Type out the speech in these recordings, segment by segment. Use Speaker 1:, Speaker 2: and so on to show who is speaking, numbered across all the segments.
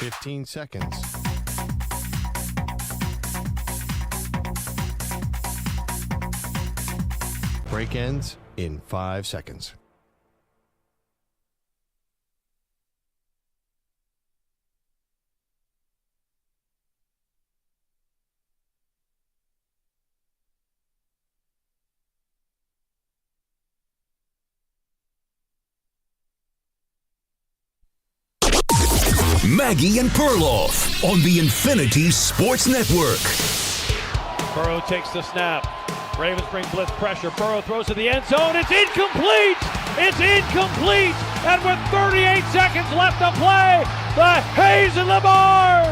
Speaker 1: 15 seconds. Break ends in 5 seconds.
Speaker 2: Maggie and Perloff on the Infinity Sports Network.
Speaker 3: Burrow takes the snap. Ravens bring blitz pressure. Burrow throws to the end zone. It's incomplete! It's incomplete! And with 38 seconds left to play, the Hayes in the barn!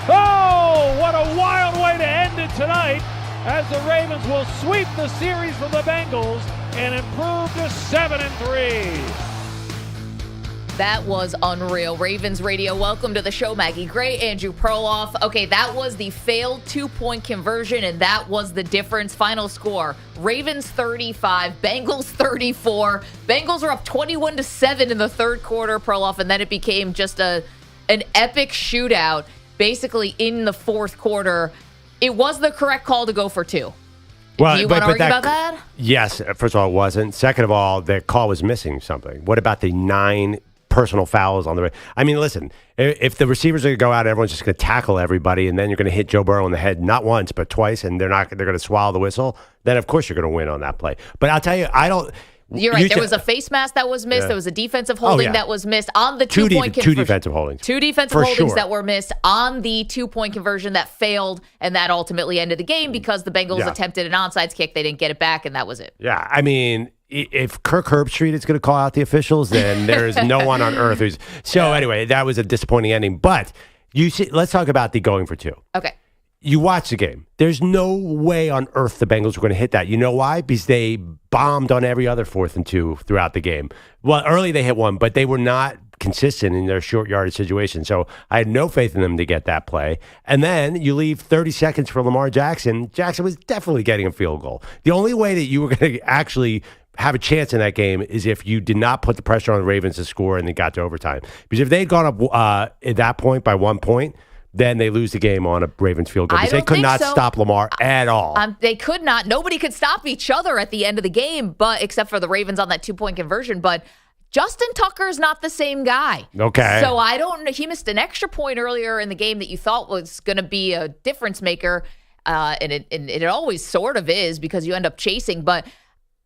Speaker 3: Oh, what a wild way to end it tonight, as the Ravens will sweep the series from the Bengals and improve to 7-3.
Speaker 4: That was unreal. Ravens Radio, welcome to the show, Maggie Gray, Andrew Perloff. Okay, that was the failed two-point conversion, and that was the difference. Final score, Ravens 35, Bengals 34. Bengals are up 21-7 in the third quarter, Perloff, and then it became just an epic shootout, basically in the fourth quarter. It was the correct call to go for two.
Speaker 5: Well,
Speaker 4: do you want to argue about that?
Speaker 5: Yes. First of all, it wasn't. Second of all, the call was missing something. What about the 9 personal fouls on the right? I mean, listen, if the receivers are going to go out, everyone's just going to tackle everybody, and then you're going to hit Joe Burrow in the head not once but twice, and they're going to swallow the whistle. Then of course you're going to win on that play. But I'll tell you, I don't.
Speaker 4: You're right. There was a face mask that was missed. Yeah. There was a defensive holding that was missed on the two-point conversion.
Speaker 5: Two defensive holdings.
Speaker 4: Two defensive holdings that were missed on the two-point conversion that failed, and that ultimately ended the game because the Bengals attempted an onside kick. They didn't get it back, and that was it.
Speaker 5: Yeah, I mean, if Kirk Herbstreit is going to call out the officials, then there's no one on earth who's. So anyway, that was a disappointing ending. But you see, let's talk about the going for two.
Speaker 4: Okay.
Speaker 5: You watch the game. There's no way on earth the Bengals were going to hit that. You know why? Because they bombed on every other 4th and 2 throughout the game. Well, early they hit one, but they were not consistent in their short yardage situation. So I had no faith in them to get that play. And then you leave 30 seconds for Lamar Jackson. Jackson was definitely getting a field goal. The only way that you were going to actually have a chance in that game is if you did not put the pressure on the Ravens to score and they got to overtime. Because if they had gone up at that point by 1 point, then they lose the game on a Ravens field goal. Because they could not stop Lamar at all.
Speaker 4: They could not. Nobody could stop each other at the end of the game, but except for the Ravens on that 2-point conversion. But Justin Tucker is not the same guy.
Speaker 5: Okay.
Speaker 4: So I don't know. He missed an extra point earlier in the game that you thought was going to be a difference maker. And it always sort of is because you end up chasing. But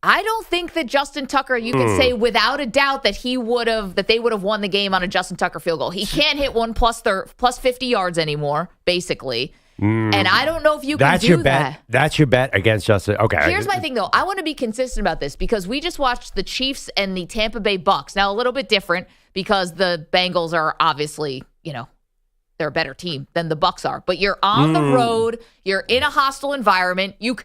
Speaker 4: I don't think that Justin Tucker, you can say without a doubt that they would have won the game on a Justin Tucker field goal. He can't hit one plus 50 yards anymore, basically. And I don't know if you can do that.
Speaker 5: That's your bet against Justin. Okay.
Speaker 4: Here's my thing, though. I want to be consistent about this because we just watched the Chiefs and the Tampa Bay Bucks. Now, a little bit different because the Bengals are obviously, they're a better team than the Bucks are. But you're on the road. You're in a hostile environment. You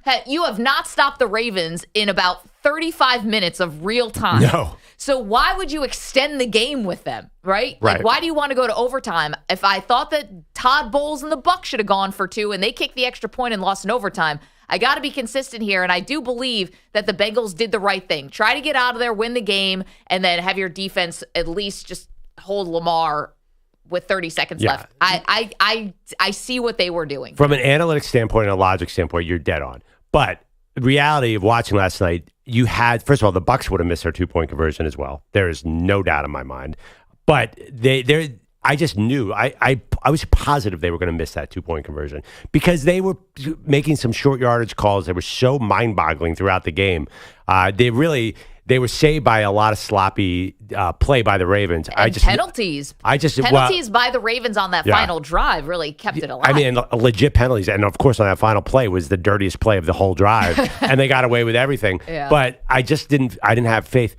Speaker 4: have not stopped the Ravens in about 35 minutes of real time.
Speaker 5: No.
Speaker 4: So why would you extend the game with them, right?
Speaker 5: Right.
Speaker 4: Like, why do you want to go to overtime? If I thought that Todd Bowles and the Bucks should have gone for 2 and they kicked the extra point and lost in overtime, I got to be consistent here, and I do believe that the Bengals did the right thing. Try to get out of there, win the game, and then have your defense at least just hold Lamar with 30 seconds left. I see what they were doing.
Speaker 5: From an analytics standpoint and a logic standpoint, you're dead on. But the reality of watching last night, you had, first of all, the Bucks would have missed their 2-point conversion as well. There is no doubt in my mind. But I just knew, I was positive they were going to miss that 2-point conversion because they were making some short yardage calls that were so mind-boggling throughout the game. They were saved by a lot of sloppy play by the Ravens.
Speaker 4: And penalties. Penalties by the Ravens on that final drive really kept it alive.
Speaker 5: I mean, legit penalties. And, of course, on that final play was the dirtiest play of the whole drive. And they got away with everything. Yeah. But I didn't have faith.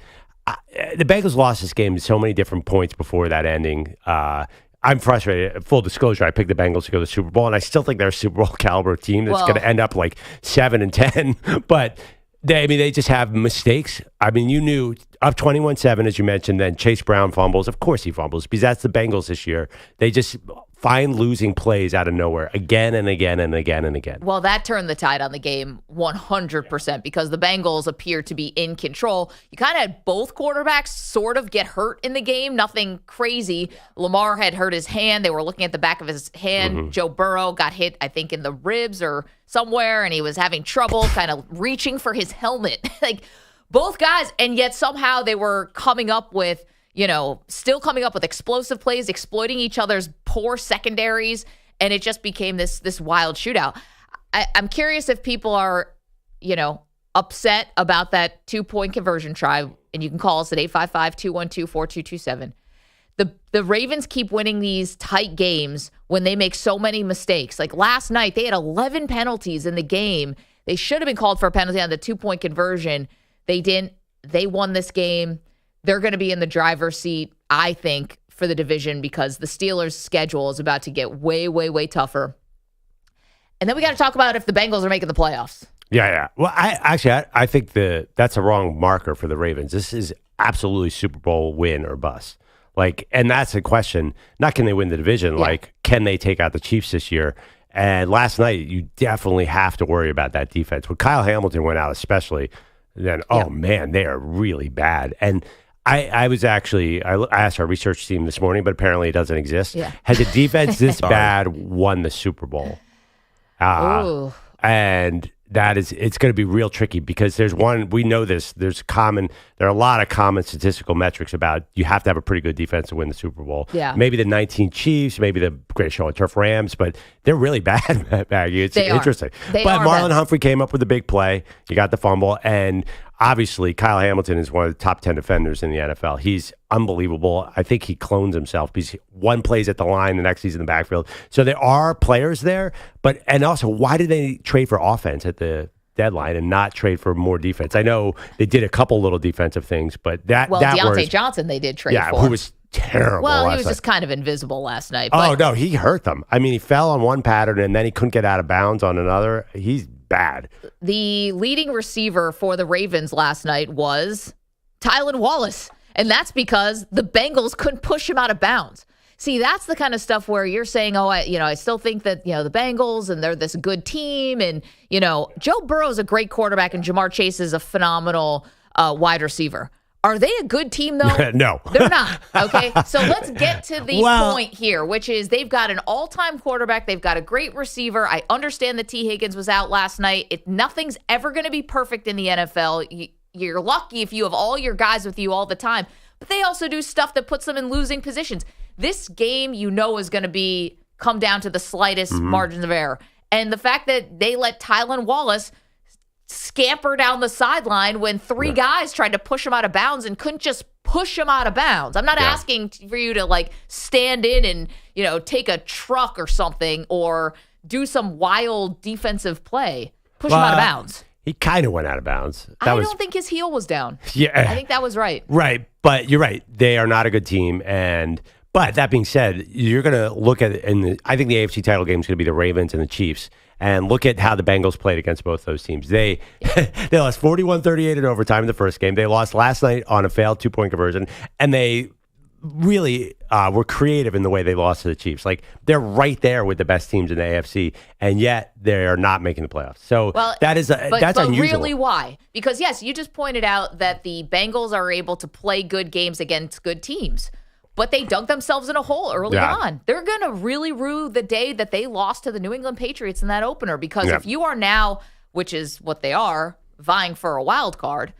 Speaker 5: The Bengals lost this game at so many different points before that ending. I'm frustrated. Full disclosure, I picked the Bengals to go to the Super Bowl, and I still think they're a Super Bowl caliber team that's going to end up like 7-10. But they just have mistakes. I mean, you knew up 21-7, as you mentioned, then Chase Brown fumbles. Of course he fumbles because that's the Bengals this year. They just find losing plays out of nowhere again and again and again and again.
Speaker 4: Well, that turned the tide on the game 100% because the Bengals appear to be in control. You kind of had both quarterbacks sort of get hurt in the game, nothing crazy. Lamar had hurt his hand. They were looking at the back of his hand. Joe Burrow got hit, I think, in the ribs or somewhere, and he was having trouble kind of reaching for his helmet. Like, both guys, and yet somehow they were coming up with, still coming up with explosive plays, exploiting each other's poor secondaries, and it just became this wild shootout. I'm curious if people are, upset about that 2-point conversion try, and you can call us at 855-212-4227. The Ravens keep winning these tight games when they make so many mistakes. Like last night, they had 11 penalties in the game. They should have been called for a penalty on the 2-point conversion. They didn't. They won this game. They're going to be in the driver's seat, I think, for the division because the Steelers' schedule is about to get way, way, way tougher. And then we got to talk about if the Bengals are making the playoffs.
Speaker 5: Yeah. Well, I think that's a wrong marker for the Ravens. This is absolutely Super Bowl win or bust. And that's a question. Not can they win the division, can they take out the Chiefs this year? And last night, you definitely have to worry about that defense. When Kyle Hamilton went out especially, then, man, they are really bad. And I asked our research team this morning, but apparently it doesn't exist. Yeah. Has a defense this bad won the Super Bowl? And it's going to be real tricky because we know this, there are a lot of common statistical metrics about you have to have a pretty good defense to win the Super Bowl.
Speaker 4: Yeah.
Speaker 5: Maybe the 19 Chiefs, maybe the Great Show on Turf Rams, but they're really bad, Maggie. It's interesting. But Marlon Humphrey came up with a big play. He got the fumble, and obviously Kyle Hamilton is one of the top 10 defenders in the NFL. He's unbelievable. I think he clones himself because one plays at the line, the next he's in the backfield. So there are players there, and also why did they trade for offense at the deadline and not trade for more defense? I know they did a couple little defensive things, but
Speaker 4: Deontay Johnson they did trade for.
Speaker 5: Who was terrible.
Speaker 4: Well, he was just kind of invisible last night.
Speaker 5: But no, he hurt them. I mean, he fell on one pattern and then he couldn't get out of bounds on another. He's bad.
Speaker 4: The leading receiver for the Ravens last night was Tylan Wallace, and that's because the Bengals couldn't push him out of bounds. See, that's the kind of stuff where you're saying, I still think that, the Bengals and they're this good team. And, Joe Burrow is a great quarterback and Jamar Chase is a phenomenal wide receiver. Are they a good team, though?
Speaker 5: No.
Speaker 4: They're not. Okay, so let's get to the point here, which is they've got an all-time quarterback. They've got a great receiver. I understand that T. Higgins was out last night. Nothing's ever going to be perfect in the NFL. You're lucky if you have all your guys with you all the time. But they also do stuff that puts them in losing positions. This game, is going to come down to the slightest margins of error. And the fact that they let Tylan Wallace scamper down the sideline when three guys tried to push him out of bounds and couldn't just push him out of bounds. I'm not asking for you to stand in and, take a truck or something or do some wild defensive play. Push him out of bounds.
Speaker 5: He kind of went out of bounds.
Speaker 4: I don't think his heel was down.
Speaker 5: Yeah.
Speaker 4: I think that was right.
Speaker 5: Right. But you're right. They are not a good team. But that being said, you're going to look at it, I think the AFC title game is going to be the Ravens and the Chiefs. And look at how the Bengals played against both those teams. They lost 41-38 in overtime in the first game. They lost last night on a failed 2-point conversion. And they really were creative in the way they lost to the Chiefs. They're right there with the best teams in the AFC, and yet they're not making the playoffs. So that's unusual. But
Speaker 4: really why? Because, yes, you just pointed out that the Bengals are able to play good games against good teams. But they dug themselves in a hole early on. They're going to really rue the day that they lost to the New England Patriots in that opener. Because if you are now, which is what they are, vying for a wild card,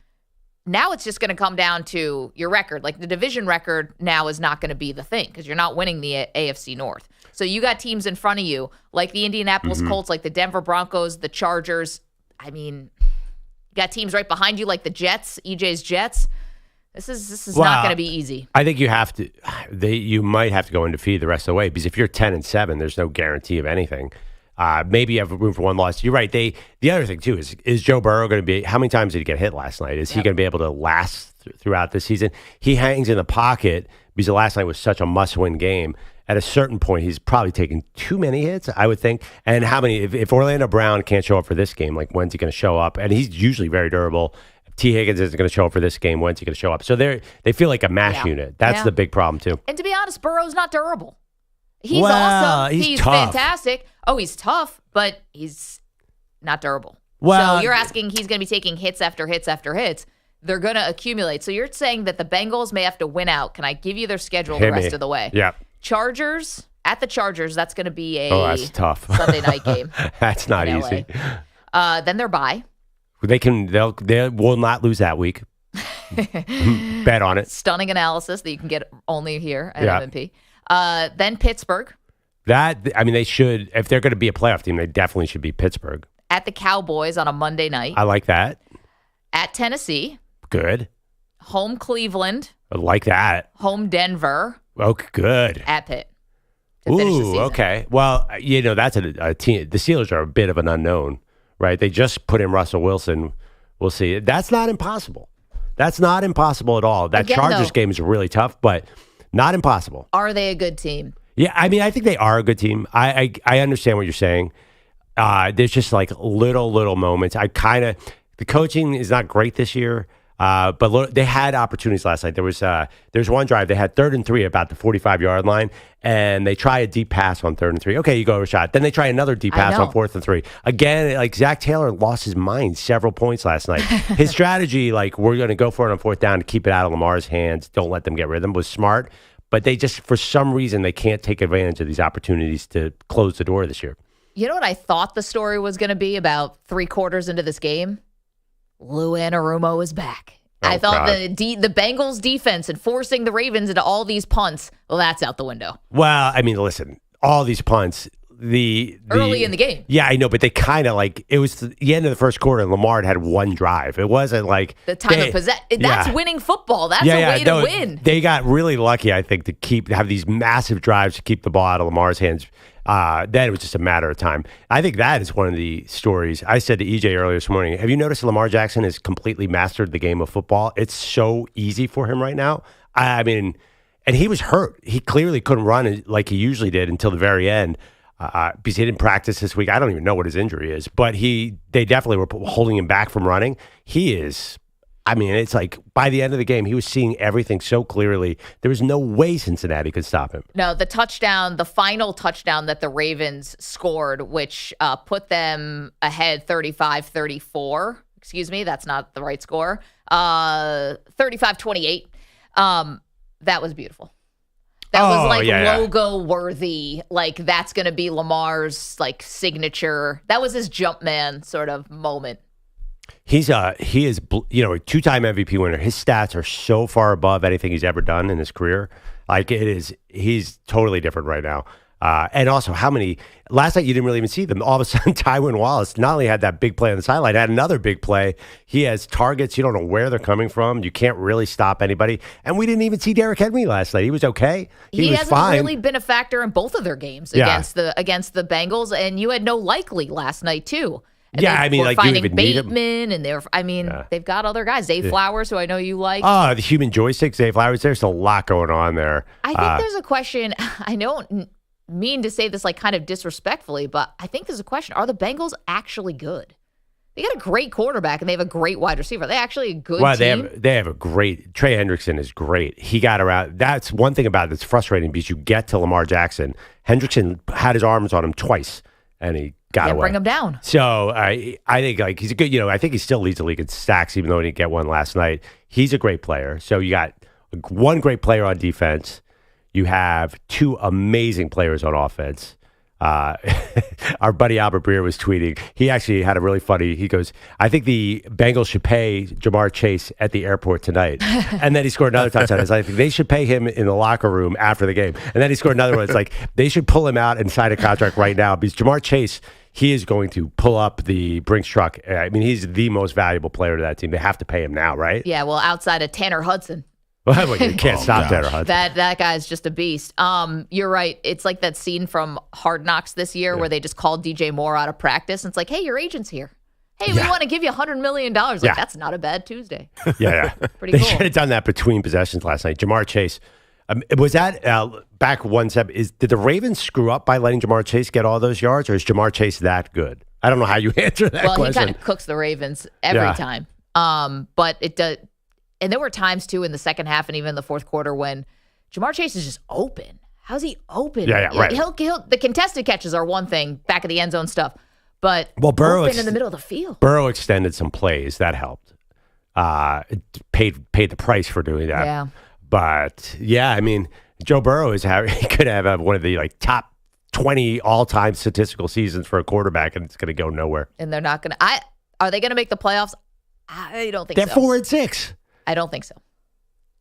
Speaker 4: now it's just going to come down to your record. The division record now is not going to be the thing because you're not winning the AFC North. So you got teams in front of you, like the Indianapolis Colts, like the Denver Broncos, the Chargers. I mean, you got teams right behind you like the Jets, EJ's Jets. This is not going to be easy. I
Speaker 5: think you have to. You might have to go undefeated the rest of the way because if you're 10-7, there's no guarantee of anything. Maybe you have room for one loss. You're right. The other thing too is Joe Burrow going to be? How many times did he get hit last night? Is he going to be able to last throughout the season? He hangs in the pocket because the last night was such a must-win game. At a certain point, he's probably taken too many hits, I would think. And how many? If Orlando Brown can't show up for this game, when's he going to show up? And he's usually very durable. T. Higgins isn't going to show up for this game. When's he going to show up? So they feel like a mash unit. That's the big problem, too.
Speaker 4: And to be honest, Burrow's not durable. He's awesome. He's
Speaker 5: tough.
Speaker 4: fantastic. Oh, he's tough, but he's not durable.
Speaker 5: Well,
Speaker 4: so you're asking he's going to be taking hits after hits after hits. They're going to accumulate. So you're saying that the Bengals may have to win out. Can I give you their schedule the rest of the way?
Speaker 5: Yeah.
Speaker 4: Chargers, at the Chargers, that's going to be a
Speaker 5: that's tough.
Speaker 4: Sunday night game.
Speaker 5: That's not easy.
Speaker 4: Then they're bye.
Speaker 5: They will not lose that week. Bet on it.
Speaker 4: Stunning analysis that you can get only here at
Speaker 5: Yeah.
Speaker 4: M&P. Then Pittsburgh.
Speaker 5: They should, if they're going to be a playoff team, they definitely should be Pittsburgh.
Speaker 4: At the Cowboys on a Monday night.
Speaker 5: I like that.
Speaker 4: At Tennessee.
Speaker 5: Good.
Speaker 4: Home Cleveland.
Speaker 5: I like that.
Speaker 4: Home Denver.
Speaker 5: Oh, good.
Speaker 4: At Pitt. To finish the season.
Speaker 5: Okay. Well, that's a team. The Steelers are a bit of an unknown, right? They just put in Russell Wilson. We'll see. That's not impossible. That's not impossible at all. That Chargers game is really tough, but not impossible.
Speaker 4: Are they a good team?
Speaker 5: Yeah, I think they are a good team. I understand what you're saying. There's just like little moments. The coaching is not great this year, but they had opportunities last night. There's one drive. They had 3rd and 3 about the 45-yard line, and they try a deep pass on 3rd and 3. Okay, you go over a shot. Then they try another deep pass on 4th and 3. Again, like Zach Taylor lost his mind several points last night. His strategy, like we're going to go for it on 4th down to keep it out of Lamar's hands, don't let them get rid of them, was smart. But they just, for some reason, they can't take advantage of these opportunities to close the door this year.
Speaker 4: You know what I thought the story was going to be about 3 quarters into this game? Lou Anarumo is back. I thought the Bengals defense and forcing the Ravens into all these punts, well, that's out the window.
Speaker 5: Well, listen, all these punts,
Speaker 4: early in the game.
Speaker 5: Yeah, I know, but they kind of it was the end of the first quarter and Lamar had one drive. It wasn't like
Speaker 4: the time of possession. That's winning football. That's a way to win.
Speaker 5: They got really lucky, I think, to have these massive drives to keep the ball out of Lamar's hands. Then it was just a matter of time. I think that is one of the stories. I said to EJ earlier this morning, have you noticed Lamar Jackson has completely mastered the game of football? It's so easy for him right now. And he was hurt. He clearly couldn't run like he usually did until the very end. Because he didn't practice this week. I don't even know what his injury is, but they definitely were holding him back from running. He is, it's like by the end of the game, he was seeing everything so clearly. There was no way Cincinnati could stop him.
Speaker 4: No, the final touchdown that the Ravens scored, which put them ahead 35-34. Excuse me, that's not the right score. 35-28. That was beautiful. That was logo worthy. Like that's going to be Lamar's signature. That was his jump man sort of moment.
Speaker 5: He is a 2-time MVP winner. His stats are so far above anything he's ever done in his career. He's totally different right now. And also, last night you didn't really even see them. All of a sudden, Tywin Wallace not only had that big play on the sideline, had another big play. He has targets. You don't know where they're coming from. You can't really stop anybody. And we didn't even see Derrick Henry last night. He was okay. He was
Speaker 4: hasn't
Speaker 5: fine.
Speaker 4: Really been a factor in both of their games against the Bengals. And you had no Likely last night, too. And
Speaker 5: you
Speaker 4: finding
Speaker 5: even
Speaker 4: Bateman,
Speaker 5: need him.
Speaker 4: and they've got other guys. Zay Flowers, who I know you like.
Speaker 5: Oh, the human joystick, Zay Flowers. There's a lot going on there.
Speaker 4: I think there's a question. I don't mean to say this kind of disrespectfully, but I think there's a question. Are the Bengals actually good? They got a great quarterback, and they have a great wide receiver. Are they actually a good team?
Speaker 5: They have a great – Trey Hendrickson is great. He got around – that's one thing about it that's frustrating because you get to Lamar Jackson. Hendrickson had his arms on him twice, and he got away.
Speaker 4: Bring him down.
Speaker 5: So I think he's a good, I think he still leads the league in sacks, even though he didn't get one last night. He's a great player. So you got one great player on defense. You have 2 amazing players on offense. Our buddy Albert Breer was tweeting. He actually had a really funny, he goes, I think the Bengals should pay Jamar Chase at the airport tonight. And then he scored another touchdown. It's like, they should pay him in the locker room after the game. And then he scored another one. It's like, they should pull him out and sign a contract right now because Jamar Chase, he is going to pull up the Brinks truck. He's the most valuable player to that team. They have to pay him now, right?
Speaker 4: Yeah, well, outside of Tanner Hudson.
Speaker 5: Well, you can't stop Tanner Hudson.
Speaker 4: That guy's just a beast. You're right. It's like that scene from Hard Knocks this year where they just called DJ Moore out of practice. And it's like, hey, your agent's here. Hey, we want to give you $100 million. That's not a bad Tuesday.
Speaker 5: Yeah.
Speaker 4: Pretty cool.
Speaker 5: They should have done that between possessions last night. Jamar Chase. Was that back one step? Did the Ravens screw up by letting Jamar Chase get all those yards, or is Jamar Chase that good? I don't know how you answer that question.
Speaker 4: Well, he kind of cooks the Ravens every time. But it does. And there were times, too, in the second half and even the fourth quarter when Jamar Chase is just open. How's he open?
Speaker 5: Yeah, right.
Speaker 4: The contested catches are one thing, back of the end zone stuff, but
Speaker 5: Burrow
Speaker 4: open in the middle of the field.
Speaker 5: Burrow extended some plays. That helped. Paid the price for doing that.
Speaker 4: Yeah.
Speaker 5: But, yeah, I mean, Joe Burrow he could have one of the top 20 all-time statistical seasons for a quarterback, and it's going to go nowhere.
Speaker 4: And they're not going to – are they going to make the playoffs? I don't think so.
Speaker 5: They're 4-6.
Speaker 4: I don't think so.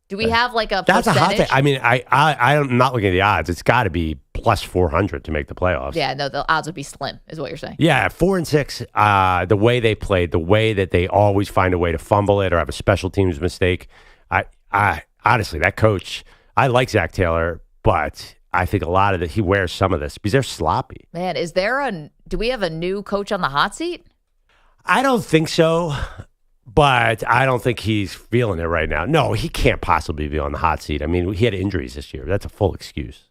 Speaker 4: Do we have a
Speaker 5: That's
Speaker 4: percentage?
Speaker 5: a hot thing. I mean, I'm not looking at the odds. It's got to be plus 400 to make the playoffs.
Speaker 4: Yeah, no, the odds would be slim, is what you're saying.
Speaker 5: Yeah, 4-6. The way they played, the way that they always find a way to fumble it or have a special teams mistake. I honestly, that coach, I like Zach Taylor, but I think a lot of it, he wears some of this because they're sloppy.
Speaker 4: Man, do we have a new coach on the hot seat?
Speaker 5: I don't think so. But I don't think he's feeling it right now. No, he can't possibly be on the hot seat. I mean, he had injuries this year. That's a full excuse.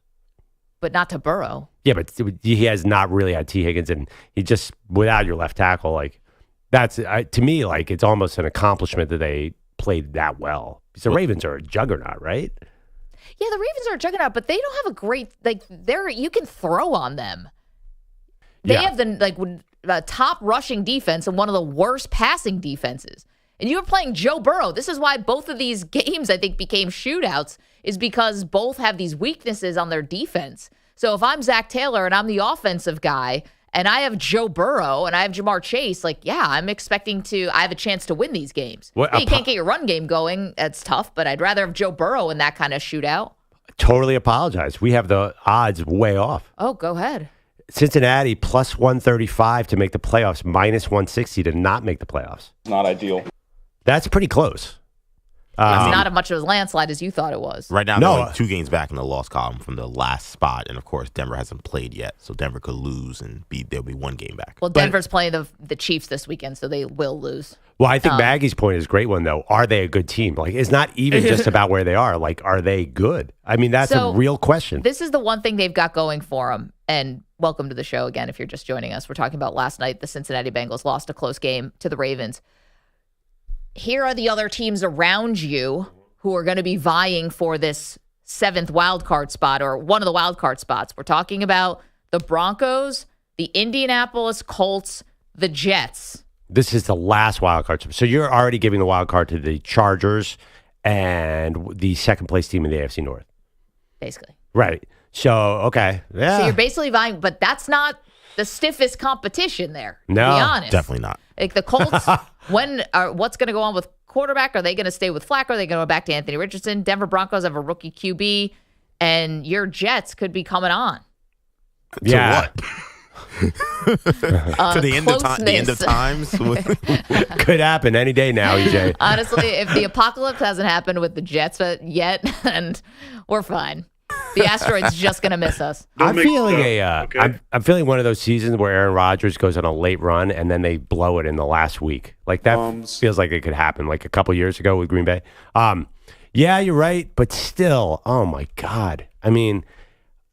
Speaker 4: But not to Burrow.
Speaker 5: Yeah, but he has not really had T. Higgins, and he just, without your left tackle, that's, to me, it's almost an accomplishment that they played that well. Because the Ravens are a juggernaut, right?
Speaker 4: Yeah, the Ravens are a juggernaut, but they don't have a great, you can throw on them. They have the top rushing defense and one of the worst passing defenses. And you were playing Joe Burrow. This is why both of these games, I think, became shootouts, is because both have these weaknesses on their defense. So if I'm Zach Taylor and I'm the offensive guy and I have Joe Burrow and I have Jamar Chase, I'm expecting I have a chance to win these games. You can't get your run game going. That's tough, but I'd rather have Joe Burrow in that kind of shootout.
Speaker 5: Totally apologize. We have the odds way off.
Speaker 4: Oh, go ahead.
Speaker 5: Cincinnati plus 135 to make the playoffs, minus 160 to not make the playoffs.
Speaker 6: Not ideal.
Speaker 5: That's pretty close.
Speaker 4: It's not as much of a landslide as you thought it was.
Speaker 7: Right now, they're only 2 games back in the loss column from the last spot. And, of course, Denver hasn't played yet. So Denver could lose and there'll be 1 game back.
Speaker 4: Well, Denver's playing the Chiefs this weekend, so they will lose.
Speaker 5: Well, I think Maggie's point is a great one, though. Are they a good team? It's not even just about where they are. Are they good? I mean, that's a real question.
Speaker 4: This is the one thing they've got going for them. And welcome to the show again if you're just joining us. We're talking about last night. The Cincinnati Bengals lost a close game to the Ravens. Here are the other teams around you who are going to be vying for this 7th wildcard spot or one of the wildcard spots. We're talking about the Broncos, the Indianapolis Colts, the Jets.
Speaker 5: This is the last wildcard. So you're already giving the wildcard to the Chargers and the second-place team in the AFC North.
Speaker 4: Basically.
Speaker 5: Right. So, okay. Yeah.
Speaker 4: So you're basically vying, but that's not the stiffest competition there,
Speaker 5: no,
Speaker 4: to be honest.
Speaker 7: Definitely not.
Speaker 4: The Colts, what's going to go on with quarterback? Are they going to stay with Flacco? Are they going to go back to Anthony Richardson? Denver Broncos have a rookie QB, and your Jets could be coming on.
Speaker 5: Yeah.
Speaker 7: To what? To the end of time. The end of times.
Speaker 5: Could happen any day now, EJ.
Speaker 4: Honestly, if the apocalypse hasn't happened with the Jets yet, and we're fine. The asteroid's just going to miss us.
Speaker 5: I'm feeling I'm feeling one of those seasons where Aaron Rodgers goes on a late run and then they blow it in the last week. That feels like it could happen. A couple years ago with Green Bay. Yeah, you're right, but still, oh my God. I mean,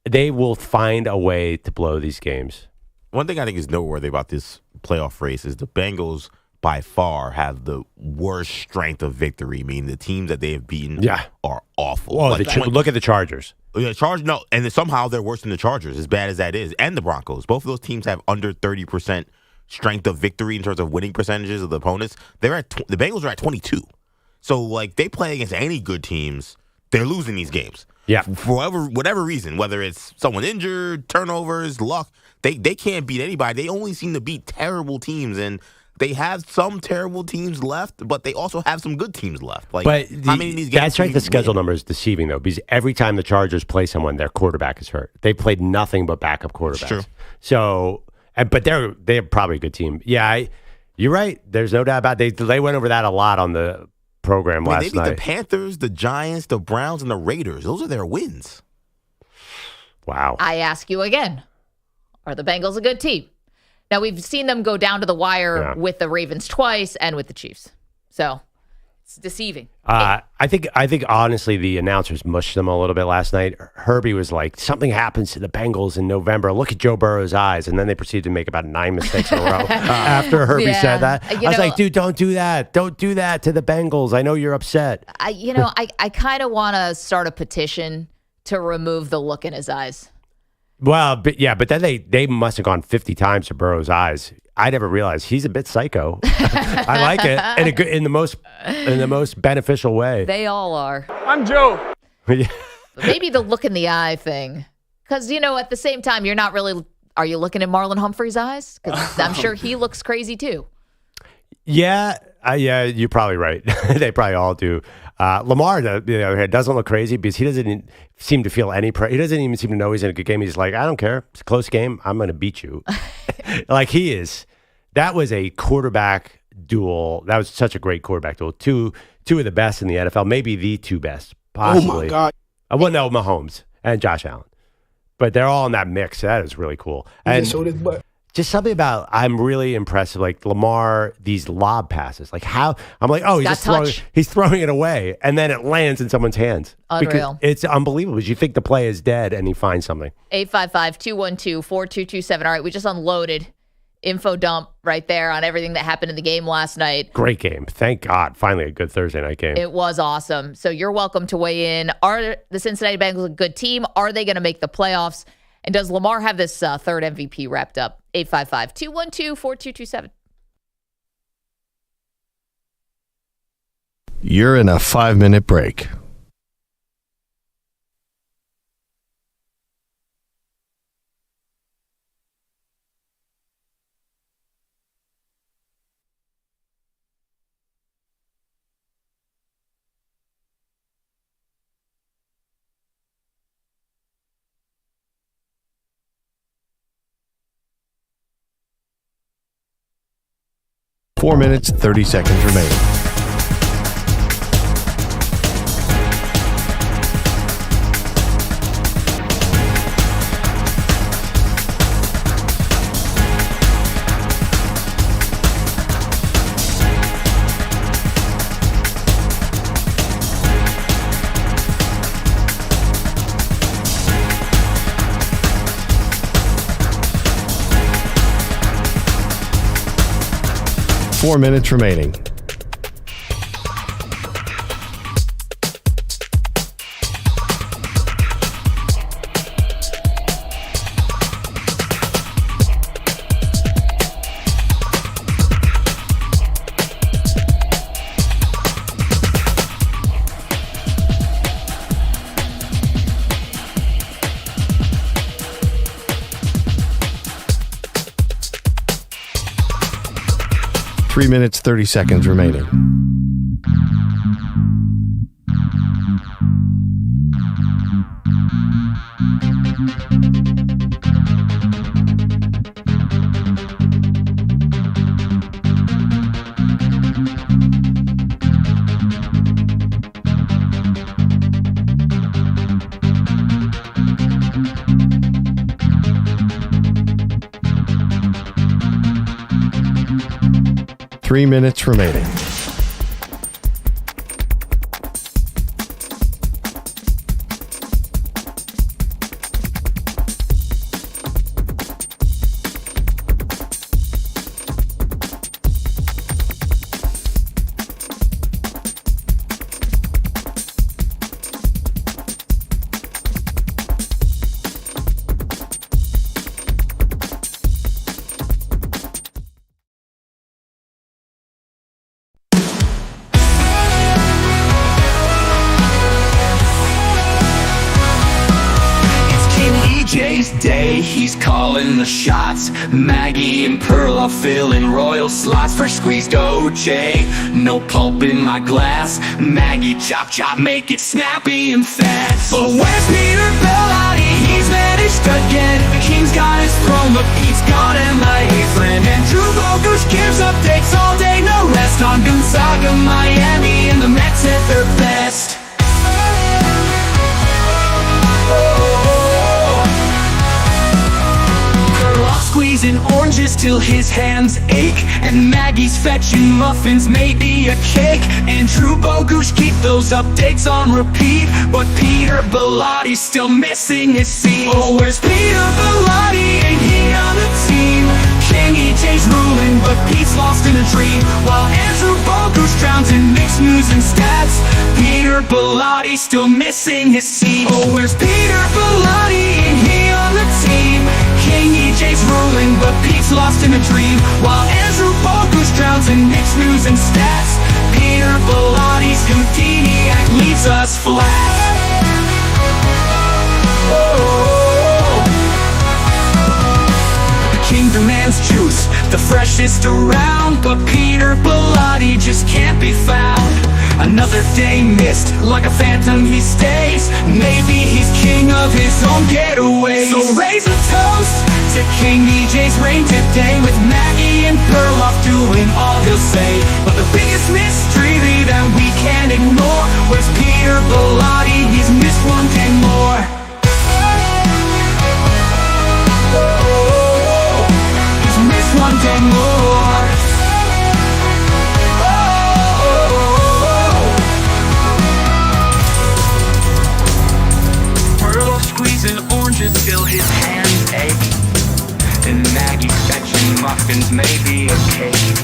Speaker 5: they will find a way to blow these games.
Speaker 7: One thing I think is noteworthy about this playoff race is the Bengals by far have the worst strength of victory, meaning the teams that they have beaten are awful.
Speaker 5: Well, look at the Chargers.
Speaker 7: Yeah, no, and somehow they're worse than the Chargers, as bad as that is, and the Broncos. Both of those teams have under 30% strength of victory in terms of winning percentages of the opponents. They're at the Bengals are at 22. So, they play against any good teams, they're losing these games.
Speaker 5: Yeah.
Speaker 7: For whatever reason, whether it's someone injured, turnovers, luck, they can't beat anybody. They only seem to beat terrible teams, and they have some terrible teams left, but they also have some good teams left. How many of these games?
Speaker 5: That's right. The schedule number is deceiving, though, because every time the Chargers play someone, their quarterback is hurt. They played nothing but backup quarterbacks.
Speaker 7: True.
Speaker 5: So, but they're probably a good team. Yeah, you're right. There's no doubt about it. They went over that a lot on the program last night.
Speaker 7: They beat the Panthers, the Giants, the Browns, and the Raiders. Those are their wins.
Speaker 5: Wow.
Speaker 4: I ask you again, are the Bengals a good team? Now, we've seen them go down to the wire with the Ravens twice and with the Chiefs. So, it's deceiving.
Speaker 5: I think honestly, the announcers mushed them a little bit last night. Herbie was like, something happens to the Bengals in November. Look at Joe Burrow's eyes. And then they proceeded to make about 9 mistakes in a row after Herbie said that. I was like, dude, don't do that. Don't do that to the Bengals. I know you're upset.
Speaker 4: I kind of want to start a petition to remove the look in his eyes.
Speaker 5: Well, but then they must have gone 50 times to Burrow's eyes. I never realized he's a bit psycho. I like it in the most beneficial way.
Speaker 4: They all are.
Speaker 6: I'm Joe.
Speaker 4: Maybe the look in the eye thing. Because, at the same time, you're not really... Are you looking at Marlon Humphrey's eyes? Because I'm sure he looks crazy, too.
Speaker 5: Yeah, you're probably right. They probably all do. Lamar, on the other hand, doesn't look crazy because he doesn't seem to feel any pressure. He doesn't even seem to know he's in a good game. He's like, I don't care. It's a close game. I'm going to beat you. Like he is. That was a quarterback duel. That was such a great quarterback duel. Two of the best in the NFL, maybe the two best, possibly.
Speaker 6: Oh, my God.
Speaker 5: Well, no, Mahomes and Josh Allen. But they're all in that mix. That is really cool. And
Speaker 6: so did what?
Speaker 5: Just something about, I'm really impressed with like Lamar, these lob passes. Like how, I'm like, oh, he's throwing it away. And then it lands in someone's hands.
Speaker 4: Unreal.
Speaker 5: Because it's unbelievable. You think the play is dead and he finds something.
Speaker 4: 855-212-4227. All right, we just unloaded info dump right there on everything that happened in the game last night.
Speaker 5: Great game. Thank God. Finally a good Thursday night game.
Speaker 4: It was awesome. So you're welcome to weigh in. Are the Cincinnati Bengals a good team? Are they going to make the playoffs? And does Lamar have this third MVP wrapped up? 855-212-4227.
Speaker 1: You're in a 5-minute break. Four minutes, 30 seconds remaining. Four minutes remaining. Three minutes, 30 seconds remaining. Three minutes remaining.
Speaker 8: Day, he's calling the shots. Maggie and Perloff filling royal slots. Fresh squeezed OJ, no pulp in my glass. Maggie chop chop, make it snappy and fast. But where's Peter Bellotti? He's managed again. The King's got his throne, but Pete's got him like Eastland. And Drew Bogusch gives updates all day, no rest on Gonzaga, Miami, and the Mets at their best. Squeezing oranges till his hands ache, and Maggie's fetching muffins, maybe a cake. And Drew Bogusch keep those updates on repeat, but Peter Bellotti's still missing his scene. Oh, where's Peter Bellotti? Ain't he on the team? King EJ's ruling, but Pete's lost in a dream, while Andrew Bogusch drowns in mixed news and stats. Peter Bellotti still missing his seat. Oh, where's Peter Bellotti? Ain't he on the team? King EJ's ruling, but Pete's lost in a dream. While Andrew Bogusch drowns in mixed news and stats. Peter Bellotti's Houdiniac leaves us flat. King demands juice, the freshest around, but Peter Bellotti just can't be found. Another day missed, like a phantom he stays. Maybe he's king of his own getaway. So raise a toast to King EJ's reign today, with Maggie and Perloff doing all he'll say. But the biggest mystery that we can't ignore was Peter Bellotti, he's missed one day more. One day more. Burrow squeezing oranges till his hands ache, and Maggie's fetching muffins, maybe a cake.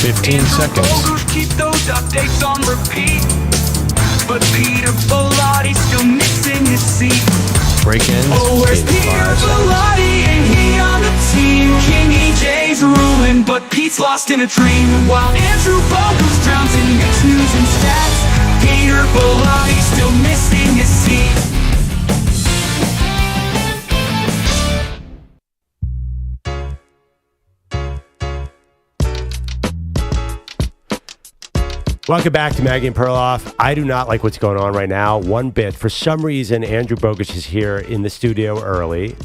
Speaker 1: 15 seconds.
Speaker 8: Bogusch keep those updates on repeat, but Peter Bellotti's still missing his seat.
Speaker 1: Break-ins.
Speaker 8: Oh, where's Peter Bellotti? Ain't he on the team? King EJ's ruling, but Pete's lost in a dream. While Andrew Bogusch drowns in mixed news and stats. Peter Bellotti still missing his seat.
Speaker 5: Welcome back to Maggie and Perloff. I do not like what's going on right now one bit. For some reason, Andrew Bogusch is here in the studio early.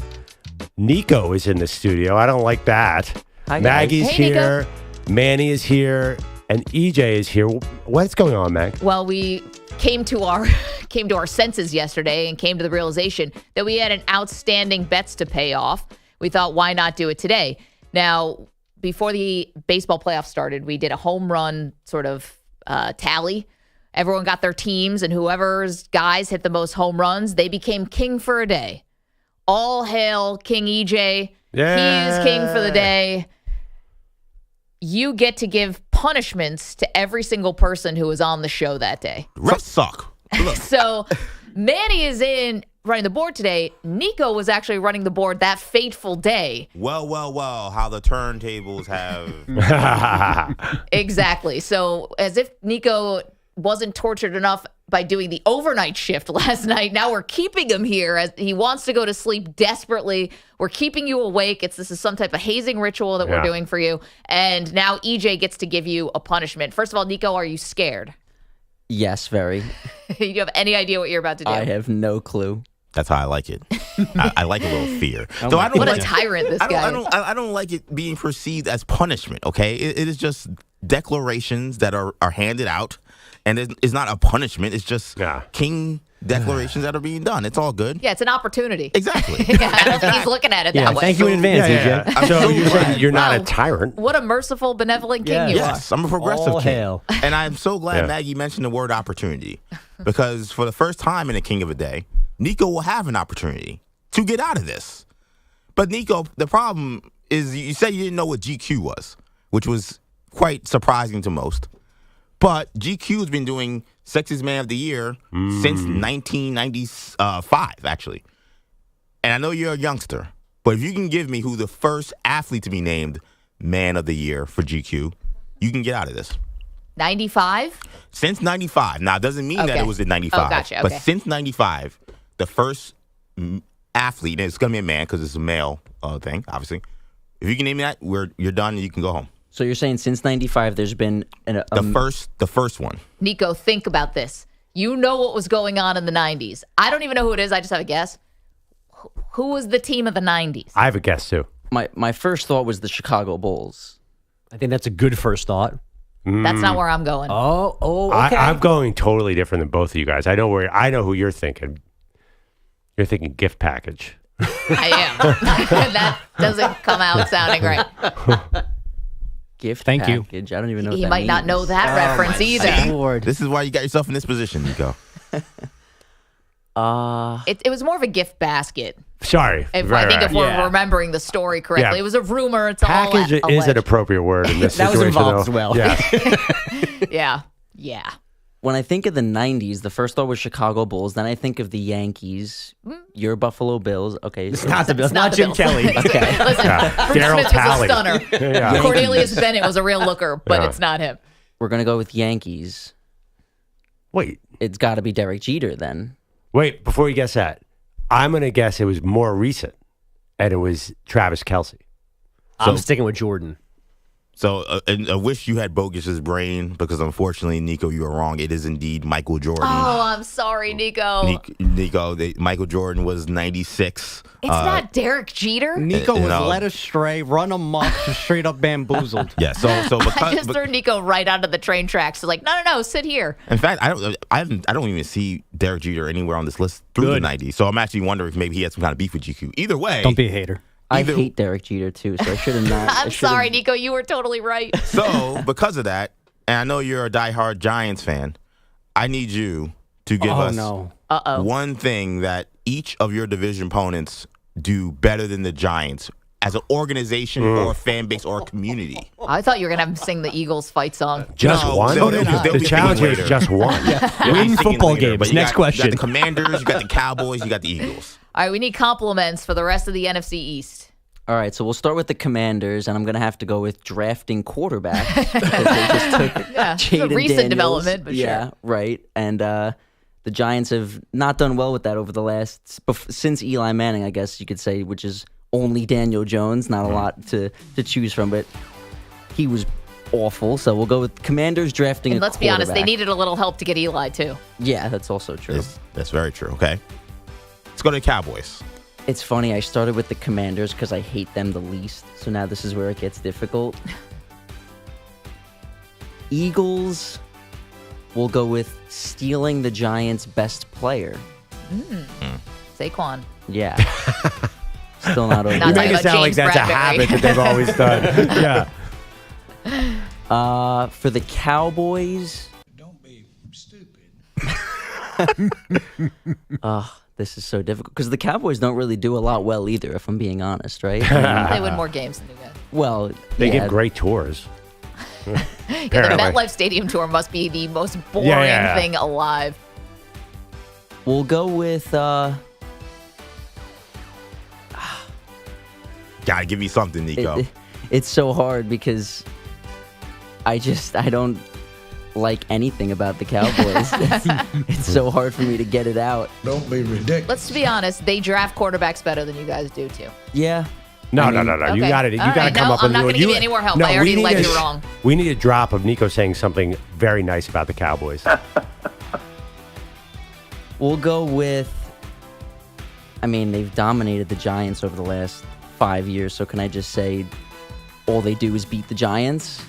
Speaker 5: Nico is in the studio. I don't like that.
Speaker 6: Hi, guys.
Speaker 5: Maggie's
Speaker 4: Hey,
Speaker 5: here. Manny is here. And EJ is here. What's going on, Mag?
Speaker 4: Well, we came to our senses yesterday and came to the realization that we had an outstanding bets to pay off. We thought, why not do it today? Now, before the baseball playoffs started, we did a home run sort of tally. Everyone got their teams, and whoever's guys hit the most home runs, they became king for a day. All hail King EJ.
Speaker 5: Yeah.
Speaker 4: He is king for the day. You get to give punishments to every single person who was on the show that day.
Speaker 7: Refs suck. Look.
Speaker 4: So Manny is in running the board today. Nico was actually running the board that fateful day.
Speaker 7: Well, how the turntables have.
Speaker 4: Exactly. So as if Nico wasn't tortured enough by doing the overnight shift last night, now we're keeping him here as he wants to go to sleep desperately. We're keeping you awake. This is some type of hazing ritual that we're doing for you. And now EJ gets to give you a punishment. First of all, Nico, are you scared?
Speaker 6: Yes, very.
Speaker 4: You have any idea what you're about to do?
Speaker 6: I have no clue.
Speaker 7: That's how I like it. I like a little fear.
Speaker 6: Oh
Speaker 7: So I don't
Speaker 4: What a
Speaker 7: like,
Speaker 4: tyrant this guy is.
Speaker 7: I don't like it being perceived as punishment. Okay, it is just declarations that are handed out, and it's not a punishment. It's just king declarations that are being done. It's all good.
Speaker 4: Yeah, it's an opportunity.
Speaker 7: Exactly.
Speaker 4: Yeah, I don't think he's looking at it that way.
Speaker 6: Thank you in advance, EJ.
Speaker 7: I'm
Speaker 5: So you're
Speaker 7: glad.
Speaker 5: saying you're not
Speaker 4: Wow.
Speaker 5: a tyrant?
Speaker 4: What a merciful, benevolent king you
Speaker 7: Yes, I'm a progressive
Speaker 6: All
Speaker 7: king.
Speaker 6: hail.
Speaker 7: And I'm so glad Maggie mentioned the word opportunity, because for the first time in a King of a Day, Nico will have an opportunity to get out of this. But Nico, the problem is you said you didn't know what GQ was, which was quite surprising to most. But GQ has been doing Sexiest Man of the Year since 1995, actually. And I know you're a youngster, but if you can give me who the first athlete to be named Man of the Year for GQ, you can get out of this.
Speaker 4: 95?
Speaker 7: Since 95. Now, it doesn't mean that
Speaker 4: Okay.
Speaker 7: it was in 95.
Speaker 4: Oh, gotcha.
Speaker 7: But
Speaker 4: Okay.
Speaker 7: since 95, the first athlete, and it's going to be a man because it's a male thing, obviously. If you can name that, you're done and you can go home.
Speaker 6: So you're saying since 95 there's been
Speaker 7: The first one.
Speaker 4: Nico, think about this. You know what was going on in the 90s. I don't even know who it is. I just have a guess. Who was the team of the 90s?
Speaker 5: I have a guess, too.
Speaker 6: my first thought was the Chicago Bulls.
Speaker 9: I think that's a good first thought.
Speaker 4: That's not where I'm going.
Speaker 9: Okay.
Speaker 5: I'm going totally different than both of you guys. I know who you're thinking. You're thinking gift package.
Speaker 4: I am. That doesn't come out sounding right.
Speaker 6: Gift
Speaker 9: Thank you.
Speaker 6: package. I don't even know what
Speaker 4: He
Speaker 6: that
Speaker 4: might not know
Speaker 6: means.
Speaker 4: that reference either.
Speaker 6: Lord.
Speaker 7: This is why you got yourself in this position, Nico.
Speaker 4: It was more of a gift basket.
Speaker 5: Sorry.
Speaker 4: If
Speaker 5: Right,
Speaker 4: I think
Speaker 5: right.
Speaker 4: if we're remembering the story correctly.
Speaker 5: Yeah.
Speaker 4: It was a rumor. It's
Speaker 5: Package
Speaker 4: all
Speaker 5: is an
Speaker 4: alleged.
Speaker 5: appropriate word in this
Speaker 6: That was
Speaker 5: situation.
Speaker 6: involved
Speaker 5: though.
Speaker 6: as well.
Speaker 5: Yeah.
Speaker 4: Yeah. Yeah.
Speaker 6: When I think of the 90s, the first thought was Chicago Bulls. Then I think of the Yankees. Your Buffalo Bills. Okay.
Speaker 9: It's
Speaker 6: so-
Speaker 9: not the Bills.
Speaker 4: It's not
Speaker 9: Not
Speaker 4: the
Speaker 9: Jim
Speaker 4: Bills.
Speaker 9: Kelly.
Speaker 6: Okay.
Speaker 4: Listen, Bruce
Speaker 5: Daryl
Speaker 4: Smith
Speaker 5: Talley.
Speaker 4: was a stunner.
Speaker 5: Yeah.
Speaker 4: Cornelius Bennett was a real looker, but
Speaker 5: Yeah.
Speaker 4: it's not him.
Speaker 6: We're going to go with Yankees.
Speaker 5: Wait,
Speaker 6: It's got to be Derek Jeter then.
Speaker 5: before you guess that, I'm going to guess it was more recent, and it was Travis Kelce.
Speaker 9: I'm sticking with Jordan.
Speaker 7: So I wish you had Bogusch's brain because unfortunately, Nico, you are wrong. It is indeed Michael Jordan.
Speaker 4: Oh, I'm sorry, Nico.
Speaker 7: Michael Jordan was 96.
Speaker 4: It's not Derek Jeter.
Speaker 10: Nico was
Speaker 7: no.
Speaker 10: led astray, run amok, just straight up bamboozled.
Speaker 7: Yeah. So
Speaker 4: I
Speaker 7: because
Speaker 4: just threw Nico right onto the train tracks. So like, no, sit here.
Speaker 7: in fact, I don't even see Derek Jeter anywhere on this list through the 90s. So I'm actually wondering if maybe he had some kind of beef with GQ. Either way,
Speaker 9: Don't be a hater.
Speaker 6: I
Speaker 7: Either-
Speaker 6: hate Derek Jeter too, so I should have not.
Speaker 4: I'm sorry, Nico. You were totally right.
Speaker 7: So because of that, and I know you're a diehard Giants fan, I need you to give us one thing that each of your division opponents do better than the Giants as an organization or a fan base or a community.
Speaker 4: I thought you were gonna have him sing the Eagles fight song.
Speaker 5: Just
Speaker 7: No,
Speaker 5: one?
Speaker 7: they'll be
Speaker 5: The
Speaker 7: singing
Speaker 5: challenge here is
Speaker 7: later.
Speaker 5: just one.
Speaker 7: They'll be
Speaker 9: Win
Speaker 7: singing
Speaker 9: football
Speaker 7: later,
Speaker 9: games.
Speaker 7: but you
Speaker 9: Next
Speaker 7: got
Speaker 9: question.
Speaker 7: the Commanders, you got the Cowboys, you got the Eagles.
Speaker 4: All right, we need compliments for the rest of the NFC East.
Speaker 6: All right, so we'll start with the Commanders, and I'm going to have to go with drafting quarterback. Because they just took
Speaker 4: Yeah, it's a
Speaker 6: Jaden
Speaker 4: recent
Speaker 6: Daniels.
Speaker 4: development, but
Speaker 6: yeah,
Speaker 4: sure.
Speaker 6: right. And the Giants have not done well with that over the since Eli Manning, I guess you could say, which is only Daniel Jones. Not a lot to choose from, but he was awful. So we'll go with Commanders drafting
Speaker 4: And
Speaker 6: a
Speaker 4: let's be honest, they
Speaker 6: quarterback.
Speaker 4: needed a little help to get Eli too.
Speaker 6: Yeah, that's also true.
Speaker 7: That's very true. Okay. Let's go to the Cowboys.
Speaker 6: It's funny, I started with the Commanders because I hate them the least. So now this is where it gets difficult. Eagles will go with stealing the Giants' best player.
Speaker 4: Saquon.
Speaker 6: Yeah. Still not over.
Speaker 4: Not
Speaker 5: You
Speaker 4: talking
Speaker 5: make it
Speaker 4: about
Speaker 5: sound like
Speaker 4: James
Speaker 5: that's a
Speaker 4: Bradbury.
Speaker 5: habit that they've always done. Yeah.
Speaker 6: For the Cowboys.
Speaker 2: Don't be stupid.
Speaker 6: This is so difficult because the Cowboys don't really do a lot well either, if I'm being honest, right?
Speaker 4: They win more games than you guys.
Speaker 6: Well,
Speaker 5: They
Speaker 6: yeah,
Speaker 5: give great tours.
Speaker 4: Yeah, the
Speaker 5: Apparently.
Speaker 4: MetLife Stadium tour must be the most boring
Speaker 5: Yeah.
Speaker 4: thing alive.
Speaker 6: we'll go with
Speaker 7: Gotta give me something, Nico.
Speaker 6: it's so hard because I don't like anything about the Cowboys. It's so hard for me to get it out.
Speaker 2: Don't be ridiculous.
Speaker 4: Let's be honest, they draft quarterbacks better than you guys do too.
Speaker 6: Yeah.
Speaker 5: No.
Speaker 6: mean-
Speaker 5: You
Speaker 4: Okay.
Speaker 5: got it. You
Speaker 4: All
Speaker 5: got to
Speaker 4: right.
Speaker 5: come
Speaker 4: No,
Speaker 5: up
Speaker 4: I'm
Speaker 5: with
Speaker 4: not
Speaker 5: new-
Speaker 4: gonna give you any more help. I
Speaker 5: we
Speaker 4: already
Speaker 5: need
Speaker 4: led
Speaker 5: a-
Speaker 4: you wrong.
Speaker 5: We need a drop of Nico saying something very nice about the Cowboys.
Speaker 6: We'll go with they've dominated the Giants over the last 5 years, so can I just say all they do is beat the Giants?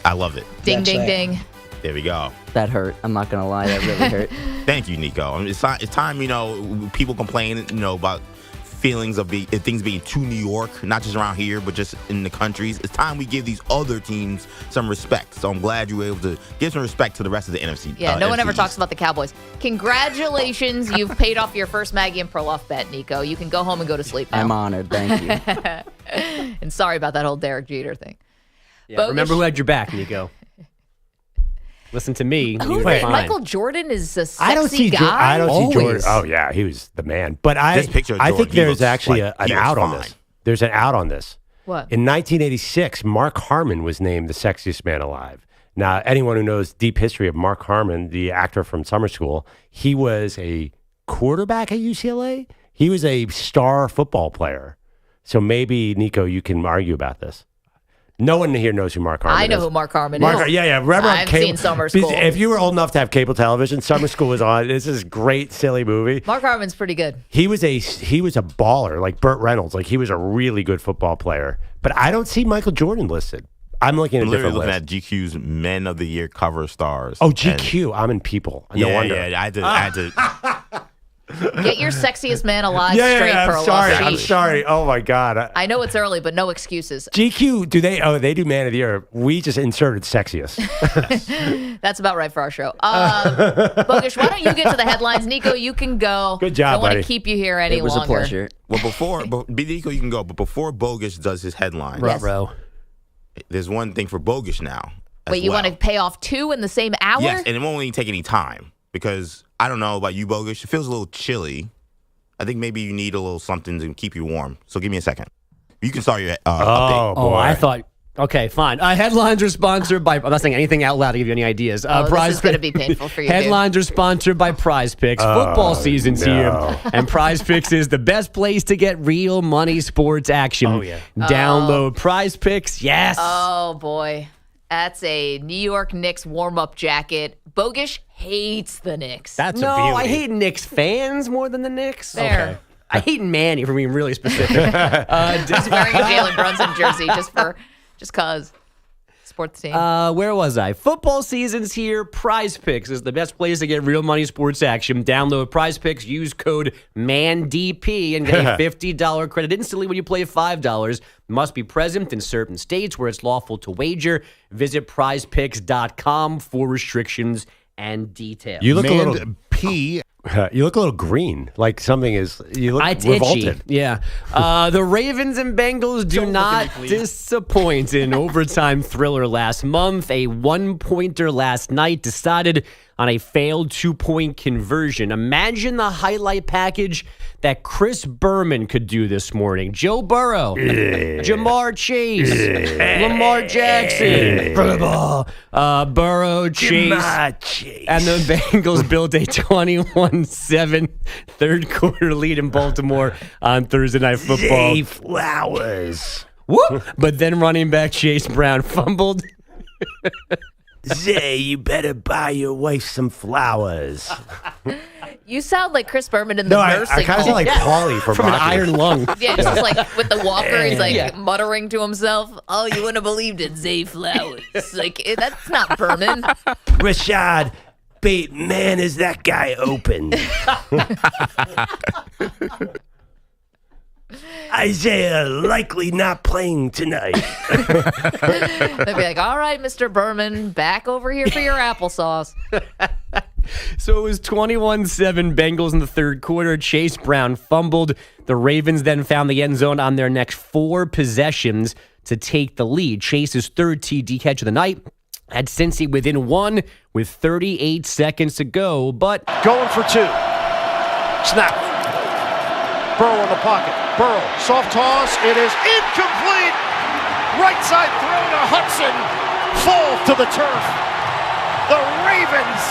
Speaker 7: I love it.
Speaker 4: Ding, ding, ding.
Speaker 7: There we go.
Speaker 6: That hurt. I'm not going to lie. That really hurt.
Speaker 7: Thank you, Nico. I mean, it's time, people complain, about feelings of things being too New York, not just around here, but just in the countries. It's time we give these other teams some respect. So I'm glad you were able to give some respect to the rest of the NFC.
Speaker 4: Yeah, no one
Speaker 7: NFC
Speaker 4: ever
Speaker 7: East.
Speaker 4: talks about the Cowboys. Congratulations, you've paid off your first Maggie and Perloff bet, Nico. You can go home and go to sleep now.
Speaker 6: I'm honored. Thank you.
Speaker 4: And sorry about that whole Derek Jeter thing.
Speaker 9: Yeah,
Speaker 4: Bogusch.
Speaker 9: remember who had your back, Nico. Listen to me.
Speaker 4: Who
Speaker 9: you were
Speaker 4: think
Speaker 9: fine.
Speaker 4: Michael Jordan is a sexy
Speaker 5: I don't see.
Speaker 4: guy?
Speaker 5: I don't see Jordan.
Speaker 9: Always.
Speaker 5: Oh yeah, he was the man. But I
Speaker 7: This picture of
Speaker 5: I
Speaker 7: Jordan,
Speaker 5: think
Speaker 7: he
Speaker 5: there's
Speaker 7: looks
Speaker 5: actually
Speaker 7: like
Speaker 5: an
Speaker 7: he looks
Speaker 5: out on
Speaker 7: fine.
Speaker 5: this. There's an out on this.
Speaker 4: What?
Speaker 5: In 1986, Mark Harmon was named the sexiest man alive. Now, anyone who knows deep history of Mark Harmon, the actor from Summer School, he was a quarterback at UCLA. He was a star football player. So maybe, Nico, you can argue about this. No one here knows who Mark Harmon is.
Speaker 4: I know who Mark Harmon is.
Speaker 5: Yeah. Remember on
Speaker 4: I've
Speaker 5: cable,
Speaker 4: seen Summer School.
Speaker 5: If you were old enough to have cable television, Summer School was on. This is a great, silly movie.
Speaker 4: Mark Harmon's pretty good.
Speaker 5: He was a baller, like Burt Reynolds. Like he was a really good football player. But I don't see Michael Jordan listed. I'm looking at
Speaker 7: I'm
Speaker 5: a
Speaker 7: literally
Speaker 5: different
Speaker 7: looking
Speaker 5: list.
Speaker 7: at GQ's Men of the Year cover stars.
Speaker 5: Oh,
Speaker 7: And-
Speaker 5: GQ. I'm in People. No wonder.
Speaker 7: Yeah, I had to.
Speaker 4: Get your sexiest man alive
Speaker 5: Yeah,
Speaker 4: straight,
Speaker 5: I'm
Speaker 4: Perloff.
Speaker 5: sorry. I'm
Speaker 4: Jeez.
Speaker 5: sorry. Oh my God.
Speaker 4: I know it's early, but no excuses.
Speaker 5: GQ. Do they? Oh, they do Man of the Year. We just inserted sexiest.
Speaker 4: That's about right for our show. Bogusch, why don't you get to the headlines? Nico, you can go.
Speaker 5: Good job,
Speaker 4: I don't want
Speaker 5: buddy.
Speaker 4: to keep you here any
Speaker 6: It was
Speaker 4: longer.
Speaker 6: a pleasure.
Speaker 7: Well, Nico, you can go. But before Bogusch does his headline,
Speaker 4: Yes.
Speaker 9: Ruh-roh.
Speaker 7: there's one thing for Bogusch now.
Speaker 4: Wait, you want to pay off 2 in the same hour?
Speaker 7: Yes, and it won't even take any time because I don't know about you, Bogusch. It feels a little chilly. I think maybe you need a little something to keep you warm. So give me a second. You can start your update.
Speaker 9: Oh, I thought. Okay, fine. Headlines are sponsored by. I'm not saying anything out loud to give you any ideas.
Speaker 4: This is going to be painful for you.
Speaker 9: Headlines are sponsored by Prize Picks. Football season's here, and Prize Picks is the best place to get real money sports action.
Speaker 5: Oh, yeah.
Speaker 9: Download Prize Picks. Yes.
Speaker 4: Oh, boy. That's a New York Knicks warm-up jacket. Bogusch hates the Knicks.
Speaker 9: That's a beauty. I hate Knicks fans more than the Knicks.
Speaker 4: Fair.
Speaker 9: Okay. I hate Manny for being really specific.
Speaker 4: Just wearing a Jalen Brunson jersey just cause. Sports team.
Speaker 9: Where was I? Football season's here. Prize Picks is the best place to get real money sports action. Download Prize Picks, use code MANDP, and get a $50 credit instantly when you play $5. Must be present in certain states where it's lawful to wager. Visit prizepicks.com for restrictions and details.
Speaker 5: You look a little you look a little green, like something is. You look revolted.
Speaker 9: Itchy. Yeah. The Ravens and Bengals do not disappoint in overtime thriller last month. A 1-pointer last night decided on a failed 2-point conversion. Imagine the highlight package that Chris Berman could do this morning. Joe Burrow, Jamar Chase, Lamar Jackson, Burrow, Chase, and the Bengals built a 21-7 third-quarter lead in Baltimore on Thursday Night Football.
Speaker 5: Zay Flowers.
Speaker 9: Whoop! But then running back Chase Brown fumbled.
Speaker 5: Zay, you better buy your wife some flowers.
Speaker 4: You sound like Chris Berman in the nursing
Speaker 5: I kind of
Speaker 4: home.
Speaker 5: sound like Paulie from
Speaker 9: an iron lung.
Speaker 4: Yeah, just like with the walker, he's like muttering to himself, "Oh, you wouldn't have believed it, Zay Flowers." Like, that's not Berman.
Speaker 5: Rashad, man, is that guy open? Isaiah likely not playing tonight.
Speaker 4: They'd be like, "All right, Mr. Berman, back over here for your applesauce."
Speaker 9: So it was 21-7 Bengals in the third quarter. Chase Brown fumbled. The Ravens then found the end zone on their next 4 possessions to take the lead. Chase's third TD catch of the night had Cincy within 1 with 38 seconds to go, but
Speaker 3: Going for 2. Snap. Burrow in the pocket. Burrow, soft toss. It is incomplete. Right side throw to Hudson. Fall to the turf. The Ravens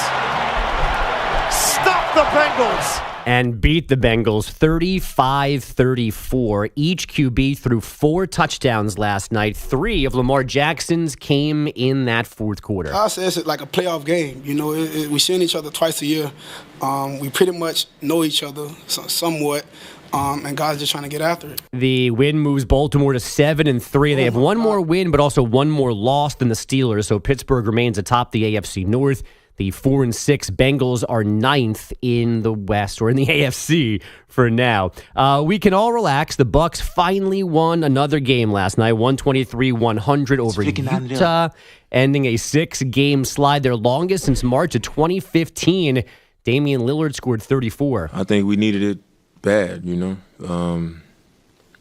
Speaker 3: stop the Bengals.
Speaker 9: and beat the Bengals 35-34. Each QB threw 4 touchdowns last night. 3 of Lamar Jackson's came in that fourth quarter.
Speaker 11: I say it's like a playoff game. You know, we see each other twice a year. We pretty much know each other somewhat. And guys just trying to get after it.
Speaker 9: The win moves Baltimore to 7-3. They have one more win, but also one more loss than the Steelers. So Pittsburgh remains atop the AFC North. The 4-6 Bengals are 9th in the West, or in the AFC for now. We can all relax. The Bucs finally won another game last night, 123-100 over Utah, ending a 6-game slide, their longest since March of 2015. Damian Lillard scored 34.
Speaker 12: I think we needed it bad,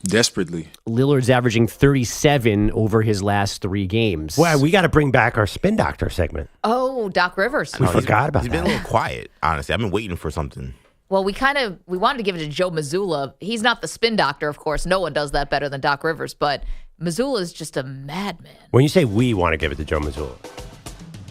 Speaker 12: desperately.
Speaker 9: Lillard's averaging 37 over his last 3 games.
Speaker 5: Well, we got to bring back our spin doctor segment.
Speaker 4: Oh, Doc Rivers.
Speaker 5: We forgot about
Speaker 7: He's
Speaker 5: that.
Speaker 7: been a little quiet, honestly. I've been waiting for something.
Speaker 4: Well, we wanted to give it to Joe Mazzulla. He's not the spin doctor, of course. No one does that better than Doc Rivers, but Mazzulla's just a madman.
Speaker 5: When you say we want to give it to Joe Mazzulla,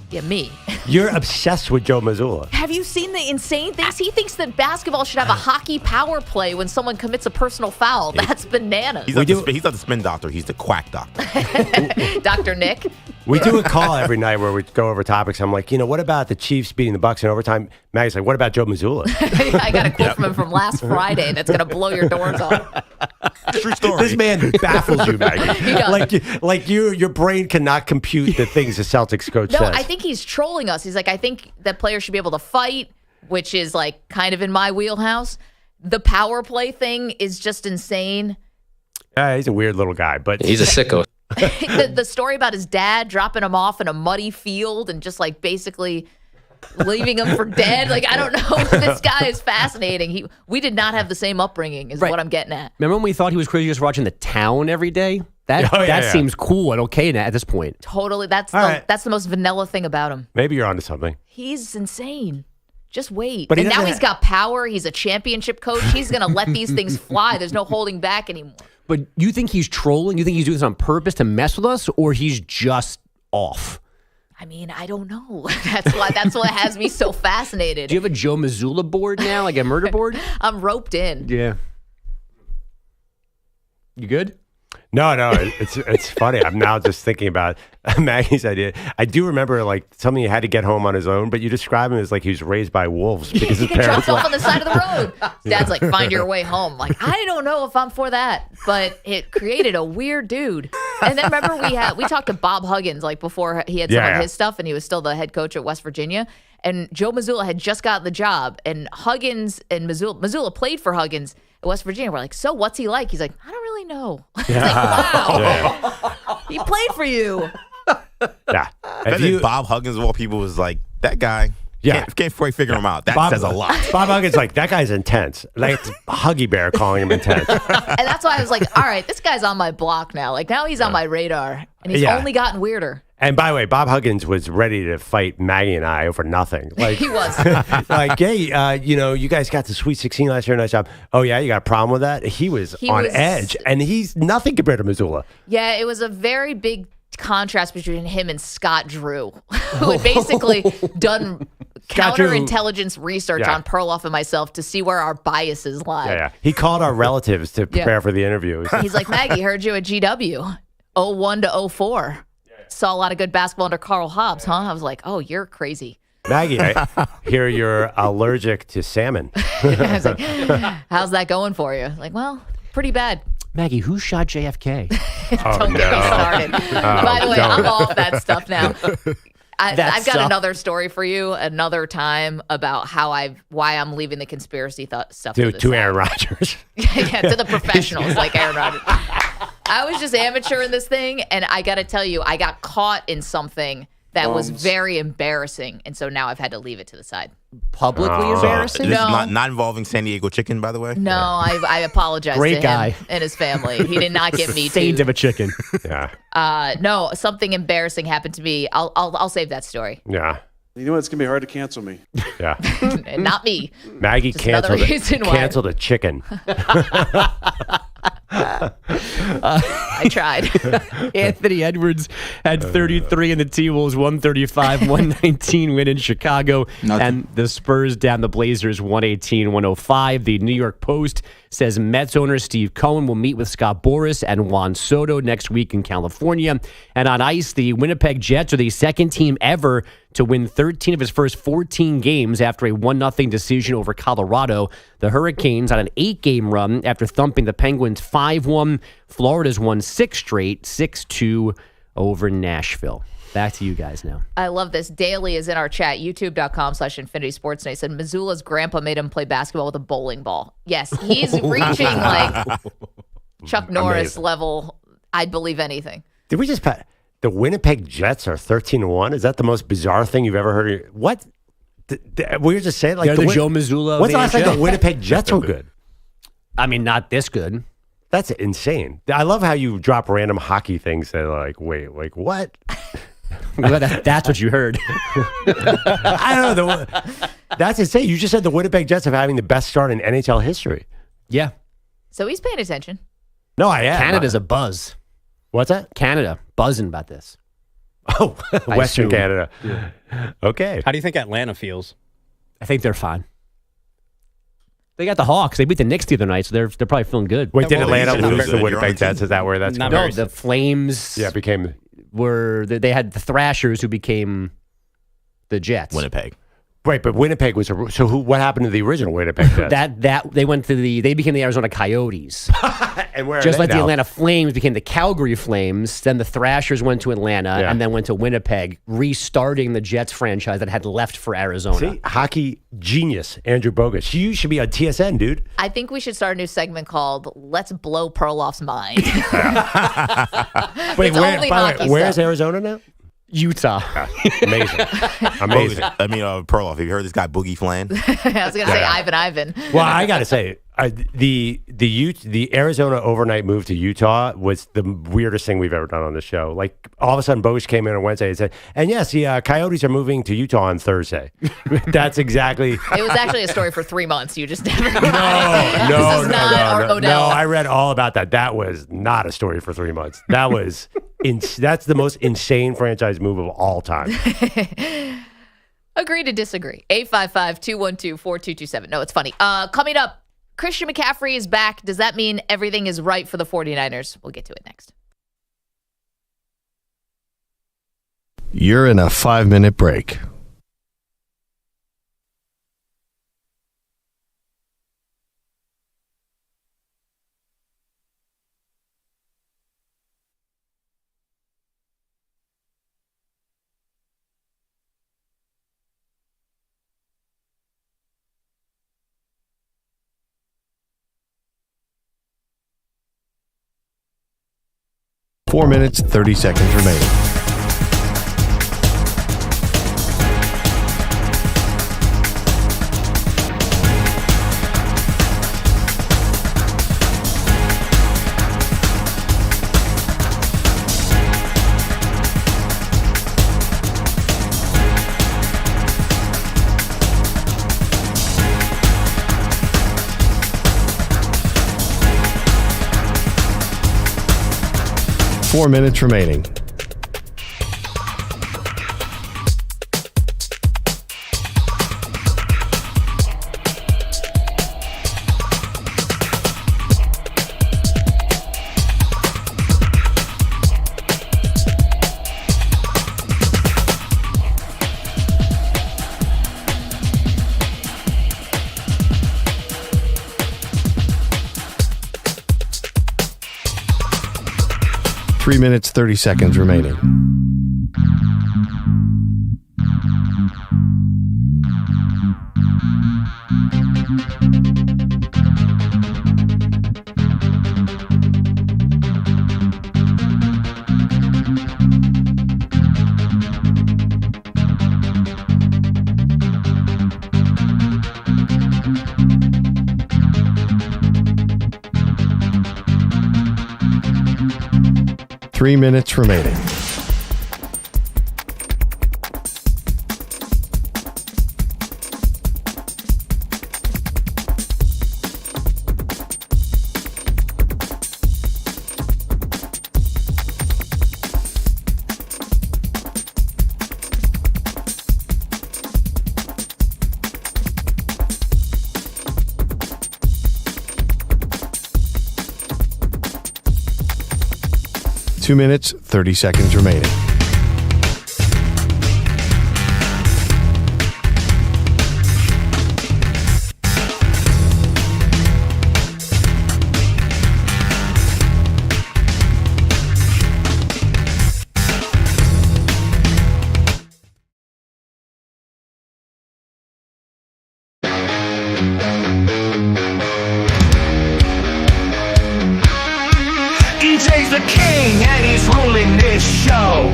Speaker 4: Yeah, me.
Speaker 5: you're obsessed with Joe Mazzulla.
Speaker 4: Have you seen the insane things? He thinks that basketball should have a hockey power play when someone commits a personal foul. That's bananas.
Speaker 7: He's not the spin doctor. He's the quack doctor.
Speaker 4: Dr. Nick.
Speaker 5: We do a call every night where we go over topics. I'm like, what about the Chiefs beating the Bucs in overtime? Maggie's like, what about Joe Mazzulla?
Speaker 4: I got a quote from him from last Friday that's going to blow your doors off.
Speaker 7: True story.
Speaker 5: This man baffles you, Maggie.
Speaker 4: He does.
Speaker 5: Like your brain cannot compute the things the Celtics coach
Speaker 4: No,
Speaker 5: says.
Speaker 4: I think he's trolling us. He's like, I think that players should be able to fight, which is like kind of in my wheelhouse. The power play thing is just insane.
Speaker 5: He's a weird little guy, but
Speaker 1: He's a sicko.
Speaker 4: The story about his dad dropping him off in a muddy field and just like basically leaving him for dead. Like, I don't know. This guy is fascinating. We did not have the same upbringing is what I'm getting at.
Speaker 9: Remember when we thought he was crazy just watching The Town every day? That seems cool and okay at this point.
Speaker 4: Totally. That's
Speaker 5: right.
Speaker 4: the most vanilla thing about him.
Speaker 5: Maybe you're onto something.
Speaker 4: He's insane. Just wait.
Speaker 5: But
Speaker 4: and now he's got power. He's a championship coach. He's going to let these things fly. There's no holding back anymore.
Speaker 9: But you think he's trolling? You think he's doing this on purpose to mess with us, or he's just off?
Speaker 4: I mean, I don't know. That's what has me so fascinated.
Speaker 9: Do you have a Joe Mazzulla board now, like a murder board?
Speaker 4: I'm roped in.
Speaker 9: Yeah. You good?
Speaker 5: No, it's funny. I'm now just thinking about Maggie's idea. I do remember like something he had to get home on his own, but you describe him as like he was raised by wolves because his parents
Speaker 4: dropped off on the side of the road. Dad's like, find your way home. Like, I don't know if I'm for that, but it created a weird dude. And then remember we talked to Bob Huggins like before he had some of his stuff, and he was still the head coach at West Virginia. And Joe Mazzulla had just gotten the job, and Huggins and Mazzulla played for Huggins at West Virginia. We're like, so what's he like? He's like, I don't really know. Wow. He played for you.
Speaker 5: Yeah.
Speaker 7: Bob Huggins of all people was like, that guy.
Speaker 5: Yeah.
Speaker 7: Can't quite figure him out. That says a lot.
Speaker 5: Bob Huggins like, that guy's intense. Like it's Huggy Bear calling him intense.
Speaker 4: And that's why I was like, all right, this guy's on my block now. Like now he's on my radar. And he's only gotten weirder.
Speaker 5: And by the way, Bob Huggins was ready to fight Maggie and I over nothing. Like
Speaker 4: he was.
Speaker 5: Like, hey, you guys got the Sweet 16 last year. Nice job. Oh, yeah? You got a problem with that? He was on edge. And he's nothing compared to Mazzulla.
Speaker 4: Yeah, it was a very big contrast between him and Scott Drew, who had basically done counterintelligence research on Perloff and myself to see where our biases lie.
Speaker 5: Yeah. He called our relatives to prepare for the interview.
Speaker 4: He's like, Maggie, heard you at GW, 01 to 04. Saw a lot of good basketball under Carl Hobbs, huh? I was like, oh, you're crazy.
Speaker 5: Maggie, I hear you're allergic to salmon.
Speaker 4: I was like, how's that going for you? Like, well, pretty bad.
Speaker 9: Maggie, who shot JFK?
Speaker 4: Don't get me started. By the way, I'm off that stuff now. I've got another story for you another time about why I'm leaving the conspiracy stuff
Speaker 5: to Aaron Rodgers.
Speaker 4: Yeah, to the professionals like Aaron Rodgers. I was just amateur in this thing, and I got to tell you, I got caught in something that was very embarrassing, and so now I've had to leave it to the side.
Speaker 9: Publicly embarrassing?
Speaker 7: This is not involving San Diego chicken, by the way?
Speaker 4: No, I apologize to him and his family. He did not get me
Speaker 9: saint of a chicken.
Speaker 5: Yeah.
Speaker 4: No, something embarrassing happened to me. I'll save that story.
Speaker 5: Yeah.
Speaker 13: You know what? It's going to be hard to cancel me.
Speaker 5: Yeah.
Speaker 4: And not me.
Speaker 5: Maggie canceled a chicken.
Speaker 4: I tried.
Speaker 9: Anthony Edwards had 33 and the T-Wolves 135-119 win in Chicago. And the Spurs down the Blazers 118-105. The New York Post says Mets owner Steve Cohen will meet with Scott Boras and Juan Soto next week in California. And on ice, the Winnipeg Jets are the second team ever to win 13 of his first 14 games after a 1-0 decision over Colorado. The Hurricanes on an 8-game run after thumping the Penguins 5-1. Florida's won 6 straight, 6-2 over Nashville. Back to you guys now.
Speaker 4: I love this. Daly is in our chat, youtube.com/InfinitySportsNet. He said Missoula's grandpa made him play basketball with a bowling ball. Yes, he's reaching like Chuck Norris level. I'd believe anything.
Speaker 5: Did we just the Winnipeg Jets are 13-1? Is that the most bizarre thing you've ever heard? What? We were just saying like
Speaker 9: the Joe Mazzulla.
Speaker 5: What's the last time the Winnipeg Jets were good?
Speaker 9: I mean, not this good.
Speaker 5: That's insane. I love how you drop random hockey things that are like, wait, like what?
Speaker 9: Well, that's what you heard.
Speaker 5: I don't know. That's insane. You just said the Winnipeg Jets are having the best start in NHL history.
Speaker 9: Yeah.
Speaker 4: So he's paying attention.
Speaker 5: No, I am.
Speaker 9: Canada's a buzz.
Speaker 5: What's that?
Speaker 9: Canada buzzing about this.
Speaker 5: Oh, Western Canada. Yeah. Okay.
Speaker 10: How do you think Atlanta feels?
Speaker 9: I think they're fine. They got the Hawks. They beat the Knicks the other night, so they're probably feeling good.
Speaker 5: Wait, did Atlanta lose the Winnipeg Jets? Is that where that's going?
Speaker 9: No, the Flames.
Speaker 5: Yeah,
Speaker 9: they had the Thrashers who became the Jets.
Speaker 7: Winnipeg.
Speaker 5: Right, but Winnipeg was what happened to the original Winnipeg Jets?
Speaker 9: They became the Arizona Coyotes.
Speaker 5: And where
Speaker 9: just like
Speaker 5: now?
Speaker 9: the Atlanta Flames became the Calgary Flames, then the Thrashers went to Atlanta and then went to Winnipeg, restarting the Jets franchise that had left for Arizona.
Speaker 5: See, hockey genius Andrew Bogusch. You should be on TSN, dude.
Speaker 4: I think we should start a new segment called "Let's Blow Perloff's Mind."
Speaker 5: Wait, where's Arizona now?
Speaker 9: Utah.
Speaker 5: Amazing. Amazing.
Speaker 7: I mean, Perloff, have you heard this guy Boogie Flan?
Speaker 4: I was going to say Ivan.
Speaker 5: Well, I got to say, the Arizona overnight move to Utah was the weirdest thing we've ever done on the show. Like, all of a sudden, Bogusch came in on Wednesday and said, and yes, the Coyotes are moving to Utah on Thursday. That's exactly.
Speaker 4: It was actually a story for 3 months. You just never.
Speaker 5: No,
Speaker 4: Odell.
Speaker 5: I read all about that. That was not a story for 3 months. That was that's the most insane franchise move of all time.
Speaker 4: Agree to disagree. 855-212-4227. No, it's funny. Coming up, Christian McCaffrey is back. Does that mean everything is right for the 49ers? We'll get to it next.
Speaker 14: You're in a 5-minute break. Four minutes, 30 seconds remaining. Four minutes remaining. Three minutes, 30 seconds remaining. Three minutes remaining. Two minutes, 30 seconds remaining.
Speaker 8: EJ's the king and he's ruling this show.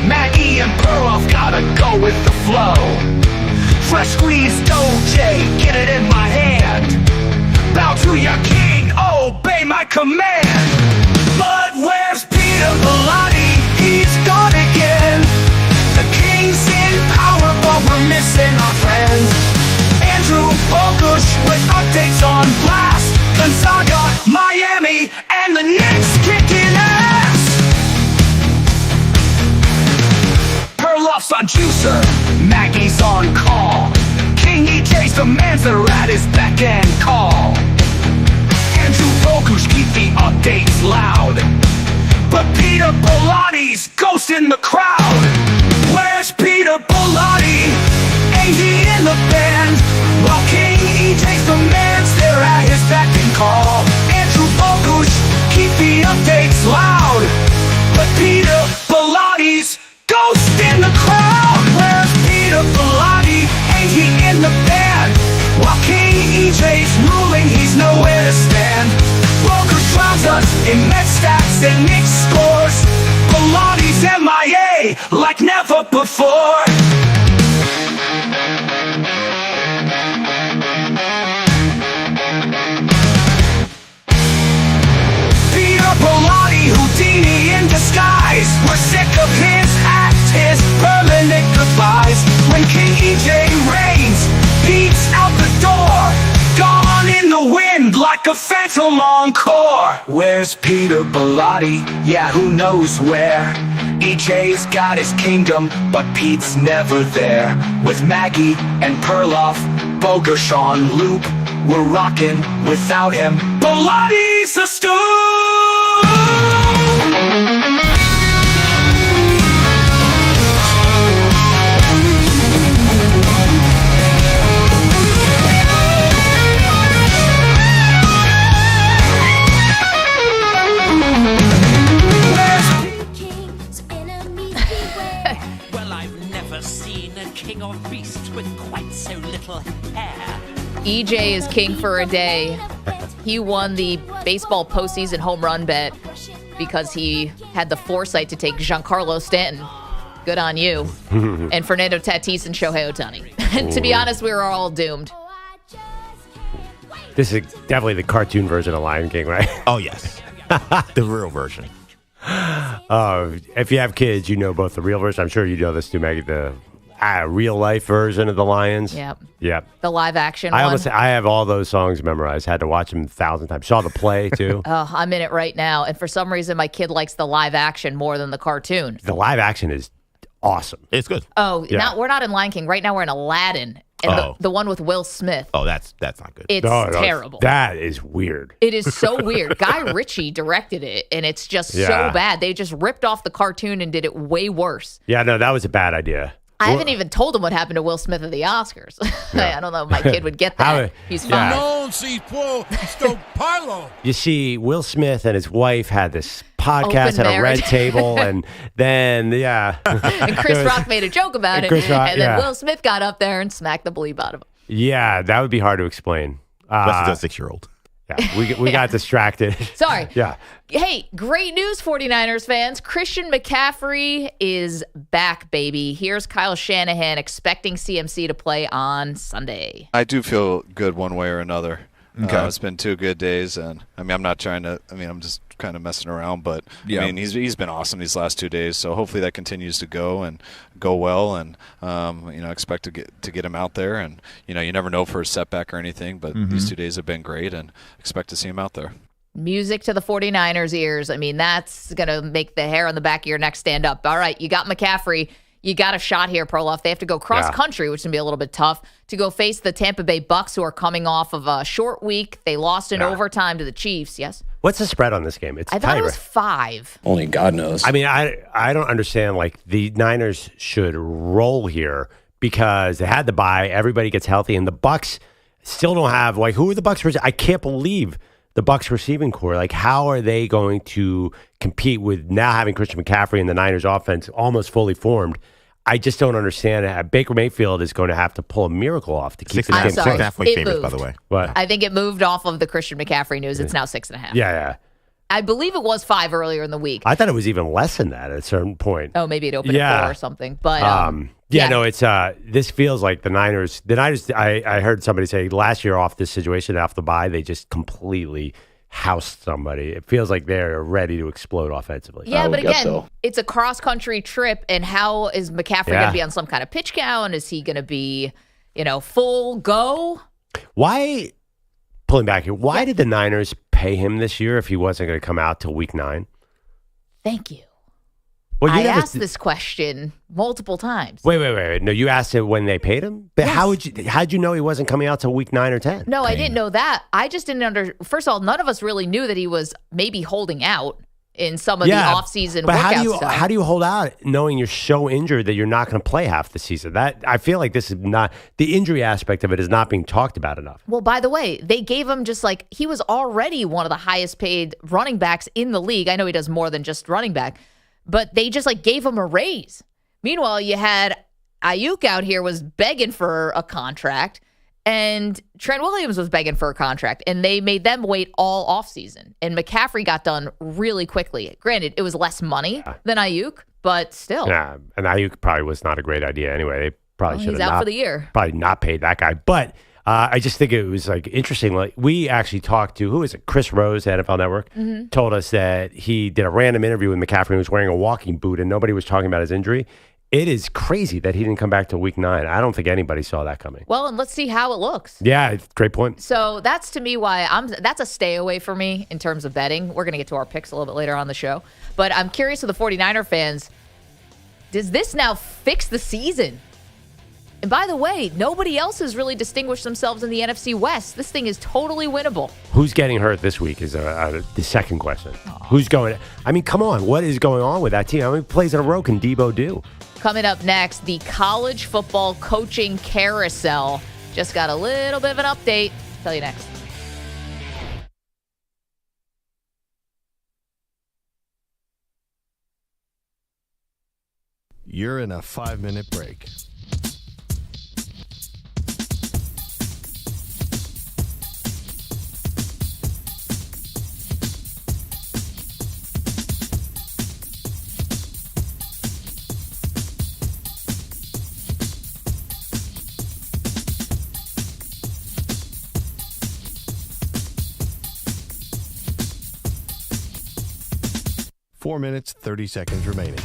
Speaker 8: Maggie and Perloff gotta go with the flow. Fresh squeezed OJ, get it in my hand. Bow to your king, obey my command. But where's Peter Bellotti? He's gone again. The king's in power, but we're missing our friends. Andrew Bogusch with updates on blast. Gonzaga, Miami, and the Knicks kicking ass. Perloff's on juicer, Maggie's on call. King EJ's the man's that are at his beck and call. Andrew Bogusch keep the updates loud, but Peter Belotti's ghost in the crowd. Where's Peter Bellotti? Ain't he in the band? While King EJ's the man's there at his beck and call. Andrew Bogusch keep the updates loud, but Peter Bellotti's ghost in the crowd. Where's Peter Bellotti? Ain't he in the band? While King EJ's ruling, he's nowhere to stand. Bogusch drowns us in Met stats and Knicks scores. Bellotti's MIA, play like never before. Bologna, Houdini in disguise. We're sick of his acts, his permanent goodbyes. When King EJ reigns, beats out the door, gone in the wind like a phantom encore. Where's Peter Bellotti? Yeah, who knows where? EJ's got his kingdom, but Pete's never there. With Maggie and Perloff, Bogusch on loop, we're rockin' without him. Bellotti's a stew!
Speaker 15: Well, I've never seen a king or beast with quite so little hair.
Speaker 4: EJ is king for a day. He won the baseball postseason home run bet because he had the foresight to take Giancarlo Stanton. Good on you. And Fernando Tatis and Shohei Ohtani. And to be honest, we were all doomed.
Speaker 5: This is definitely the cartoon version of Lion King, right?
Speaker 7: Oh, yes. The real version.
Speaker 5: If you have kids, you know both the real version. I'm sure you know this too, Maggie. The real life version of the Lions.
Speaker 4: Yep. The live action one.
Speaker 5: I have all those songs memorized. Had to watch them 1,000 times. Saw the play too.
Speaker 4: Oh, I'm in it right now. And for some reason, my kid likes the live action more than the cartoon.
Speaker 5: The live action is awesome.
Speaker 7: It's good.
Speaker 4: Oh, we're not in Lion King. Right now we're in Aladdin. And the one with Will Smith.
Speaker 7: Oh, that's not good.
Speaker 4: It's terrible.
Speaker 5: That is weird.
Speaker 4: It is so weird. Guy Ritchie directed it, and it's just so bad. They just ripped off the cartoon and did it way worse.
Speaker 5: Yeah, no, that was a bad idea.
Speaker 4: I haven't even told him what happened to Will Smith at the Oscars. I don't know if my kid would get that. He's fine.
Speaker 5: You see, Will Smith and his wife had this podcast at a red table, and then,
Speaker 4: and Chris Rock made a joke about it, and then Will Smith got up there and smacked the bleep out of him.
Speaker 5: Yeah, that would be hard to explain.
Speaker 7: That's a 6-year-old.
Speaker 5: Yeah, we got distracted.
Speaker 4: Sorry.
Speaker 5: Yeah.
Speaker 4: Hey, great news, 49ers fans. Christian McCaffrey is back, baby. Here's Kyle Shanahan expecting CMC to play on Sunday.
Speaker 16: I do feel good one way or another.
Speaker 17: Okay.
Speaker 16: It's been 2 good days, and I'm not trying to. I'm just kind of messing around, but he's been awesome these last 2 days. So hopefully that continues to go well, and expect to get him out there. And you never know for a setback or anything, but these 2 days have been great, and expect to see him out there.
Speaker 4: Music to the 49ers ears. I mean, that's gonna make the hair on the back of your neck stand up. All right, you got McCaffrey. You got a shot here, Perloff. They have to go cross-country, which can be a little bit tough, to go face the Tampa Bay Bucks, who are coming off of a short week. They lost in overtime to the Chiefs, yes?
Speaker 5: What's the spread on this game?
Speaker 4: I thought it was 5.
Speaker 17: Only God knows.
Speaker 5: I mean, I don't understand. Like, the Niners should roll here because they had the bye. Everybody gets healthy, and the Bucks still don't have, like, who are the Bucks? I can't believe the Bucks receiving core. Like, how are they going to compete with now having Christian McCaffrey and the Niners offense almost fully formed? I just don't understand. Baker Mayfield is going to have to pull a miracle off to keep the game close.
Speaker 7: 6.5 favorites, by the way.
Speaker 5: What?
Speaker 4: I think it moved off of the Christian McCaffrey news. It's now 6.5.
Speaker 5: Yeah.
Speaker 4: I believe it was 5 earlier in the week.
Speaker 5: I thought it was even less than that at a certain point.
Speaker 4: Oh, maybe it opened at 4 or something. But
Speaker 5: no, it's this feels like the Niners. I heard somebody say last year off this situation, off the bye, they just completely housed somebody. It feels like they're ready to explode offensively.
Speaker 4: Yeah, but again, it's a cross-country trip, and how is McCaffrey going to be on some kind of pitch count? Is he going to be, full go?
Speaker 5: Why, pulling back here, why did the Niners pay him this year if he wasn't going to come out till week 9?
Speaker 4: Thank you.
Speaker 5: Well,
Speaker 4: I asked this question multiple times.
Speaker 5: Wait. No, you asked it when they paid him? But
Speaker 4: yes.
Speaker 5: How'd you know he wasn't coming out till week 9 or 10?
Speaker 4: No, I didn't know that. I just didn't first of all, none of us really knew that he was maybe holding out in some of the off-season workout stuff.
Speaker 5: How do you hold out knowing you're so injured that you're not going to play half the season? That I feel like this is not, the injury aspect of it is not being talked about enough.
Speaker 4: Well, by the way, they gave him he was already one of the highest paid running backs in the league. I know he does more than just running back. But they just gave him a raise. Meanwhile, you had Ayuk out here was begging for a contract, and Trent Williams was begging for a contract, and they made them wait all offseason. And McCaffrey got done really quickly. Granted, it was less money than Ayuk, but still.
Speaker 5: Yeah, and Ayuk probably was not a great idea anyway. They probably should have
Speaker 4: he's out
Speaker 5: not,
Speaker 4: for the year.
Speaker 5: Probably not paid that guy. But I just think it was like interesting. Like we actually talked to, who is it? Chris Rose, at NFL Network, told us that he did a random interview with McCaffrey and was wearing a walking boot and nobody was talking about his injury. It is crazy that he didn't come back till week 9. I don't think anybody saw that coming.
Speaker 4: Well, and let's see how it looks.
Speaker 5: Yeah, great point.
Speaker 4: So that's to me why that's a stay away for me in terms of betting. We're going to get to our picks a little bit later on the show. But I'm curious with the 49er fans, does this now fix the season? And by the way, nobody else has really distinguished themselves in the NFC West. This thing is totally winnable.
Speaker 5: Who's getting hurt this week is the second question. Who's going? I mean, come on. What is going on with that team? How many plays in a row can Debo do?
Speaker 4: Coming up next, the college football coaching carousel. Just got a little bit of an update. Tell you next.
Speaker 14: You're in a 5-minute break. Four minutes, 30 seconds remaining.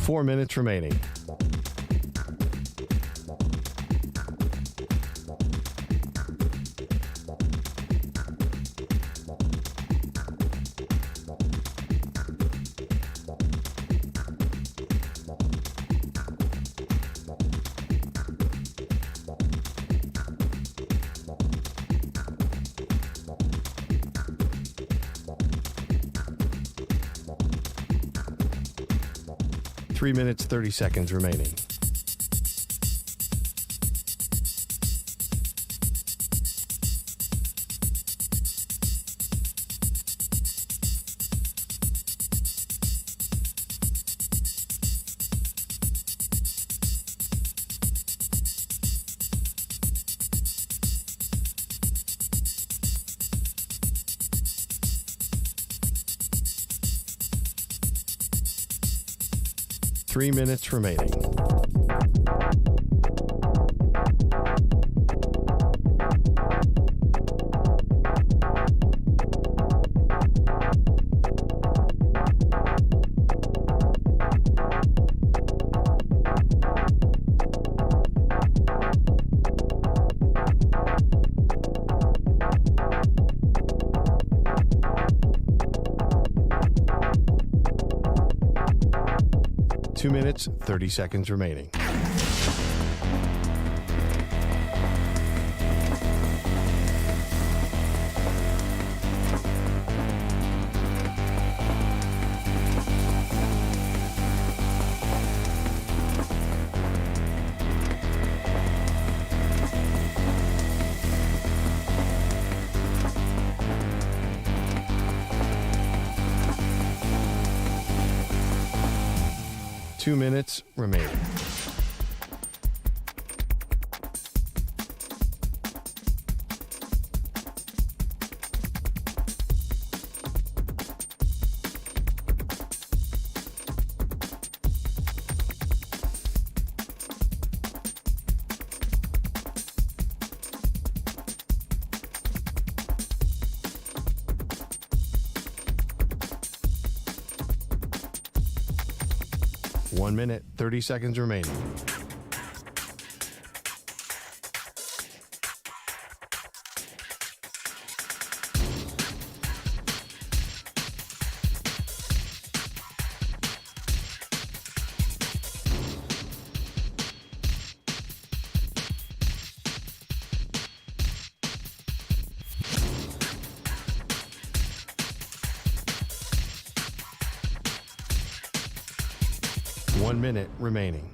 Speaker 14: Four minutes remaining. Three minutes, 30 seconds remaining. Three minutes remaining. Two minutes, 30 seconds remaining. Two minutes remaining. One minute, 30 seconds remaining. One minute remaining.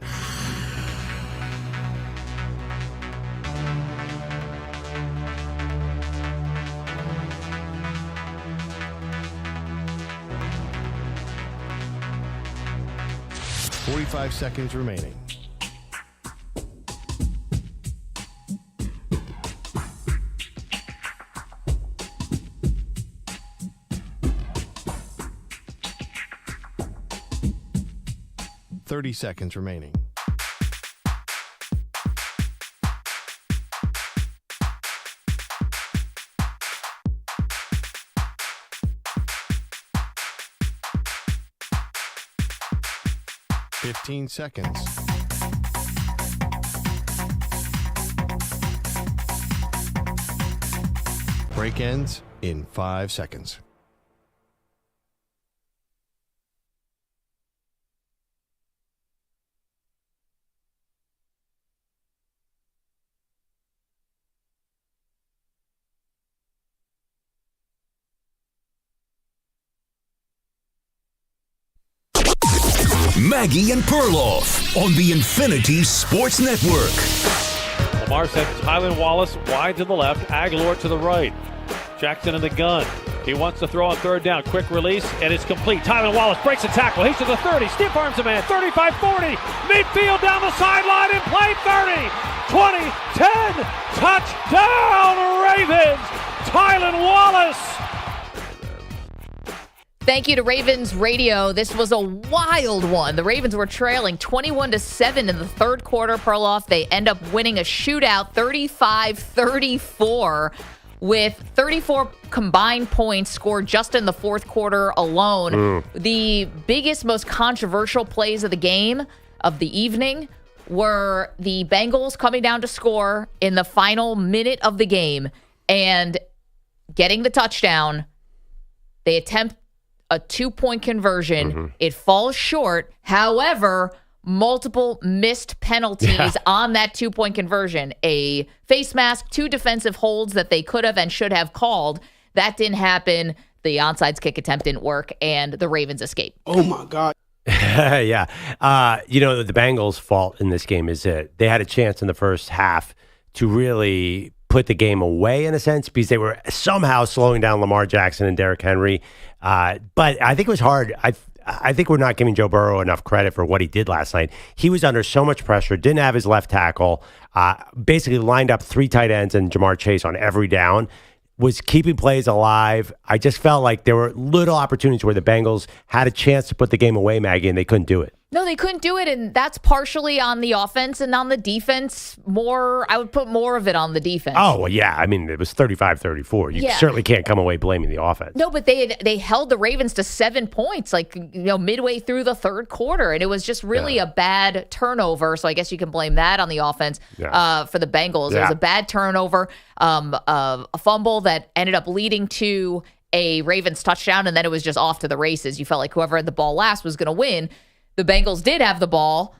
Speaker 14: 45 seconds remaining. Seconds remaining. Seconds. Break ends in 5 seconds.
Speaker 2: Maggie and Perloff on the Infinity Sports Network.
Speaker 3: Lamar sends Tylan Wallace wide to the left, Aguilar to the right. Jackson in the gun. He wants to throw on third down. Quick release, and it's complete. Tylan Wallace breaks a tackle. He's to the 30. Stiff arms a man. 35-40. Midfield down the sideline and play 30. 20, 10. Touchdown, Ravens. Tylan Wallace.
Speaker 4: Thank you to Ravens Radio. This was a wild one. The Ravens were trailing 21-7 in the third quarter. Perloff, they end up winning a shootout 35-34 with 34 combined points scored just in the fourth quarter alone. The biggest, most controversial plays of the game, of the evening, were the Bengals coming down to score in the final minute of the game and getting the touchdown. They attempt a 2-point conversion. It falls short. However, multiple missed penalties on that 2-point conversion. A face mask, 2 defensive holds that they could have and should have called. That didn't happen. The onside kick attempt didn't work, and the Ravens escaped.
Speaker 11: Oh, my God.
Speaker 5: The Bengals' fault in this game is that they had a chance in the first half to really put the game away in a sense because they were somehow slowing down Lamar Jackson and Derrick Henry. But I think it was hard. I think we're not giving Joe Burrow enough credit for what he did last night. He was under so much pressure, didn't have his left tackle, basically lined up 3 tight ends and Jamar Chase on every down, was keeping plays alive. I just felt like there were little opportunities where the Bengals had a chance to put the game away, Maggie, and they couldn't do it.
Speaker 4: No, they couldn't do it, and that's partially on the offense and on the defense. I would put more of it on the defense.
Speaker 5: Oh, well, yeah. I mean, it was 35-34. You certainly can't come away blaming the offense.
Speaker 4: No, but they held the Ravens to 7 points, midway through the third quarter, and it was just really a bad turnover. So I guess you can blame that on the offense for the Bengals. It was a bad turnover, a fumble that ended up leading to a Ravens touchdown, and then it was just off to the races. You felt like whoever had the ball last was going to win. The Bengals did have the ball,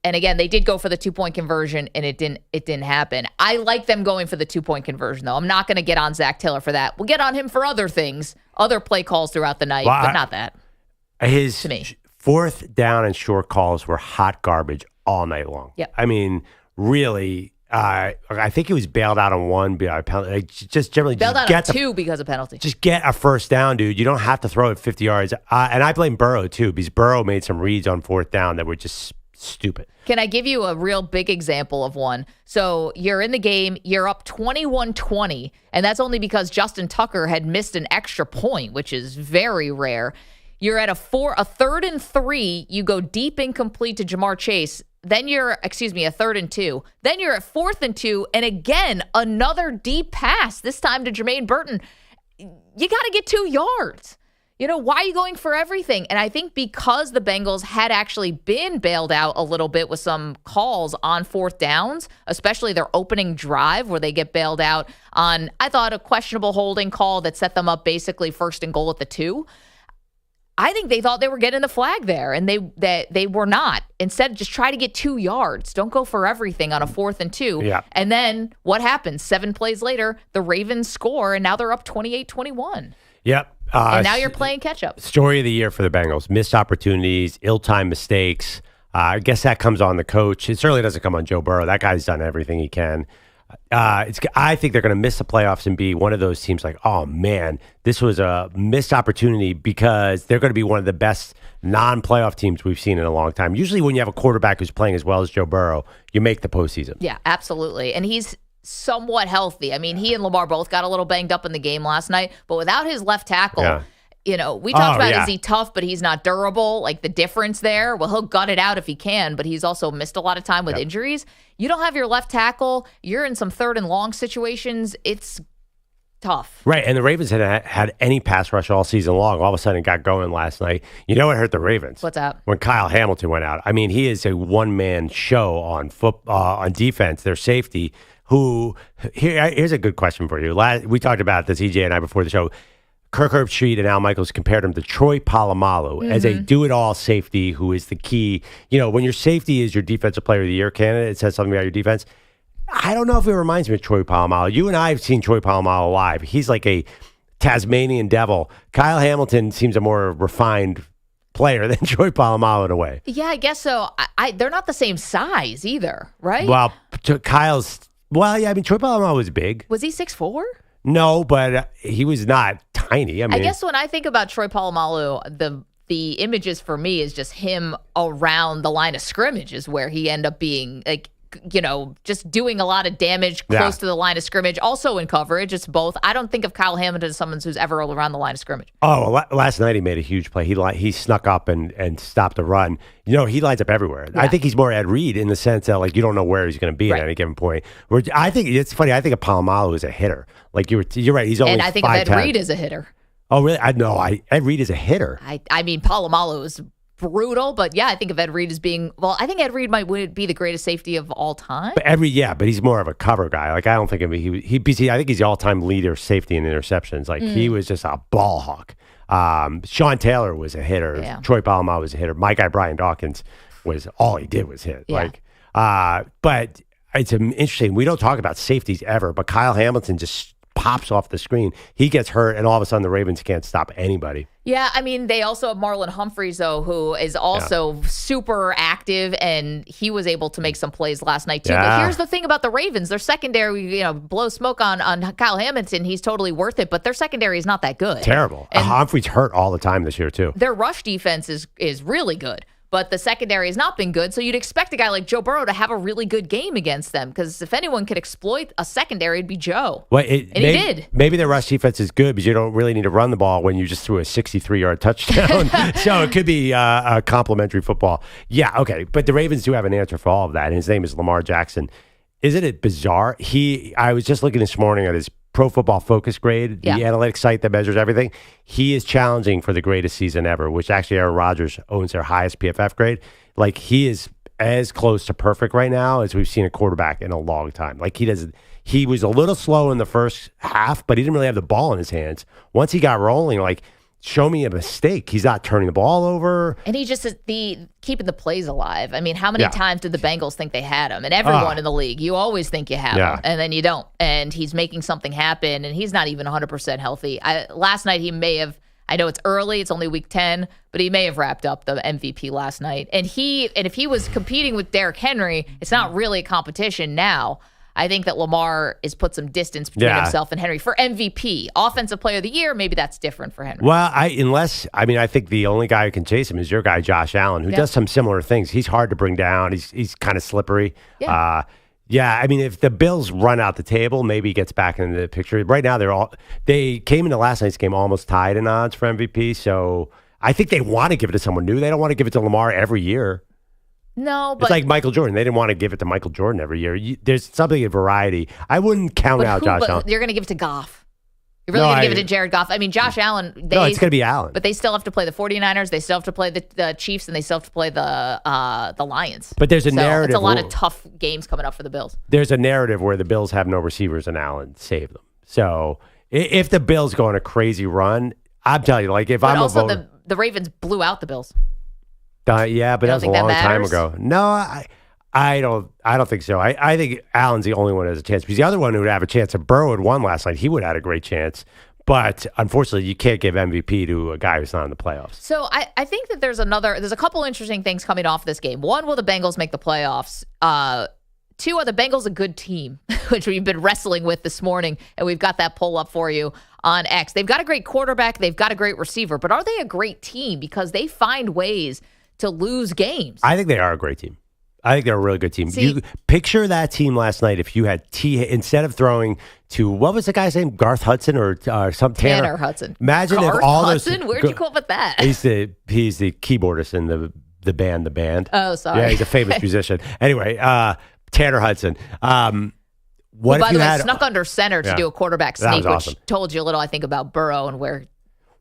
Speaker 4: and again, they did go for the 2-point conversion, and it didn't happen. I like them going for the 2-point conversion, though. I'm not going to get on Zach Taylor for that. We'll get on him for other things, other play calls throughout the night, but not that.
Speaker 5: His fourth down and short calls were hot garbage all night long.
Speaker 4: Yep.
Speaker 5: I mean, really, I think he was bailed out on one penalty. Just generally
Speaker 4: bailed
Speaker 5: just
Speaker 4: out on 2 because of penalty.
Speaker 5: Just get a first down, dude. You don't have to throw it 50 yards. And I blame Burrow, too, because Burrow made some reads on fourth down that were just stupid.
Speaker 4: Can I give you a real big example of one? So you're in the game, you're up 21-20, and that's only because Justin Tucker had missed an extra point, which is very rare. You're at a 3rd and 3. You go deep incomplete to Jamar Chase. Then a 3rd and 2. Then you're at 4th and 2. And again, another deep pass, this time to Jermaine Burton. You got to get 2 yards. Why are you going for everything? And I think because the Bengals had actually been bailed out a little bit with some calls on 4th downs, especially their opening drive where they get bailed out on, I thought, a questionable holding call that set them up basically 1st and goal at the 2. I think they thought they were getting the flag there, and they were not. Instead, just try to get 2 yards. Don't go for everything on a 4th and 2.
Speaker 5: Yeah.
Speaker 4: And then what happens? 7 plays later, the Ravens score, and now they're up 28-21.
Speaker 5: Yep.
Speaker 4: And now you're playing catch-up.
Speaker 5: Story of the year for the Bengals. Missed opportunities, ill-timed mistakes. I guess that comes on the coach. It certainly doesn't come on Joe Burrow. That guy's done everything he can. I think they're going to miss the playoffs and be one of those teams like, oh, man, this was a missed opportunity because they're going to be one of the best non-playoff teams we've seen in a long time. Usually when you have a quarterback who's playing as well as Joe Burrow, you make the postseason.
Speaker 4: Yeah, absolutely. And he's somewhat healthy. I mean, he and Lamar both got a little banged up in the game last night, but without his left tackle, we talked about is he tough, but he's not durable, like the difference there. Well, he'll gut it out if he can, but he's also missed a lot of time with injuries. You don't have your left tackle. You're in some third and long situations. It's tough.
Speaker 5: Right, and the Ravens had any pass rush all season long. All of a sudden it got going last night. You know what hurt the Ravens?
Speaker 4: What's that?
Speaker 5: When Kyle Hamilton went out. I mean, he is a one-man show on on defense, their safety, here's a good question for you. We talked about this, EJ and I, before the show. Kirk Herbstreit and Al Michaels compared him to Troy Polamalu as a do-it-all safety who is the key. When your safety is your Defensive Player of the Year candidate, it says something about your defense. I don't know if it reminds me of Troy Polamalu. You and I have seen Troy Polamalu live. He's like a Tasmanian devil. Kyle Hamilton seems a more refined player than Troy Polamalu in a way.
Speaker 4: Yeah, I guess so. They're not the same size either, right?
Speaker 5: Well, Troy Polamalu was big.
Speaker 4: Was he 6'4"?
Speaker 5: No, but he was not tiny.
Speaker 4: I guess when I think about Troy Polamalu, the images for me is just him around the line of scrimmage is where he ended up being just doing a lot of damage close to the line of scrimmage. Also in coverage, it's both. I don't think of Kyle Hamilton as someone who's ever around the line of scrimmage.
Speaker 5: Oh, well, last night he made a huge play. He snuck up and stopped a run. He lines up everywhere. Yeah. I think he's more Ed Reed in the sense that you don't know where he's going to be at any given point. I think it's funny. I think of Polamalu as a hitter. You're right. He's only 5'10".
Speaker 4: And I think of Ed Reed as a hitter.
Speaker 5: Oh, really? Ed Reed is a hitter.
Speaker 4: I mean, Polamalu is brutal, but yeah, I think of Ed Reed as being, I think Ed Reed would be the greatest safety of all time.
Speaker 5: But but he's more of a cover guy. I don't think I think he's the all-time leader safety in interceptions. He was just a ball hawk. Sean Taylor was a hitter. Yeah. Troy Polamalu was a hitter. My guy Brian Dawkins was all he did was hit. Yeah. But it's interesting. We don't talk about safeties ever, but Kyle Hamilton just pops off the screen. He gets hurt, and all of a sudden the Ravens can't stop anybody.
Speaker 4: Yeah, I mean, they also have Marlon Humphreys, though, who is also super active, and he was able to make some plays last night, too. But here's the thing about the Ravens. Their secondary, blow smoke on Kyle Hamilton. He's totally worth it, but their secondary is not that good.
Speaker 5: Terrible. And Humphreys hurt all the time this year, too.
Speaker 4: Their rush defense is really good. But the secondary has not been good, so you'd expect a guy like Joe Burrow to have a really good game against them, because if anyone could exploit a secondary, it'd be Joe.
Speaker 5: He did. Maybe their rush defense is good, but you don't really need to run the ball when you just threw a 63-yard touchdown. So it could be a complimentary football. Yeah, okay. But the Ravens do have an answer for all of that, and his name is Lamar Jackson. Isn't it bizarre? I was just looking this morning at his Pro Football Focus grade, the analytics site that measures everything. He is challenging for the greatest season ever, which actually Aaron Rodgers owns their highest PFF grade. He is as close to perfect right now as we've seen a quarterback in a long time. He was a little slow in the first half, but he didn't really have the ball in his hands. Once he got rolling, show me a mistake. He's not turning the ball over.
Speaker 4: And he just is keeping the plays alive. I mean, how many times did the Bengals think they had him? And everyone in the league, you always think you have him, and then you don't. And he's making something happen, and he's not even 100% healthy. Last night, he may have, I know it's early, it's only week 10, but he may have wrapped up the MVP last night. And if he was competing with Derrick Henry, it's not really a competition now. I think that Lamar has put some distance between himself and Henry for MVP. Offensive Player of the Year, maybe that's different for Henry.
Speaker 5: Well, I think the only guy who can chase him is your guy, Josh Allen, who does some similar things. He's hard to bring down. He's kind of slippery. Yeah. I mean, if the Bills run out the table, maybe he gets back into the picture. Right now, they came into last night's game almost tied in odds for MVP. So I think they want to give it to someone new. They don't want to give it to Lamar every year.
Speaker 4: No, but
Speaker 5: it's like Michael Jordan. They didn't want to give it to Michael Jordan every year. There's something in variety. I wouldn't count out Josh Allen.
Speaker 4: You're going to give it to Goff. You're really going to give it to Jared Goff. I mean, Josh Allen.
Speaker 5: No, it's going to be Allen.
Speaker 4: But they still have to play the 49ers. They still have to play the Chiefs, and they still have to play the Lions.
Speaker 5: But there's a narrative.
Speaker 4: It's a lot of tough games coming up for the Bills.
Speaker 5: There's a narrative where the Bills have no receivers, and Allen saved them. So if the Bills go on a crazy run, I'm telling you, if I'm a voter,
Speaker 4: the Ravens blew out the Bills.
Speaker 5: But that was a long time ago. No, I don't think so. I think Allen's the only one who has a chance. Because the other one who would have a chance, if Burrow had won last night, he would have had a great chance. But unfortunately, you can't give MVP to a guy who's not in the playoffs.
Speaker 4: So I think that there's a couple interesting things coming off this game. One, will the Bengals make the playoffs? 2, are the Bengals a good team, which we've been wrestling with this morning, and we've got that poll up for you on X. They've got a great quarterback. They've got a great receiver. But are they a great team? Because they find ways to lose games.
Speaker 5: I think they are a great team. I think they're a really good team.
Speaker 4: See,
Speaker 5: you picture that team last night if you had instead of throwing to, what was the guy's name? Garth Hudson or some
Speaker 4: Tanner Hudson.
Speaker 5: Imagine
Speaker 4: Garth
Speaker 5: if all
Speaker 4: Hudson?
Speaker 5: those.
Speaker 4: Where'd you come up with that?
Speaker 5: He's the keyboardist in the band.
Speaker 4: Oh, sorry.
Speaker 5: Yeah, he's a famous musician. Anyway, Tanner Hudson. What
Speaker 4: by
Speaker 5: if
Speaker 4: the
Speaker 5: you
Speaker 4: way,
Speaker 5: had
Speaker 4: snuck under center to do a quarterback
Speaker 5: That
Speaker 4: sneak,
Speaker 5: was awesome.
Speaker 4: which told you a little, I think, about Burrow and where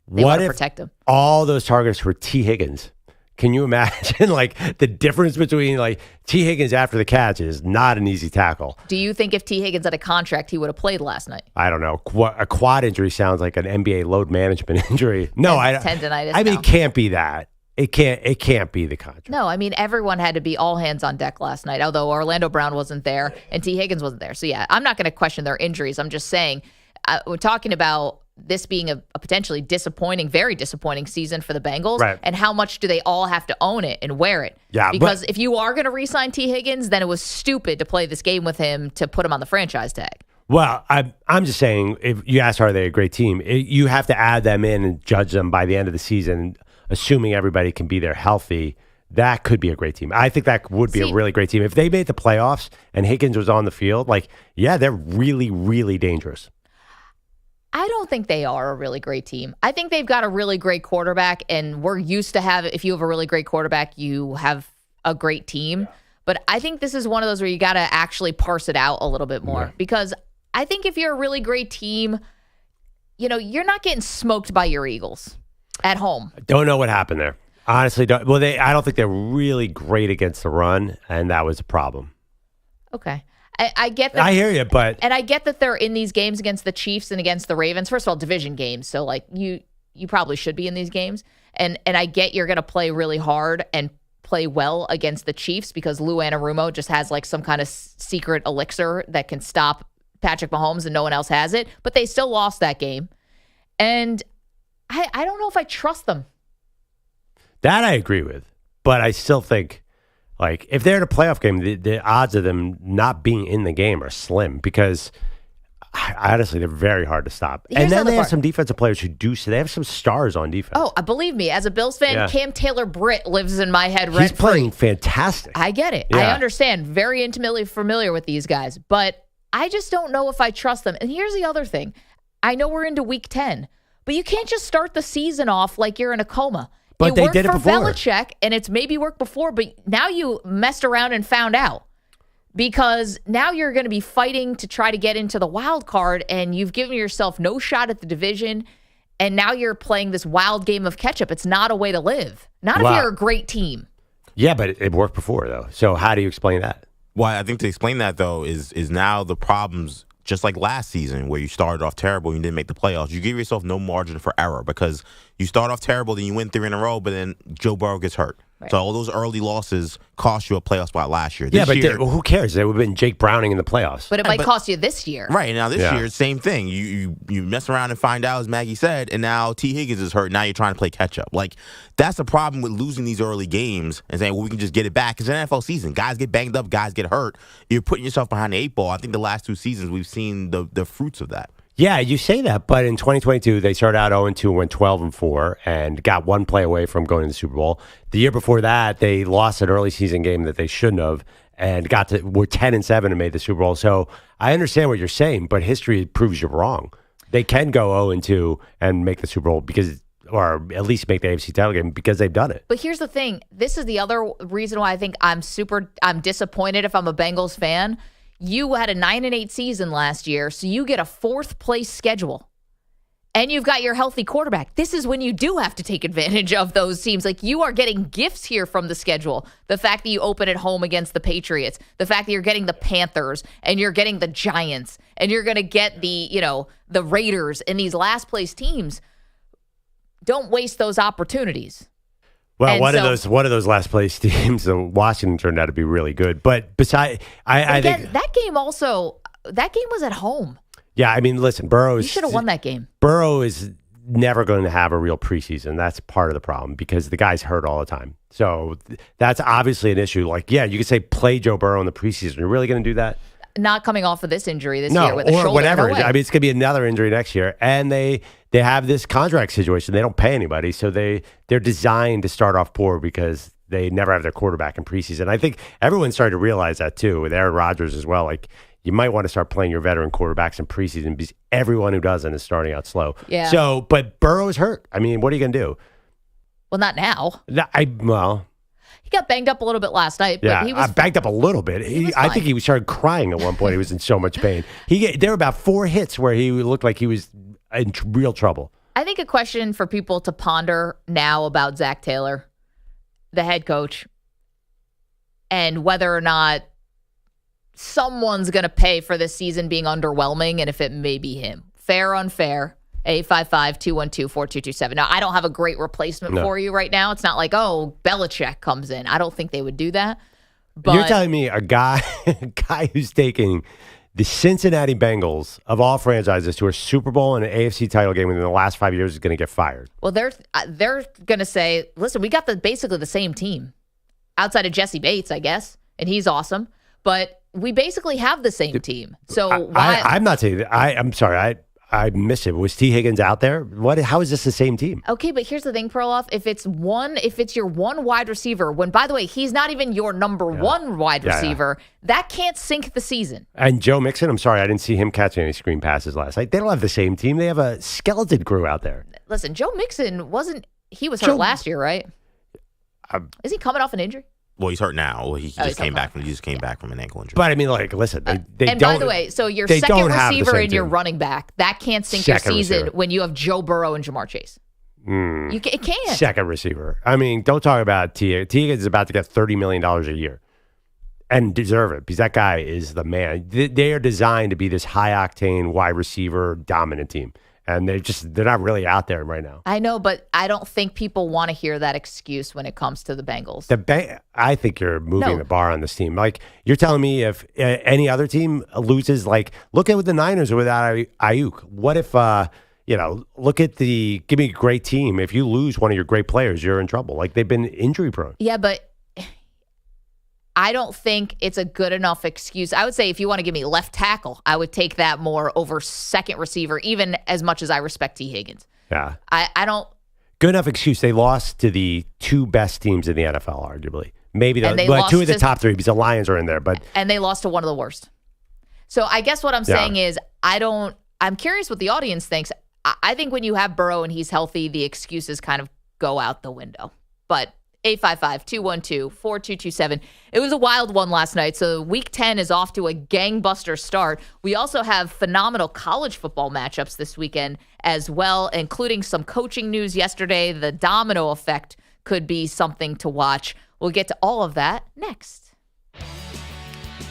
Speaker 4: they want to protect him.
Speaker 5: All those targets were T. Higgins? Can you imagine like the difference between like T. Higgins after the catch is not an easy tackle.
Speaker 4: Do you think if T. Higgins had a contract, he would have played last night?
Speaker 5: I don't know. A quad injury sounds like an NBA load management injury. No,
Speaker 4: Tendinitis.
Speaker 5: I mean, it can't be that. It can't be the contract.
Speaker 4: No, I mean, everyone had to be all hands on deck last night, although Orlando Brown wasn't there and T. Higgins wasn't there. So, yeah, I'm not going to question their injuries. I'm just saying we're talking about this being a potentially disappointing, very disappointing season for the Bengals.
Speaker 5: Right.
Speaker 4: And how much do they all have to own it and wear it?
Speaker 5: Yeah,
Speaker 4: because if you are going to re-sign T. Higgins, then it was stupid to play this game with him to put him on the franchise tag.
Speaker 5: Well, I'm just saying, if you ask, are they a great team? You have to add them in and judge them by the end of the season, assuming everybody can be there healthy. That could be a great team. I think that would be a really great team. If they made the playoffs and Higgins was on the field, they're really, really dangerous.
Speaker 4: I don't think they are a really great team. I think they've got a really great quarterback, and we're used to if you have a really great quarterback, you have a great team. But I think this is one of those where you got to actually parse it out a little bit more because I think if you're a really great team, you're not getting smoked by your Eagles at home.
Speaker 5: Don't know what happened there. Honestly, don't. Well, I don't think they're really great against the run, and that was a problem.
Speaker 4: Okay. I get that.
Speaker 5: I hear you,
Speaker 4: and I get that they're in these games against the Chiefs and against the Ravens. First of all, division games, so you probably should be in these games. And I get you're going to play really hard and play well against the Chiefs because Lou Anarumo just has some kind of secret elixir that can stop Patrick Mahomes and no one else has it. But they still lost that game, and I don't know if I trust them.
Speaker 5: That I agree with, but I still think. If they're in a playoff game, the odds of them not being in the game are slim because honestly, they're very hard to stop.
Speaker 4: Here's
Speaker 5: and then they have
Speaker 4: part.
Speaker 5: some defensive players who do so. They have some stars on defense.
Speaker 4: Oh, believe me, as a Bills fan, Cam Taylor-Britt lives in my head rent-free.
Speaker 5: He's playing fantastic.
Speaker 4: I get it.
Speaker 5: Yeah.
Speaker 4: I understand. Very intimately familiar with these guys, but I just don't know if I trust them. And here's the other thing. I know we're into week 10, but you can't just start the season off like you're in a coma.
Speaker 5: But they did it
Speaker 4: for
Speaker 5: before.
Speaker 4: Belichick, and it's maybe worked before, but now you messed around and found out because now you're going to be fighting to try to get into the wild card, and you've given yourself no shot at the division, and now you're playing this wild game of catch-up. It's not a way to live. Not if you're a great team.
Speaker 5: Yeah, but it worked before, though. So how do you explain that?
Speaker 7: Well, I think to explain that, though, is now the problems, just like last season where you started off terrible and you didn't make the playoffs. You give yourself no margin for error because you start off terrible, then you win 3 in a row, but then Joe Burrow gets hurt. Right. So all those early losses cost you a playoff spot last year.
Speaker 5: This year, who cares? There would have been Jake Browning in the playoffs.
Speaker 4: But it might cost you this year.
Speaker 7: Right. Now this year, same thing. You mess around and find out, as Maggie said, and now T. Higgins is hurt. Now you're trying to play catch up. That's the problem with losing these early games and saying, well, we can just get it back. It's an NFL season. Guys get banged up. Guys get hurt. You're putting yourself behind the 8 ball. I think the last 2 seasons we've seen the fruits of that.
Speaker 5: Yeah, you say that, but in 2022, they started out 0-2 and went 12-4 and got one play away from going to the Super Bowl. The year before that, they lost an early season game that they shouldn't have and were 10-7 and made the Super Bowl. So I understand what you're saying, but history proves you're wrong. They can go 0-2 and make the Super Bowl or at least make the AFC title game because they've done it.
Speaker 4: But here's the thing. This is the other reason why I think I'm disappointed if I'm a Bengals fan. You had a 9-8 season last year, so you get a 4th place schedule. And you've got your healthy quarterback. This is when you do have to take advantage of those teams. You are getting gifts here from the schedule. The fact that you open at home against the Patriots, the fact that you're getting the Panthers and you're getting the Giants and you're going to get the Raiders and these last place teams. Don't waste those opportunities.
Speaker 5: Well, one of those last place teams, Washington turned out to be really good. But besides, I think
Speaker 4: that game was at home.
Speaker 5: Yeah, I mean, listen, Burrow
Speaker 4: You should have won that game.
Speaker 5: Burrow is never going to have a real preseason. That's part of the problem because the guy's hurt all the time. So that's obviously an issue. Like, yeah, you could say play Joe Burrow in the preseason. You're really going to do that?
Speaker 4: Not coming off of this injury this year with a shoulder.
Speaker 5: Or whatever.
Speaker 4: No way.
Speaker 5: I mean, it's going to be another injury next year. And they have this contract situation. They don't pay anybody. So they're designed to start off poor because they never have their quarterback in preseason. I think everyone's starting to realize that too, with Aaron Rodgers as well. Like, you might want to start playing your veteran quarterbacks in preseason because everyone who doesn't is starting out slow.
Speaker 4: Yeah.
Speaker 5: So, but Burrow is hurt. I mean, what are you going to do?
Speaker 4: Well, not now.
Speaker 5: He
Speaker 4: got banged up a little bit last night, but he was
Speaker 5: banged up a little bit. I think he started crying at one point. He was in so much pain. There were about 4 hits where he looked like he was in real trouble.
Speaker 4: I think a question for people to ponder now about Zach Taylor, the head coach, and whether or not someone's going to pay for this season being underwhelming and if it may be him. Fair, unfair. 855-212-4227. Now, I don't have a great replacement for you right now. It's not like, Belichick comes in. I don't think they would do that. But
Speaker 5: you're telling me a guy who's taking the Cincinnati Bengals of all franchises to a Super Bowl and an AFC title game within the last 5 years is going to get fired?
Speaker 4: Well, they're going to say, listen, we got basically the same team outside of Jesse Bates, I guess, and he's awesome. But we basically have the same team. So why?
Speaker 5: I'm not saying that. I'm sorry. I missed it. Was T. Higgins out there? How is this the same team?
Speaker 4: Okay, but here's the thing, Perloff. If it's your one wide receiver, when, by the way, he's not even your number one wide receiver, that can't sink the season.
Speaker 5: And Joe Mixon, I'm sorry, I didn't see him catching any screen passes last night. They don't have the same team. They have a skeleton crew out there.
Speaker 4: Listen, Joe Mixon he was hurt last year, right? Is he coming off an injury?
Speaker 7: Well, he's hurt now. Well, he just came back from an ankle injury.
Speaker 5: But I mean, like, listen, they
Speaker 4: and
Speaker 5: don't.
Speaker 4: by the way, so your second receiver and your running back, that can't sink your season when you have Joe Burrow and Jamar Chase. It can't.
Speaker 5: Second receiver. I mean, don't talk about T. Higgins is about to get $30 million a year and deserve it because that guy is the man. They are designed to be this high octane wide receiver dominant team. And they're not really out there right now.
Speaker 4: I know, but I don't think people want to hear that excuse when it comes to the Bengals.
Speaker 5: I think you're moving the bar on this team. Like, you're telling me if any other team loses, like, look at what the Niners are without Ayuk. What if, look at give me a great team. If you lose one of your great players, you're in trouble. Like, they've been injury prone.
Speaker 4: Yeah, but I don't think it's a good enough excuse. I would say if you want to give me left tackle, I would take that more over second receiver, even as much as I respect T. Higgins.
Speaker 5: Yeah.
Speaker 4: I don't.
Speaker 5: Good enough excuse. They lost to the 2 best teams in the NFL, arguably. Maybe 2 of the top 3 because the Lions are in there.
Speaker 4: And they lost to one of the worst. So I guess what I'm saying is I'm curious what the audience thinks. I think when you have Burrow and he's healthy, the excuses kind of go out the window. But 855-212-4227. It was a wild one last night, so Week 10 is off to a gangbuster start. We also have phenomenal college football matchups this weekend as well, including some coaching news yesterday. The domino effect could be something to watch. We'll get to all of that next.
Speaker 5: All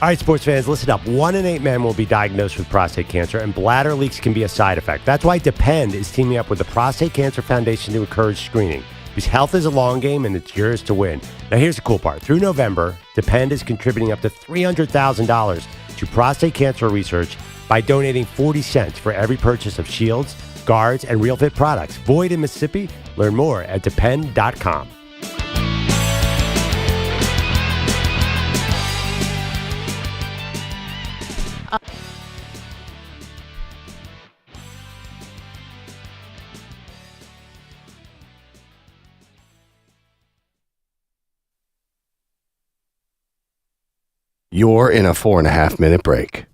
Speaker 5: right, sports fans, listen up. 1 in 8 men will be diagnosed with prostate cancer, and bladder leaks can be a side effect. That's why Depend is teaming up with the Prostate Cancer Foundation to encourage screening. Because health is a long game, and it's yours to win. Now, here's the cool part. Through November, Depend is contributing up to $300,000 to prostate cancer research by donating 40 cents for every purchase of shields, guards, and Real Fit products. Void in Mississippi. Learn more at depend.com.
Speaker 14: You're in a 4.5-minute break.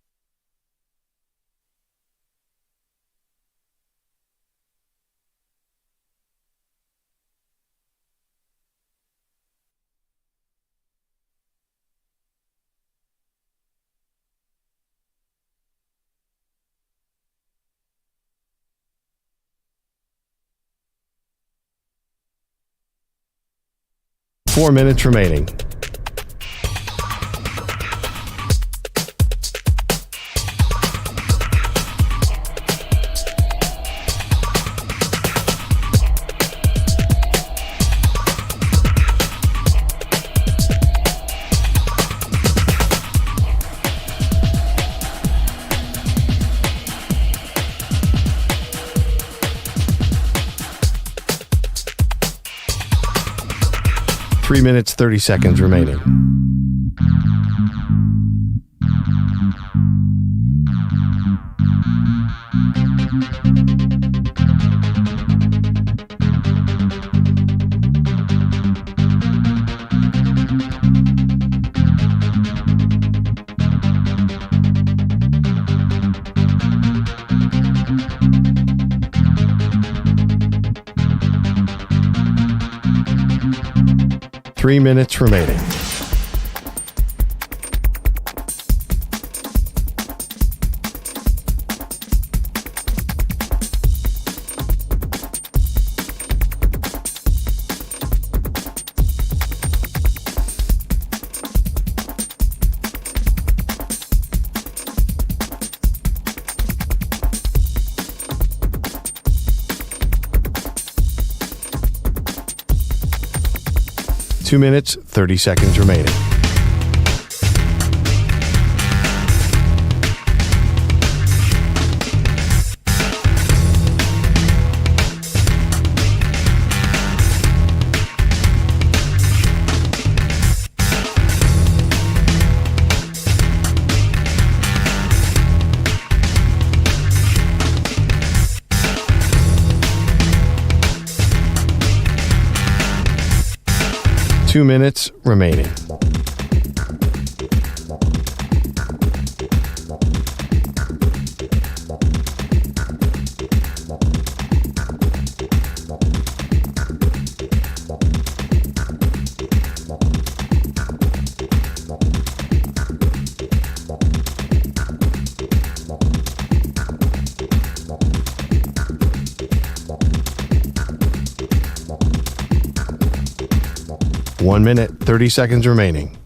Speaker 14: Four minutes remaining. 3 minutes, 30 seconds remaining. Three minutes remaining. Two minutes, 30 seconds remaining. Two minutes remaining. One minute, 30 seconds remaining.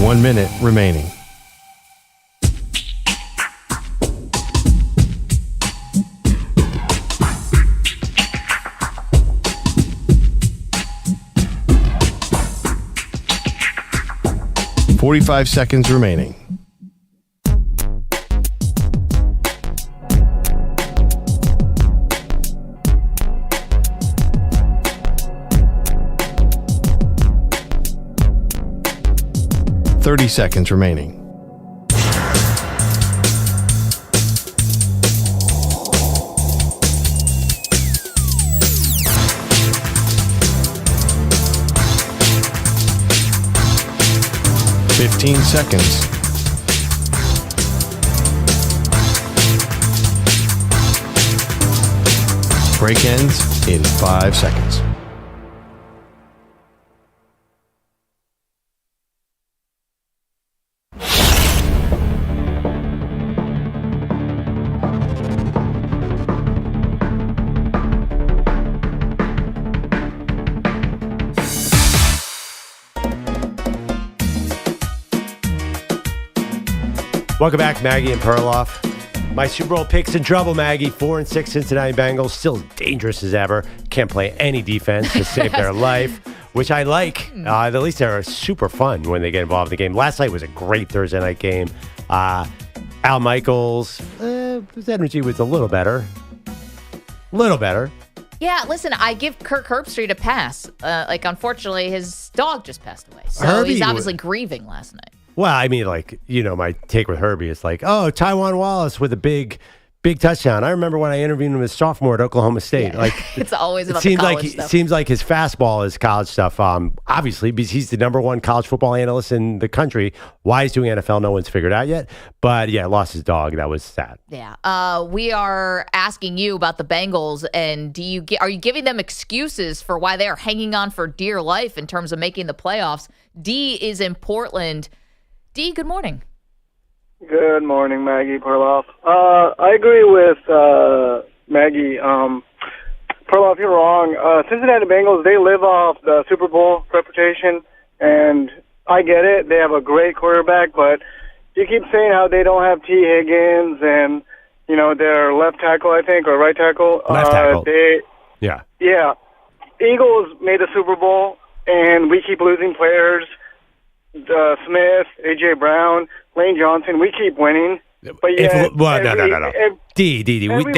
Speaker 14: One minute remaining. .45 seconds remaining. .30 seconds remaining. .15 seconds. Break ends in 5 seconds.
Speaker 5: Welcome back, Maggie and Perloff. My Super Bowl picks in trouble, Maggie. 4-6 Cincinnati Bengals, still dangerous as ever. Can't play any defense to save their life, which I like. At least they're super fun when they get involved in the game. Last night was a great Thursday night game. Al Michaels, his energy was a little better.
Speaker 4: Yeah, listen, I give Kirk Herbstreit a pass. Unfortunately, his dog just passed away. So he's obviously grieving last night.
Speaker 5: Well, I mean, my take with Herbie is Taiwan Wallace with a big touchdown. I remember when I interviewed him as sophomore at Oklahoma State.
Speaker 4: Yeah. It's always about the college stuff.
Speaker 5: It seems like his fastball is college stuff. Obviously, because he's the number one college football analyst in the country. Why he's doing NFL, no one's figured out yet. But yeah, lost his dog. That was sad.
Speaker 4: Yeah. We are asking you about the Bengals, and are you giving them excuses for why they are hanging on for dear life in terms of making the playoffs? D is in Portland. D, good morning.
Speaker 17: Good morning, Maggie, Perloff. I agree with Maggie. Perloff, you're wrong. Cincinnati Bengals, they live off the Super Bowl reputation, and I get it. They have a great quarterback, but you keep saying how they don't have T. Higgins and, their left tackle, I think, or right tackle.
Speaker 5: Left tackle.
Speaker 17: Yeah. Eagles made the Super Bowl, and we keep losing players. Smith, A.J. Brown, Lane Johnson, we keep winning. But
Speaker 5: no. They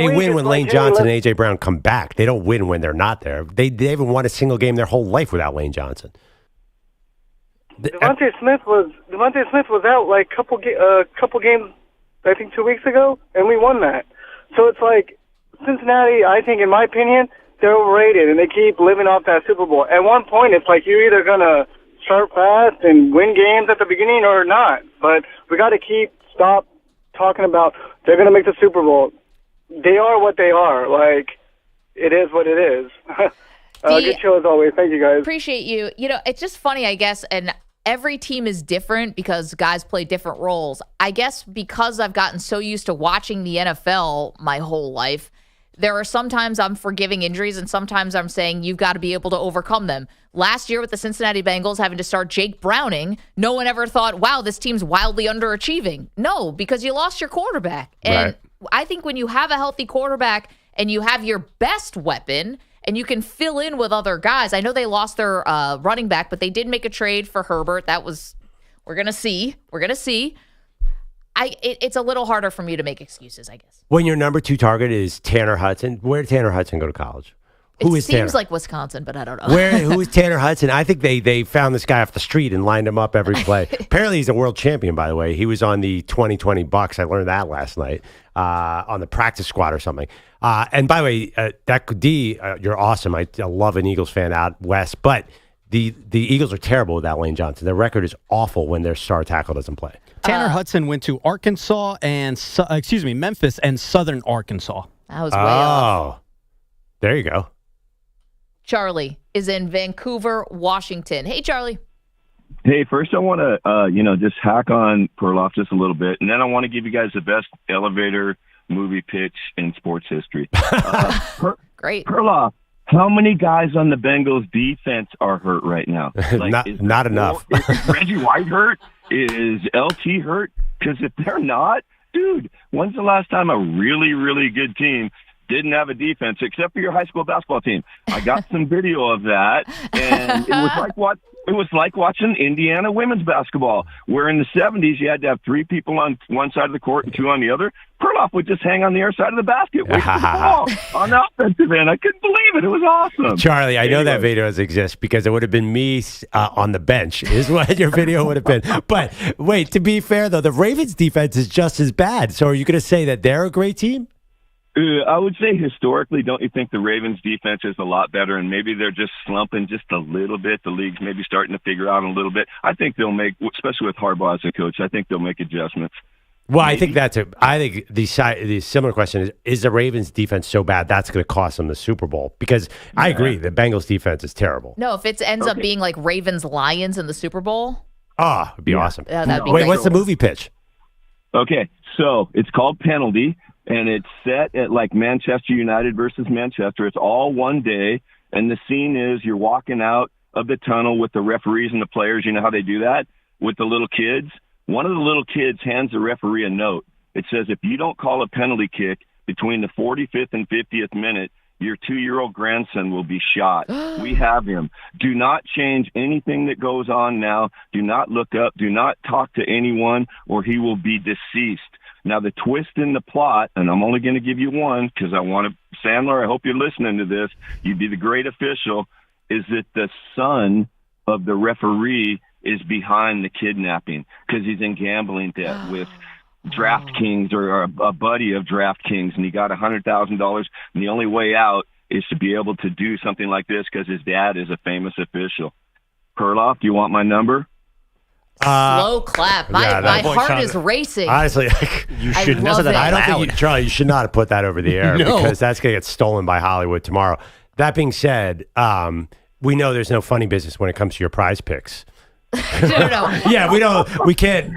Speaker 5: win when Lane Johnson and A.J. Brown come back. They don't win when they're not there. They haven't won a single game their whole life without Lane Johnson.
Speaker 17: Devontae Smith was out like couple games, I think 2 weeks ago, and we won that. So it's like Cincinnati, I think, in my opinion, they're overrated, and they keep living off that Super Bowl. At one point, it's like you're either gonna start fast and win games at the beginning or not. But we got to stop talking about they're gonna make the Super Bowl. They are what they are. Like, it is what it is. Good show as always. Thank you, guys.
Speaker 4: Appreciate you. It's just funny, I guess, and every team is different because guys play different roles. I guess because I've gotten so used to watching the NFL my whole life, there are sometimes I'm forgiving injuries and sometimes I'm saying you've got to be able to overcome them. Last year with the Cincinnati Bengals having to start Jake Browning, no one ever thought, wow, this team's wildly underachieving. No, because you lost your quarterback. And I think when you have a healthy quarterback and you have your best weapon and you can fill in with other guys. I know they lost their running back, but they did make a trade for Herbert. We're going to see. It's a little harder for me to make excuses, I guess.
Speaker 5: When your number 2 target is Tanner Hudson, where did Tanner Hudson go to college? Who is Tanner?
Speaker 4: It seems like Wisconsin, but I don't know.
Speaker 5: Who is Tanner Hudson? I think they found this guy off the street and lined him up every play. Apparently, he's a world champion, by the way. He was on the 2020 Bucks. I learned that last night on the practice squad or something. And by the way, you're awesome. I love an Eagles fan out west, but the Eagles are terrible without Lane Johnson. Their record is awful when their star tackle doesn't play.
Speaker 10: Tanner Hudson went to Arkansas and Memphis and Southern Arkansas.
Speaker 4: That was way off.
Speaker 5: There you go.
Speaker 4: Charlie is in Vancouver, Washington. Hey, Charlie.
Speaker 18: Hey, first I want to, just hack on Perloff just a little bit, and then I want to give you guys the best elevator movie pitch in sports history.
Speaker 4: Great.
Speaker 18: Perloff, how many guys on the Bengals defense are hurt right now?
Speaker 5: Not enough.
Speaker 18: Is Reggie White hurt? Is LT hurt? Because if they're not, dude, when's the last time a really, really good team didn't have a defense except for your high school basketball team? I got some video of that, and it was like watching Indiana women's basketball, where in the 70s you had to have 3 people on one side of the court and 2 on the other. Perloff would just hang on the other side of the basket, waiting for the ball on the offensive end. I couldn't believe it. It was awesome.
Speaker 5: Charlie, I know that video does exist because it would have been me on the bench is what your video would have been. But wait, to be fair, though, the Ravens defense is just as bad. So are you going to say that they're a great team?
Speaker 18: I would say historically, don't you think the Ravens defense is a lot better, and maybe they're just slumping just a little bit? The league's maybe starting to figure out a little bit. I think they'll make, especially with Harbaugh as a coach, I think they'll make adjustments.
Speaker 5: Well, maybe. I think the similar question is the Ravens defense so bad that's going to cost them the Super Bowl? Because I agree, the Bengals defense is terrible.
Speaker 4: No, if it ends up being like Ravens-Lions in the Super Bowl.
Speaker 5: It'd be awesome.
Speaker 4: Yeah, that'd be
Speaker 5: Wait,
Speaker 4: great.
Speaker 5: what's the movie pitch?
Speaker 18: Okay, so it's called Penalty. And it's set at like Manchester United versus Manchester. It's all one day. And the scene is you're walking out of the tunnel with the referees and the players. You know how they do that with the little kids? One of the little kids hands the referee a note. It says, if you don't call a penalty kick between the 45th and 50th minute, your 2-year-old grandson will be shot. We have him. Do not change anything that goes on now. Do not look up. Do not talk to anyone, or he will be deceased. Now, the twist in the plot, and I'm only going to give you one because I want to, Sandler, I hope you're listening to this. You'd be the great official, is that the son of the referee is behind the kidnapping because he's in gambling debt with DraftKings or a buddy of DraftKings, and he got $100,000. And the only way out is to be able to do something like this because his dad is a famous official. Perloff, do you want my number?
Speaker 4: Slow clap. My heart is racing.
Speaker 5: Honestly, you should not. I don't think Charlie, you should not have put that over the air because that's going to get stolen by Hollywood tomorrow. That being said, we know there's no funny business when it comes to your prize picks.
Speaker 4: No.
Speaker 5: Yeah, we don't. We can't.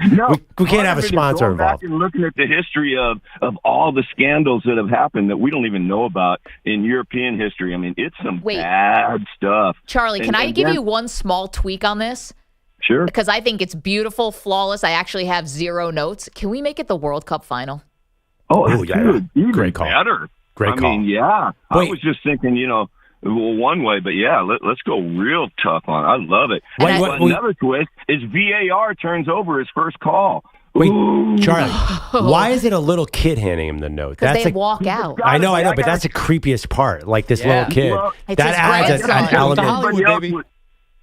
Speaker 5: We can't have a sponsor involved.
Speaker 18: Back and looking at the history of all the scandals that have happened that we don't even know about in European history. I mean, it's some bad stuff.
Speaker 4: Charlie, can I give you one small tweak on this?
Speaker 18: Sure.
Speaker 4: Because I think it's beautiful, flawless. I actually have 0 notes. Can we make it the World Cup final?
Speaker 18: Oh,
Speaker 5: Ooh, yeah.
Speaker 18: even
Speaker 5: Great call.
Speaker 18: better.
Speaker 5: Great call.
Speaker 18: I mean, yeah.
Speaker 5: Wait.
Speaker 18: I was just thinking, one way, but yeah, let's go real tough on it. I love it. Another twist is VAR turns over his first call.
Speaker 5: Wait,
Speaker 18: Ooh.
Speaker 5: Charlie, why is it a little kid handing him the note?
Speaker 4: Because they walk out.
Speaker 5: I know, but that's the creepiest part. Like this little kid.
Speaker 18: Well,
Speaker 4: It's
Speaker 5: that
Speaker 4: his
Speaker 5: adds an
Speaker 4: grandson.
Speaker 5: element.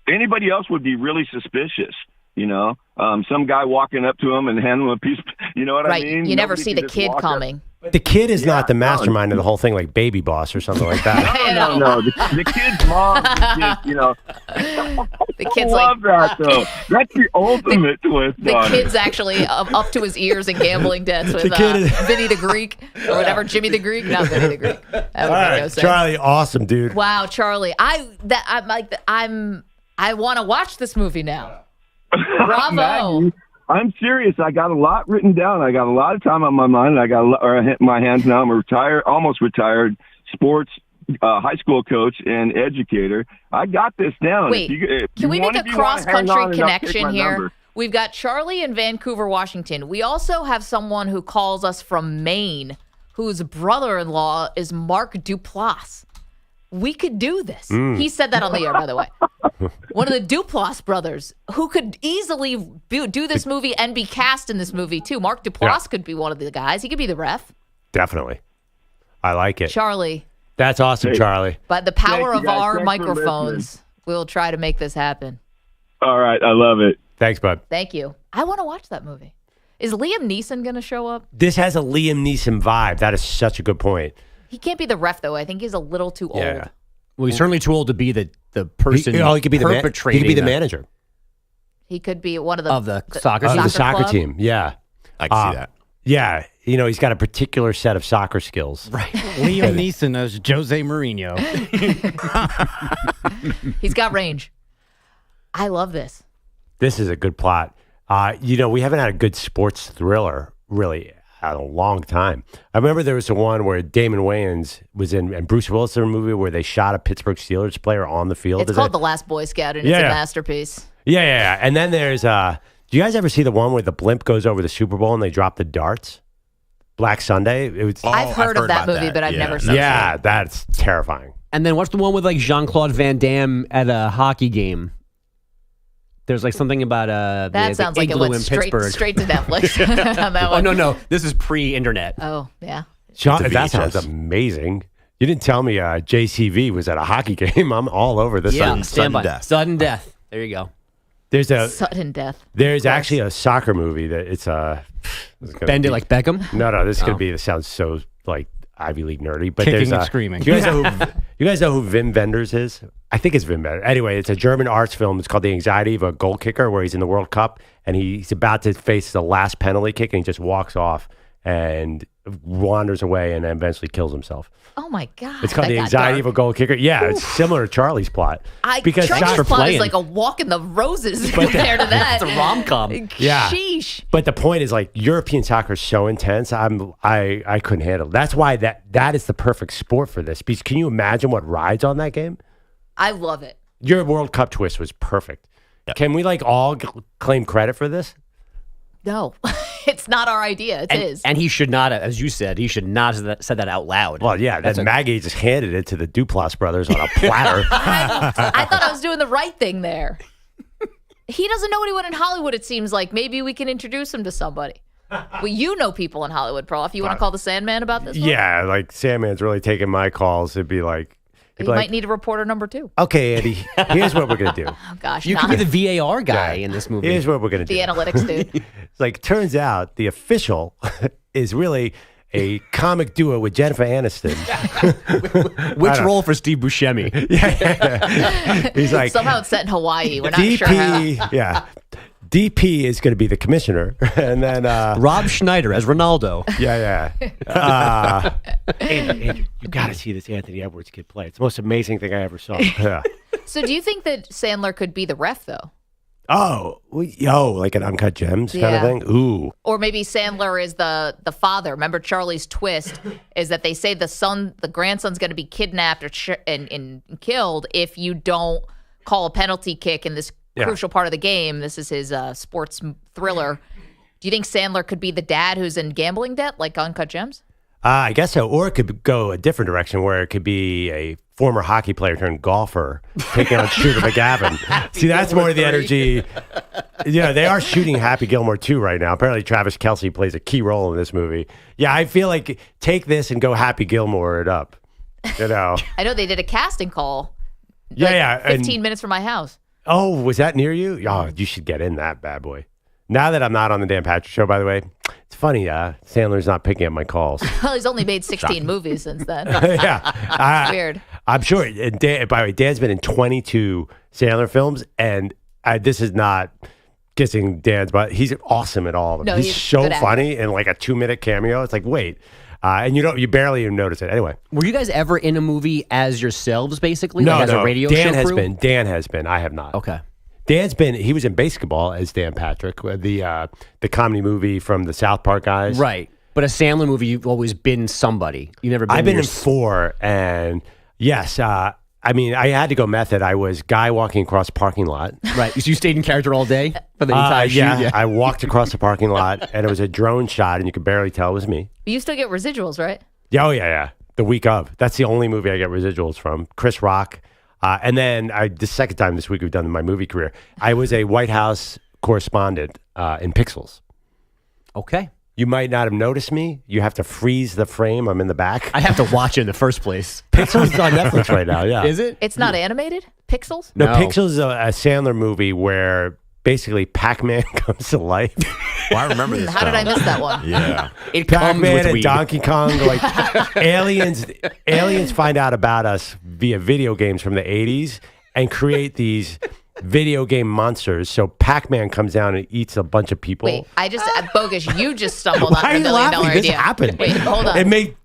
Speaker 18: Anybody else would be really suspicious. Some guy walking up to him and handing him a piece. You know what
Speaker 4: Right.
Speaker 18: I mean?
Speaker 4: You never
Speaker 18: Nobody
Speaker 4: see
Speaker 18: can
Speaker 4: the
Speaker 18: just
Speaker 4: kid
Speaker 18: walk up.
Speaker 4: coming.
Speaker 5: The kid is not the mastermind of the whole thing, like Baby Boss or something like that.
Speaker 18: No. The kid's mom,
Speaker 4: The kid's
Speaker 18: love that, though. That's the ultimate twist
Speaker 4: The
Speaker 18: on
Speaker 4: kid's
Speaker 18: it.
Speaker 4: actually up to his ears in gambling debts with
Speaker 5: The kid is-
Speaker 4: Vinny the Greek or whatever, Jimmy the Greek, not Vinny the Greek. That would
Speaker 5: All
Speaker 4: make no
Speaker 5: right,
Speaker 4: sense.
Speaker 5: Charlie, awesome, dude.
Speaker 4: Wow, Charlie, I want to watch this movie now. Bravo.
Speaker 18: Maggie, I'm serious. I got a lot written down. I got a lot of time on my mind. I got my hands now. I'm a almost retired sports high school coach and educator. I got this down.
Speaker 4: Wait, can we make a cross-country connection here?
Speaker 18: Number.
Speaker 4: We've got Charlie in Vancouver, Washington. We also have someone who calls us from Maine, whose brother-in-law is Mark Duplass. We could do this. He said that on the air, by the way. One of the Duplass brothers, who could easily do this movie and be cast in this movie, too. Mark Duplass could be one of the guys. He could be the ref.
Speaker 5: Definitely. I like it.
Speaker 4: Charlie.
Speaker 5: That's awesome, Charlie.
Speaker 4: By the power of
Speaker 18: guys.
Speaker 4: our
Speaker 18: Thanks for
Speaker 4: microphones, we'll try to make this happen.
Speaker 18: All right. I love it.
Speaker 5: Thanks, bud.
Speaker 4: Thank you. I want to watch that movie. Is Liam Neeson going to show up?
Speaker 5: This has a Liam Neeson vibe. That is such a good point.
Speaker 4: He can't be the ref, though. I think he's a little too old.
Speaker 5: Yeah.
Speaker 9: Well, he's certainly too old to be the person
Speaker 5: He could be
Speaker 9: perpetrating.
Speaker 5: he could be the manager
Speaker 4: He could be one of
Speaker 9: the soccer
Speaker 5: of the soccer
Speaker 4: club.
Speaker 5: team. Yeah,
Speaker 7: I can see that.
Speaker 5: Yeah, he's got a particular set of soccer skills.
Speaker 10: Right. Liam Neeson as Jose Mourinho.
Speaker 4: He's got range. I love this.
Speaker 5: This is a good plot. We haven't had a good sports thriller really in a long time. I remember there was the one where Damon Wayans was in, and Bruce Willis in a movie where they shot a Pittsburgh Steelers player on the field.
Speaker 4: It's called The Last Boy Scout, and it's a masterpiece.
Speaker 5: Yeah. And then there's, do you guys ever see the one where the blimp goes over the Super Bowl and they drop the darts? Black Sunday?
Speaker 4: I've heard of that movie, but I've never seen it.
Speaker 5: Yeah, that's terrifying.
Speaker 9: And then what's the one with like Jean-Claude Van Damme at a hockey game? There's like something about
Speaker 4: that sounds like it went straight to Netflix. On that one.
Speaker 9: Oh no, this is pre-internet.
Speaker 4: Oh yeah,
Speaker 5: That sounds amazing. You didn't tell me JCV was at a hockey game. I'm all over this.
Speaker 9: Sudden death. There you go.
Speaker 5: There's a
Speaker 4: sudden death.
Speaker 5: There's actually a soccer movie that it's
Speaker 9: Bend it like Beckham.
Speaker 5: No, this is gonna be. This sounds so like Ivy League nerdy, but
Speaker 10: Kicking
Speaker 5: there's
Speaker 10: and screaming.
Speaker 5: You guys know who Wim Wenders is? I think it's Wim Wenders. Anyway, it's a German arts film. It's called The Anxiety of a Goal Kicker, where he's in the World Cup and he's about to face the last penalty kick, and he just walks off and wanders away and eventually kills himself.
Speaker 4: Oh my God!
Speaker 5: It's called The Anxiety of a Goal Kicker. Yeah, it's similar to Charlie's plot.
Speaker 4: Because Charlie's plot is like a walk in the roses compared to that.
Speaker 9: It's a rom-com.
Speaker 5: Yeah.
Speaker 4: Sheesh.
Speaker 5: But the point is, like, European soccer is so intense. I couldn't handle it. That's why that is the perfect sport for this. Because can you imagine what rides on that game?
Speaker 4: I love it.
Speaker 5: Your World Cup twist was perfect. Yep. Can we all claim credit for this?
Speaker 4: No, it's not our idea. It's his.
Speaker 9: And he should not, as you said, have said that out loud.
Speaker 5: Well, yeah. Then Maggie just handed it to the Duplass brothers on a platter.
Speaker 4: I thought I was doing the right thing there. He doesn't know anyone in Hollywood, it seems like. Maybe we can introduce him to somebody. Well, you know people in Hollywood, Perloff. You want to call the Sandman about this one?
Speaker 5: Yeah, like Sandman's really taking my calls. It'd be like...
Speaker 4: You might need a reporter number 2.
Speaker 5: Okay, Eddie, here's what we're going to do.
Speaker 4: Oh, gosh.
Speaker 9: You could be the VAR guy in this movie.
Speaker 5: Here's what we're going to do.
Speaker 4: The analytics dude.
Speaker 5: It's like, turns out the official is really a comic duo with Jennifer Aniston.
Speaker 9: Which role for Steve Buscemi?
Speaker 5: Yeah. He's like...
Speaker 4: Somehow it's set in Hawaii. We're not
Speaker 5: DP,
Speaker 4: sure how.
Speaker 5: Yeah. DP is going to be the commissioner. And then...
Speaker 9: Rob Schneider as Ronaldo.
Speaker 5: Yeah. Andrew, you got to see this Anthony Edwards kid play. It's the most amazing thing I ever saw. Yeah.
Speaker 4: So do you think that Sandler could be the ref, though?
Speaker 5: Oh, like an Uncut Gems kind of thing? Ooh.
Speaker 4: Or maybe Sandler is the father. Remember Charlie's twist is that they say the grandson's going to be kidnapped and killed if you don't call a penalty kick in this crucial part of the game. This is his sports thriller. Do you think Sandler could be the dad who's in gambling debt, like Uncut Gems?
Speaker 5: I guess so. Or it could go a different direction where it could be a former hockey player turned golfer taking on Shooter McGavin. See, that's more of the energy. Yeah, they are shooting Happy Gilmore 2 right now. Apparently, Travis Kelce plays a key role in this movie. Yeah, I feel like take this and go Happy Gilmore it up. You know?
Speaker 4: I know they did a casting call.
Speaker 5: Yeah.
Speaker 4: 15 minutes from my house.
Speaker 5: Oh, was that near you? Oh, you should get in that bad boy. Now that I'm not on the Dan Patrick Show, by the way, it's funny. Sandler's not picking up my calls.
Speaker 4: Well, he's only made 16 movies since then.
Speaker 5: Yeah.
Speaker 4: Weird.
Speaker 5: I'm sure. And Dan, by the way, Dan's been in 22 Sandler films, and this is not kissing Dan's butt. He's awesome at all of them.
Speaker 4: No,
Speaker 5: he's so
Speaker 4: good
Speaker 5: funny in like a 2-minute cameo. It's like, wait. And you barely even notice it. Anyway.
Speaker 9: Were you guys ever in a movie as yourselves, basically?
Speaker 5: No,
Speaker 9: like as
Speaker 5: no.
Speaker 9: a radio
Speaker 5: Dan
Speaker 9: show
Speaker 5: has
Speaker 9: crew?
Speaker 5: been. Dan has been. I have not.
Speaker 9: Okay.
Speaker 5: He was in Basketball as Dan Patrick, the comedy movie from the South Park guys.
Speaker 9: Right. But a Sandler movie, you've always been somebody. You've never been.
Speaker 5: I've been in 4, and yes, I had to go method. I was guy walking across a parking lot.
Speaker 9: Right. So you stayed in character all day for the entire shoot?
Speaker 5: Yeah, I walked across the parking lot, and it was a drone shot, and you could barely tell it was me.
Speaker 4: But you still get residuals, right?
Speaker 5: Yeah, yeah. The week of. That's the only movie I get residuals from. Chris Rock. And then the second time this week we've done in my movie career, I was a White House correspondent in Pixels.
Speaker 9: Okay.
Speaker 5: You might not have noticed me. You have to freeze the frame. I'm in the back.
Speaker 9: I have to watch it in the first place.
Speaker 5: Pixels is on Netflix right now, yeah.
Speaker 9: Is it?
Speaker 4: It's not animated? Pixels?
Speaker 5: No, Pixels is a Sandler movie where basically Pac-Man comes to life.
Speaker 7: Well, I remember this.
Speaker 4: How did I miss that one?
Speaker 7: Yeah.
Speaker 9: It comes
Speaker 5: Pac-Man
Speaker 9: with
Speaker 5: and
Speaker 9: weed.
Speaker 5: Donkey Kong, like aliens find out about us via video games from the 80s and create these video game monsters. So Pac-Man comes down and eats a bunch of people.
Speaker 4: Wait, Bogusch, you just stumbled on
Speaker 5: Why are
Speaker 4: the
Speaker 5: you
Speaker 4: $1 million
Speaker 5: laughing? This
Speaker 4: idea.
Speaker 5: happened.
Speaker 4: Wait, hold on.
Speaker 5: It made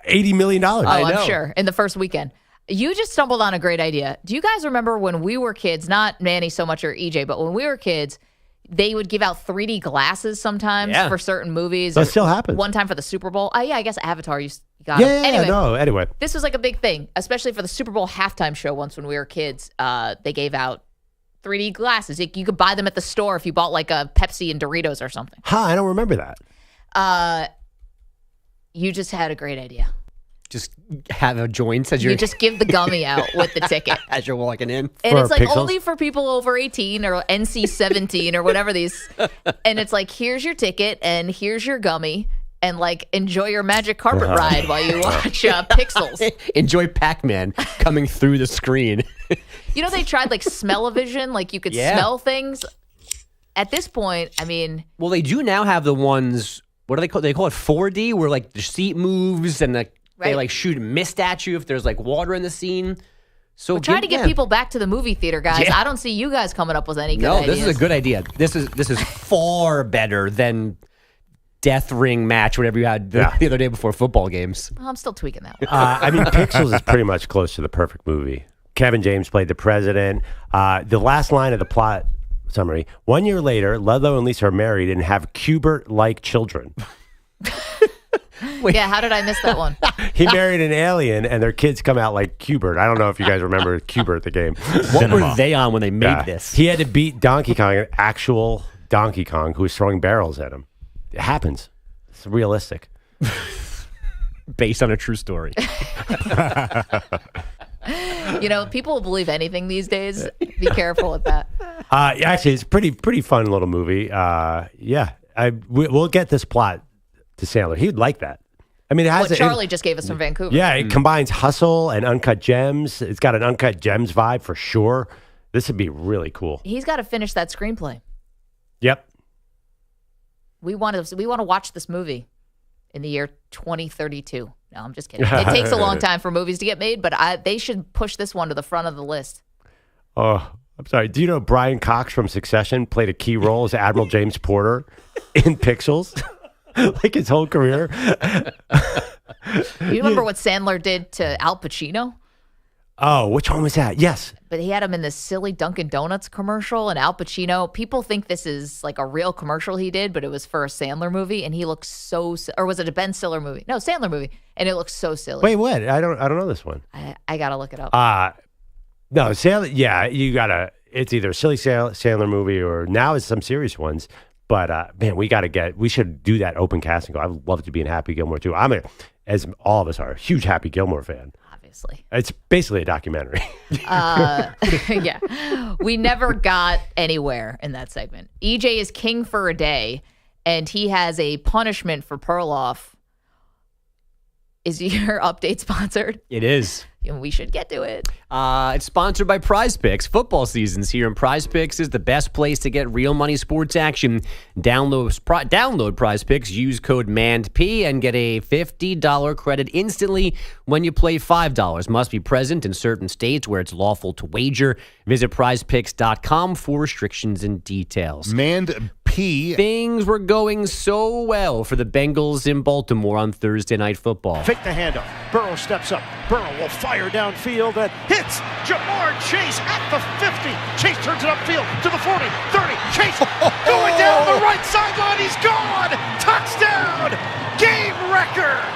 Speaker 5: $80 million.
Speaker 4: Oh, I'm sure. In the first weekend. You just stumbled on a great idea. Do you guys remember when we were kids, not Manny so much or EJ, but when we were kids, they would give out 3D glasses sometimes for certain movies.
Speaker 5: That still happens.
Speaker 4: One time for the Super Bowl. Oh, yeah, I guess Avatar, you got
Speaker 5: Yeah,
Speaker 4: it.
Speaker 5: anyway.
Speaker 4: This was like a big thing, especially for the Super Bowl halftime show once when we were kids. They gave out 3D glasses. You could buy them at the store if you bought like a Pepsi and Doritos or something.
Speaker 5: I don't remember that.
Speaker 4: You just had a great idea.
Speaker 9: Just have a joint as
Speaker 4: You just give the gummy out with the ticket.
Speaker 9: as you're walking in.
Speaker 4: And it's like
Speaker 5: Pixels?
Speaker 4: only for people over 18 or NC-17 or whatever these. And it's like, here's your ticket and here's your gummy. And like, enjoy your magic carpet ride while you watch Pixels.
Speaker 9: Enjoy Pac-Man coming through the screen.
Speaker 4: You know, they tried like smell-o-vision, like you could smell things. At this point, I mean.
Speaker 9: Well, they do now have the ones, what do they call it? They call it 4D, where like the seat moves and they like shoot mist at you if there's like water in the scene. So
Speaker 4: we're trying to get people back to the movie theater, guys.
Speaker 9: Yeah.
Speaker 4: I don't see you guys coming up with any good ideas.
Speaker 9: No, this is a good idea. This is far better than Death Ring match, whatever you had the other day before football games.
Speaker 4: Well, I'm still tweaking that one.
Speaker 5: Pixels is pretty much close to the perfect movie. Kevin James played the president. The last line of the plot summary: 1 year later, Ludlow and Lisa are married and have Cubert-like children.
Speaker 4: Yeah, how did I miss that one?
Speaker 5: He married an alien, and their kids come out like Cubert. I don't know if you guys remember Cubert, the game.
Speaker 9: What were they on when they made this?
Speaker 5: He had to beat Donkey Kong, an actual Donkey Kong, who was throwing barrels at him. It happens. It's realistic.
Speaker 9: Based on a true story.
Speaker 4: You know, people will believe anything these days. Be careful with that.
Speaker 5: Actually, it's pretty fun little movie. We'll get this plot to Sandler. He'd like that. I mean, it has
Speaker 4: what Charlie just gave us from Vancouver.
Speaker 5: Yeah, it combines hustle and Uncut Gems. It's got an Uncut Gems vibe for sure. This would be really cool.
Speaker 4: He's got to finish that screenplay.
Speaker 5: Yep.
Speaker 4: We want to watch this movie in the year 2032. No, I'm just kidding. It takes a long time for movies to get made, but they should push this one to the front of the list.
Speaker 5: Oh, I'm sorry. Do you know Brian Cox from Succession played a key role as Admiral James Porter in Pixels? Like his whole career.
Speaker 4: You remember what Sandler did to Al Pacino?
Speaker 5: Oh, which one was that? Yes.
Speaker 4: But he had him in this silly Dunkin' Donuts commercial, and Al Pacino. People think this is like a real commercial he did, but it was for a Sandler movie, and he looks so. Or was it a Ben Stiller movie? No, Sandler movie, and it looks so silly.
Speaker 5: Wait, what? I don't know this one.
Speaker 4: I gotta look it up.
Speaker 5: No, Sandler. Yeah, you gotta. it's either a silly Sandler movie or now it's some serious ones. But man, we should do that open cast and go. I'd love to be in Happy Gilmore too. As all of us are, a huge Happy Gilmore fan.
Speaker 4: Obviously.
Speaker 5: It's basically a documentary.
Speaker 4: Yeah. We never got anywhere in that segment. EJ is king for a day, and he has a punishment for Perloff. Is your update sponsored?
Speaker 9: It is.
Speaker 4: We should get to it.
Speaker 9: It's sponsored by Prize Picks. Football season's here, and Prize Picks is the best place to get real money sports action. Download Prize Picks, use code MANDP, and get a $50 credit instantly when you play $5. Must be present in certain states where it's lawful to wager. Visit prizepicks.com for restrictions and details.
Speaker 19: MANDP.
Speaker 9: Things were going so well for the Bengals in Baltimore on Thursday Night Football.
Speaker 3: Fake the handoff. Burrow steps up. Burrow will fire downfield and hits Jamar Chase at the 50. Chase turns it upfield to the 40, 30. Chase going down the right sideline. He's gone. Touchdown. Game record.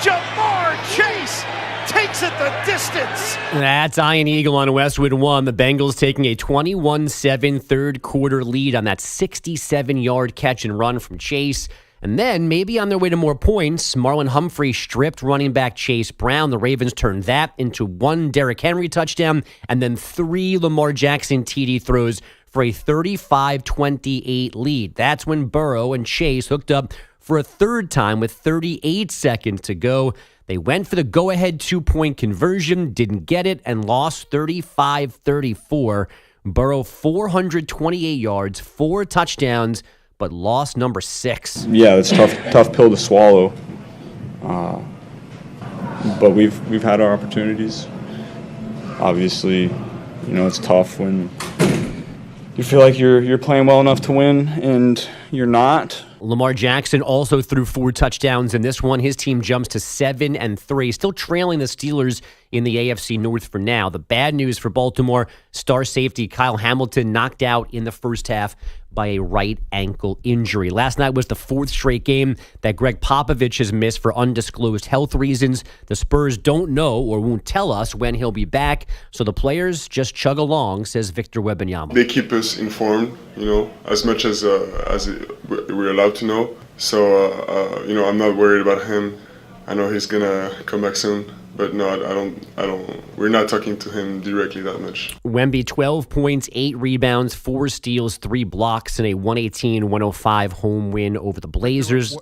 Speaker 3: Jamar Chase takes it the distance.
Speaker 9: That's Iron Eagle on Westwood 1. The Bengals taking a 21-7 third quarter lead on that 67-yard catch and run from Chase. And then, maybe on their way to more points, Marlon Humphrey stripped running back Chase Brown. The Ravens turned that into one Derrick Henry touchdown and then 3 Lamar Jackson TD throws for a 35-28 lead. That's when Burrow and Chase hooked up for a third time with 38 seconds to go. They went for the go-ahead 2-point conversion, didn't get it, and lost 35-34. Burrow 428 yards, 4 touchdowns, but lost number 6.
Speaker 12: Yeah, it's tough pill to swallow. But we've had our opportunities. Obviously, it's tough when you feel like you're playing well enough to win and you're not.
Speaker 9: Lamar Jackson also threw 4 touchdowns in this one. His team jumps to 7-3, still trailing the Steelers in the AFC North for now. The bad news for Baltimore, star safety Kyle Hamilton knocked out in the first half by a right ankle injury. Last night was the 4th straight game that Greg Popovich has missed for undisclosed health reasons. The Spurs don't know or won't tell us when he'll be back, so the players just chug along, says Victor Wembanyama.
Speaker 20: They keep us informed, as much as we're allowed to know. So, I'm not worried about him. I know he's gonna come back soon. But no, I don't. We're not talking to him directly that much.
Speaker 9: Wemby, 12 points, 8 rebounds, 4 steals, 3 blocks, and a 118-105 home win over the Blazers.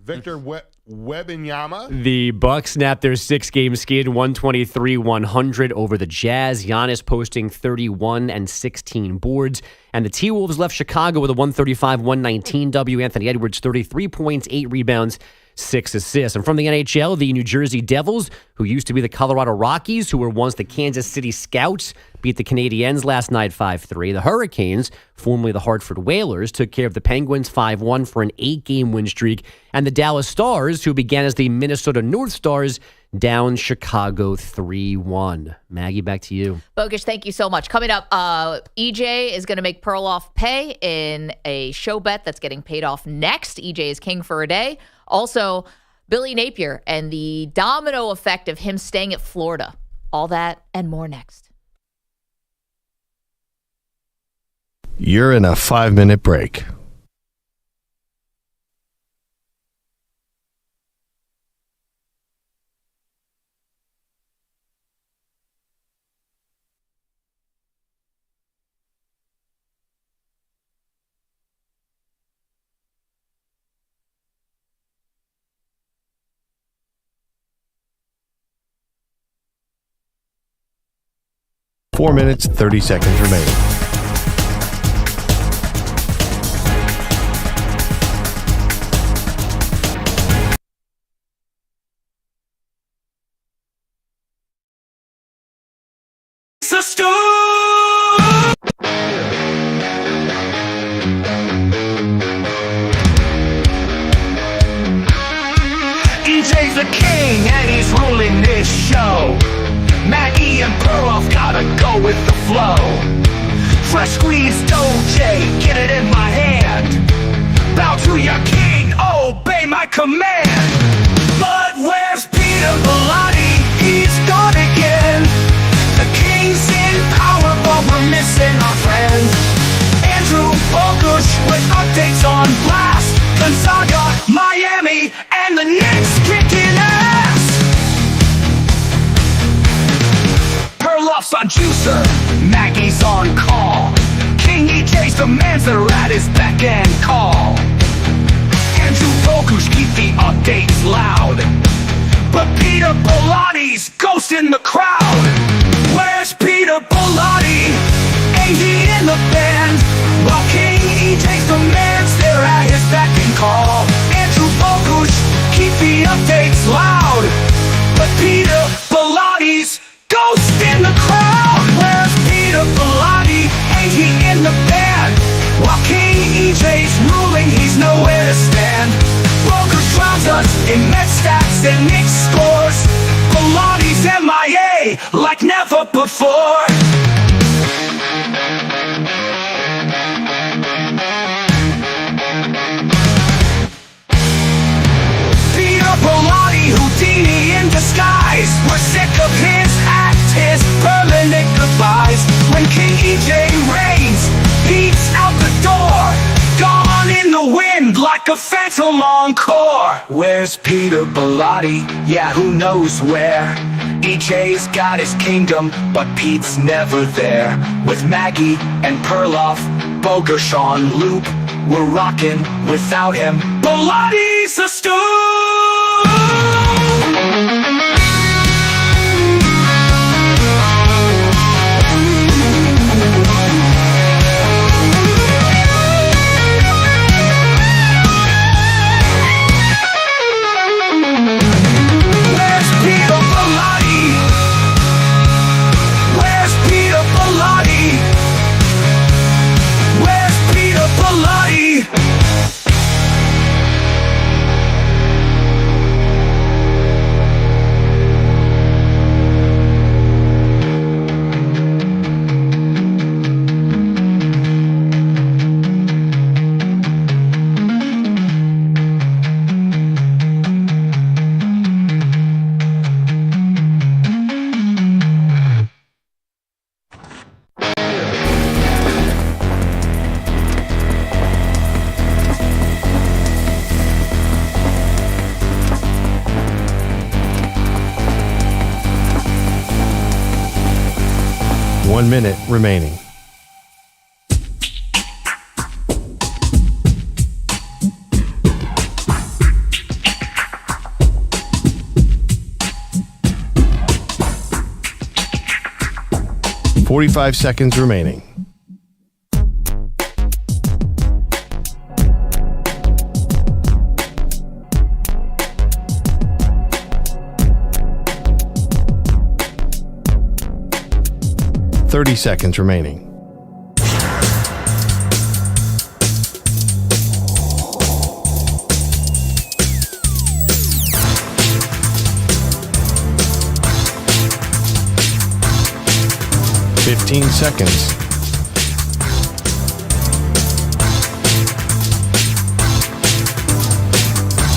Speaker 19: Victor Wembanyama.
Speaker 9: The Bucks snapped their 6-game skid, 123-100 over the Jazz. Giannis posting 31 and 16 boards. And the T-Wolves left Chicago with a 135-119 W. Anthony Edwards, 33 points, 8 rebounds, 6 assists. And from the NHL, the New Jersey Devils, who used to be the Colorado Rockies, who were once the Kansas City Scouts, beat the Canadiens last night 5-3. The Hurricanes, formerly the Hartford Whalers, took care of the Penguins 5-1 for an 8-game win streak. And the Dallas Stars, who began as the Minnesota North Stars, down Chicago 3-1. Maggie, back to you.
Speaker 4: Bogusch, thank you so much. Coming up, EJ is going to make Perloff pay in a show bet that's getting paid off next. EJ is king for a day. Also, Billy Napier and the domino effect of him staying at Florida. All that and more next.
Speaker 14: You're in a 5-minute break. Four minutes, 30 seconds remaining.
Speaker 8: So EJ's the king and he's ruling this show. Maggie and Perloff gotta go with the flow. Fresh squeezed OJ, get it in my hand. Bow to your king, obey my command. But where's Peter Bellotti? He's gone again. The king's in power, but we're missing and our friends. Andrew Bogusch with updates on blast. Gonzaga, Miami, and the Knicks kicking ass. Perloff's on juicer, Maggie's on call. King EJ's demands are at his beck and call. Andrew Bogusch keep the updates loud, but Peter Bellatti's ghost in the crowd. Where's Peter Bellotti? Ain't he in the band? While King EJ's demands, they're at his beck and call. Andrew Bogusch keep the updates loud, but Peter Bellatti's ghost in the crowd. Where's Peter Bellotti? Ain't he in the band? While King EJ's ruling, he's nowhere to stand. Bogusch drowns us in Mets stats and Knicks scores. Bellatti's MIA like never before. Peter Bellotti, Houdini in disguise. We're sick of his act, his permanent goodbyes. When King EJ reigns, beats out the door, gone in the wind like a phantom encore. Where's Peter Bellotti? Yeah, who knows where? EJ's got his kingdom, but Pete's never there. With Maggie and Perloff, Bogusch on loop, we're rockin' without him. Bellotti's a stew!
Speaker 14: One minute remaining. "45 seconds remaining. "30 seconds remaining. "15 seconds.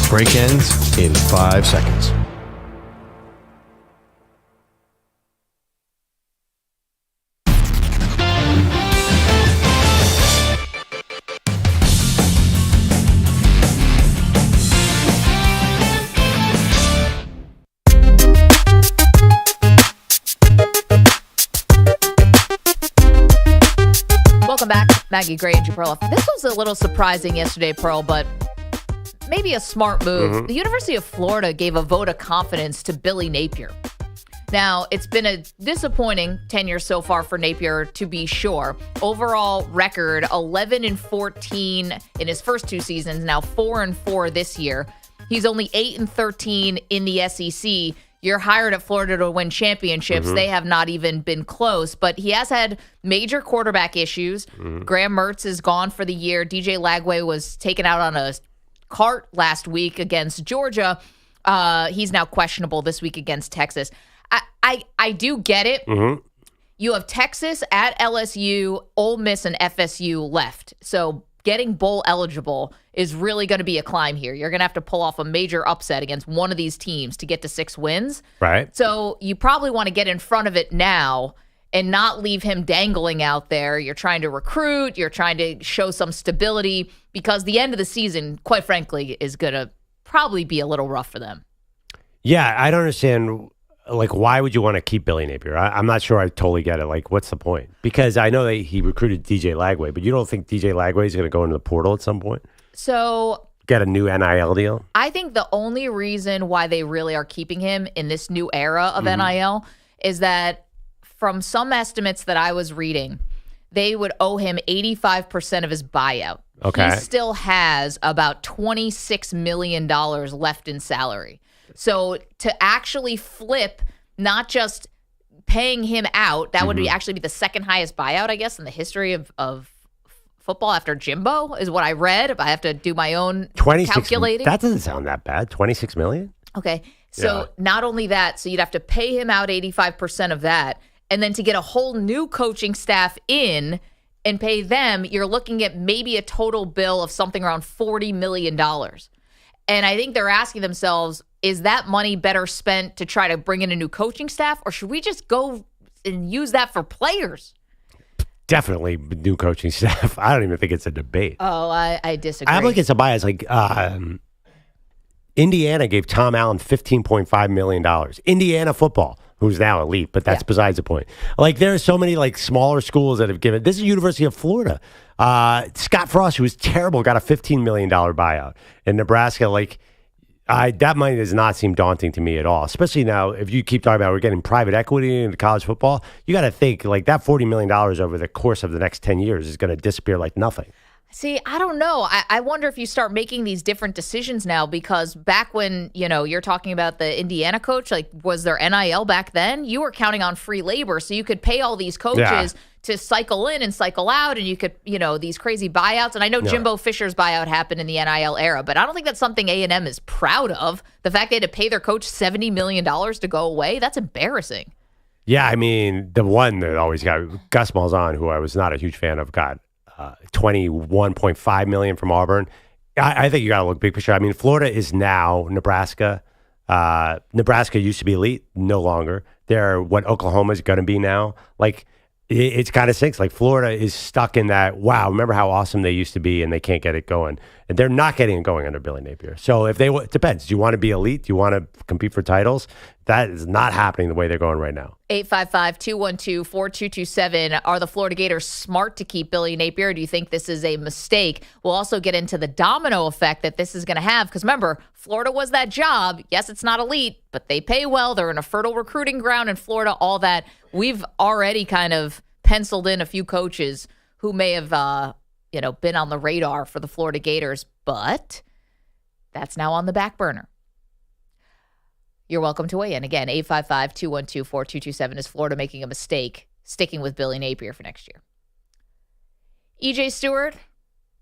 Speaker 14: Break ends in 5 seconds.
Speaker 4: Welcome back, Maggie Gray and Perloff. This was a little surprising yesterday, Pearl, but maybe a smart move.
Speaker 5: Mm-hmm.
Speaker 4: The University of Florida gave a vote of confidence to Billy Napier. Now, it's been a disappointing tenure so far for Napier, to be sure. Overall record, 11-14 in his first 2 seasons, now 4-4 this year. He's only 8-13 in the SEC. You're hired at Florida to win championships.
Speaker 5: Mm-hmm.
Speaker 4: They have not even been close, but he has had major quarterback issues.
Speaker 5: Mm-hmm.
Speaker 4: Graham Mertz is gone for the year. DJ Lagway was taken out on a cart last week against Georgia. He's now questionable this week against Texas. I do get it.
Speaker 5: Mm-hmm.
Speaker 4: You have Texas at LSU, Ole Miss, and FSU left. So getting bowl eligible is really going to be a climb here. You're going to have to pull off a major upset against one of these teams to get to 6 wins.
Speaker 5: Right.
Speaker 4: So you probably want to get in front of it now and not leave him dangling out there. You're trying to recruit. You're trying to show some stability because the end of the season, quite frankly, is going to probably be a little rough for them.
Speaker 5: Yeah, I don't understand. Like, why would you want to keep Billy Napier? I'm not sure I totally get it. Like, what's the point? Because I know that he recruited DJ Lagway, but you don't think DJ Lagway is going to go into the portal at some point?
Speaker 4: So
Speaker 5: Get a new NIL deal?
Speaker 4: I think the only reason why they really are keeping him in this new era of NIL is that from some estimates that I was reading, they would owe him 85% of his buyout.
Speaker 5: Okay.
Speaker 4: He still has about $26 million left in salary. So to actually flip, not just paying him out, that would actually be the second highest buyout, I guess, in the history of football after Jimbo, is what I read. If I have to do my own calculating.
Speaker 5: That doesn't sound that bad. $26 million?
Speaker 4: Okay. So not only that, so you'd have to pay him out 85% of that. And then to get a whole new coaching staff in and pay them, you're looking at maybe a total bill of something around $40 million. And I think they're asking themselves, is that money better spent to try to bring in a new coaching staff, or should we just go and use that for players?
Speaker 5: Definitely new coaching staff. I don't even think it's a debate.
Speaker 4: Oh, I disagree.
Speaker 5: I think it's a bias. Like, Indiana gave Tom Allen $15.5 million. Indiana football, who's now elite, but that's besides the point. Like, there are so many like smaller schools that have given. This is University of Florida. Scott Frost, who was terrible, got a $15 million buyout. In Nebraska, like, that money does not seem daunting to me at all. Especially now, if you keep talking about we're getting private equity into college football, you got to think like that $40 million over the course of the next 10 years is going to disappear like nothing.
Speaker 4: See, I don't know. I wonder if you start making these different decisions now, because back when, you're talking about the Indiana coach, like, was there NIL back then? You were counting on free labor, so you could pay all these coaches to cycle in and cycle out, and you could, these crazy buyouts. And I know Jimbo Fisher's buyout happened in the NIL era, but I don't think that's something A&M is proud of. The fact they had to pay their coach $70 million to go away, that's embarrassing.
Speaker 5: Yeah, I mean, the one that always got, Gus Malzahn, who I was not a huge fan of, got $21.5 million from Auburn. I think you got to look big picture. I mean, Florida is now Nebraska. Nebraska used to be elite, no longer. They're what Oklahoma is going to be now. Like, it's kind of sinks. Like, Florida is stuck in that, wow, remember how awesome they used to be, and they can't get it going. And they're not getting it going under Billy Napier. So if it depends. Do you want to be elite? Do you want to compete for titles? That is not happening the way they're going right now.
Speaker 4: 855-212-4227. Are the Florida Gators smart to keep Billy Napier? Or do you think this is a mistake? We'll also get into the domino effect that this is going to have. Because remember, Florida was that job. Yes, it's not elite, but they pay well. They're in a fertile recruiting ground in Florida, all that. We've already kind of penciled in a few coaches who may have been on the radar for the Florida Gators, but that's now on the back burner. You're welcome to weigh in. Again, 855-212-4227. Is Florida making a mistake sticking with Billy Napier for next year? EJ Stewart,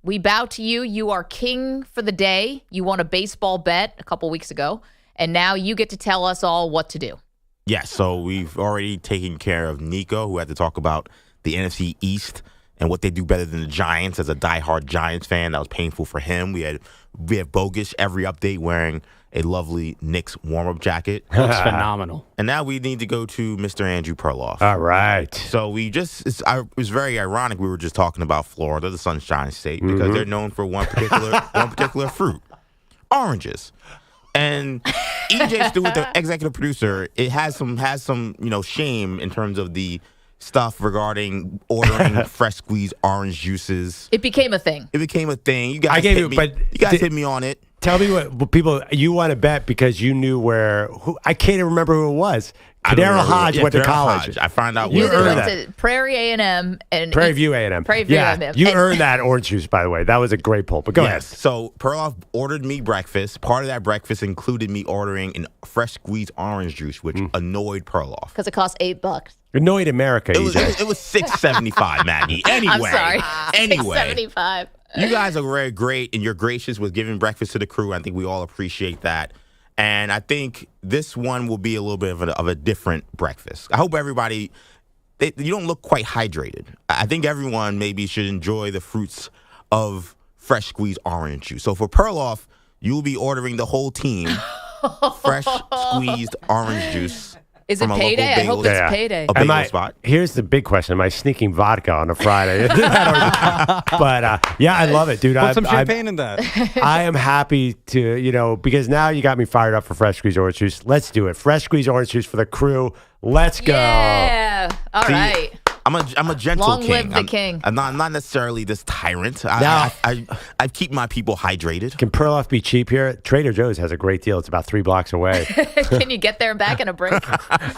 Speaker 4: we bow to you. You are king for the day. You won a baseball bet a couple weeks ago, and now you get to tell us all what to do.
Speaker 7: Yes, so we've already taken care of Nico, who had to talk about the NFC East and what they do better than the Giants. As a diehard Giants fan, that was painful for him. We have Bogusch every update wearing a lovely Knicks warm-up jacket.
Speaker 10: Looks phenomenal.
Speaker 7: And now we need to go to Mr. Andrew Perloff.
Speaker 5: All right.
Speaker 7: So it was very ironic. We were just talking about Florida, the Sunshine State, because they're known for one particular fruit, oranges. And EJ Stewart, the executive producer, it has some shame in terms of the stuff regarding ordering fresh squeezed orange juices.
Speaker 4: It became a thing.
Speaker 7: You guys hit me on it.
Speaker 5: Tell me what people you want to bet because you knew I can't even remember who it was. Kadero Hodge went to college.
Speaker 7: I found out
Speaker 5: you earned
Speaker 4: that. Prairie A&M and
Speaker 5: Prairie View A&M.
Speaker 4: Prairie View A&M.
Speaker 5: You earned that orange juice, by the way. That was a great pull. But go ahead.
Speaker 7: So Perloff ordered me breakfast. Part of that breakfast included me ordering a fresh squeezed orange juice, which annoyed Perloff
Speaker 4: because it cost $8.
Speaker 5: Annoyed America.
Speaker 7: It was $6.75, Maggie. Anyway,
Speaker 4: I'm sorry. $6.75.
Speaker 7: You guys are very great, and you're gracious with giving breakfast to the crew. I think we all appreciate that. And I think this one will be a little bit of a different breakfast. I hope everybody, you don't look quite hydrated. I think everyone maybe should enjoy the fruits of fresh squeezed orange juice. So for Perloff, you'll be ordering the whole team fresh squeezed orange juice.
Speaker 4: Is it
Speaker 7: from a local
Speaker 4: payday? I hope
Speaker 7: bagel-
Speaker 4: it's payday.
Speaker 7: A bagel spot.
Speaker 5: Here's the big question: am I sneaking vodka on a Friday? But yeah, I love it, dude.
Speaker 10: Put some champagne in that.
Speaker 5: I am happy to, because now you got me fired up for fresh squeezed orange juice. Let's do it. Fresh squeezed orange juice for the crew. Let's go.
Speaker 4: Yeah. All right.
Speaker 7: I'm a gentle
Speaker 4: Long
Speaker 7: king.
Speaker 4: live the king.
Speaker 7: I'm not necessarily this tyrant.
Speaker 5: Now-
Speaker 7: I keep my people hydrated.
Speaker 5: Can Perloff be cheap here? Trader Joe's has a great deal. It's about 3 blocks away.
Speaker 4: Can you get there and back in a break?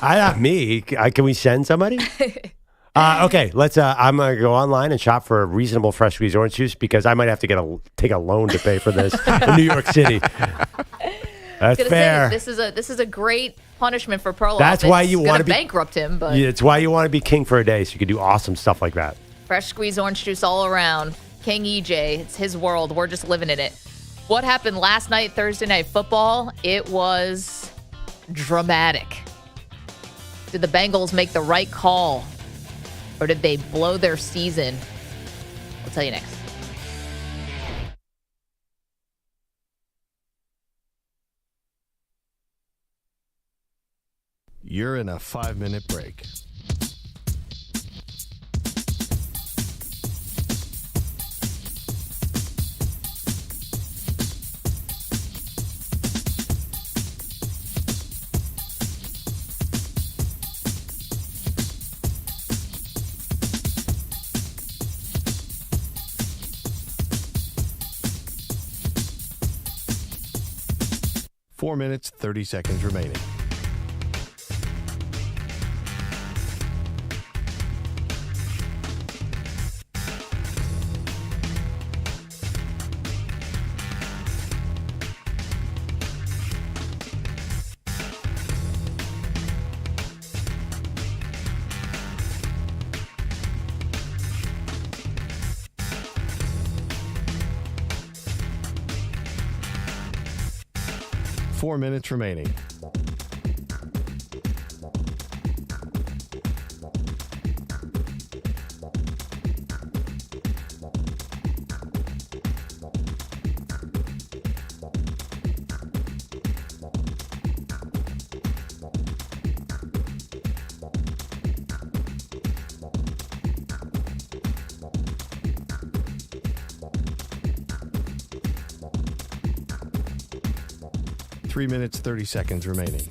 Speaker 5: Not me. Can we send somebody? Okay, let's. I'm gonna go online and shop for a reasonable fresh squeezed orange juice because I might have to take a loan to pay for this in New York City. That's fair.
Speaker 4: Say, this is a great punishment for Perloff.
Speaker 5: That's why you want to
Speaker 4: bankrupt him. But
Speaker 5: it's why you want to be king for a day, so you can do awesome stuff like that.
Speaker 4: fresh squeezed orange juice all around. King EJ, it's his world. We're just living in it. What happened last night, Thursday Night Football? It was dramatic. Did the Bengals make the right call, or did they blow their season? I'll tell you next.
Speaker 14: You're in a 5-minute break. Four minutes, 30 seconds remaining. Four minutes remaining. Three minutes, 30 seconds remaining.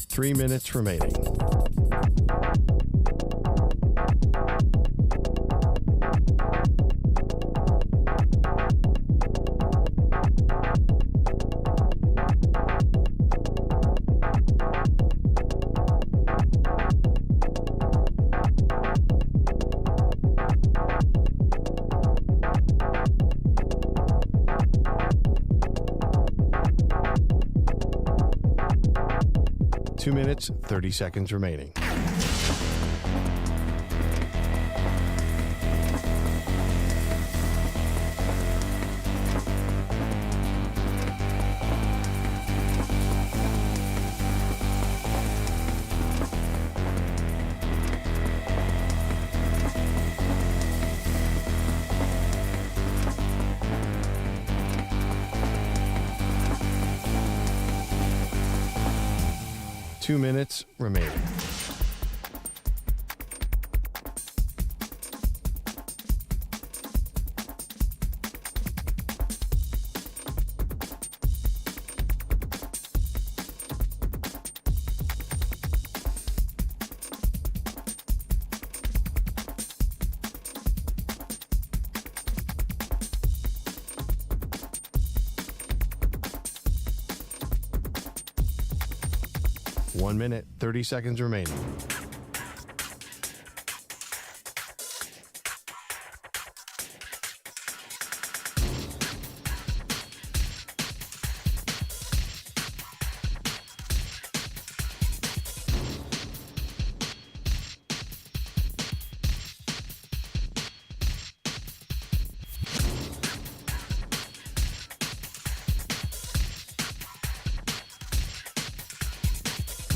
Speaker 14: Three minutes remaining. Two minutes, 30 seconds remaining. Two minutes remaining. One minute, 30 seconds remaining.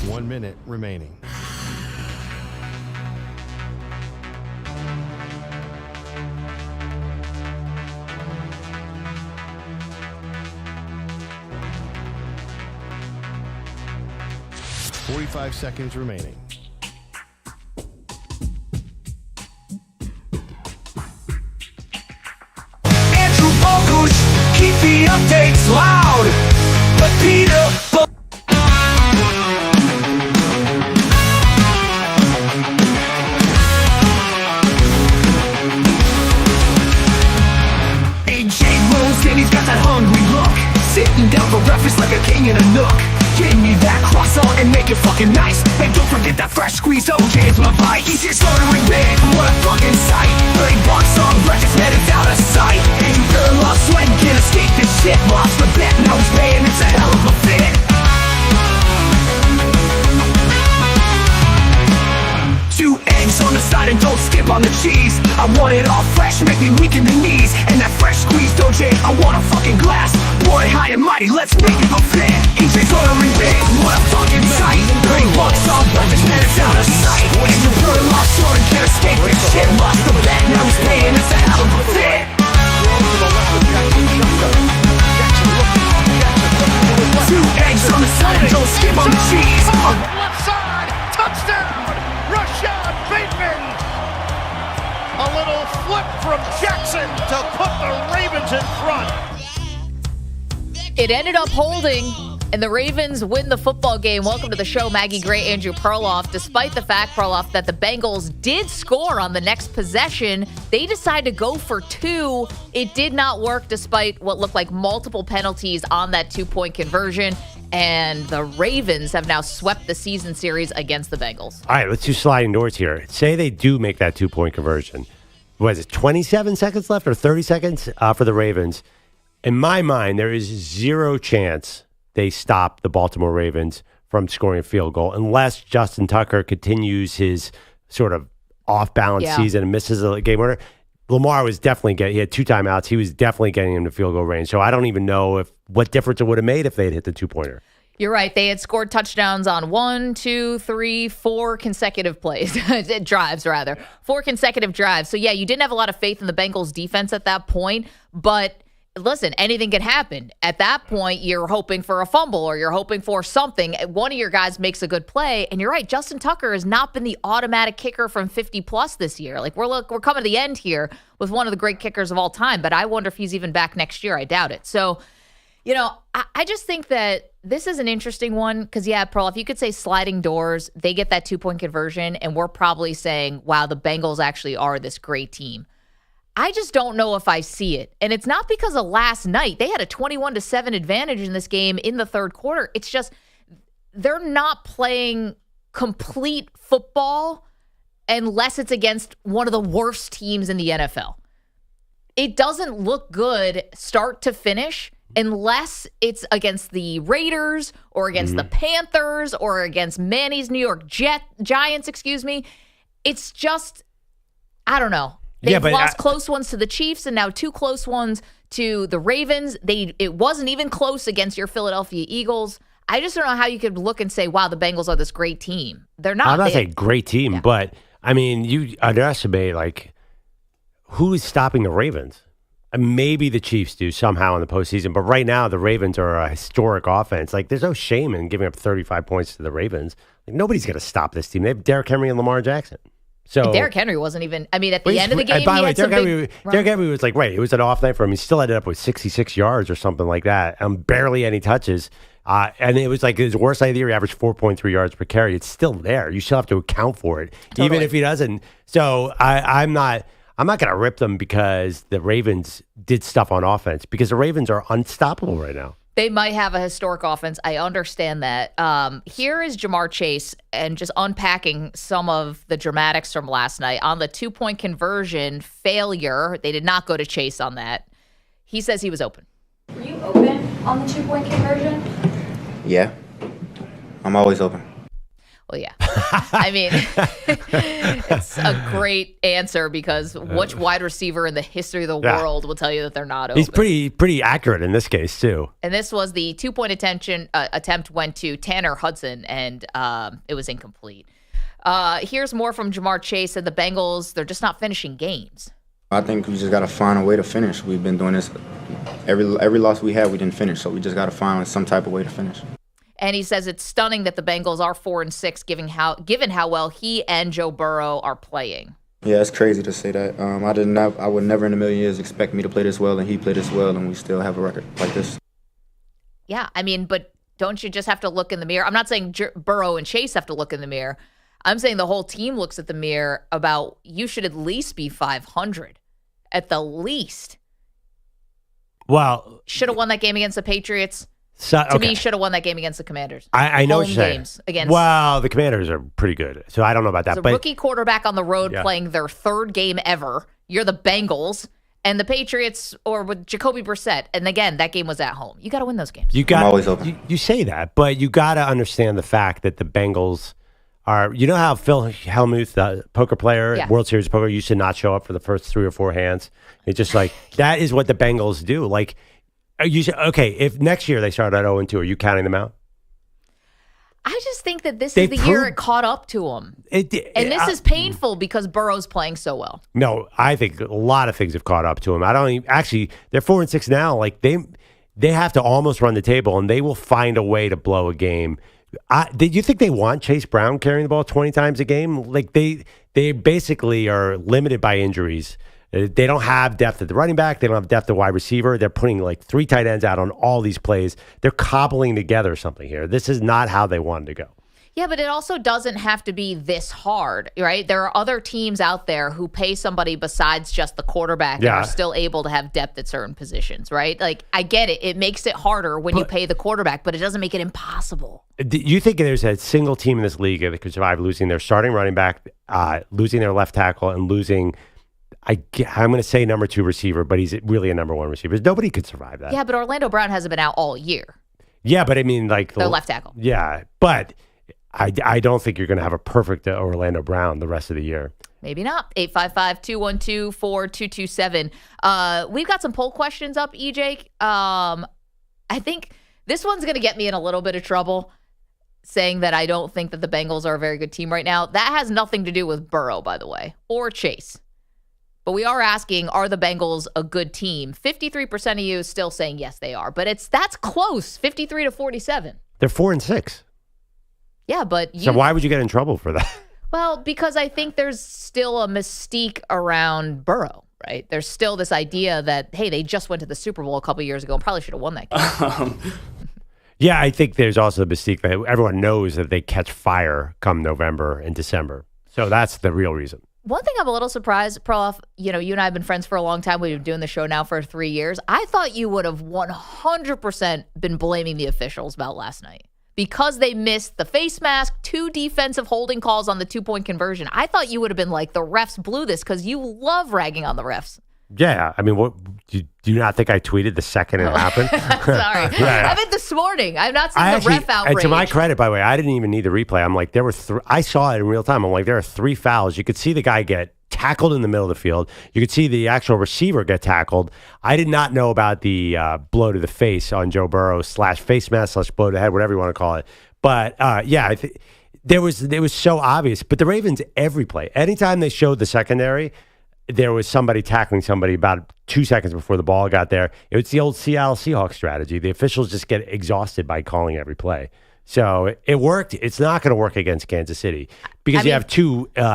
Speaker 14: 1 minute remaining. $45 seconds remaining.
Speaker 8: Andrew Bogusch, keep the updates loud. But Peter AJ moves and he's got that hungry look. Sitting down for breakfast like a king in a nook. Give me that croissant and make it fucking nice. And don't forget that fresh squeezed OJ is my bite. He's just ordering big, what a fucking sight. $30 on breakfast, man, it's out of sight. And you Perloff sweat can't escape this shit. Lost the bet, now he's paying, it's a hell of a fit. 2 eggs on the side and don't skip on the cheese. I want it all fresh, make me weak in the knees. And that fresh squeezed OJ, I want a fucking glass. Boy, high and mighty, let's make it a fit. AJ's ordering big, what a fucking sight. $30 on breakfast, man, it's out of sight. And your Perloff sword can't escape this shit. Lost the bet, now he's paying, it's a hell of a fit. 2 eggs on the side and don't skip on the cheese.
Speaker 21: Left side, touchdown, Rashad Bateman. A little flip from Jackson to put the Ravens in front.
Speaker 4: It ended up holding, and the Ravens win the football game. Welcome to the show, Maggie Gray, Andrew Perloff. Despite the fact, Perloff, that the Bengals did score on the next possession, they decided to go for 2. It did not work despite what looked like multiple penalties on that 2-point conversion. And the Ravens have now swept the season series against the Bengals.
Speaker 5: All right, let's do sliding doors here. Say they do make that 2-point conversion. Was it 27 seconds left or 30 seconds for the Ravens? In my mind, there is 0 chance they stop the Baltimore Ravens from scoring a field goal unless Justin Tucker continues his sort of off-balance season and misses a game winner. Lamar was definitely he had 2 timeouts. He was definitely getting him to field goal range. So I don't even know what difference it would have made if they had hit the 2-pointer.
Speaker 4: You're right. They had scored touchdowns on 1, 2, 3, 4 consecutive plays. Drives, rather. 4 consecutive drives. So, yeah, you didn't have a lot of faith in the Bengals' defense at that point. But, listen, anything can happen. At that point, you're hoping for a fumble or you're hoping for something. One of your guys makes a good play. And you're right. Justin Tucker has not been the automatic kicker from 50-plus this year. Like, we're coming to the end here with one of the great kickers of all time. But I wonder if he's even back next year. I doubt it. So, you know, I just think that this is an interesting one because, yeah, Perloff, you could say sliding doors. They get that 2-point conversion, and we're probably saying, wow, the Bengals actually are this great team. I just don't know if I see it. And it's not because of last night. They had a 21-7 advantage in this game in the third quarter. It's just they're not playing complete football unless it's against one of the worst teams in the NFL. It doesn't look good start to finish unless it's against the Raiders or against the Panthers or against Manny's New York Giants, It's just, I don't know. They've lost close ones to the Chiefs and now 2 close ones to the Ravens. It wasn't even close against your Philadelphia Eagles. I just don't know how you could look and say, wow, the Bengals are this great team. They're not.
Speaker 5: I'm not saying great team, but, I mean, you underestimate, like, who is stopping the Ravens? Maybe the Chiefs do somehow in the postseason, but right now the Ravens are a historic offense. Like, there's no shame in giving up 35 points to the Ravens. Like, nobody's going to stop this team. They have Derrick Henry and Lamar Jackson. So
Speaker 4: and Derrick Henry wasn't even. I mean, at the end of the game,
Speaker 5: by the way, Derrick Henry was like, right. It was an off night for him. He still ended up with 66 yards or something like that, barely any touches. And it was like his worst night of the year. He averaged 4.3 yards per carry. It's still there. You still have to account for it, even if he doesn't. So I'm not going to rip them because the Ravens did stuff on offense because the Ravens are unstoppable right now.
Speaker 4: They might have a historic offense. I understand that. Here is Jamar Chase and just unpacking some of the dramatics from last night. On the 2-point conversion failure, they did not go to Chase on that. He says he was open.
Speaker 22: Were you open on the 2-point conversion?
Speaker 23: Yeah. I'm always open.
Speaker 4: Well, yeah. I mean, it's a great answer because which wide receiver in the history of the world will tell you that they're not open?
Speaker 5: He's pretty accurate in this case, too.
Speaker 4: And this was the 2-point attempt went to Tanner Hudson, and it was incomplete. Here's more from Jamar Chase and the Bengals. They're just not finishing games.
Speaker 6: I think we just got to find a way to finish. We've been doing this. Every loss we had, we didn't finish, so we just got to find some type of way to finish.
Speaker 4: And he says it's stunning that the Bengals are 4-6, given how well he and Joe Burrow are playing.
Speaker 6: Yeah, it's crazy to say that. I would never in a million years expect me to play this well, and he played this well, and we still have a record like this.
Speaker 4: Yeah, I mean, but don't you just have to look in the mirror? I'm not saying Burrow and Chase have to look in the mirror. I'm saying the whole team looks at the mirror about you should at least be 500, at the least.
Speaker 5: Well,
Speaker 4: should have won that game against the Patriots.
Speaker 5: To
Speaker 4: me, should have won that game against the Commanders.
Speaker 5: I know what you're saying.
Speaker 4: Games against,
Speaker 5: well, the Commanders are pretty good, so I don't know about that.
Speaker 4: But rookie quarterback on the road playing their third game ever. You're the Bengals and the Patriots, or with Jacoby Brissett. And again, that game was at home. You got to win those games.
Speaker 6: I'm always open.
Speaker 5: You say that, but you got to understand the fact that the Bengals are. You know how Phil Hellmuth, the poker player, World Series poker, used to not show up for the first 3 or 4 hands. It's just like that is what the Bengals do. Like. If next year they start at 0-2, are you counting them out?
Speaker 4: I just think that this is the year it caught up to them. And this is painful because Burrow's playing so well.
Speaker 5: No, I think a lot of things have caught up to them. Actually, they're 4-6 now. Like they have to almost run the table, and they will find a way to blow a game. Did you think they want Chase Brown carrying the ball 20 times a game? Like they basically are limited by injuries. They don't have depth at the running back. They don't have depth at wide receiver. They're putting like 3 tight ends out on all these plays. They're cobbling together something here. This is not how they wanted to go.
Speaker 4: Yeah, but it also doesn't have to be this hard, right? There are other teams out there who pay somebody besides just the quarterback and are still able to have depth at certain positions, right? Like, I get it. It makes it harder when you pay the quarterback, but it doesn't make it impossible.
Speaker 5: Do you think there's a single team in this league that could survive losing their starting running back, losing their left tackle, and losing... I'm going to say number 2 receiver, but he's really a number 1 receiver. Nobody could survive that.
Speaker 4: Yeah, but Orlando Brown hasn't been out all year.
Speaker 5: Yeah, but I mean, like...
Speaker 4: Their left tackle.
Speaker 5: Yeah, but I don't think you're going to have a perfect Orlando Brown the rest of the year.
Speaker 4: Maybe not. 855-212-4227. We've got some poll questions up, EJ. I think this one's going to get me in a little bit of trouble, saying that I don't think that the Bengals are a very good team right now. That has nothing to do with Burrow, by the way, or Chase. But we are asking, are the Bengals a good team? 53% of you is still saying yes, they are. But that's close, 53-47.
Speaker 5: They're 4-6.
Speaker 4: Yeah, but
Speaker 5: so why would you get in trouble for that?
Speaker 4: Well, because I think there's still a mystique around Burrow, right? There's still this idea that, hey, they just went to the Super Bowl a couple years ago and probably should have won that game.
Speaker 5: Yeah, I think there's also the mystique that everyone knows that they catch fire come November and December. So that's the real reason.
Speaker 4: One thing I'm a little surprised, Perloff, you and I have been friends for a long time. We've been doing the show now for 3 years. I thought you would have 100% been blaming the officials about last night because they missed the face mask, 2 defensive holding calls on the 2-point conversion. I thought you would have been like, the refs blew this because you love ragging on the refs.
Speaker 5: Yeah, I mean, what do you not think I tweeted the second it happened?
Speaker 4: Sorry. I meant this morning. I've not seen the ref outrage.
Speaker 5: And to my credit, by the way, I didn't even need the replay. I'm like, I saw it in real time. I'm like, there are 3 fouls. You could see the guy get tackled in the middle of the field. You could see the actual receiver get tackled. I did not know about the blow to the face on Joe Burrow / face mask / blow to the head, whatever you want to call it. But yeah, it was so obvious. But the Ravens, every play, anytime they showed the secondary, there was somebody tackling somebody about 2 seconds before the ball got there. It was the old Seattle Seahawks strategy. The officials just get exhausted by calling every play. So it worked. It's not going to work against Kansas City because you have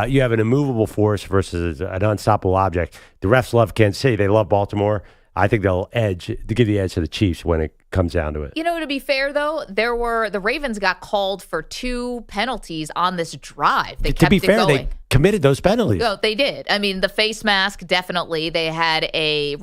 Speaker 5: you have an immovable force versus an unstoppable object. The refs love Kansas City. They love Baltimore. I think they'll give the edge to the Chiefs when it comes down to it.
Speaker 4: To be fair, though, the Ravens got called for 2 penalties on this drive. They kept it going.
Speaker 5: They committed those penalties.
Speaker 4: No, they did. I mean, the face mask, definitely. They had a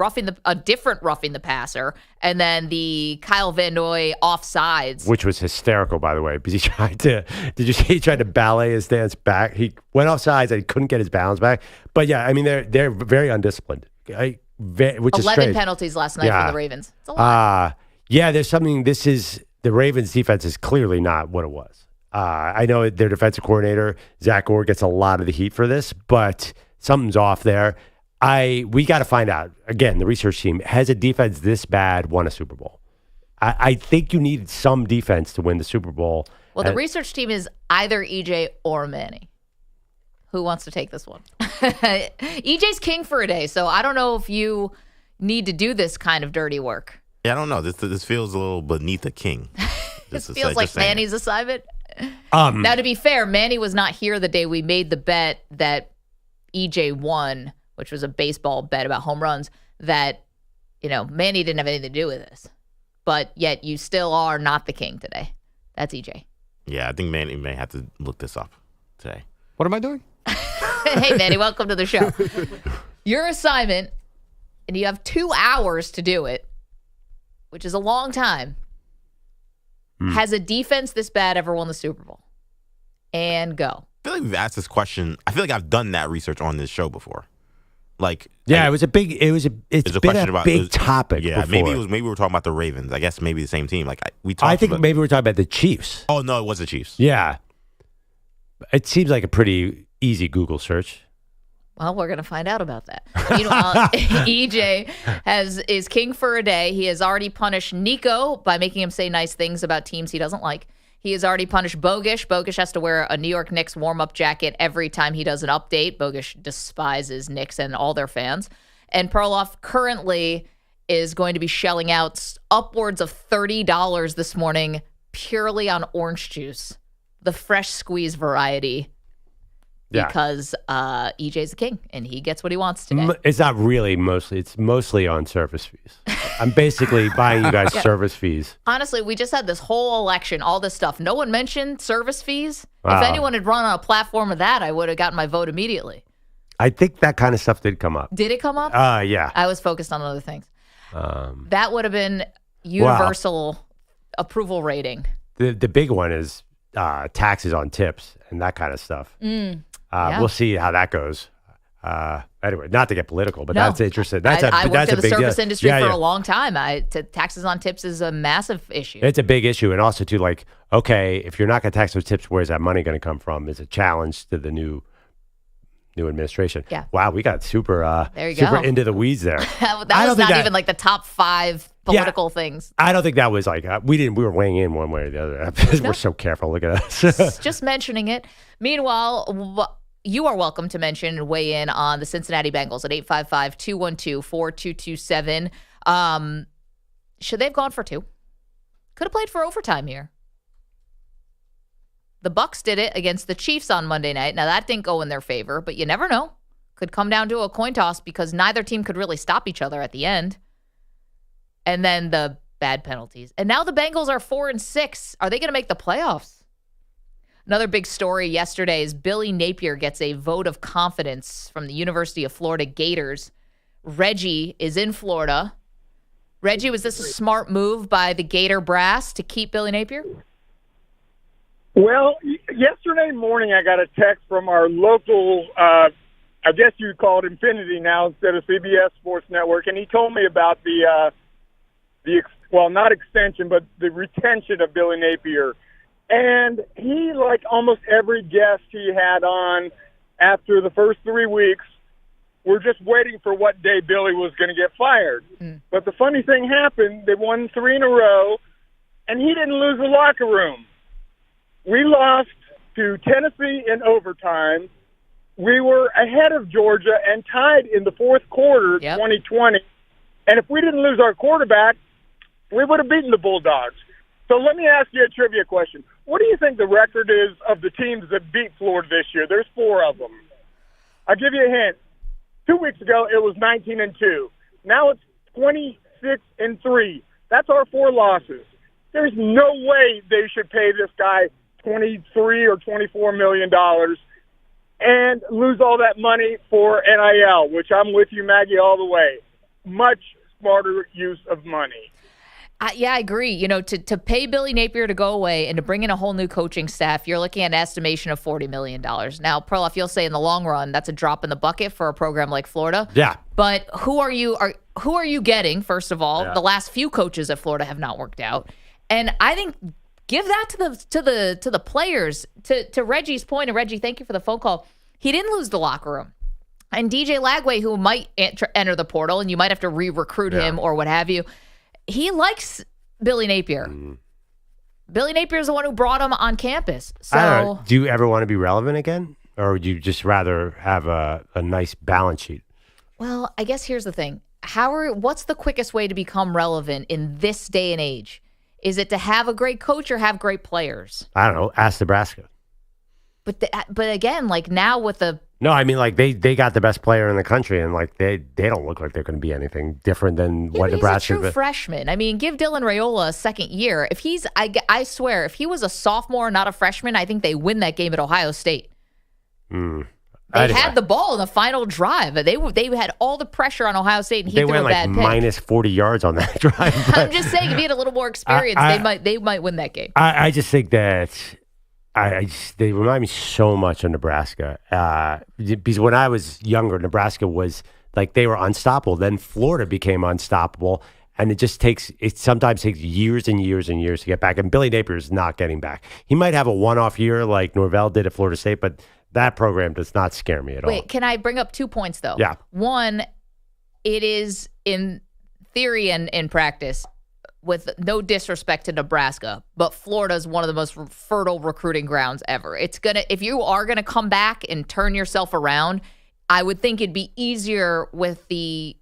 Speaker 4: different roughing the passer, and then the Kyle Van Noy offsides.
Speaker 5: Which was hysterical, by the way, because did you see he tried to ballet his stance back? He went offsides and he couldn't get his balance back. But yeah, I mean, they're very undisciplined. Which
Speaker 4: 11 penalties last night for the Ravens. It's a lot.
Speaker 5: Yeah, there's something. The Ravens defense is clearly not what it was. I know their defensive coordinator, Zach Orr, gets a lot of the heat for this, but something's off there. We got to find out. Again, the research team, has a defense this bad won a Super Bowl? I think you needed some defense to win the Super Bowl.
Speaker 4: Well, the research team is either EJ or Manny. Who wants to take this one? EJ's king for a day, so I don't know if you need to do this kind of dirty work.
Speaker 7: Yeah, I don't know. This feels a little beneath a king.
Speaker 4: This feels like Manny's assignment. Now, to be fair, Manny was not here the day we made the bet that EJ won, which was a baseball bet about home runs, that, Manny didn't have anything to do with this. But yet you still are not the king today. That's EJ.
Speaker 7: Yeah, I think Manny may have to look this up today.
Speaker 10: What am I doing?
Speaker 4: Hey, Manny, welcome to the show. Your assignment, and you have 2 hours to do it, which is a long time. Has a defense this bad ever won the Super Bowl? And go.
Speaker 7: I feel like we've asked this question. I feel like I've done that research on this show before.
Speaker 5: It was a big topic.
Speaker 7: Yeah,
Speaker 5: before.
Speaker 7: maybe we were talking about the Ravens. I guess maybe the same team.
Speaker 5: Maybe we were talking about the Chiefs.
Speaker 7: Oh no, it was the Chiefs.
Speaker 5: Yeah, it seems like a pretty easy Google search.
Speaker 4: Well, we're going to find out about that. Meanwhile, EJ is king for a day. He has already punished Nico by making him say nice things about teams he doesn't like. He has already punished Bogusch. Bogusch has to wear a New York Knicks warm-up jacket every time he does an update. Bogusch despises Knicks and all their fans. And Perloff currently is going to be shelling out upwards of $30 this morning purely on orange juice, the fresh squeeze variety. Because EJ's the king, and he gets what he wants today.
Speaker 5: It's not really mostly. It's mostly on service fees. I'm basically buying you guys service fees.
Speaker 4: Honestly, we just had this whole election, all this stuff. No one mentioned service fees. If anyone had run on a platform of that, I would have gotten my vote immediately.
Speaker 5: I think that kind of stuff did come up.
Speaker 4: Did it come up?
Speaker 5: Yeah.
Speaker 4: I was focused on other things. That would have been universal approval rating.
Speaker 5: The big one is taxes on tips and that kind of stuff. We'll see how that goes. Anyway, not to get political, but that's interesting.
Speaker 4: I worked in the service industry for a long time. Taxes on tips is a massive issue.
Speaker 5: It's a big issue. And also, too, if you're not going to tax those tips, where's that money going to come from? Is a challenge to the new administration. Yeah. Wow, we got super into the weeds there.
Speaker 4: That was not even the top 5 political things.
Speaker 5: I don't think that was we were weighing in one way or the other. We're so careful. Look at us.
Speaker 4: Just mentioning it. Meanwhile, you are welcome to mention and weigh in on the Cincinnati Bengals at 855-212-4227. Should they have gone for 2? Could have played for overtime here. The Bucs did it against the Chiefs on Monday night. Now, that didn't go in their favor, but you never know. Could come down to a coin toss because neither team could really stop each other at the end. And then the bad penalties. And now the Bengals are 4-6. Are they going to make the playoffs? Another big story yesterday is Billy Napier gets a vote of confidence from the University of Florida Gators. Reggie is in Florida. Reggie, was this a smart move by the Gator brass to keep Billy Napier?
Speaker 1: Well, yesterday morning I got a text from our local, I guess you'd call it Infinity now instead of CBS Sports Network, and he told me about the not extension, but the retention of Billy Napier. And he, like almost every guest he had on after the first 3 weeks, we're just waiting for what day Billy was going to get fired. But the funny thing happened, they won 3 in a row, and he didn't lose the locker room. We lost to Tennessee in overtime. We were ahead of Georgia and tied in the fourth quarter, 2020. And if we didn't lose our quarterback, we would have beaten the Bulldogs. So let me ask you a trivia question. What do you think the record is of the teams that beat Florida this year? There's 4 of them. I'll give you a hint. 2 weeks ago, it was 19-2. Now it's 26-3. That's our 4 losses. There's no way they should pay this guy $23 or $24 million and lose all that money for NIL, which I'm with you, Maggie, all the way. Much smarter use of money.
Speaker 4: Yeah, I agree. To pay Billy Napier to go away and to bring in a whole new coaching staff, you're looking at an estimation of $40 million. Now, Perloff, you'll say in the long run, that's a drop in the bucket for a program like Florida.
Speaker 5: Yeah.
Speaker 4: But who are you getting, first of all? Yeah. The last few coaches at Florida have not worked out. And I think Give that to the players. To Reggie's point, and Reggie, thank you for the phone call. He didn't lose the locker room. And DJ Lagway, who might enter the portal, and you might have to re-recruit him or what have you, he likes Billy Napier. Billy Napier is the one who brought him on campus. So,
Speaker 5: do you ever want to be relevant again? Or would you just rather have a nice balance sheet?
Speaker 4: well, I guess here's the thing. What's the quickest way to become relevant in this day and age? Is it to have a great coach or have great players?
Speaker 5: I don't know. Ask Nebraska.
Speaker 4: But again, like now with the
Speaker 5: No, I mean, like they got the best player in the country, and like they don't look like they're going to be anything different than what Nebraska.
Speaker 4: He's a true freshman. I mean, give Dylan Raiola a second year. If he's, I swear, if he was a sophomore, not a freshman, I think they win that game at Ohio State. They had the ball in the final drive. They had all the pressure on Ohio State, and he threw a bad pick.
Speaker 5: They went like minus 40 yards on that drive.
Speaker 4: I'm just saying, if he had a little more experience, they might win that game.
Speaker 5: I just think that. They remind me so much of Nebraska because when I was younger, Nebraska was like they were unstoppable. Then Florida became unstoppable, and it sometimes takes years and years and years to get back. And Billy Napier is not getting back. He might have a one-off year like Norvell did at Florida State, but that program does not scare me at all.
Speaker 4: Wait, can I bring up 2 points though?
Speaker 5: Yeah.
Speaker 4: One, it is in theory and in practice, with no disrespect to Nebraska, but Florida is one of the most fertile recruiting grounds ever. If you are gonna come back and turn yourself around, I would think it'd be easier with the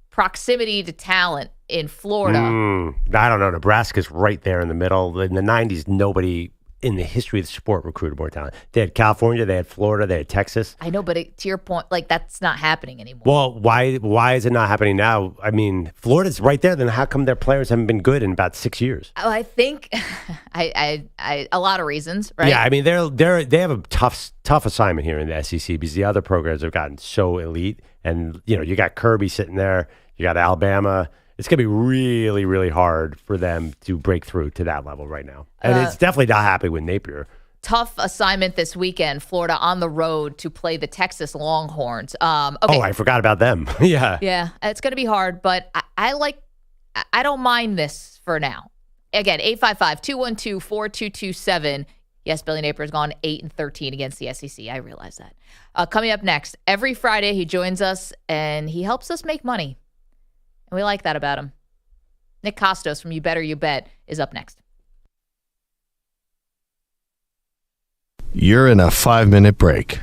Speaker 4: proximity to talent in Florida.
Speaker 5: I don't know. Nebraska's right there in the middle. In the 90s, nobody in the history of the sport recruited more talent. They had California, they had Florida, they had Texas.
Speaker 4: I know, but to your point, like that's not happening anymore.
Speaker 5: Well, why is it not happening now? I mean, Florida's right there. Then how come their players haven't been good in about 6 years?
Speaker 4: Oh, I think I a lot of reasons, right?
Speaker 5: Yeah, I mean they have a tough assignment here in the SEC because the other programs have gotten so elite, and you got Kirby sitting there, you got Alabama. It's going to be really, really hard for them to break through to that level right now. And it's definitely not happening with Napier.
Speaker 4: Tough assignment this weekend. Florida on the road to play the Texas Longhorns. Okay.
Speaker 5: Oh, I forgot about them. Yeah.
Speaker 4: Yeah, it's going to be hard, but I don't mind this for now. Again, 855-212-4227. Yes, Billy Napier's gone 8-13 against the SEC. I realize that. Coming up next, every Friday he joins us and he helps us make money. And we like that about him. Nick Kostos from You Better You Bet is up next.
Speaker 14: You're in a 5-minute break.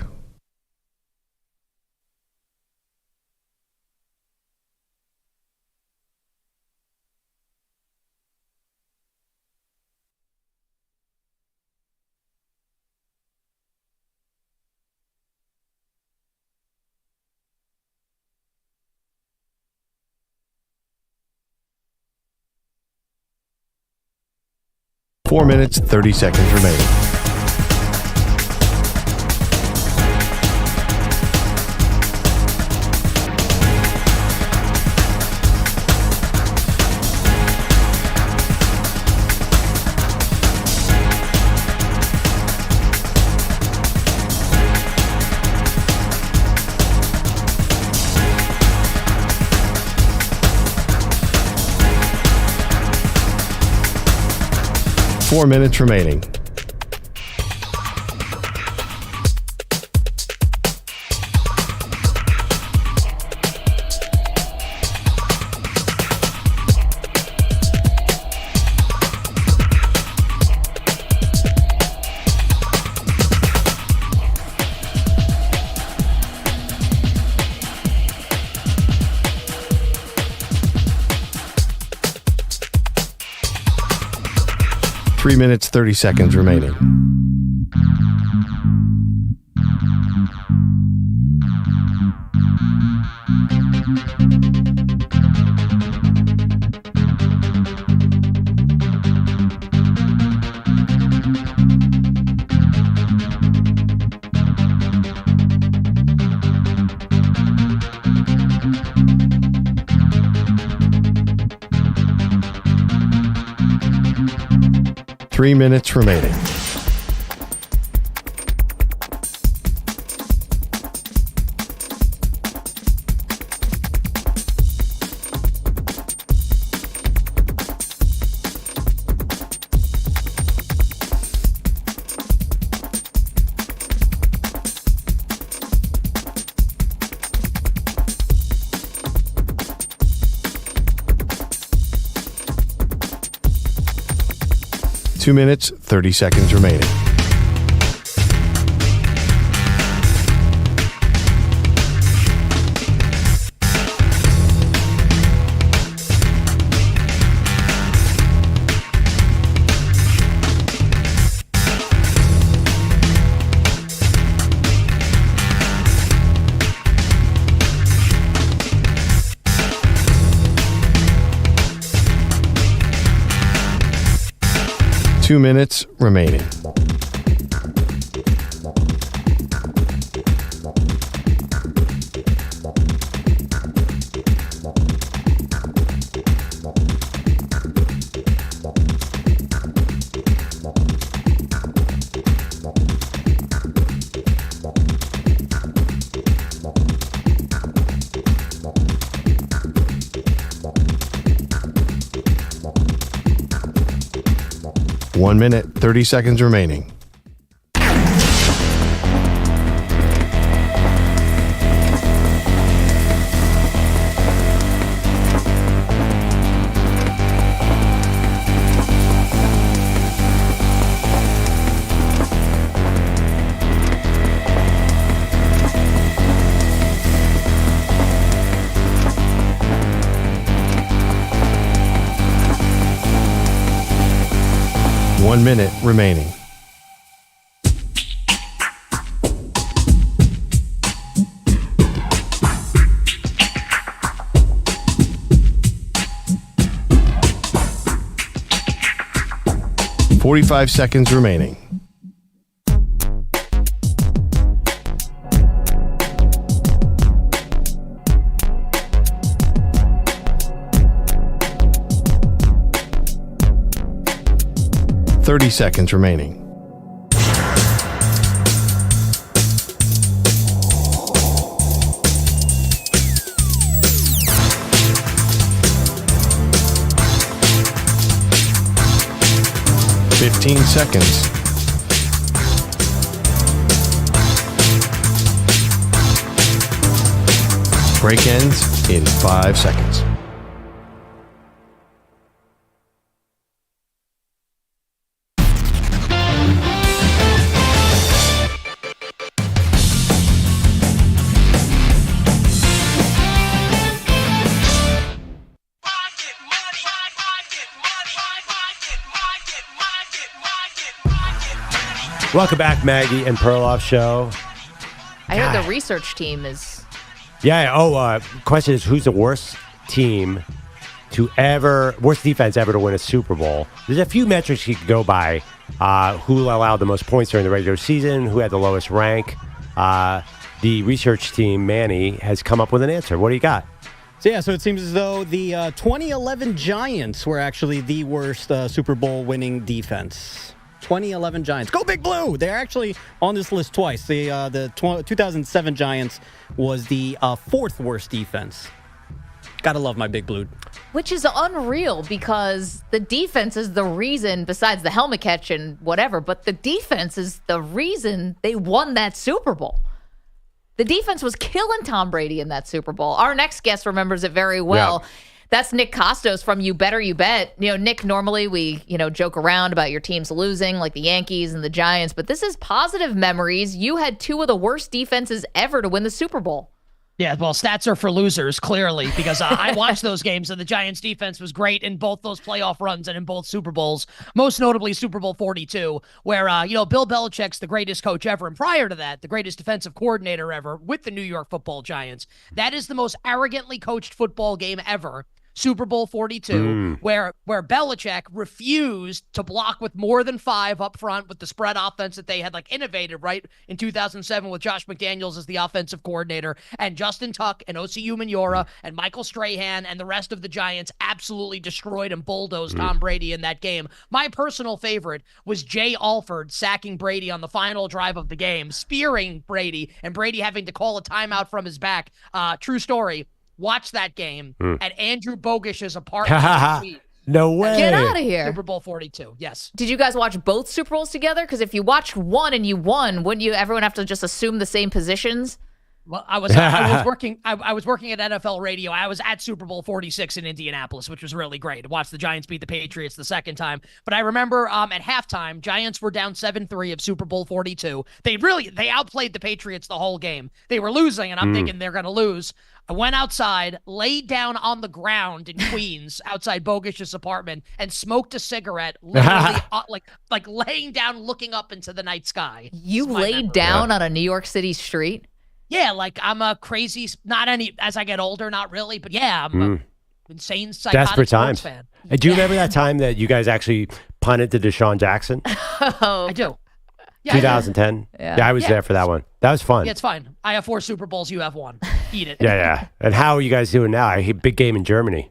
Speaker 14: Four minutes, 30 seconds remaining. Four minutes remaining. Three minutes, 30 seconds remaining. Three minutes remaining. 2 minutes, 30 seconds remaining. Two minutes remaining. One minute, 30 seconds remaining. One minute remaining. $45 seconds remaining. $30 seconds remaining. $15 seconds. Break ends in 5 seconds.
Speaker 5: Welcome back, Maggie and Perloff Show.
Speaker 4: I heard the research team is...
Speaker 5: Yeah. Question is, who's the worst team worst defense ever to win a Super Bowl? There's a few metrics you can go by. Who allowed the most points during the regular season? Who had the lowest rank? The research team, Manny, has come up with an answer. What do you got?
Speaker 10: So it seems as though the 2011 Giants were actually the worst Super Bowl winning defense. 2011 Giants. Go Big Blue! They're actually on this list twice. The 2007 Giants was the fourth worst defense. Gotta love my Big Blue.
Speaker 4: Which is unreal because the defense is the reason, besides the helmet catch and whatever, but the defense is the reason they won that Super Bowl. The defense was killing Tom Brady in that Super Bowl. Our next guest remembers it very well. Yeah. That's Nick Kostos from You Better You Bet. Nick, normally we, joke around about your teams losing, like the Yankees and the Giants, but this is positive memories. You had two of the worst defenses ever to win the Super Bowl.
Speaker 13: Yeah, well, stats are for losers, clearly, because I watched those games, and the Giants' defense was great in both those playoff runs and in both Super Bowls, most notably Super Bowl 42, where, Bill Belichick's the greatest coach ever, and prior to that, the greatest defensive coordinator ever with the New York Football Giants. That is the most arrogantly coached football game ever. Super Bowl 42, where Belichick refused to block with more than 5 up front with the spread offense that they had innovated right in 2007 with Josh McDaniels as the offensive coordinator, and Justin Tuck and Osi Umenyiora and Michael Strahan and the rest of the Giants absolutely destroyed and bulldozed Tom Brady in that game. My personal favorite was Jay Alford sacking Brady on the final drive of the game, spearing Brady, and Brady having to call a timeout from his back. True story. Watch that game at Andrew Bogusch's apartment.
Speaker 5: No way.
Speaker 4: Get out of here.
Speaker 13: Super Bowl 42, yes.
Speaker 4: Did you guys watch both Super Bowls together? Because if you watched one and you won, wouldn't you everyone have to just assume the same positions?
Speaker 13: Well, I was working at NFL radio. I was at Super Bowl 46 in Indianapolis, which was really great. I watched the Giants beat the Patriots the second time. But I remember at halftime, Giants were down 7-3 of Super Bowl 42. They outplayed the Patriots the whole game. They were losing, and I'm thinking they're going to lose. I went outside, laid down on the ground in Queens outside Bogusch's apartment, and smoked a cigarette, literally like laying down, looking up into the night sky.
Speaker 4: You laid down on a New York City street?
Speaker 13: Yeah, like I'm a crazy, as I get older, not really, but yeah, I'm an insane, psychotic
Speaker 5: Desperate times.
Speaker 13: sports fan.
Speaker 5: Do you remember that time that you guys actually punted to Deshaun Jackson?
Speaker 13: I do. Yeah,
Speaker 5: 2010? Yeah, I was there for that one. That was fun.
Speaker 13: Yeah, it's fine. I have 4 Super Bowls. You have 1. Eat it.
Speaker 5: Yeah. And how are you guys doing now? I hate big game in Germany.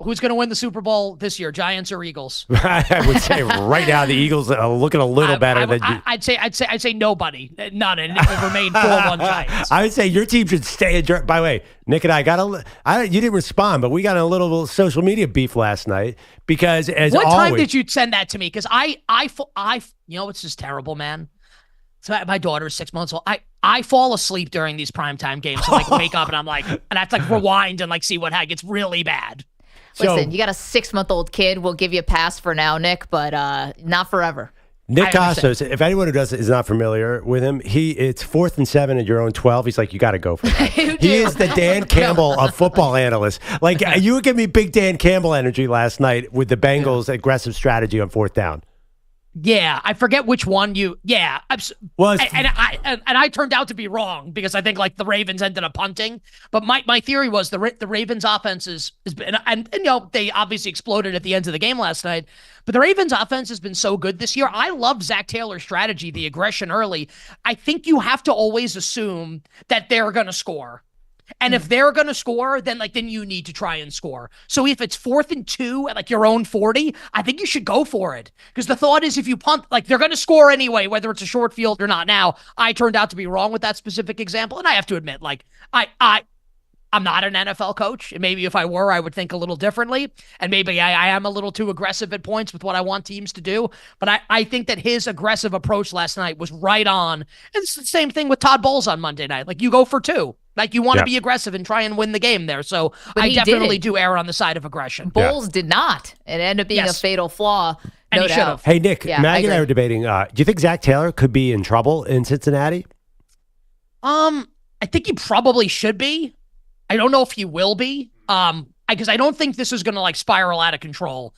Speaker 13: Who's going to win the Super Bowl this year, Giants or Eagles?
Speaker 5: I would say right now the Eagles are looking a little better than you.
Speaker 13: I'd say nobody. None. And it would remain 4-1 Giants.
Speaker 5: I would say your team should stay. By the way, Nick and you didn't respond, but we got a little social media beef last night because
Speaker 13: what time did you send that to me? Because I it's just terrible, man. So my daughter's 6 months old. I fall asleep during these primetime games. So wake up and I'm like, and I have to rewind and see what gets really bad.
Speaker 4: Listen, you got a 6-month-old kid. We'll give you a pass for now, Nick, but not forever.
Speaker 5: Nick Kostos, if anyone who is not familiar with him, it's 4th and 7 at your own 12. He's like, you got to go for that. He is the Dan Campbell of football analysts. Like, you were giving me big Dan Campbell energy last night with the Bengals' aggressive strategy on 4th down.
Speaker 13: Yeah, I forget which one you. Yeah, I turned out to be wrong because I think the Ravens ended up punting. But my theory was the Ravens' offense has been, and they obviously exploded at the end of the game last night. But the Ravens' offense has been so good this year. I love Zach Taylor's strategy, the aggression early. I think you have to always assume that they're going to score. And if they're going to score, then you need to try and score. So if it's 4th and 2 at your own 40, I think you should go for it. Because the thought is if you punt, they're going to score anyway, whether it's a short field or not. Now, I turned out to be wrong with that specific example. And I have to admit, I'm not an NFL coach. And maybe if I were, I would think a little differently. And maybe I am a little too aggressive at points with what I want teams to do. But I think that his aggressive approach last night was right on. And it's the same thing with Todd Bowles on Monday night. You go for 2. You want to be aggressive and try and win the game there. So I definitely do err on the side of aggression.
Speaker 4: Bowles did not. It ended up being a fatal flaw. No doubt.
Speaker 5: Hey, Nick, Maggie and I were debating. Do you think Zach Taylor could be in trouble in Cincinnati?
Speaker 13: I think he probably should be. I don't know if he will be. Because I don't think this is going to spiral out of control.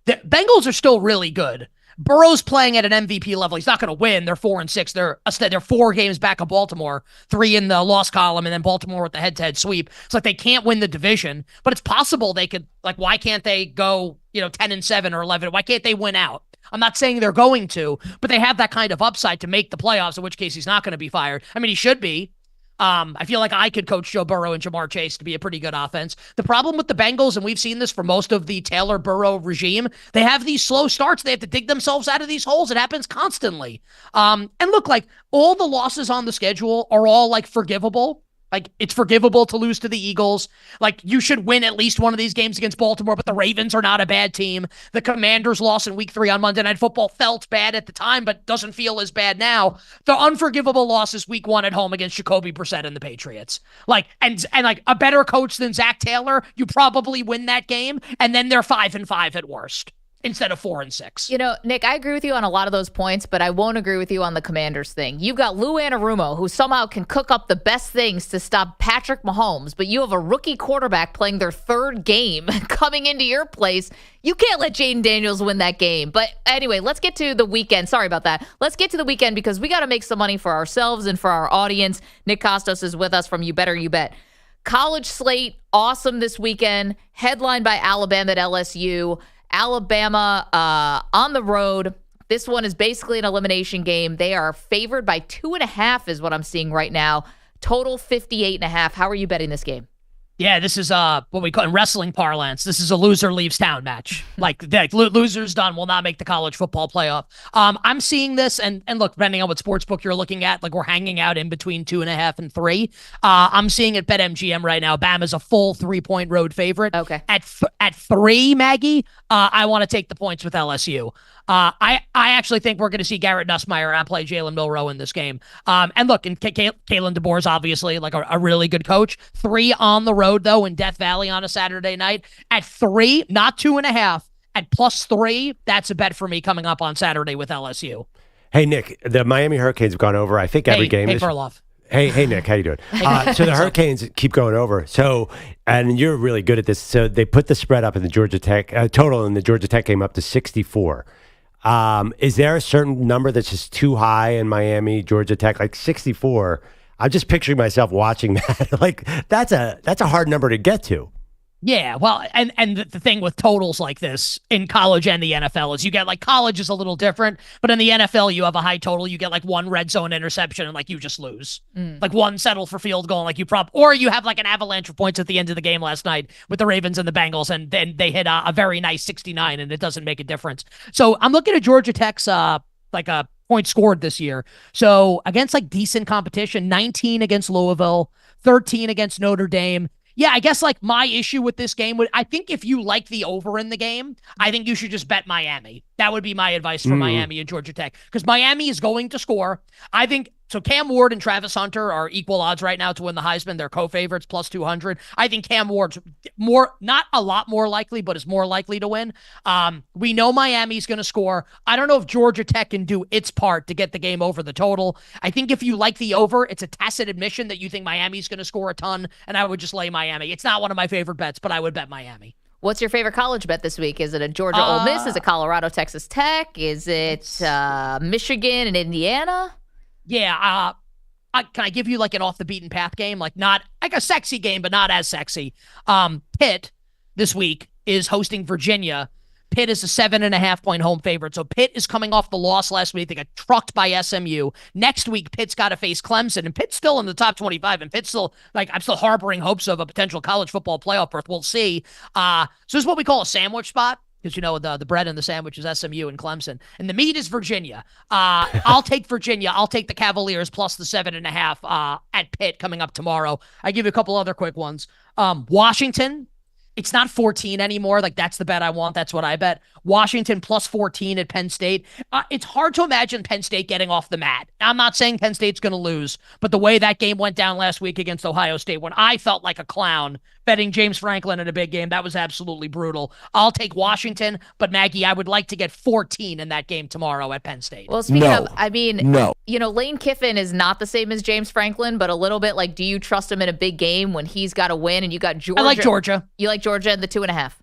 Speaker 13: The Bengals are still really good. Burrow's playing at an MVP level. He's not going to win. They're 4-6. They're 4 games back of Baltimore, 3 in the loss column, and then Baltimore with the head-to-head sweep. It's they can't win the division, but it's possible they could. Why can't they go 10-7 or 11? Why can't they win out? I'm not saying they're going to, but they have that kind of upside to make the playoffs. In which case, he's not going to be fired. I mean, he should be. I feel like I could coach Joe Burrow and Jamar Chase to be a pretty good offense. The problem with the Bengals, and we've seen this for most of the Taylor Burrow regime, they have these slow starts. They have to dig themselves out of these holes. It happens constantly. And look, all the losses on the schedule are all forgivable. It's forgivable to lose to the Eagles. You should win at least one of these games against Baltimore, but the Ravens are not a bad team. The Commanders lost in Week 3 on Monday Night Football felt bad at the time, but doesn't feel as bad now. The unforgivable loss is Week 1 at home against Jacoby Brissett and the Patriots. And a better coach than Zach Taylor, you probably win that game, and then they're 5-5 at worst. Instead of 4-6.
Speaker 4: Nick, I agree with you on a lot of those points, but I won't agree with you on the Commanders thing. You've got Lou Anarumo, who somehow can cook up the best things to stop Patrick Mahomes, but you have a rookie quarterback playing their 3rd game coming into your place. You can't let Jaden Daniels win that game. But anyway, let's get to the weekend. Sorry about that. Let's get to the weekend because we got to make some money for ourselves and for our audience. Nick Kostos is with us from You Better You Bet. College slate, awesome this weekend. Headlined by Alabama at LSU. Alabama on the road. This one is basically an elimination game. They are favored by 2.5 is what I'm seeing right now. Total 58.5. How are you betting this game?
Speaker 13: Yeah, this is what we call in wrestling parlance. This is a loser leaves town match. Loser's done will not make the college football playoff. I'm seeing this, and look, depending on what sportsbook you're looking at, we're hanging out in between 2.5 and 3. I'm seeing at BetMGM right now. Bama's a full 3-point road favorite.
Speaker 4: Okay.
Speaker 13: At 3, Maggie, I want to take the points with LSU. I actually think we're going to see Garrett Nussmeier outplay Jalen Milroe in this game. And look, and Kalen DeBoer is obviously a really good coach. 3 on the road, though, in Death Valley on a Saturday night. At 3, not 2.5, at +3, that's a bet for me coming up on Saturday with LSU.
Speaker 5: Hey, Nick, the Miami Hurricanes have gone over, I think, every game.
Speaker 13: Hey, Perloff.
Speaker 5: Hey, Nick, how you doing? So the Hurricanes keep going over. So, and you're really good at this. So they put the spread up in the Georgia Tech, total in the Georgia Tech game up to 64. Is there a certain number that's just too high in Miami, Georgia Tech, like 64? I'm just picturing myself watching that. That's a hard number to get to.
Speaker 13: Yeah, well, and the thing with totals like this in college and the NFL is you get college is a little different, but in the NFL you have a high total, you get 1 red zone interception and you just lose. 1 settle for field goal and or you have an avalanche of points at the end of the game last night with the Ravens and the Bengals, and then they hit a very nice 69 and it doesn't make a difference. So I'm looking at Georgia Tech's a point scored this year. So against decent competition, 19 against Louisville, 13 against Notre Dame. Yeah, I guess my issue with this game I think if you like the over in the game, I think you should just bet Miami. That would be my advice for Miami and Georgia Tech, because Miami is going to score. I think so. Cam Ward and Travis Hunter are equal odds right now to win the Heisman. They're co-favorites +200. I think Cam Ward's not a lot more likely, but is more likely to win. We know Miami's going to score. I don't know if Georgia Tech can do its part to get the game over the total. I think if you like the over, it's a tacit admission that you think Miami's going to score a ton, and I would just lay Miami. It's not one of my favorite bets, but I would bet Miami.
Speaker 4: What's your favorite college bet this week? Is it a Georgia Ole Miss? Is it Colorado Texas Tech? Is it Michigan and Indiana?
Speaker 13: Yeah. Can I give you an off the beaten path game? Not a sexy game, but not as sexy. Pitt this week is hosting Virginia. Pitt is a 7.5-point home favorite. So Pitt is coming off the loss last week. They got trucked by SMU. Next week, Pitt's got to face Clemson, and Pitt's still in the top 25, and Pitt's still, I'm still harboring hopes of a potential college football playoff berth. We'll see. So this is what we call a sandwich spot, because, the bread and the sandwich is SMU and Clemson, and the meat is Virginia. I'll take Virginia. I'll take the Cavaliers plus the 7.5 at Pitt coming up tomorrow. I give you a couple other quick ones. Washington. It's not 14 anymore. That's the bet I want. That's what I bet. Washington plus 14 at Penn State. It's hard to imagine Penn State getting off the mat. I'm not saying Penn State's going to lose, but the way that game went down last week against Ohio State, when I felt like a clown betting James Franklin in a big game, that was absolutely brutal. I'll take Washington, but Maggie, I would like to get 14 in that game tomorrow at Penn State.
Speaker 4: Well, speaking of, Lane Kiffin is not the same as James Franklin, but a little bit do you trust him in a big game when he's got to win and you got Georgia?
Speaker 13: I like Georgia.
Speaker 4: You like Georgia and the 2.5?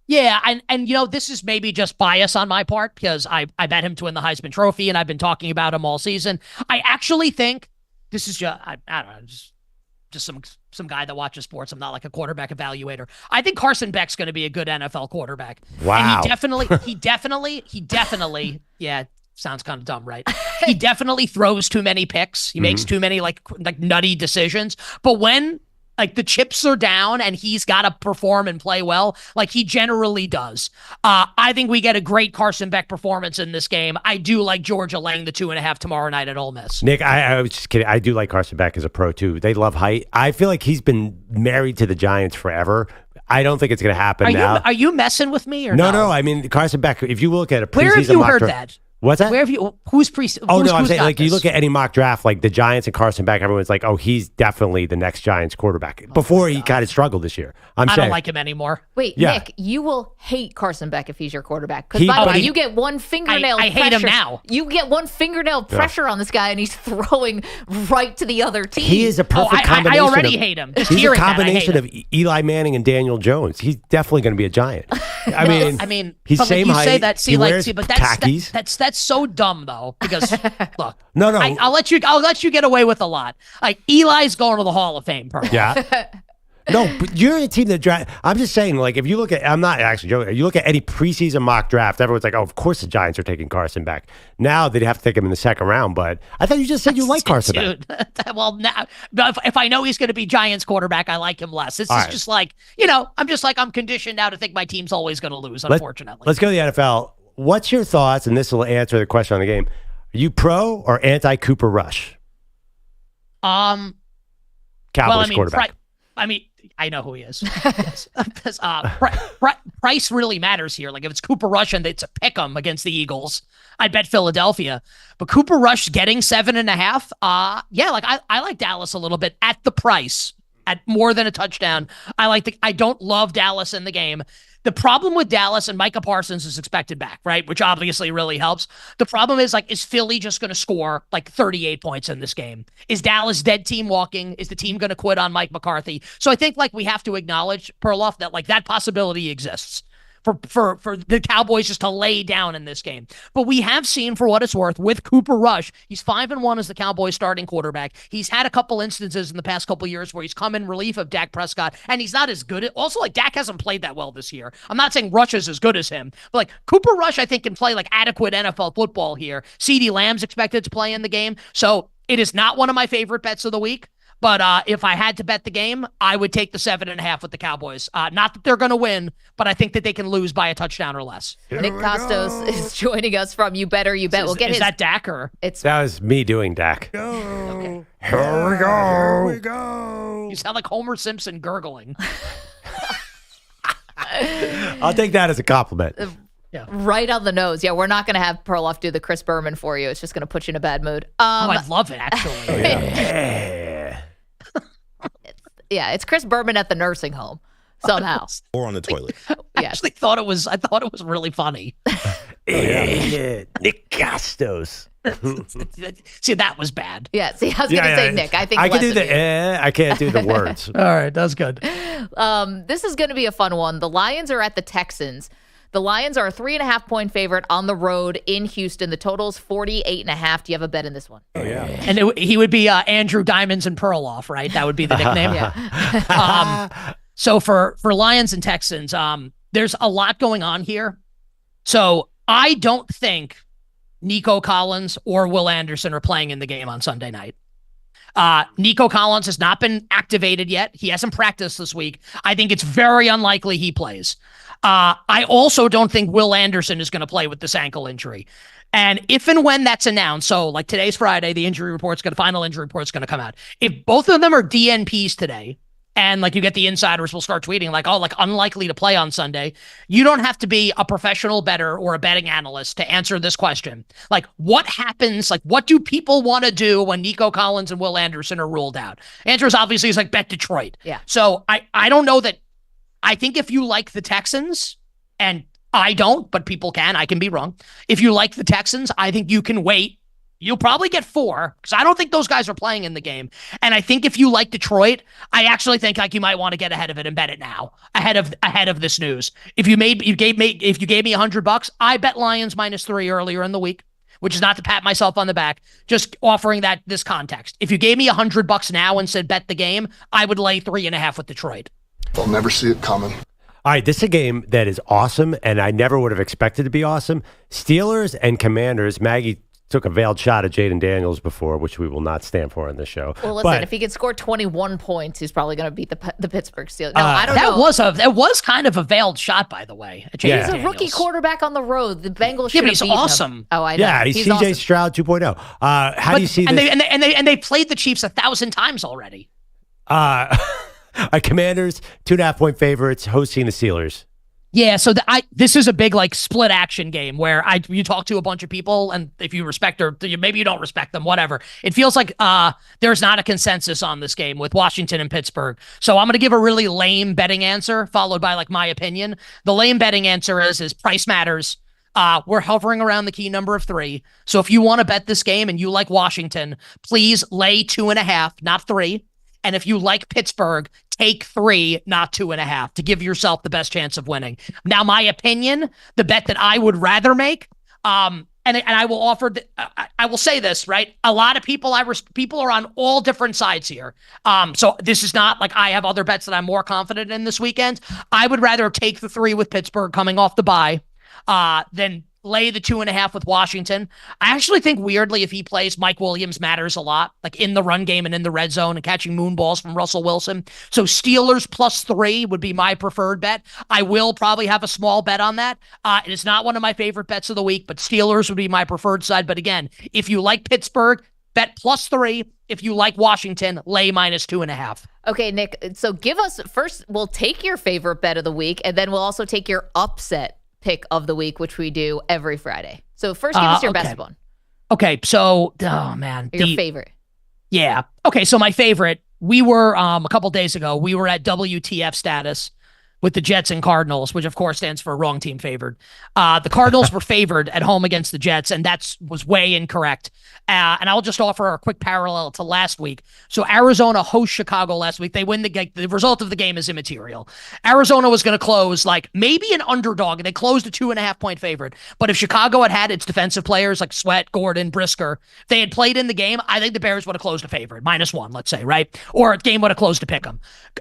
Speaker 13: Yeah, and this is maybe just bias on my part because I bet him to win the Heisman Trophy, and I've been talking about him all season. I actually think this is just, I don't know, just some guy that watches sports. I'm not a quarterback evaluator. I think Carson Beck's going to be a good NFL quarterback.
Speaker 5: Wow.
Speaker 13: And he definitely, yeah, sounds kind of dumb, right? He definitely throws too many picks. He makes too many nutty decisions. But when the chips are down and he's got to perform and play well, he generally does. I think we get a great Carson Beck performance in this game. I do like Georgia laying the 2.5 tomorrow night at Ole Miss.
Speaker 5: Nick, I was just kidding. I do like Carson Beck as a pro too. They love height. I feel like he's been married to the Giants forever. I don't think it's going to happen now.
Speaker 13: Are you messing with me or
Speaker 5: no? No, I mean, Carson Beck, if you look at a preseason
Speaker 13: Where have you
Speaker 5: mock
Speaker 13: heard
Speaker 5: draft,
Speaker 13: that?
Speaker 5: What's that?
Speaker 13: Where have you? Who's pre?
Speaker 5: Oh no, I'm saying you look at any mock draft, the Giants and Carson Beck. Everyone's like, oh, he's definitely the next Giants quarterback. Before he kind of struggled this year. I
Speaker 13: don't like him anymore.
Speaker 4: Wait, yeah. Nick, you will hate Carson Beck if he's your quarterback. Because by the way, you get one fingernail.
Speaker 13: I hate him now.
Speaker 4: You get one fingernail pressure on this guy, and he's throwing right to the other team.
Speaker 5: He is a perfect combination.
Speaker 13: I already hate him. Just
Speaker 5: he's
Speaker 13: hearing
Speaker 5: a combination
Speaker 13: that,
Speaker 5: of Eli Manning and Daniel Jones. He's definitely going to be a Giant. I mean, he's same height.
Speaker 13: Say that,
Speaker 5: he wears
Speaker 13: but
Speaker 5: khakis.
Speaker 13: That's so dumb though, because look,
Speaker 5: no,
Speaker 13: I'll let you get away with a lot. Eli's going to the Hall of Fame.
Speaker 5: Yeah. No, but you're a team that draft. I'm just saying, like, if you look at, I'm not actually joking. You look at any preseason mock draft, everyone's like, oh, of course the Giants are taking Carson back. Now they'd have to take him in the second round, but I thought you just said you like Carson back.
Speaker 13: Well, now, if I know he's going to be Giants quarterback, I like him less. This is just like, I'm conditioned now to think my team's always going to lose, unfortunately.
Speaker 5: Let's go to the NFL. What's your thoughts, and this will answer the question on the game. Are you pro or anti-Cooper Rush? Cowboys quarterback.
Speaker 13: I know who he is. Yes. Price really matters here. Like if it's Cooper Rush and it's a pick 'em against the Eagles, I'd bet Philadelphia. But Cooper Rush getting 7.5. I like Dallas a little bit at the price, at more than a touchdown. I don't love Dallas in the game. The problem with Dallas, and Micah Parsons is expected back, right? Which obviously really helps. The problem is, is Philly just going to score 38 points in this game? Is Dallas dead team walking? Is the team going to quit on Mike McCarthy? So I think we have to acknowledge, Perloff, that that possibility exists for the Cowboys just to lay down in this game. But we have seen, for what it's worth, with Cooper Rush, he's 5-1 as the Cowboys starting quarterback. He's had a couple instances in the past couple years where he's come in relief of Dak Prescott, and he's not as good. Also, Dak hasn't played that well this year. I'm not saying Rush is as good as him, but Cooper Rush, I think, can play adequate NFL football here. CeeDee Lamb's expected to play in the game, so it is not one of my favorite bets of the week. But if I had to bet the game, I would take the 7.5 with the Cowboys. Not that they're going to win, but I think that they can lose by a touchdown or less.
Speaker 4: Nick Kostos is joining us from You Better You Bet.
Speaker 13: Is that Dak or?
Speaker 5: That was me doing Dak.
Speaker 13: Okay.
Speaker 5: Here
Speaker 13: we go. You sound like Homer Simpson gurgling.
Speaker 5: I'll take that as a compliment.
Speaker 4: Yeah. Right on the nose. Yeah, we're not going to have Perloff do the Chris Berman for you. It's just going to put you in a bad mood.
Speaker 13: I'd love it, actually.
Speaker 4: Yeah, it's Chris Berman at the nursing home somehow.
Speaker 7: Or on the toilet.
Speaker 13: I actually thought it was really funny.
Speaker 5: Nick Kostos.
Speaker 13: See, that was bad.
Speaker 4: Yeah, see, I was going to say Nick. I think
Speaker 5: I can do the I can't do the words.
Speaker 13: All right, that's good.
Speaker 4: This is going to be a fun one. The Lions are at the Texans. The Lions are a 3.5-point favorite on the road in Houston. The total's 48.5. Do you have a bet in this one?
Speaker 5: Oh, yeah.
Speaker 13: And he would be Andrew Diamonds and Perloff, right? That would be the nickname.
Speaker 4: Yeah.
Speaker 13: So for Lions and Texans, there's a lot going on here. So I don't think Nico Collins or Will Anderson are playing in the game on Sunday night. Nico Collins has not been activated yet. He hasn't practiced this week. I think it's very unlikely he plays. I also don't think Will Anderson is going to play with this ankle injury. And if and when that's announced, so today's Friday, the final injury report's going to come out. If both of them are DNPs today, and you get the insiders will start tweeting unlikely to play on Sunday, you don't have to be a professional bettor or a betting analyst to answer this question. What happens? What do people want to do when Nico Collins and Will Anderson are ruled out? Answer is obviously bet Detroit.
Speaker 4: Yeah.
Speaker 13: So I don't know that. I think if you like the Texans, and I don't, but people can, I can be wrong. If you like the Texans, I think you can wait. You'll probably get 4 because I don't think those guys are playing in the game. And I think if you like Detroit, I actually think you might want to get ahead of it and bet it now, ahead of this news. If you gave me $100, I bet Lions -3 earlier in the week, which is not to pat myself on the back, just offering this context. If you gave me $100 now and said bet the game, I would lay 3.5 with Detroit.
Speaker 15: They'll never see it coming.
Speaker 5: All right, this is a game that is awesome, and I never would have expected to be awesome. Steelers and Commanders. Maggie took a veiled shot at Jaden Daniels before, which we will not stand for on this show.
Speaker 4: Well, listen, if he can score 21 points, he's probably going to beat the Pittsburgh Steelers. No, I don't know.
Speaker 13: That was kind of a veiled shot, by the way.
Speaker 4: He's a rookie quarterback on the road. The Bengals should have beaten
Speaker 13: awesome.
Speaker 4: him. Oh, I know.
Speaker 5: Yeah, he's CJ
Speaker 4: awesome.
Speaker 5: Stroud 2.0. How do you see this?
Speaker 13: And they played the Chiefs 1,000 times already.
Speaker 5: Commanders, 2.5-point favorites, hosting the Steelers.
Speaker 13: Yeah, so this is a big split action game where you talk to a bunch of people, and if you respect or maybe you don't respect them, whatever. It feels like there's not a consensus on this game with Washington and Pittsburgh. So I'm going to give a really lame betting answer followed by my opinion. The lame betting answer is price matters. We're hovering around the key number of 3. So if you want to bet this game and you like Washington, please lay 2.5, not 3. And if you like Pittsburgh, take 3, not 2.5, to give yourself the best chance of winning. Now, my opinion, the bet that I would rather make, and I will offer, I will say this, right? A lot of people people are on all different sides here. So this is not like I have other bets that I'm more confident in this weekend. I would rather take the 3 with Pittsburgh coming off the bye than lay the 2.5 with Washington. I actually think weirdly, if he plays, Mike Williams matters a lot, like in the run game and in the red zone and catching moon balls from Russell Wilson. So Steelers +3 would be my preferred bet. I will probably have a small bet on that. It is not one of my favorite bets of the week, but Steelers would be my preferred side. But again, if you like Pittsburgh, bet +3. If you like Washington, lay -2.5.
Speaker 4: Okay, Nick. So give us first, we'll take your favorite bet of the week, and then we'll also take your upset pick of the week, which we do every Friday. So first, give us your best one.
Speaker 13: Okay, so, oh man.
Speaker 4: Your favorite.
Speaker 13: Yeah. Okay, so my favorite, we were, a couple days ago, we were at WTF status with the Jets and Cardinals, which of course stands for wrong team favored. The Cardinals were favored at home against the Jets, and that was way incorrect. And I'll just offer a quick parallel to last week. So Arizona hosts Chicago last week. They win the game. The result of the game is immaterial. Arizona was going to close like maybe an underdog, and they closed a 2.5-point favorite. But if Chicago had its defensive players like Sweat, Gordon, Brisker, if they had played in the game, I think the Bears would have closed a favorite, -1, let's say, right? Or a game would have closed to pick them.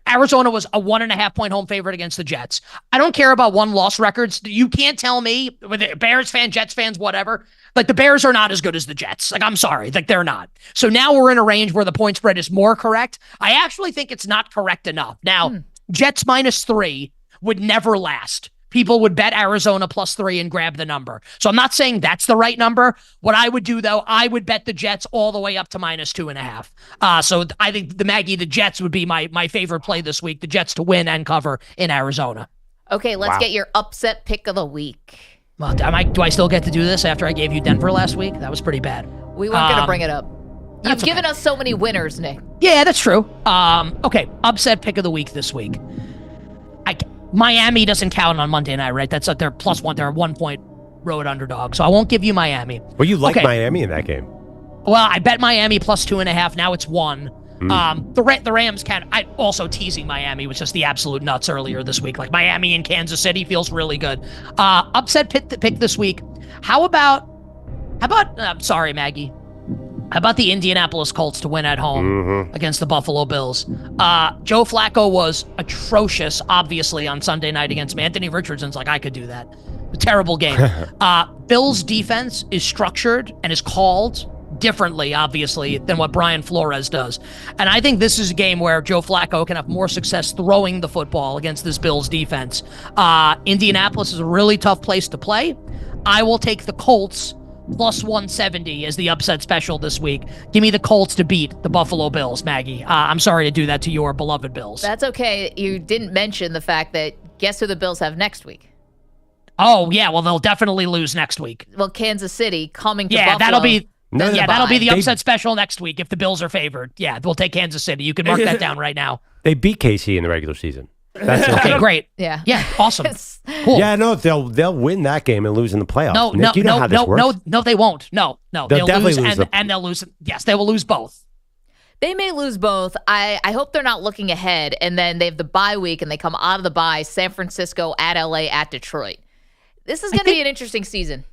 Speaker 13: Arizona was a 1.5-point home favorite against the Jets. I don't care about one-loss records. You can't tell me, whether Bears fan, Jets fans, whatever, like the Bears are not as good as the Jets. Like, I'm sorry, like they're not. So now we're in a range where the point spread is more correct. I actually think it's not correct enough. Now, Jets -3 would never last. People would bet Arizona +3 and grab the number. So I'm not saying that's the right number. What I would do, though, I would bet the Jets all the way up to -2.5. So I think the Jets would be my favorite play this week, the Jets to win and cover in Arizona.
Speaker 4: Okay, let's get your upset pick of the week.
Speaker 13: Well, do I still get to do this after I gave you Denver last week? That was pretty bad.
Speaker 4: We weren't going to bring it up. You've given us so many winners, Nick.
Speaker 13: Yeah, that's true. Okay, upset pick of the week this week. Miami doesn't count on Monday night, right? That's like they're +1. They're a 1-point road underdog, so I won't give you Miami.
Speaker 5: Well, you like Miami in that game.
Speaker 13: Well, I bet Miami +2.5. Now it's 1. The Rams I also teasing Miami was just the absolute nuts earlier this week. Like Miami and Kansas City feels really good. Upset pick this week. How about sorry, Maggie. How about the Indianapolis Colts to win at home against the Buffalo Bills? Joe Flacco was atrocious, obviously, on Sunday night against me. Anthony Richardson's like, I could do that. A terrible game. Bills' defense is structured and is called differently, obviously, than what Brian Flores does. And I think this is a game where Joe Flacco can have more success throwing the football against this Bills defense. Indianapolis is a really tough place to play. I will take the Colts +170 as the upset special this week. Give me the Colts to beat the Buffalo Bills, Maggie. I'm sorry to do that to your beloved Bills.
Speaker 4: That's okay. You didn't mention the fact that guess who the Bills have next week?
Speaker 13: Oh, yeah. Well, they'll definitely lose next week.
Speaker 4: Well, Kansas City coming to Buffalo.
Speaker 13: That'll be the upset special next week if the Bills are favored. Yeah, we'll take Kansas City. You can mark that down right now.
Speaker 5: They beat KC in the regular season. That's
Speaker 13: okay, great.
Speaker 4: Yeah,
Speaker 13: awesome. Cool.
Speaker 5: Yeah, no, they'll win that game and lose in the playoffs. Nick, you know how this works.
Speaker 13: No, they won't. No,
Speaker 5: they'll definitely lose
Speaker 13: and they'll lose. Yes, they will lose both.
Speaker 4: They may lose both. I hope they're not looking ahead, and then they have the bye week, and they come out of the bye, San Francisco, at LA, at Detroit. This is going to be an interesting season.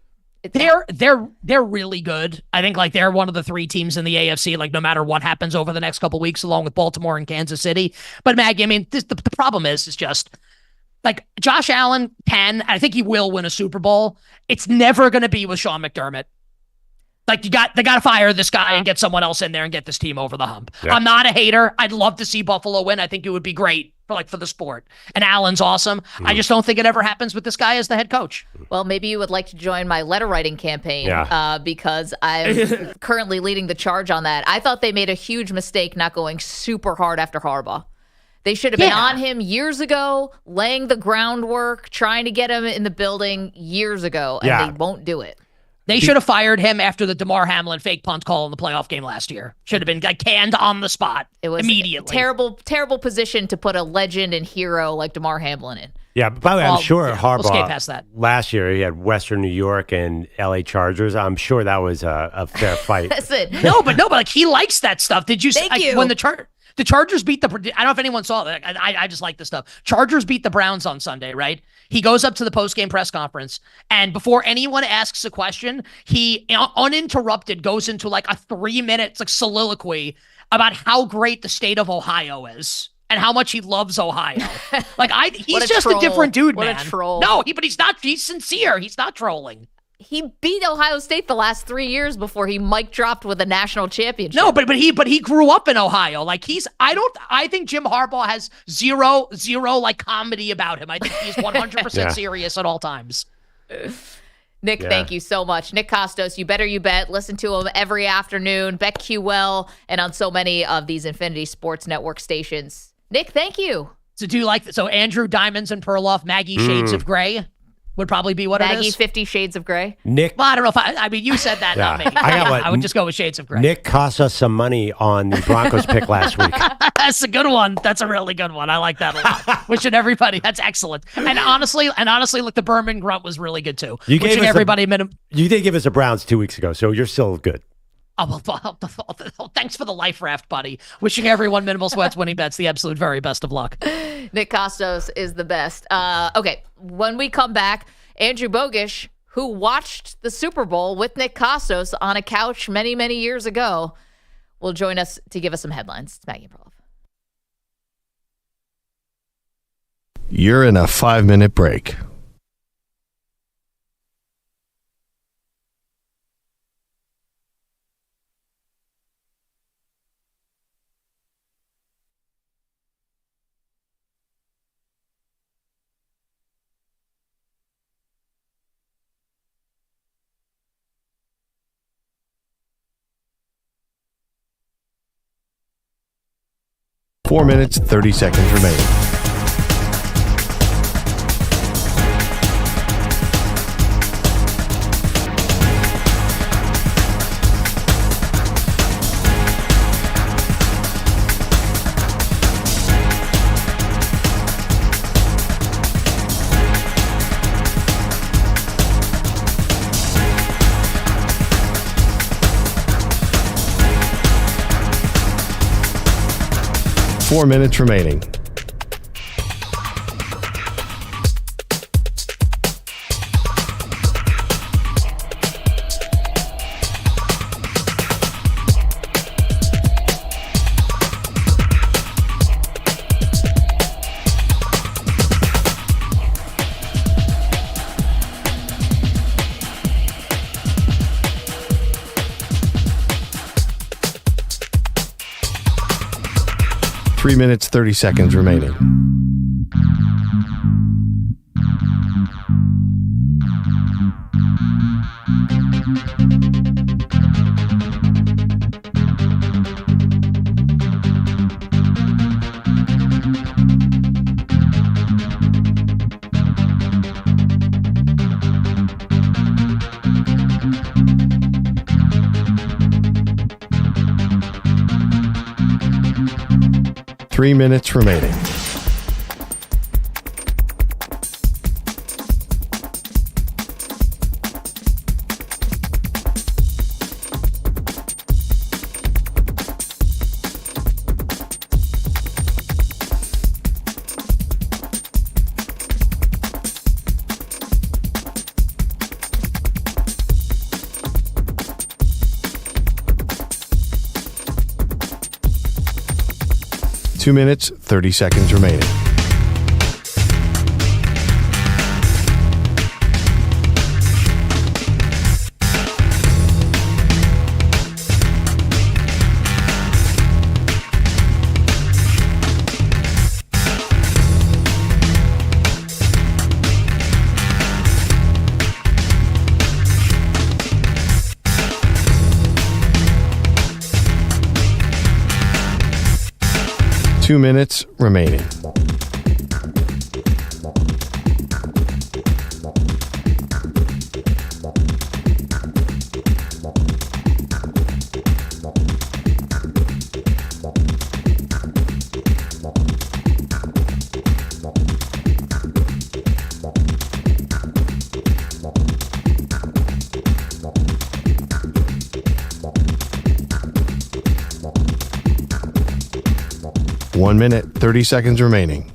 Speaker 13: They're really good. I think like they're one of the 3 teams in the AFC, like no matter what happens over the next couple weeks, along with Baltimore and Kansas City. But Maggie, I mean, the problem is just like Josh Allen I think he will win a Super Bowl. It's never going to be with Sean McDermott. Like they got to fire this guy and get someone else in there and get this team over the hump. Yeah. I'm not a hater. I'd love to see Buffalo win. I think it would be great for the sport. And Allen's awesome. I just don't think it ever happens with this guy as the head coach.
Speaker 4: Well, maybe you would like to join my letter writing campaign because I'm currently leading the charge on that. I thought they made a huge mistake not going super hard after Harbaugh. They should have been on him years ago, laying the groundwork, trying to get him in the building years ago, and they won't do it.
Speaker 13: They should have fired him after the DeMar Hamlin fake punt call in the playoff game last year. Should have been canned on the spot.
Speaker 4: It was
Speaker 13: immediately.
Speaker 4: Terrible position to put a legend and hero like DeMar Hamlin in.
Speaker 5: Yeah, by the way, I'm sure Harbaugh,
Speaker 13: we'll skate past that.
Speaker 5: Last year he had Western New York and LA Chargers. I'm sure that was a fair fight.
Speaker 4: Listen.
Speaker 13: No, but like he likes that stuff. Did you see
Speaker 4: Thank you.
Speaker 13: when the Chargers beat I don't know if anyone saw that. I just like this stuff. Chargers beat the Browns on Sunday, right? He goes up to the post-game press conference, and before anyone asks a question, he uninterrupted goes into like a 3-minute soliloquy about how great the state of Ohio is. And how much he loves Ohio. He's just a different dude, man.
Speaker 4: What a troll.
Speaker 13: No, but he's not. He's sincere. He's not trolling.
Speaker 4: He beat Ohio State the last 3 years before he mic dropped with a national championship.
Speaker 13: No, but he grew up in Ohio. I think Jim Harbaugh has zero comedy about him. I think he's 100% serious at all times.
Speaker 4: Nick, thank you so much. Nick Kostos, You Better You Bet. Listen to him every afternoon, BetQL, and on so many of these Infinity Sports Network stations. Nick, thank you.
Speaker 13: So do you like so Andrew Diamonds and Perloff, Maggie Shades of Gray would probably be what
Speaker 4: Maggie
Speaker 13: it is?
Speaker 4: 50 Shades of Gray.
Speaker 5: Nick.
Speaker 13: Well, I don't know if I mean, you said that, not me. I would just go with Shades of Gray.
Speaker 5: Nick cost us some money on the Broncos pick last week.
Speaker 13: That's a good one. That's a really good one. I like that a lot. Wishing everybody, that's excellent. And honestly, look, the Berman grunt was really good too. Wishing everybody
Speaker 5: You did give us the Browns 2 weeks ago, so you're still good.
Speaker 13: Oh, well, thanks for the life raft, buddy. Wishing everyone Minimal Sweats winning bets the absolute very best of luck.
Speaker 4: Nick Kostos is the best. Okay, when we come back, Andrew Bogusch, who watched the Super Bowl with Nick Kostos on a couch many, many years ago, will join us to give us some headlines. It's Maggie and Perloff.
Speaker 14: You're in a 5-minute break. Four minutes, 30 seconds remaining. Four minutes remaining. Three minutes, 30 seconds remaining. Three minutes remaining. Two minutes, 30 seconds remaining. Two minutes remaining. 1 minute, 30 seconds remaining.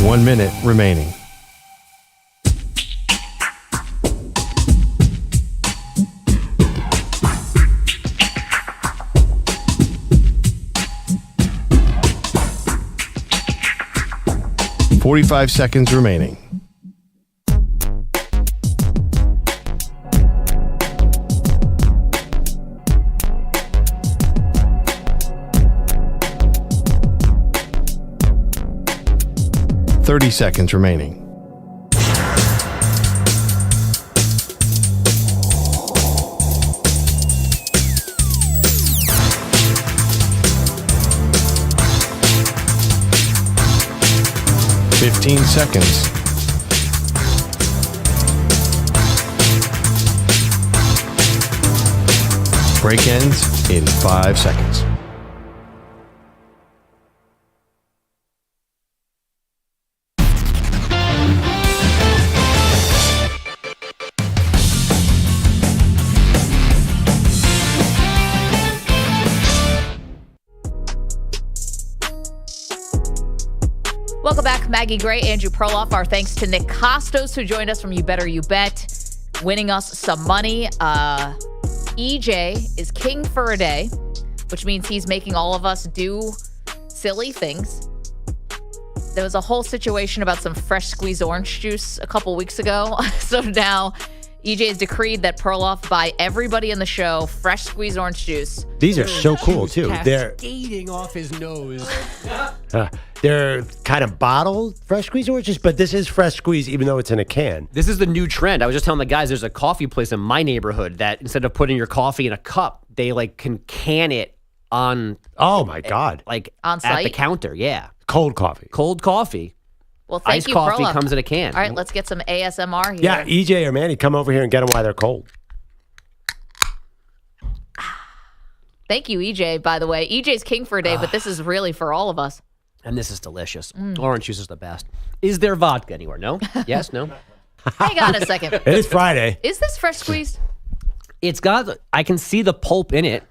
Speaker 14: One minute remaining. $45 seconds remaining. $30 seconds remaining. $15 seconds. Break ends in 5 seconds.
Speaker 4: Welcome back, Maggie Gray, Andrew Perloff. Our thanks to Nick Kostos, who joined us from You Better You Bet, winning us some money. EJ is king for a day, which means he's making all of us do silly things. There was a whole situation about some fresh squeezed orange juice a couple weeks ago. So now EJ has decreed that Perloff buy everybody in the show fresh squeezed orange juice.
Speaker 5: These are so cool, too. They're
Speaker 9: Cascading off his nose.
Speaker 5: they're kind of bottled fresh squeezed oranges, but this is fresh squeezed even though it's in a can.
Speaker 9: This is the new trend. I was just telling the guys there's a coffee place in my neighborhood that instead of putting your coffee in a cup, they can can it on.
Speaker 5: Oh, my God.
Speaker 4: On site?
Speaker 9: At the counter, yeah.
Speaker 5: Cold coffee.
Speaker 9: Cold coffee.
Speaker 4: Well, thank
Speaker 9: Iced
Speaker 4: you,
Speaker 9: coffee
Speaker 4: Perloff.
Speaker 9: comes in a can.
Speaker 4: All right, let's get some ASMR here.
Speaker 5: Yeah, EJ or Manny, come over here and get them while they're cold.
Speaker 4: Thank you, EJ, by the way. EJ's king for a day, but this is really for all of us.
Speaker 9: And this is delicious. Orange juice is the best. Is there vodka anywhere? No? Yes? No?
Speaker 4: Hang on a second.
Speaker 5: It is Friday.
Speaker 4: Is this fresh squeezed?
Speaker 9: It's got, I can see the pulp in it.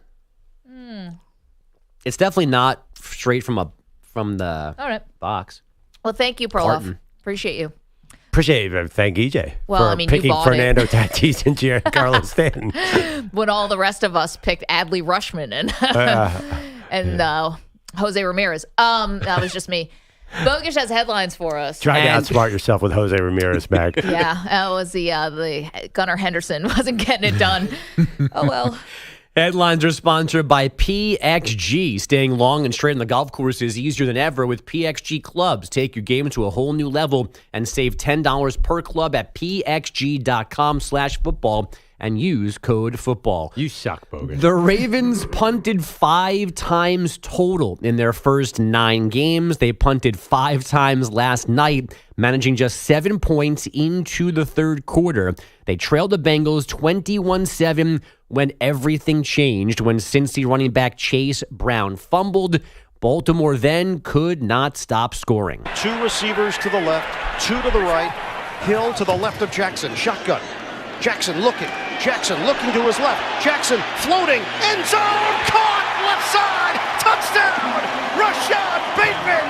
Speaker 9: It's definitely not straight from the
Speaker 4: All right.
Speaker 9: box.
Speaker 4: Well, thank you, Perloff.
Speaker 9: Carton.
Speaker 4: Appreciate you.
Speaker 5: Appreciate it. Thank EJ
Speaker 4: Well,
Speaker 5: for
Speaker 4: I mean, you
Speaker 5: picking
Speaker 4: bought
Speaker 5: Fernando
Speaker 4: it.
Speaker 5: Tatis and Giancarlo Stanton.
Speaker 4: When all the rest of us picked Adley Rushman and Jose Ramirez. That was just me. Bogusch has headlines for us.
Speaker 5: Try to outsmart yourself with Jose Ramirez, Mag.
Speaker 4: Yeah, that was the Gunnar Henderson wasn't getting it done. Oh, well.
Speaker 9: Headlines are sponsored by PXG. Staying long and straight on the golf course is easier than ever with PXG clubs. Take your game to a whole new level and save $10 per club at pxg.com/football and use code football.
Speaker 5: You suck, Bogusch.
Speaker 9: The Ravens punted 5 times total in their first 9 games. They punted 5 times last night, managing just 7 points into the third quarter. They trailed the Bengals 21-7 when everything changed when Cincy running back Chase Brown fumbled. Baltimore then could not stop scoring.
Speaker 21: 2 receivers to the left, 2 to the right. Hill to the left of Jackson. Shotgun. Jackson looking to his left. Jackson floating. End zone. Caught. Left side. Touchdown. Rashad Bateman.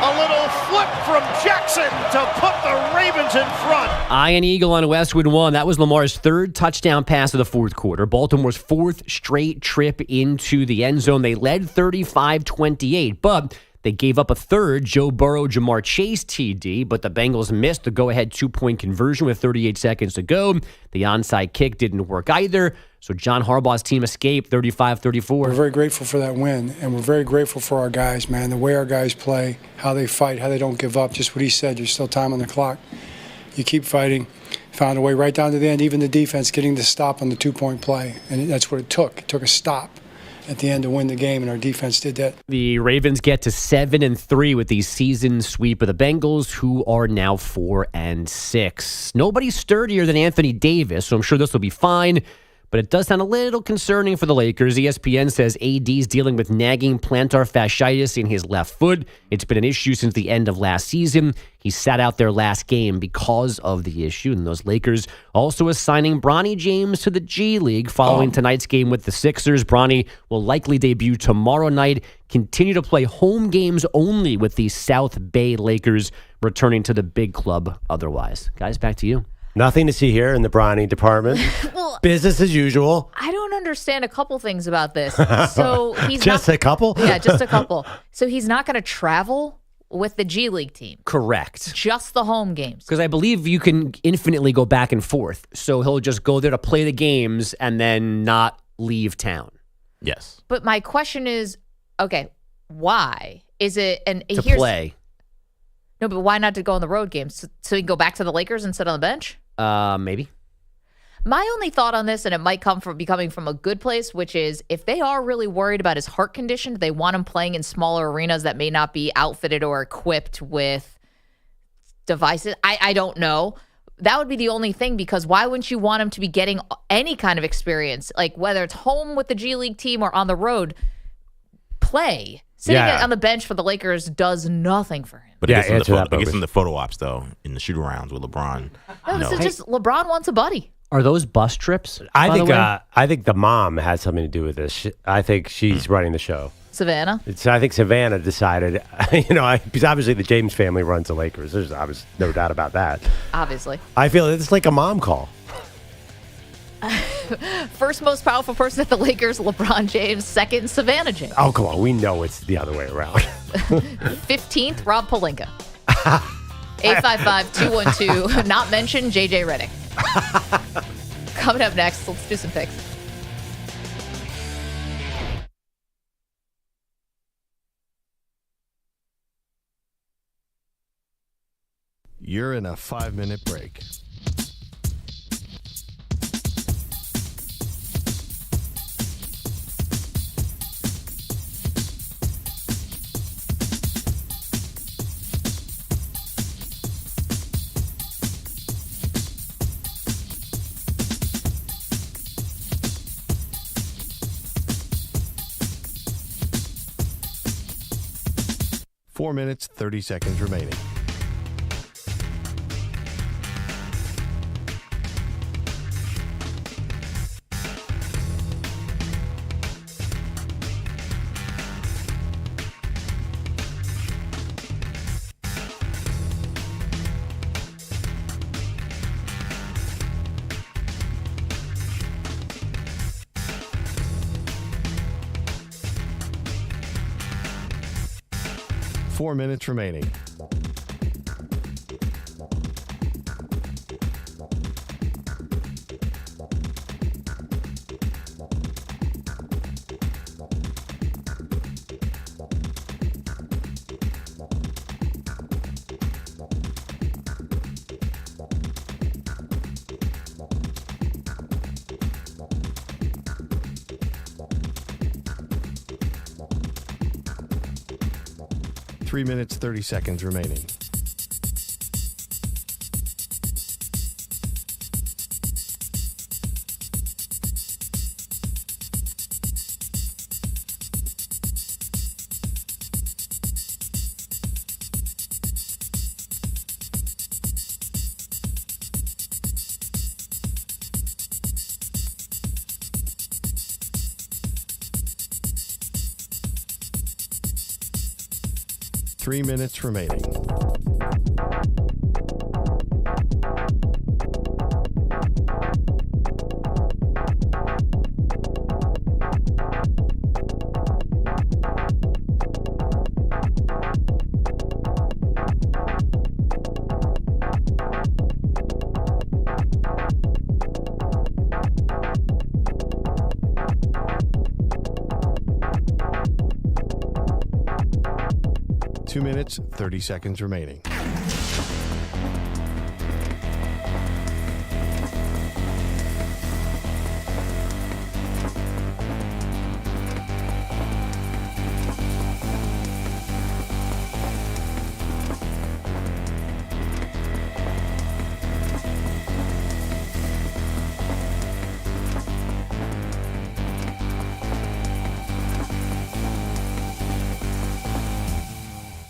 Speaker 21: A little flip from Jackson to put the Ravens in front.
Speaker 9: Iron Eagle on Westwood 1. That was Lamar's 3rd touchdown pass of the 4th quarter. Baltimore's 4th straight trip into the end zone. They led 35-28, but they gave up a 3rd Joe Burrow, Jamar Chase TD, but the Bengals missed the go-ahead 2-point conversion with 38 seconds to go. The onside kick didn't work either, so John Harbaugh's team escaped 35-34.
Speaker 15: We're very grateful for that win, and we're very grateful for our guys, man, the way our guys play, how they fight, how they don't give up. Just what he said, there's still time on the clock. You keep fighting. Found a way right down to the end, even the defense getting the stop on the 2-point play, and that's what it took. It took a stop. at the end to win the game, and our defense did that.
Speaker 9: The Ravens get to 7-3 with the season sweep of the Bengals, who are now 4-6. Nobody's sturdier than Anthony Davis, so I'm sure this will be fine. But it does sound a little concerning for the Lakers. ESPN says AD's dealing with nagging plantar fasciitis in his left foot. It's been an issue since the end of last season. He sat out their last game because of the issue. And those Lakers also assigning Bronny James to the GLeague following tonight's game with the Sixers. Bronny will likely debut tomorrow night, continue to play home games only with the South Bay Lakers, returning to the big club otherwise. Guys, back to you.
Speaker 5: Nothing to see here in the Bronny department.
Speaker 4: Well,
Speaker 5: business as usual.
Speaker 4: I don't understand a couple things about this. So he's
Speaker 5: just a couple?
Speaker 4: Yeah, just a couple. So he's not going to travel with the G League team.
Speaker 9: Correct.
Speaker 4: Just the home games.
Speaker 9: Because I believe you can infinitely go back and forth. So he'll just go there to play the games and then not leave town.
Speaker 7: Yes.
Speaker 4: But my question is, okay, why? Is it
Speaker 9: to play?
Speaker 4: No, but why not to go on the road games? So he can go back to the Lakers and sit on the bench?
Speaker 9: Maybe.
Speaker 4: My only thought on this, and it might be coming from a good place, which is if they are really worried about his heart condition, they want him playing in smaller arenas that may not be outfitted or equipped with devices. I don't know. That would be the only thing, because why wouldn't you want him to be getting any kind of experience, like whether it's home with the G League team or on the road, play. Sitting on the bench for the Lakers does nothing for him.
Speaker 7: But it gets him the photo ops, though, in the shoot-arounds with LeBron.
Speaker 4: No, this is just LeBron wants a buddy.
Speaker 9: Are those bus trips?
Speaker 5: I think the mom has something to do with this. I think she's running the show.
Speaker 4: Savannah?
Speaker 5: I think Savannah decided, because obviously the James family runs the Lakers. There's no doubt about that.
Speaker 4: Obviously.
Speaker 5: I feel it's like a mom call.
Speaker 4: First most powerful person at the Lakers, LeBron James. Second, Savannah James.
Speaker 5: Oh, come on. We know it's the other way around.
Speaker 4: 15th, Rob Pelinka. 855-212, not mentioned, JJ Redick. Coming up next, let's do some picks.
Speaker 14: You're in a 5-minute break. Four minutes, 30 seconds remaining. Four minutes remaining. Three minutes, 30 seconds remaining. Three minutes remaining. Two minutes, 30 seconds remaining.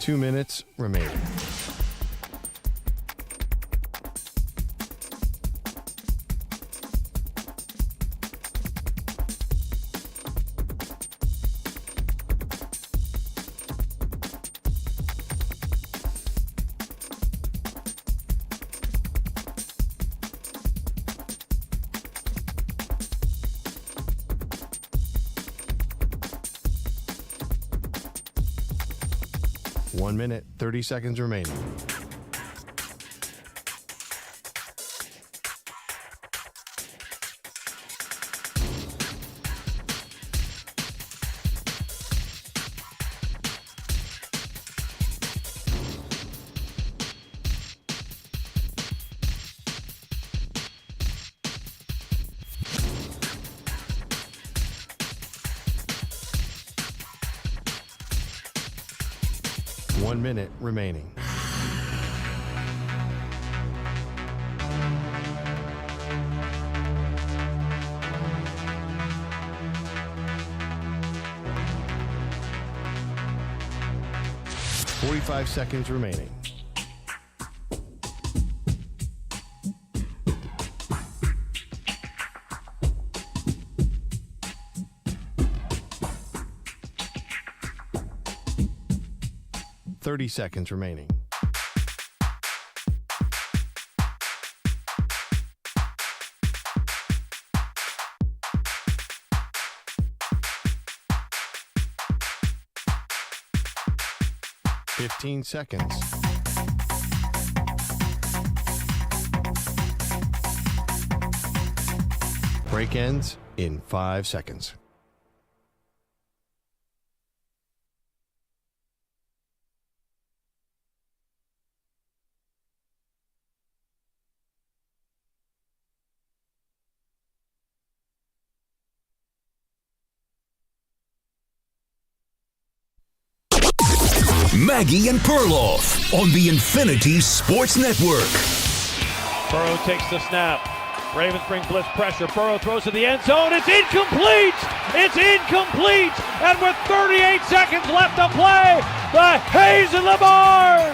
Speaker 14: 2 minutes remaining. One minute, 30 seconds remaining. One minute remaining. Forty-five seconds remaining. Seconds remaining. Fifteen seconds. Break ends in 5 seconds.
Speaker 2: Maggie and Perloff on the Infinity Sports Network.
Speaker 3: Burrow takes the snap. Ravens bring blitz pressure. Burrow throws to the end zone. It's incomplete! It's incomplete! And with 38 seconds left to play, the Hayes in the barn!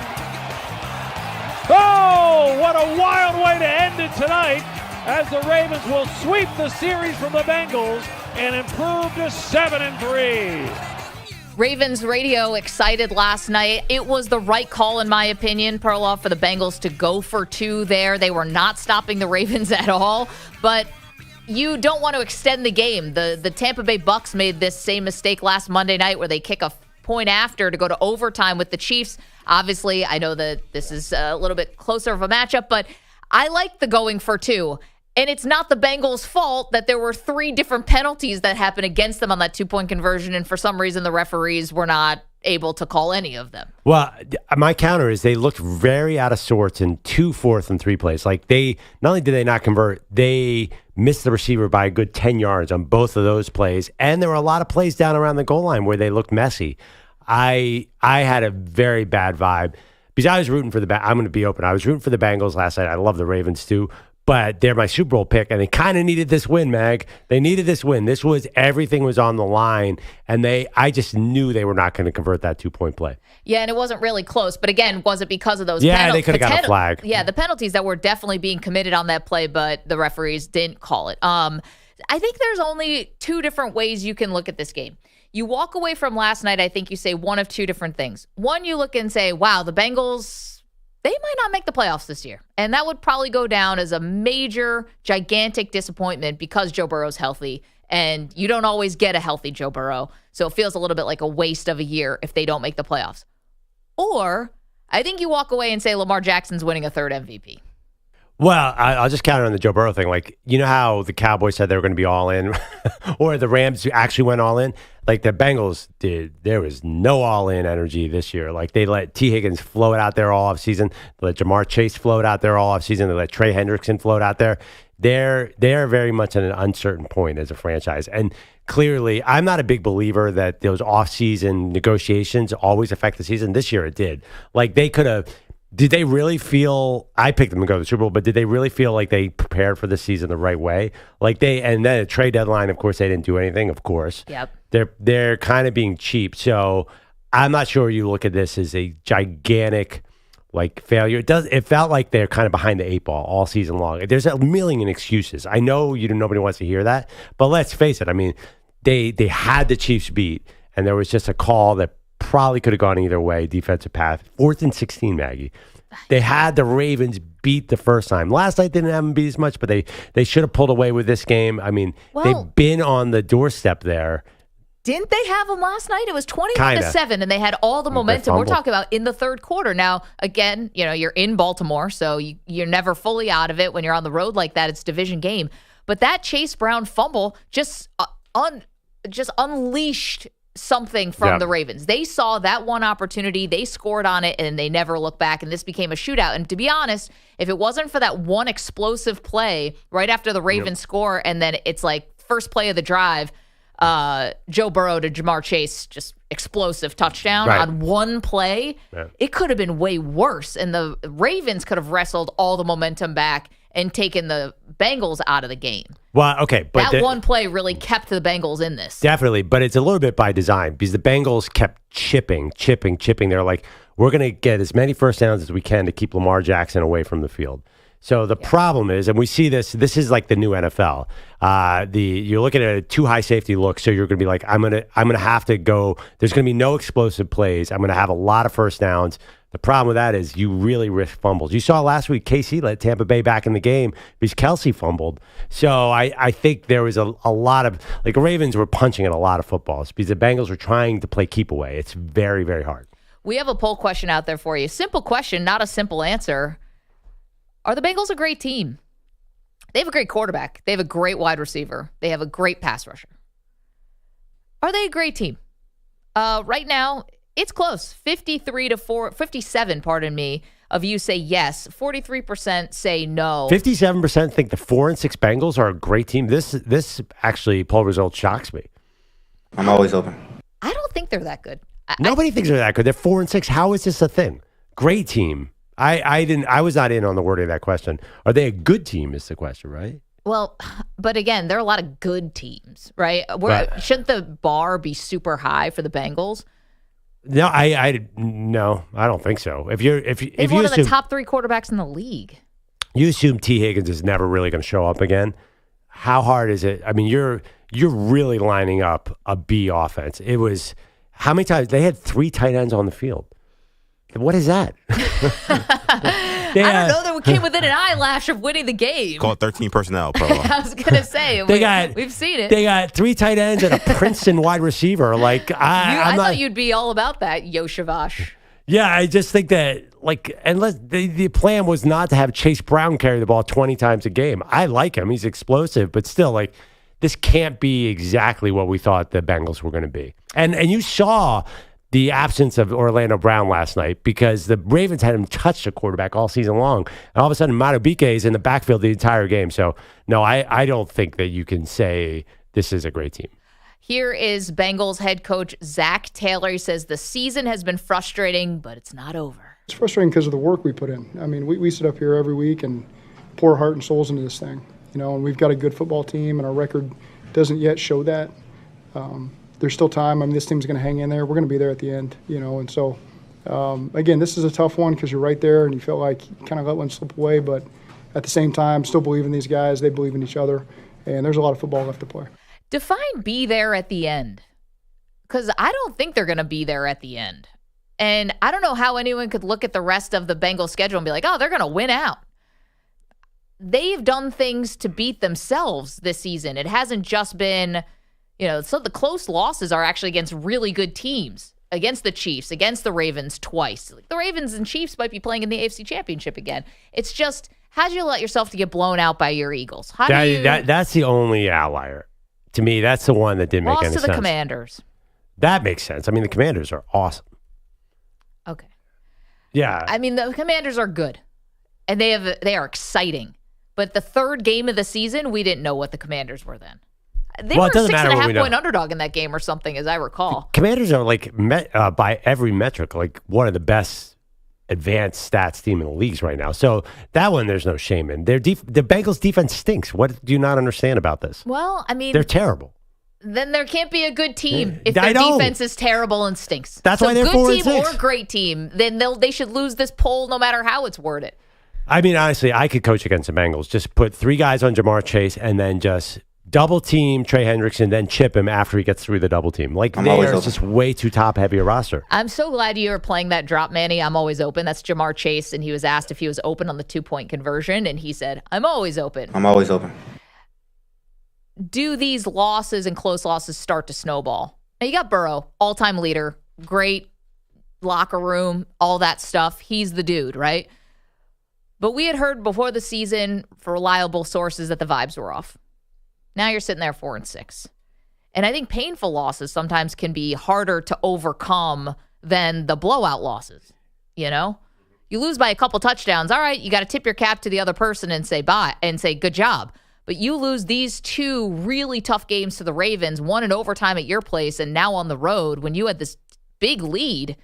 Speaker 3: Oh, what a wild way to end it tonight as the Ravens will sweep the series from the Bengals and improve to 7-3.
Speaker 4: Ravens radio excited last night. It was the right call, in my opinion, Perloff, for the Bengals to go for 2 there. They were not stopping the Ravens at all, but you don't want to extend the game. The Tampa Bay Bucks made this same mistake last Monday night where they kick a point after to go to overtime with the Chiefs. Obviously, I know that this is a little bit closer of a matchup, but I like the going for 2. And it's not the Bengals' fault that there were 3 different penalties that happened against them on that 2-point conversion, and for some reason the referees were not able to call any of them.
Speaker 5: Well, my counter is they looked very out of sorts in 2 4th and 3 plays. Like, they not only did they not convert, they missed the receiver by a good 10 yards on both of those plays, and there were a lot of plays down around the goal line where they looked messy. I had a very bad vibe because I was rooting for I'm going to be open. I was rooting for the Bengals last night. I love the Ravens too. But they're my Super Bowl pick, and they kind of needed this win, Mag. They needed this win. Everything was on the line, and I just knew they were not going to convert that 2-point play.
Speaker 4: Yeah, and it wasn't really close. But again, was it because of those
Speaker 5: penalties? Yeah, they could have got a flag.
Speaker 4: Yeah, the penalties that were definitely being committed on that play, but the referees didn't call it. I think there's only 2 different ways you can look at this game. You walk away from last night, I think you say one of 2 different things. One, you look and say, wow, the Bengals, they might not make the playoffs this year. And that would probably go down as a major, gigantic disappointment because Joe Burrow's healthy. And you don't always get a healthy Joe Burrow. So it feels a little bit like a waste of a year if they don't make the playoffs. Or I think you walk away and say Lamar Jackson's winning a 3rd MVP.
Speaker 5: Well, I'll just counter on the Joe Burrow thing. Like, you know how the Cowboys said they were going to be all in, or the Rams actually went all in? Like the Bengals did. There was no all-in energy this year. Like, they let T. Higgins float out there all offseason. They let Jamar Chase float out there all offseason. They let Trey Hendrickson float out there. They're very much at an uncertain point as a franchise. And clearly, I'm not a big believer that those off-season negotiations always affect the season. This year it did. Like, they could have... Did they really feel, I picked them to go to the Super Bowl, but did they really feel like they prepared for the season the right way? And then a trade deadline, of course, they didn't do anything, of course.
Speaker 4: Yep.
Speaker 5: They're kind of being cheap. So I'm not sure you look at this as a gigantic failure. It felt like they're kind of behind the 8 ball all season long. There's a million excuses. I know nobody wants to hear that, but let's face it. I mean, they had the Chiefs beat, and there was just a call that probably could have gone either way. Defensive path, 4th and 16, Maggie. They had the Ravens beat the first time. Last night they didn't have them beat as much, but they should have pulled away with this game. I mean, they've been on the doorstep there.
Speaker 4: Didn't they have them last night? It was 21-7, and they had all the momentum. We're talking about in the third quarter. Now, again, you're in Baltimore, so you're never fully out of it when you're on the road like that. It's a division game. But that Chase Brown fumble just unleashed something from the Ravens. They saw that one opportunity, they scored on it, and they never looked back, and this became a shootout. And to be honest, if it wasn't for that one explosive play right after the Ravens score, and then it's like first play of the drive, Joe Burrow to Jamar Chase, just explosive touchdown on one play. It could have been way worse, and the Ravens could have wrestled all the momentum back and taken the Bengals out of the game.
Speaker 5: Well, okay, but
Speaker 4: that one play really kept the Bengals in this.
Speaker 5: Definitely, but it's a little bit by design because the Bengals kept chipping. They're like, we're going to get as many first downs as we can to keep Lamar Jackson away from the field. So the problem is, and we see this is like the new NFL. You're looking at a too high safety look, so you're going to be like, I'm going to have to go. There's going to be no explosive plays. I'm going to have a lot of first downs. The problem with that is you really risk fumbles. You saw last week KC let Tampa Bay back in the game because Kelsey fumbled. So I think there was a lot of, the Ravens were punching at a lot of footballs because the Bengals were trying to play keep away. It's very, very hard.
Speaker 4: We have a poll question out there for you. Simple question, not a simple answer. Are the Bengals a great team? They have a great quarterback. They have a great wide receiver. They have a great pass rusher. Are they a great team? Right now, it's close. 57, pardon me, of you say yes. 43% say no.
Speaker 5: 57% think the 4-6 Bengals are a great team. This actually poll result shocks me.
Speaker 6: I'm always open.
Speaker 4: I don't think they're that good.
Speaker 5: Nobody thinks they're that good. They're 4-6. How is this a thing? Great team. I was not in on the wording of that question. Are they a good team is the question, right?
Speaker 4: Well, but again, there are a lot of good teams, right? Shouldn't the bar be super high for the Bengals?
Speaker 5: No, I don't think so. If you're
Speaker 4: one of the top 3 quarterbacks in the league,
Speaker 5: you assume T. Higgins is never really going to show up again. How hard is it? I mean, you're really lining up a B offense. It was how many times they had 3 tight ends on the field. What is that?
Speaker 4: I don't know that we came within an eyelash of winning the game.
Speaker 7: Call it 13 personnel, Perloff.
Speaker 4: I was going to say, we've seen it.
Speaker 5: They got 3 tight ends and a Princeton wide receiver. I
Speaker 4: thought you'd be all about that, Yoshavash.
Speaker 5: Yeah, I just think that, unless the plan was not to have Chase Brown carry the ball 20 times a game. I like him. He's explosive, but still, this can't be exactly what we thought the Bengals were going to be. And you saw the absence of Orlando Brown last night because the Ravens hadn't touched a quarterback all season long. And all of a sudden, Madubuike is in the backfield the entire game. So, no, I don't think that you can say this is a great team.
Speaker 4: Here is Bengals head coach Zach Taylor. He says the season has been frustrating, but it's not over.
Speaker 15: It's frustrating because of the work we put in. I mean, we sit up here every week and pour heart and souls into this thing. And we've got a good football team, and our record doesn't yet show that. There's still time. I mean, this team's going to hang in there. We're going to be there at the end, And so, again, this is a tough one because you're right there and you feel like you kind of let one slip away. But at the same time, still believe in these guys. They believe in each other. And there's a lot of football left to play.
Speaker 4: Define be there at the end. Because I don't think they're going to be there at the end. And I don't know how anyone could look at the rest of the Bengals schedule and be like, oh, they're going to win out. They've done things to beat themselves this season. It hasn't just been... so the close losses are actually against really good teams, against the Chiefs, against the Ravens twice. The Ravens and Chiefs might be playing in the AFC Championship again. It's just, how'd you let yourself to get blown out by your Eagles?
Speaker 5: That's the only outlier. To me, that's the one that didn't make any sense.
Speaker 4: Lost to the Commanders.
Speaker 5: That makes sense. I mean, the Commanders are awesome.
Speaker 4: Okay.
Speaker 5: Yeah.
Speaker 4: I mean, the Commanders are good, and they are exciting. But the third game of the season, we didn't know what the Commanders were then. They were a 6.5 point underdog in that game or something, as I recall.
Speaker 5: Commanders are by every metric, one of the best advanced stats team in the leagues right now. So that one, there's no shame in. The Bengals defense stinks. What do you not understand about this?
Speaker 4: Well, I mean,
Speaker 5: they're terrible.
Speaker 4: then there can't be a good team if their defense is terrible and stinks.
Speaker 5: That's why they're 4-6.
Speaker 4: Good team or great team, then they should lose this poll no matter how it's worded.
Speaker 5: I mean, honestly, I could coach against the Bengals. Just put 3 guys on Jamar Chase and then just double team Trey Hendrickson, then chip him after he gets through the double team. Like, they're just way too top heavy a roster.
Speaker 4: I'm so glad you were playing that drop, Manny. I'm always open. That's Jamar Chase, and he was asked if he was open on the 2-point conversion, and he said, I'm always open.
Speaker 6: I'm always open.
Speaker 4: Do these losses and close losses start to snowball? Now, you got Burrow, all-time leader, great locker room, all that stuff. He's the dude, right? But we had heard before the season for reliable sources that the vibes were off. Now you're sitting there 4-6. And I think painful losses sometimes can be harder to overcome than the blowout losses. You know? You lose by a couple touchdowns. All right, you got to tip your cap to the other person and say bye and say good job. But you lose these 2 really tough games to the Ravens, one in overtime at your place and now on the road when you had this big lead.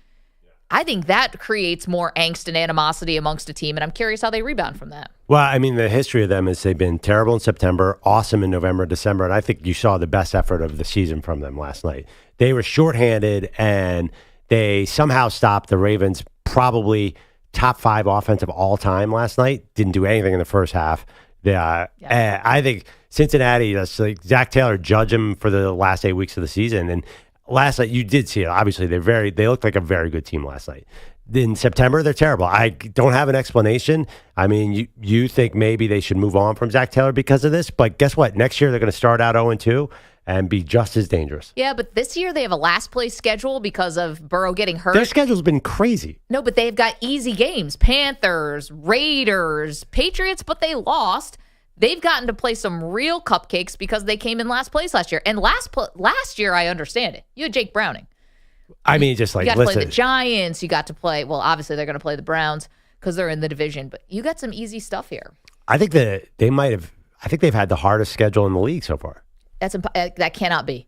Speaker 4: I think that creates more angst and animosity amongst a team, and I'm curious how they rebound from that.
Speaker 5: Well, I mean, the history of them is they've been terrible in September, awesome in November, December, and I think you saw the best effort of the season from them last night. They were shorthanded, and they somehow stopped the Ravens' probably top 5 offensive all time last night. Didn't do anything in the first half. I think Cincinnati, that's like Zach Taylor, judge them for the last 8 weeks of the season, and last night, you did see it. Obviously, they looked like a very good team last night. In September, they're terrible. I don't have an explanation. I mean, you think maybe they should move on from Zach Taylor because of this, but guess what? Next year, they're going to start out 0-2 and be just as dangerous.
Speaker 4: Yeah, but this year they have a last place schedule because of Burrow getting hurt.
Speaker 5: Their schedule's been crazy.
Speaker 4: No, but they've got easy games. Panthers, Raiders, Patriots, but they lost. They've gotten to play some real cupcakes because they came in last place last year. And last year, I understand it. You had Jake Browning.
Speaker 5: I mean, just like,
Speaker 4: you got to play the Giants. You got to play, well, obviously they're going to play the Browns because they're in the division. But you got some easy stuff here.
Speaker 5: I think that I think they've had the hardest schedule in the league so far.
Speaker 4: That cannot be.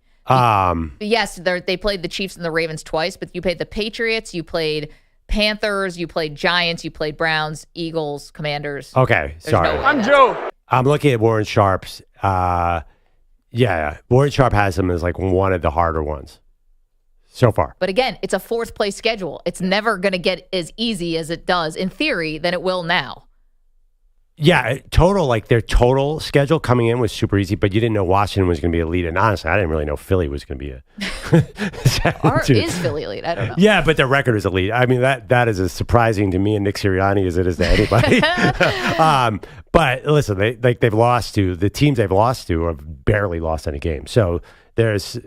Speaker 4: Yes, they played the Chiefs and the Ravens twice, but you played the Patriots, you played Panthers, you played Giants, you played Browns, Eagles, Commanders.
Speaker 5: Okay, sorry.
Speaker 4: I'm Joe.
Speaker 5: I'm looking at Warren Sharp's. Warren Sharp has them as like one of the harder ones so far.
Speaker 4: But again, it's a 4th place schedule. It's never going to get as easy as it does in theory than it will now.
Speaker 5: Yeah, their total schedule coming in was super easy, but you didn't know Washington was going to be elite. And honestly, I didn't really know Philly was going to be
Speaker 4: is Philly elite? I don't know.
Speaker 5: Yeah, but their record is elite. I mean, that is as surprising to me and Nick Sirianni as it is to anybody. But listen, they've lost to the teams they've lost to have barely lost any game. So there's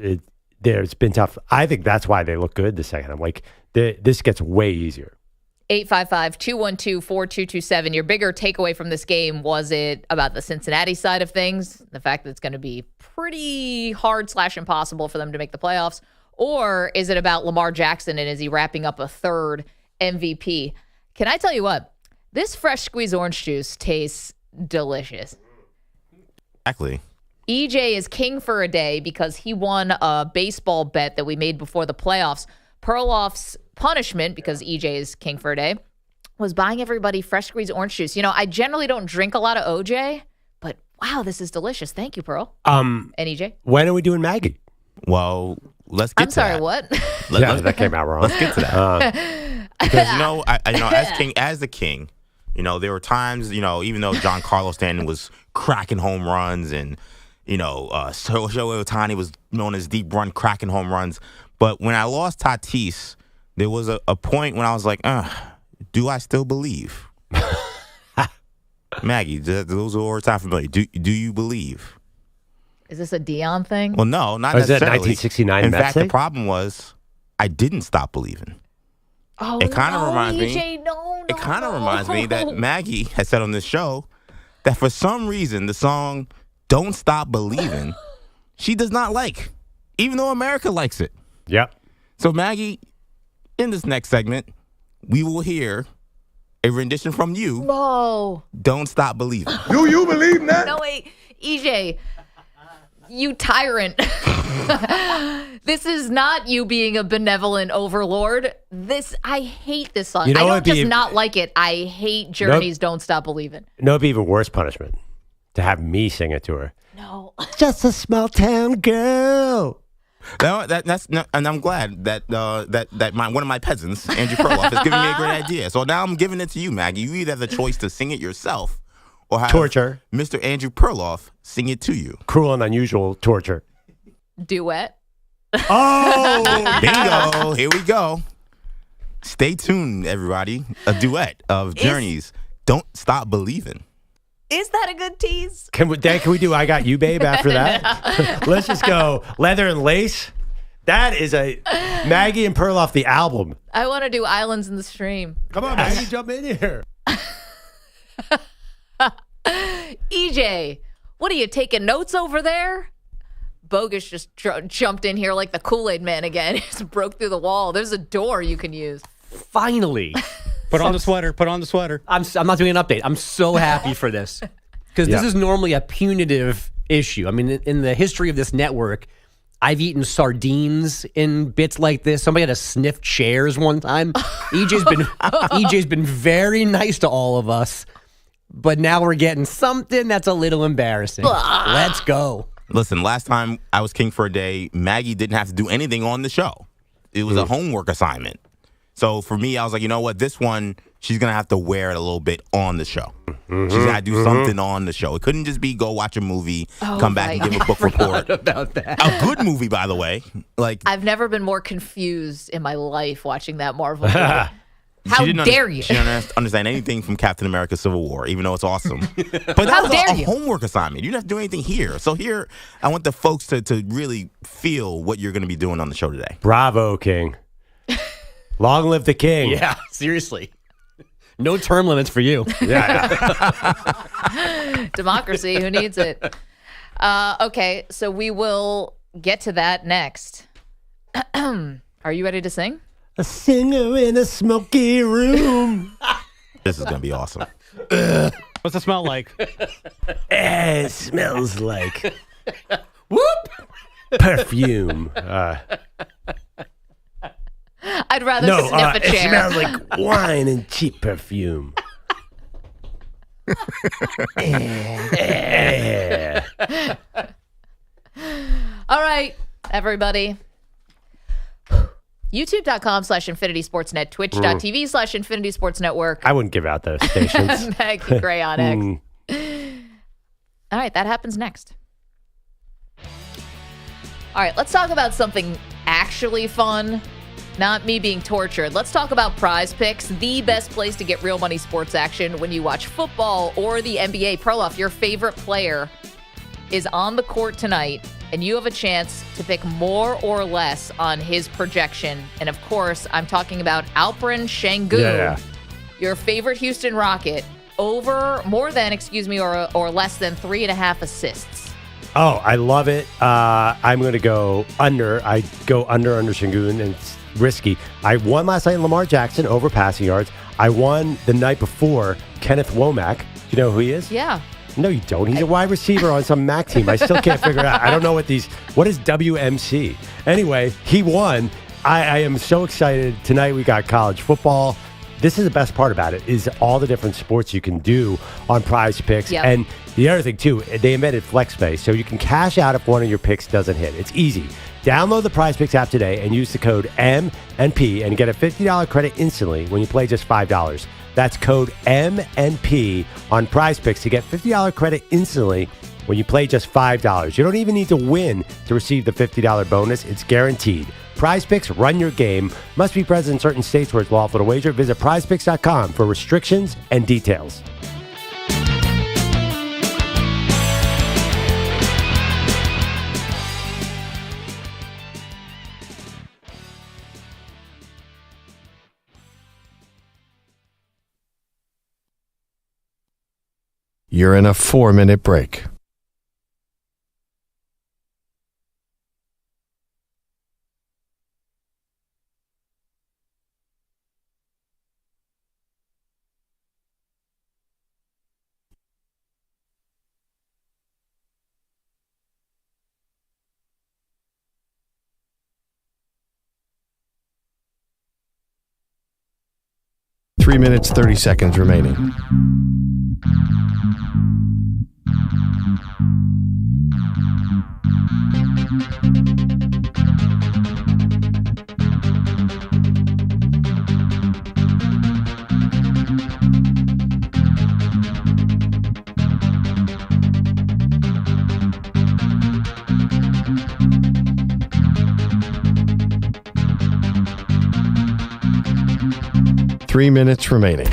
Speaker 5: been tough. I think that's why they look good the second. I'm like, this gets way easier.
Speaker 4: 855-212-4227. Your bigger takeaway from this game, was it about the Cincinnati side of things, the fact that it's going to be pretty hard / impossible for them to make the playoffs, or is it about Lamar Jackson and is he wrapping up a 3rd MVP? Can I tell you what? This fresh squeezed orange juice tastes delicious.
Speaker 7: Exactly.
Speaker 4: EJ is king for a day because he won a baseball bet that we made before the playoffs. Perloff's punishment, because EJ is king for a day, was buying everybody fresh squeezed orange juice. You know, I generally don't drink a lot of OJ, but wow, this is delicious. Thank you, Pearl. And EJ.
Speaker 5: When are we doing Maggie?
Speaker 7: Well, let's get to that.
Speaker 4: I'm sorry, what?
Speaker 5: That came out wrong.
Speaker 7: Let's get to that. Because, as the king, there were times, even though John Carlos Stanton was cracking home runs and, Shohei Ohtani was known as deep run cracking home runs. But when I lost Tatis, there was a point when I was like, do I still believe? Maggie, those words sound familiar. Do you believe?
Speaker 4: Is this a Dion thing?
Speaker 7: Well, no, not necessarily.
Speaker 5: Is that 1969
Speaker 7: In
Speaker 5: Mets
Speaker 7: fact,
Speaker 5: thing?
Speaker 7: the problem was I didn't stop believing.
Speaker 4: Oh,
Speaker 7: it kind of reminds
Speaker 4: EJ,
Speaker 7: me.
Speaker 4: No,
Speaker 7: it kind of reminds me that Maggie has said on this show that for some reason the song "Don't Stop Believing" she does not like, even though America likes it.
Speaker 5: Yep.
Speaker 7: So Maggie, in this next segment, we will hear a rendition from you.
Speaker 4: No.
Speaker 7: Don't Stop Believing.
Speaker 19: Do you believe that?
Speaker 4: No, wait. EJ, you tyrant. This is not you being a benevolent overlord. I hate this song. I don't just not like it. I hate Journey's Don't Stop Believing.
Speaker 5: No, it'd be even worse punishment to have me sing it to her.
Speaker 4: No.
Speaker 5: Just a small town girl.
Speaker 7: No, and I'm glad that one of my peasants, Andrew Perloff, is giving me a great idea. So now I'm giving it to you, Maggie. You either have the choice to sing it yourself or have
Speaker 5: Torture.
Speaker 7: Mr. Andrew Perloff sing it to you.
Speaker 5: Cruel and unusual torture.
Speaker 4: Duet.
Speaker 5: Oh,
Speaker 7: bingo! Here we go. Stay tuned, everybody. A duet of Journey's "Don't Stop Believing."
Speaker 4: Is that a good tease?
Speaker 5: Can we do I Got You, Babe, after that? Let's just go Leather and Lace. That is a Maggie and Perloff, the album.
Speaker 4: I want to do Islands in the Stream.
Speaker 5: Come on, Maggie, jump in here.
Speaker 4: EJ, what are you taking notes over there? Bogusch just jumped in here like the Kool-Aid Man again. He just broke through the wall. There's a door you can use.
Speaker 9: Finally.
Speaker 10: Put on the sweater. Put on the sweater.
Speaker 9: I'm not doing an update. I'm so happy for this. Because this is normally a punitive issue. I mean, in the history of this network, I've eaten in bits like this. Somebody had to sniff chairs one time. EJ's been very nice to all of us. But now we're getting something that's a little embarrassing. Let's go.
Speaker 7: Listen, last time I was king for a day, Maggie didn't have to do anything on the show. It was a homework assignment. So for me, I was like, you know what? This one, she's going to have to wear it a little bit on the show. She's got to do something on the show. It couldn't just be go watch a movie, come back and give a book report.
Speaker 9: About that.
Speaker 7: A good movie, by the way. Like
Speaker 4: I've never been more confused in my life watching that Marvel movie. How dare you?
Speaker 7: She didn't understand anything from Captain America Civil War, even though it's awesome. But that was a homework assignment. You didn't have to do anything here. So here, I want the folks to really feel what you're going to be doing on the show today.
Speaker 5: Bravo, King. Long live the king.
Speaker 9: Yeah, seriously. No term limits for you.
Speaker 5: Yeah.
Speaker 4: Democracy, who needs it? Okay, so we will get to that next. Are you ready to sing?
Speaker 5: A singer in a smoky room.
Speaker 7: This is going to be awesome.
Speaker 10: What's it smell like?
Speaker 5: It smells like
Speaker 9: whoop
Speaker 5: perfume.
Speaker 4: I'd rather sniff a chair.
Speaker 5: It smells like wine and cheap perfume.
Speaker 4: All right, everybody. YouTube.com/Infinity Sportsnet, Twitch.tv/Infinity Sports Network.
Speaker 5: I wouldn't give out those stations.
Speaker 4: Maggie Gray on X. All right, that happens next. All right, let's talk about something actually fun. Not me being tortured. Let's talk about Prize Picks, the best place to get real money sports action when you watch football or the NBA. Perloff, your favorite player is on the court tonight, and you have a chance to pick more or less on his projection. And of course, I'm talking about Alperen Şengün, your favorite Houston Rocket, or less than 3.5 assists.
Speaker 5: Oh, I love it. I'm going to go under. I go under Şengün, and it's risky. I won last night in Lamar Jackson over passing yards. I won the night before Kenneth Womack. Do you know who he is?
Speaker 4: Yeah.
Speaker 5: No, you don't. He's a wide receiver on some MAC team. I still can't figure it out. I don't know what is WMC? Anyway, he won. I am so excited. Tonight we got college football. This is the best part about it, is all the different sports you can do on Prize Picks.
Speaker 4: Yep.
Speaker 5: And the other thing, too, they invented FlexPay, so you can cash out if one of your picks doesn't hit. It's easy. Download the Prize Picks app today and use the code MNP and get a $50 credit instantly when you play just $5. That's code MNP on Prize Picks to get $50 credit instantly when you play just $5. You don't even need to win to receive the $50 bonus. It's guaranteed. Prize Picks, run your game. Must be present in certain states where it's lawful to wager. Visit prizepicks.com for restrictions and details.
Speaker 14: You're in a 4-minute break. Three minutes, 30 seconds remaining. 3 minutes remaining.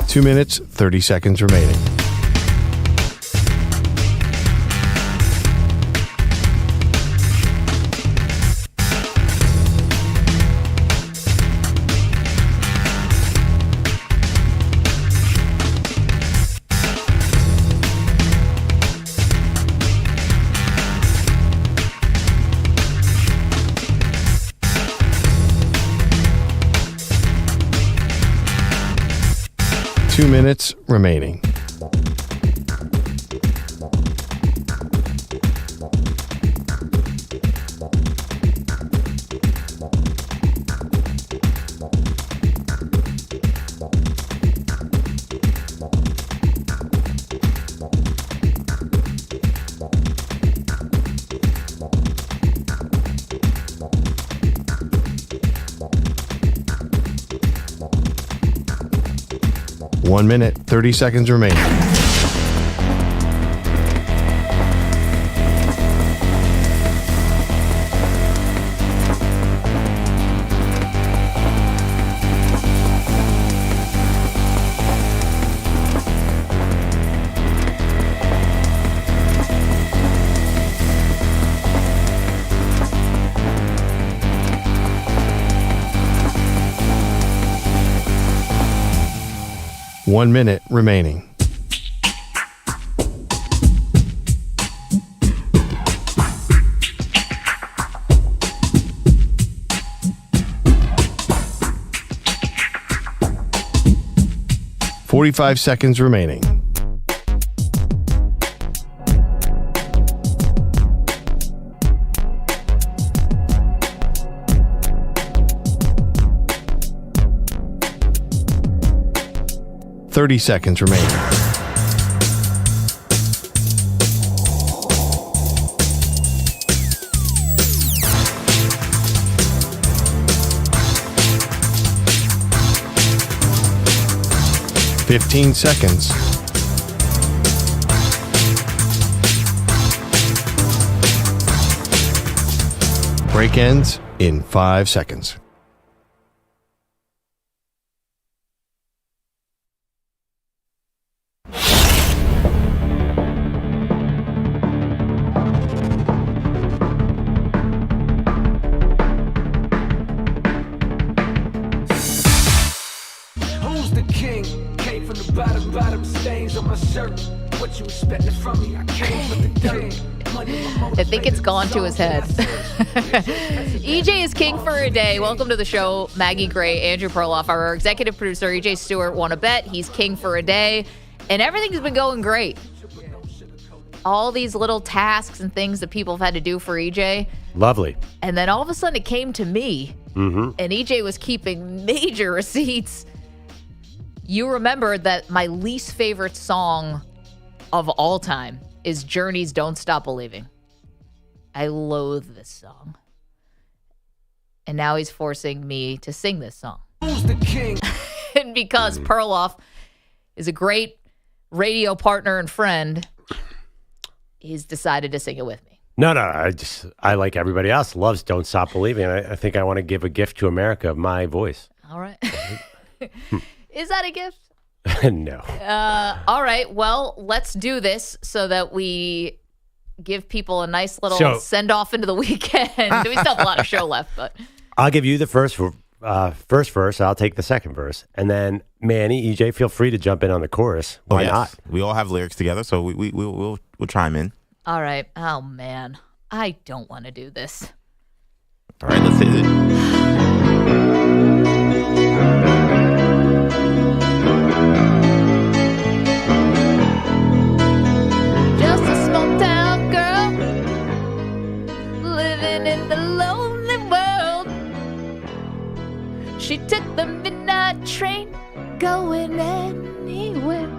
Speaker 14: Two minutes, 30 seconds remaining. Two minutes remaining. One minute, 30 seconds remaining. One minute remaining. "45 seconds remaining. "30 seconds remaining. "15 seconds. Break ends in 5 seconds.
Speaker 4: I think it's gone to his head. EJ is king for a day. Welcome to the show, Maggie Gray, Andrew Perloff, our executive producer, EJ Stewart, won a bet. He's king for a day, and everything's been going great. All these little tasks and things that people have had to do for EJ.
Speaker 5: Lovely.
Speaker 4: And then all of a sudden it came to me, and EJ was keeping major receipts. You remember that my least favorite song of all time is Journey's Don't Stop Believing. I loathe this song. And now he's forcing me to sing this song. Who's the king? And because Perloff is a great radio partner and friend, he's decided to sing it with me.
Speaker 5: No, I like everybody else, loves Don't Stop Believing. I think I want to give a gift to America of my voice.
Speaker 4: All right. Is that a gift?
Speaker 5: No.
Speaker 4: All right. Well, let's do this so that we give people a nice little send-off into the weekend. We still have a lot of show left, but
Speaker 5: I'll give you the first verse. I'll take the second verse. And then Manny, EJ, feel free to jump in on the chorus. Why not?
Speaker 7: We all have lyrics together, so we'll chime in.
Speaker 4: All right. Oh, man. I don't want to do this.
Speaker 7: All right, let's hit it.
Speaker 4: Just a small town girl living in the lonely world. She took the midnight train going anywhere.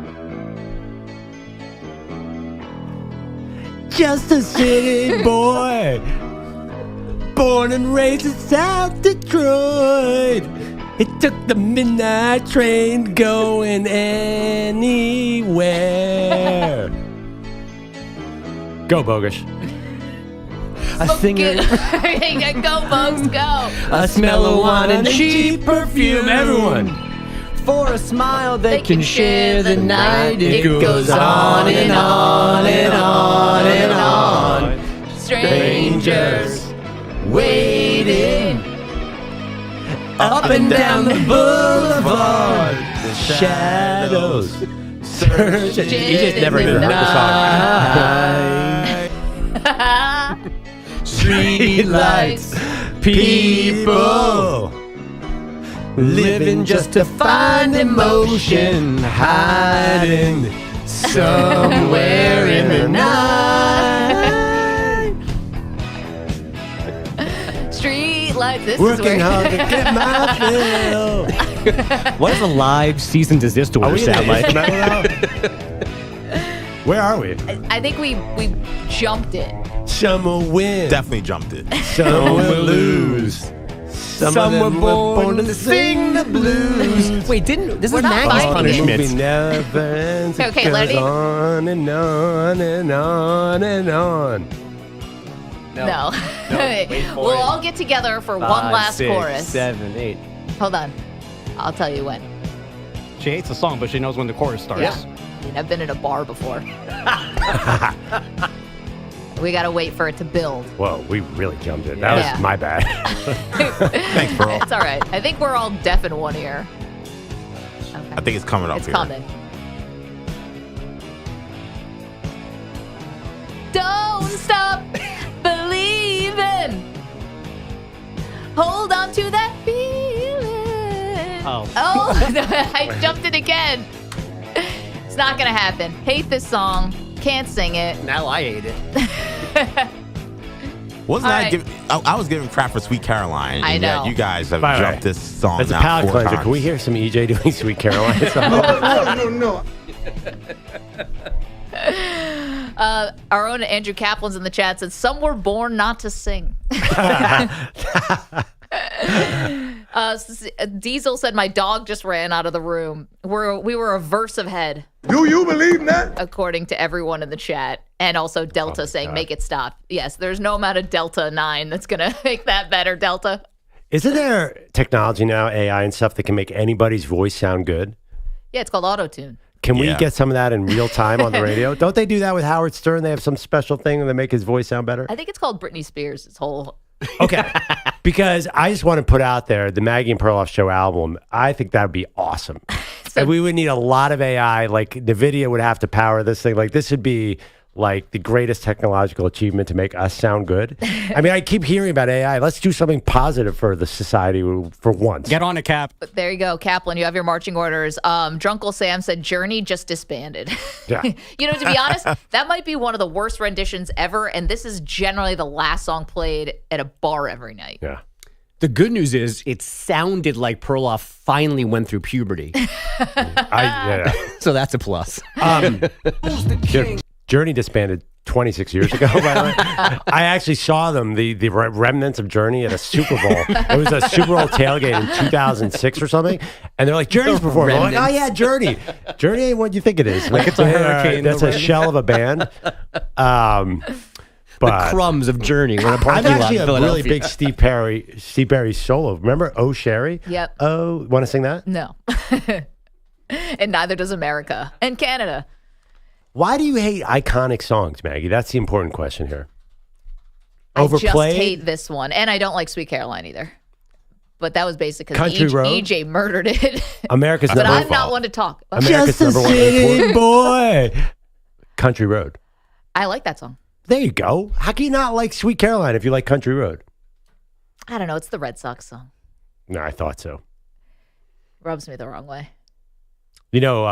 Speaker 5: Just a city boy, born and raised in South Detroit. It took the midnight train going anywhere. Go, Bogusch.
Speaker 4: A singer. Go, Bogusch, go.
Speaker 9: A smell of wine and cheap perfume. Everyone. For a smile they can share the night. It goes on and on and on and on. Strangers waiting up and down the boulevard.
Speaker 5: The shadows search. You just never even heard the song.
Speaker 9: Street lights, people living just to find emotion, hiding somewhere in the night.
Speaker 4: Street lights. This
Speaker 5: Working
Speaker 4: is where
Speaker 5: hard to get my fill.
Speaker 9: What does a live cease and desist order sound like?
Speaker 5: Where are we?
Speaker 4: I think we jumped it.
Speaker 5: Some will win.
Speaker 7: Definitely jumped it.
Speaker 5: Some will lose. Some were born to sing the blues.
Speaker 9: Wait, this
Speaker 4: We're
Speaker 9: is
Speaker 4: not
Speaker 9: Maggie's
Speaker 4: finding
Speaker 9: punishment.
Speaker 5: Movie never ends. It
Speaker 4: Okay,
Speaker 5: goes
Speaker 4: Lenny.
Speaker 5: on and on and on and on.
Speaker 4: No.
Speaker 9: wait for
Speaker 4: We'll
Speaker 9: it.
Speaker 4: all get together for
Speaker 9: 5,
Speaker 4: one last
Speaker 9: 6,
Speaker 4: chorus.
Speaker 9: 7, 8.
Speaker 4: Hold on. I'll tell you when.
Speaker 10: She hates the song, but she knows when the chorus starts.
Speaker 4: Yeah. I mean, I've been in a bar before. We got to wait for it to build.
Speaker 5: Whoa, we really jumped it. That
Speaker 4: Yeah.
Speaker 5: was my bad.
Speaker 7: Thanks, bro.
Speaker 4: It's all right. I think we're all deaf in one ear.
Speaker 7: I think it's coming up
Speaker 4: It's
Speaker 7: here.
Speaker 4: coming. Don't stop believing. Hold on to that feeling.
Speaker 10: Oh.
Speaker 4: I jumped it again. It's not going to happen. Hate this song. Can't sing it.
Speaker 9: Now I hate it.
Speaker 7: Wasn't
Speaker 4: All
Speaker 7: I
Speaker 4: right.
Speaker 7: giving? I was giving crap for Sweet Caroline.
Speaker 4: I
Speaker 7: and yet
Speaker 4: know.
Speaker 7: you guys have
Speaker 5: By the way,
Speaker 7: jumped this song
Speaker 5: As a
Speaker 7: now
Speaker 5: palate
Speaker 7: 4
Speaker 5: cleanser,
Speaker 7: times.
Speaker 5: can we hear some EJ doing Sweet Caroline?
Speaker 15: No.
Speaker 4: Our own Andrew Kaplan's in the chat said, some were born not to sing. Diesel said, my dog just ran out of the room. We were a verse ahead.
Speaker 2: Do you believe that?
Speaker 4: According to everyone in the chat. And also Delta saying, make it stop. Yes, there's no amount of Delta 9 that's going to make that better, Delta.
Speaker 5: Isn't there technology now, AI and stuff, that can make anybody's voice sound good?
Speaker 4: Yeah, it's called auto-tune.
Speaker 5: Can we get some of that in real time on the radio? Don't they do that with Howard Stern? They have some special thing that make his voice sound better?
Speaker 4: I think it's called Britney Spears. It's whole.
Speaker 5: Okay. Because I just want to put out there the Maggie and Perloff Show album. I think that would be awesome. And we would need a lot of AI. Like the video would have to power this thing. Like this would be like the greatest technological achievement to make us sound good. I mean, I keep hearing about AI. Let's do something positive for the society for once.
Speaker 10: Get on a Cap.
Speaker 4: There you go, Kaplan. You have your marching orders. Drunkle Sam said Journey just disbanded.
Speaker 5: Yeah.
Speaker 4: You know, to be honest, that might be one of the worst renditions ever. And this is generally the last song played at a bar every night.
Speaker 5: Yeah.
Speaker 9: The good news is it sounded like Perloff finally went through puberty. So that's a plus.
Speaker 5: Journey disbanded 26 years ago, by the way. I actually saw them, the remnants of Journey at a Super Bowl. It was a Super Bowl tailgate in 2006 or something. And they're like, Journey's performing. I'm like, oh, yeah, Journey. Journey ain't what you think it is.
Speaker 10: Like it's a hurricane.
Speaker 5: That's a shell of a band.
Speaker 9: The crumbs of Journey. We're in a
Speaker 5: I'm
Speaker 9: parking lot
Speaker 5: actually
Speaker 9: in
Speaker 5: a
Speaker 9: Philadelphia.
Speaker 5: really big Steve Perry solo. Remember Oh Sherry?
Speaker 4: Yep.
Speaker 5: Oh, want to sing that?
Speaker 4: No. And neither does America and Canada.
Speaker 5: Why do you hate iconic songs, Maggie? That's the important question here.
Speaker 4: I just
Speaker 5: Overplayed?
Speaker 4: hate this one. And I don't like Sweet Caroline either. But that was basically
Speaker 5: Country Road?
Speaker 4: EJ murdered it.
Speaker 5: America's
Speaker 4: But
Speaker 5: number
Speaker 4: I'm not one to talk.
Speaker 5: America's number one city boy. Country Road.
Speaker 4: I like that song.
Speaker 5: There you go. How can you not like Sweet Caroline if you like Country Road?
Speaker 4: I don't know. It's the Red Sox song.
Speaker 5: No, I thought so.
Speaker 4: Rubs me the wrong way.
Speaker 5: You know,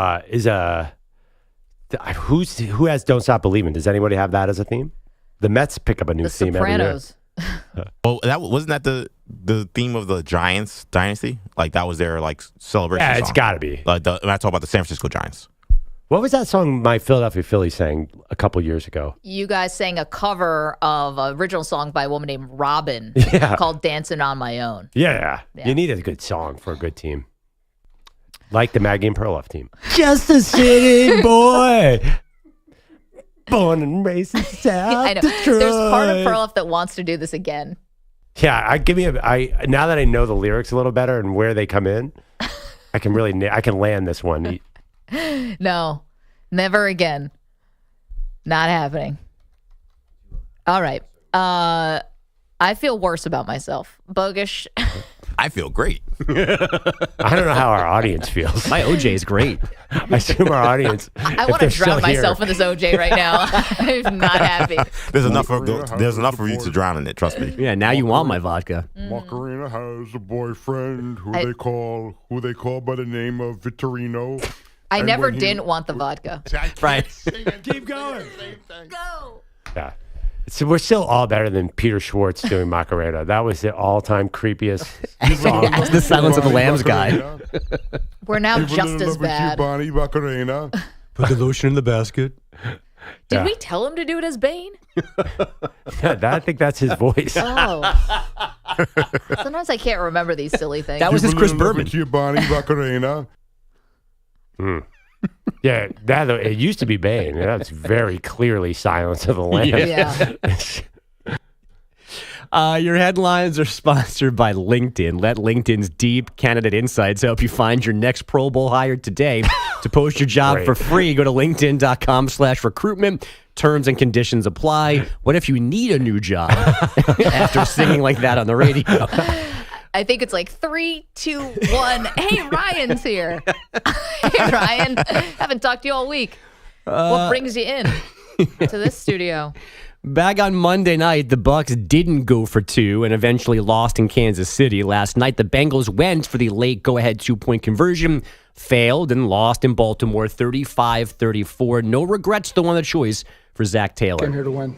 Speaker 5: who has Don't Stop Believing? Does anybody have that as a theme? The Mets pick up a new
Speaker 4: The
Speaker 5: theme every year.
Speaker 4: Sopranos.
Speaker 7: Well, wasn't that the theme of the Giants dynasty? Like that was their like celebration.
Speaker 5: Yeah, it's
Speaker 7: song.
Speaker 5: got to be.
Speaker 7: Like I talk about the San Francisco Giants.
Speaker 5: What was that song my Philadelphia Phillies sang a couple years ago?
Speaker 4: You guys sang a cover of an original song by a woman named Robin called Dancing on My Own.
Speaker 5: Yeah. You need a good song for a good team. Like the Maggie and Perloff team.
Speaker 9: Just a city boy.
Speaker 5: Born and raised in South
Speaker 4: I know.
Speaker 5: Detroit.
Speaker 4: There's part of Perloff that wants to do this again.
Speaker 5: Yeah, now that I know the lyrics a little better and where they come in, I can land this one.
Speaker 4: No, never again. Not happening. All right. I feel worse about myself. Bogusch.
Speaker 7: I feel great.
Speaker 5: I don't know how our audience feels.
Speaker 9: My OJ is great.
Speaker 5: I assume our audience.
Speaker 4: I want to drown myself in this OJ right now. I'm not happy.
Speaker 7: There's enough for you to drown in it. Trust me.
Speaker 9: Yeah, now you want my vodka.
Speaker 19: Macarena has a boyfriend who they call by the name of Vittorino.
Speaker 4: I never didn't want the vodka.
Speaker 9: Right.
Speaker 5: Keep going. Go. Yeah. So we're still all better than Peter Schwartz doing Macarena. That was the all-time creepiest song.
Speaker 9: That's the Silence of the Lambs guy.
Speaker 4: We're now just as bad.
Speaker 19: Macarena.
Speaker 14: Put the lotion in the basket.
Speaker 4: Did we tell him to do it as Bane?
Speaker 5: I think that's his voice.
Speaker 4: Oh. Sometimes I can't remember these silly things.
Speaker 9: That was his Chris Berman.
Speaker 19: Macarena.
Speaker 5: Yeah, it used to be Bane. That's very clearly Silence of the Lambs.
Speaker 4: Yeah.
Speaker 9: Your headlines are sponsored by LinkedIn. Let LinkedIn's deep candidate insights help you find your next Pro Bowl hire today. To post your job for free, go to linkedin.com/recruitment. Terms and conditions apply. What if you need a new job after singing like that on the radio?
Speaker 4: I think it's like 3, 2, 1. Hey, Ryan's here. Hey, Ryan. Haven't talked to you all week. What brings you in to this studio?
Speaker 9: Back on Monday night, the Bucs didn't go for 2 and eventually lost in Kansas City. Last night, the Bengals went for the late go-ahead 2-point conversion, failed, and lost in Baltimore 35-34. No regrets, though, on the choice for Zach Taylor.
Speaker 15: I'm here to win.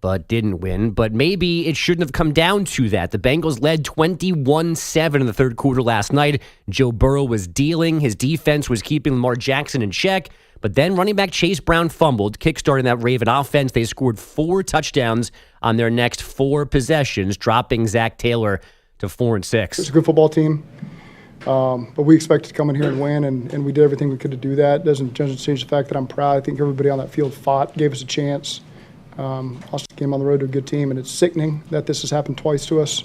Speaker 9: But didn't win. But maybe it shouldn't have come down to that. The Bengals led 21-7 in the third quarter last night. Joe Burrow was dealing. His defense was keeping Lamar Jackson in check. But then running back Chase Brown fumbled, kickstarting that Raven offense. They scored 4 touchdowns on their next 4 possessions, dropping Zach Taylor to 4-6.
Speaker 15: It's a good football team. But we expected to come in here and win, and we did everything we could to do that. Doesn't change the fact that I'm proud. I think everybody on that field fought, gave us a chance. Lost the game on the road to a good team, and it's sickening that this has happened twice to us.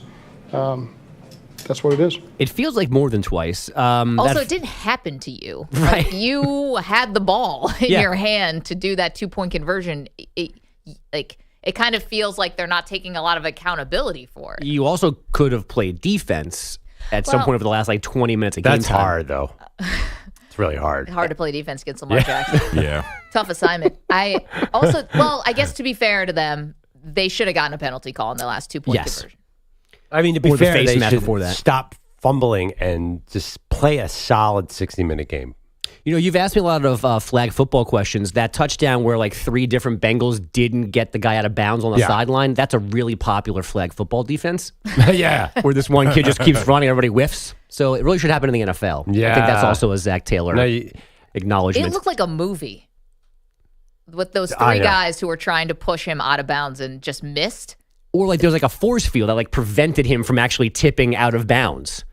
Speaker 15: That's what it is.
Speaker 9: It feels like more than twice.
Speaker 4: Also, it didn't happen to you.
Speaker 9: Right.
Speaker 4: Like, you had the ball in your hand to do that 2-point conversion. It kind of feels like they're not taking a lot of accountability for it.
Speaker 9: You also could have played defense at some point over the last 20 minutes of game time.
Speaker 5: That's hard, though. It's really hard.
Speaker 4: Hard to play defense against Lamar Jackson.
Speaker 7: Yeah.
Speaker 4: Tough assignment. I guess to be fair to them, they should have gotten a penalty call in the last 2-point conversion.
Speaker 5: I mean, to be
Speaker 9: Or the
Speaker 5: fair,
Speaker 9: face
Speaker 5: they
Speaker 9: mask
Speaker 5: should
Speaker 9: before that.
Speaker 5: stop fumbling and just play a solid 60-minute game.
Speaker 9: You know, you've asked me a lot of flag football questions. That touchdown where 3 different Bengals didn't get the guy out of bounds on the sideline, that's a really popular flag football defense.
Speaker 5: Yeah.
Speaker 9: Where this one kid just keeps running, everybody whiffs. So it really should happen in the NFL.
Speaker 5: Yeah.
Speaker 9: I think that's also a Zach Taylor acknowledgement.
Speaker 4: It looked like a movie with those 3 guys who were trying to push him out of bounds and just missed.
Speaker 9: Or there was a force field that prevented him from actually tipping out of bounds.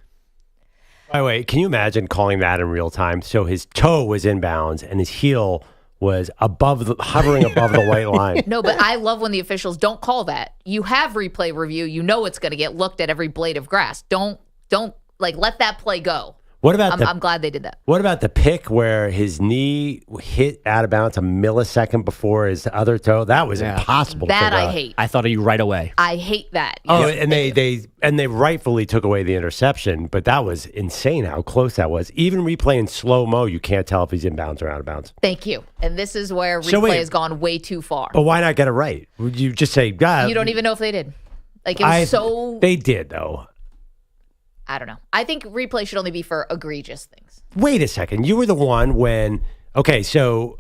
Speaker 5: By the way, can you imagine calling that in real time? So his toe was in bounds and his heel was hovering above the white line.
Speaker 4: No, but I love when the officials don't call that. You have replay review. You know it's going to get looked at every blade of grass. Don't let that play go.
Speaker 5: What about
Speaker 4: I'm glad they did that.
Speaker 5: What about the pick where his knee hit out of bounds a millisecond before his other toe? That was impossible.
Speaker 4: That
Speaker 5: to figure
Speaker 4: I
Speaker 5: out.
Speaker 4: hate.
Speaker 9: I thought of you right away.
Speaker 4: I hate that.
Speaker 5: Oh, and they rightfully took away the interception, but that was insane how close that was. Even replay in slow mo, you can't tell if he's in bounds or out of bounds.
Speaker 4: Thank you. And this is where replay has gone way too far.
Speaker 5: But why not get it right? Would you just say, God?
Speaker 4: You don't even know if they did. It was so.
Speaker 5: They did though.
Speaker 4: I don't know. I think replay should only be for egregious things.
Speaker 5: Wait a second. You were the one when, okay, so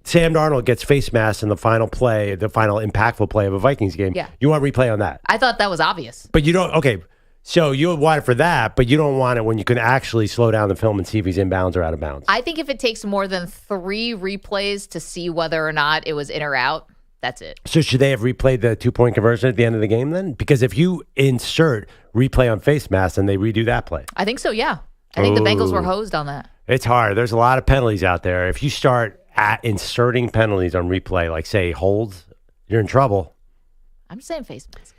Speaker 5: Sam Darnold gets face masked in the final play, the final impactful play of a Vikings game.
Speaker 4: Yeah.
Speaker 5: You want replay on that.
Speaker 4: I thought that was obvious.
Speaker 5: But you don't, okay, so you would want it for that, but you don't want it when you can actually slow down the film and see if he's inbounds or out of bounds.
Speaker 4: I think if it takes more than 3 replays to see whether or not it was in or out, that's it.
Speaker 5: So should they have replayed the 2-point conversion at the end of the game then? Because if you insert replay on face mask, then they redo that play.
Speaker 4: I think so, yeah. I think the Bengals were hosed on that.
Speaker 5: It's hard. There's a lot of penalties out there. If you start inserting penalties on replay, like say holds, you're in trouble.
Speaker 4: I'm saying face mask.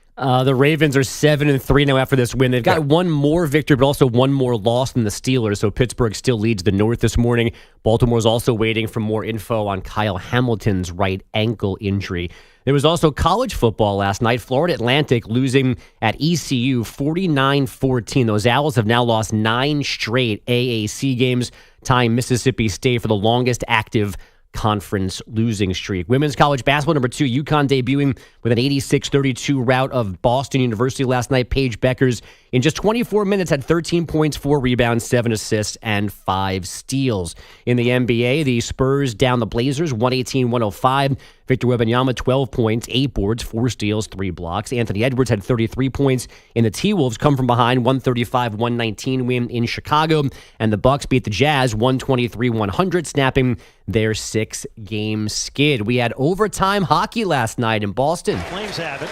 Speaker 9: The Ravens are 7-3 now after this win. They've got one more victory, but also one more loss than the Steelers. So Pittsburgh still leads the North this morning. Baltimore's also waiting for more info on Kyle Hamilton's right ankle injury. There was also college football last night. Florida Atlantic losing at ECU 49-14. Those Owls have now lost 9 straight AAC games, tying Mississippi State for the longest active conference losing streak. Women's college basketball number 2, UConn debuting with an 86-32 rout of Boston University last night. Paige Beckers in just 24 minutes had 13 points, 4 rebounds, 7 assists, and 5 steals. In the NBA, the Spurs down the Blazers 118-105. Victor Wembanyama 12 points, 8 boards, 4 steals, 3 blocks. Anthony Edwards had 33 points. And the T-Wolves come from behind 135-119 win in Chicago. And the Bucks beat the Jazz 123-100, snapping their 6-game skid. We had overtime hockey last night in Boston.
Speaker 3: Flames have it.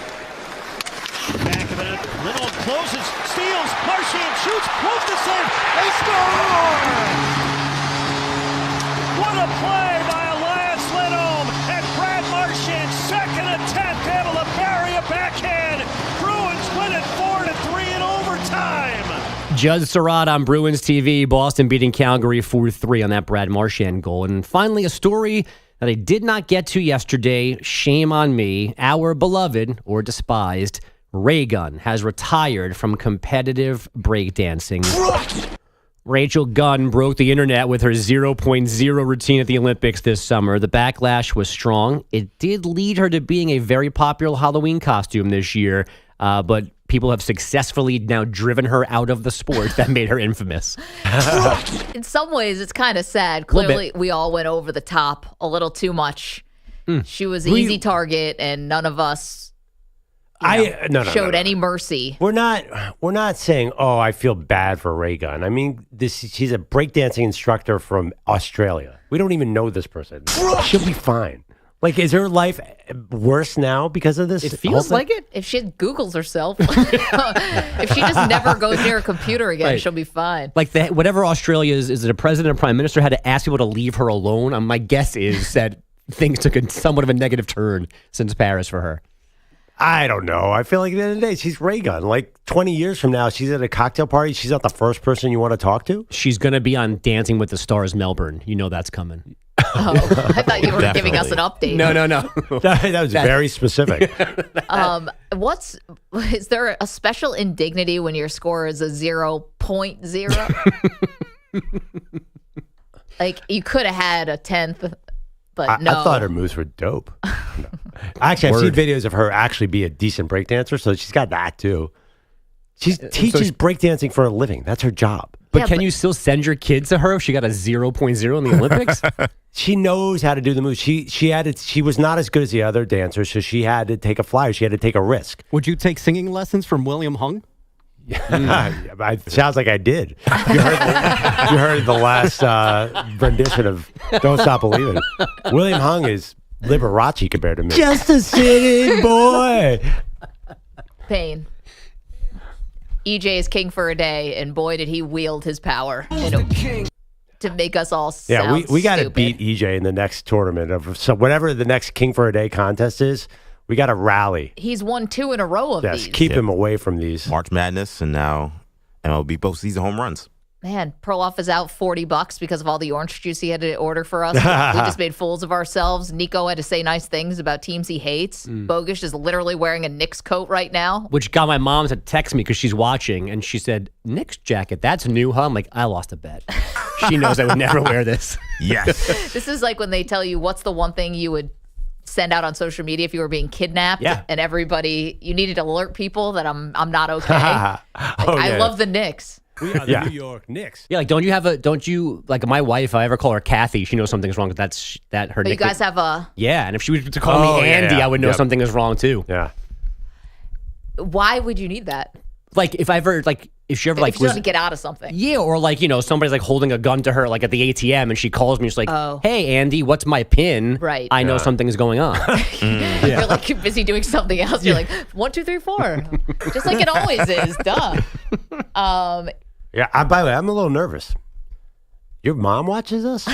Speaker 3: Back of it. Little closes, steals, Marchand shoots, close to save. They score! What a play by Elias Lindholm, and Brad Marchand, second attempt, able to bury a backhand. Bruins win it 4-3 in overtime.
Speaker 9: Judd Surratt on Bruins TV. Boston beating Calgary 4-3 on that Brad Marchand goal. And finally, a story that I did not get to yesterday. Shame on me. Our beloved or despised Ray Gunn has retired from competitive breakdancing. Rachel Gunn broke the internet with her 0.0 routine at the Olympics this summer. The backlash was strong. It did lead her to being a very popular Halloween costume this year, but people have successfully now driven her out of the sport that made her infamous.
Speaker 4: In some ways, it's kind of sad. Clearly, we all went over the top a little too much. She was an easy target, and none of us showed any mercy.
Speaker 5: We're not saying, oh, I feel bad for Ray Gunn. I mean, she's a breakdancing instructor from Australia. We don't even know this person. She'll be fine. Like, is her life worse now because of this?
Speaker 9: It feels like it.
Speaker 4: If she Googles herself, if she just never goes near a computer again, she'll be fine.
Speaker 9: Like whatever Australia is it a president or prime minister had to ask people to leave her alone? My guess is that things took somewhat of a negative turn since Paris for her.
Speaker 5: I don't know. I feel like at the end of the day, she's Ray Gunn. Like 20 years from now, she's at a cocktail party. She's not the first person you want to talk to.
Speaker 9: She's going to be on Dancing with the Stars Melbourne. You know that's coming.
Speaker 4: Oh, I thought you were giving us an update.
Speaker 9: No.
Speaker 5: that was very specific.
Speaker 4: Is there a special indignity when your score is a 0.0? Like, you could have had a 10th, but no.
Speaker 5: I thought her moves were dope. Actually, I've seen videos of her actually be a decent breakdancer, so she's got that too. She teaches breakdancing for a living. That's her job.
Speaker 9: But can you still send your kids to her if she got a 0.0 in the Olympics?
Speaker 5: She knows how to do the moves. She was not as good as the other dancers, so she had to take a flyer. She had to take a risk.
Speaker 10: Would you take singing lessons from William Hung?
Speaker 5: Sounds like I did. You heard the last rendition of "Don't Stop Believing." William Hung is Liberace compared to me. Just a city boy.
Speaker 4: Pain. EJ is king for a day, and boy, did he wield his power to make us all sound
Speaker 5: we got to
Speaker 4: stupid.
Speaker 5: beat EJ in the next tournament. So whatever the next king for a day contest is, we got to rally.
Speaker 4: He's won 2 in a row of these.
Speaker 5: Keep him away from these.
Speaker 7: March Madness, and now MLB postseason home runs.
Speaker 4: Man, Perloff is out $40 because of all the orange juice he had to order for us. We just made fools of ourselves. Nico had to say nice things about teams he hates. Bogusch is literally wearing a Knicks coat right now.
Speaker 9: Which got my mom to text me because she's watching, and she said, Knicks jacket, that's new, huh? I'm like, I lost a bet. She knows I would never wear this.
Speaker 7: Yes.
Speaker 4: This is like when they tell you what's the one thing you would send out on social media if you were being kidnapped, and everybody, you needed to alert people that I'm not okay. I love the Knicks.
Speaker 5: We are the New York Knicks.
Speaker 9: Yeah, like don't you like my wife, if I ever call her Kathy, she knows something's wrong with that her
Speaker 4: But you
Speaker 9: nickname.
Speaker 4: guys have a...
Speaker 9: Yeah, and if she was to call me Andy, I would know something is wrong too.
Speaker 5: Yeah.
Speaker 4: Why would you need that?
Speaker 9: Like if I ever like if she ever like
Speaker 4: if you want to get out of something.
Speaker 9: Yeah, or like, somebody's like holding a gun to her like at the ATM and she calls me, she's like, "Hey Andy, what's my PIN?"
Speaker 4: Right.
Speaker 9: I know something's going on.
Speaker 4: You're like busy doing something else. You're like 1, 2, 3, 4. Just like it always is. Duh.
Speaker 5: Yeah, by the way, I'm a little nervous. Your mom watches us?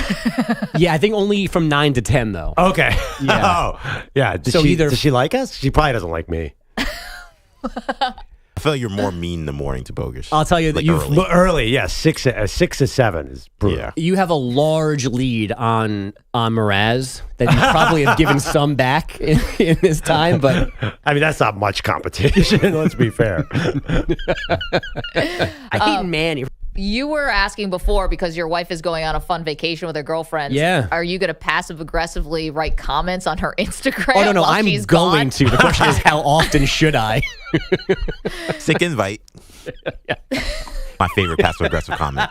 Speaker 9: Yeah, I think only from 9 to 10 though.
Speaker 5: Okay.
Speaker 9: Yeah.
Speaker 5: Yeah. Does she like us? She probably doesn't like me.
Speaker 7: I feel like you're more mean in the morning to Bogusch.
Speaker 9: I'll tell you that
Speaker 5: early, yeah, 6 to 7 is brutal.
Speaker 7: Yeah.
Speaker 9: You have a large lead on Mraz that you probably have given some back in this time, but
Speaker 5: I mean that's not much competition. Let's be fair.
Speaker 9: I hate Manny.
Speaker 4: You were asking before because your wife is going on a fun vacation with her girlfriends.
Speaker 9: Yeah.
Speaker 4: Are you going to passive aggressively write comments on her Instagram?
Speaker 9: Oh no,
Speaker 4: while
Speaker 9: I'm
Speaker 4: she's
Speaker 9: going
Speaker 4: gone?
Speaker 9: to. The question is, how often should I?
Speaker 7: Sick invite. My favorite passive aggressive comment.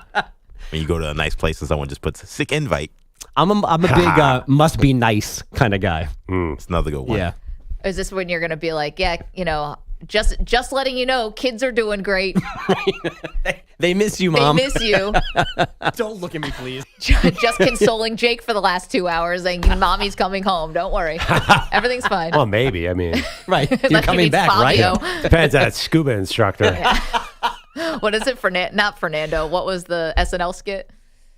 Speaker 7: When you go to a nice place and someone just puts sick invite.
Speaker 9: I'm a big must be nice kind of guy.
Speaker 7: It's another good one.
Speaker 9: Yeah.
Speaker 4: Is this when you're going to be like, just letting you know, kids are doing great.
Speaker 9: They miss you, Mom.
Speaker 4: They miss you.
Speaker 9: Don't look at me, please.
Speaker 4: Just consoling Jake for the last 2 hours saying, Mommy's coming home. Don't worry. Everything's fine.
Speaker 5: Well, maybe. I mean,
Speaker 9: right. You're
Speaker 4: Like he
Speaker 9: coming
Speaker 4: means
Speaker 9: back,
Speaker 4: Fabio.
Speaker 9: right?
Speaker 5: Depends on that scuba instructor.
Speaker 4: What is it? Not Fernando. What was the SNL skit?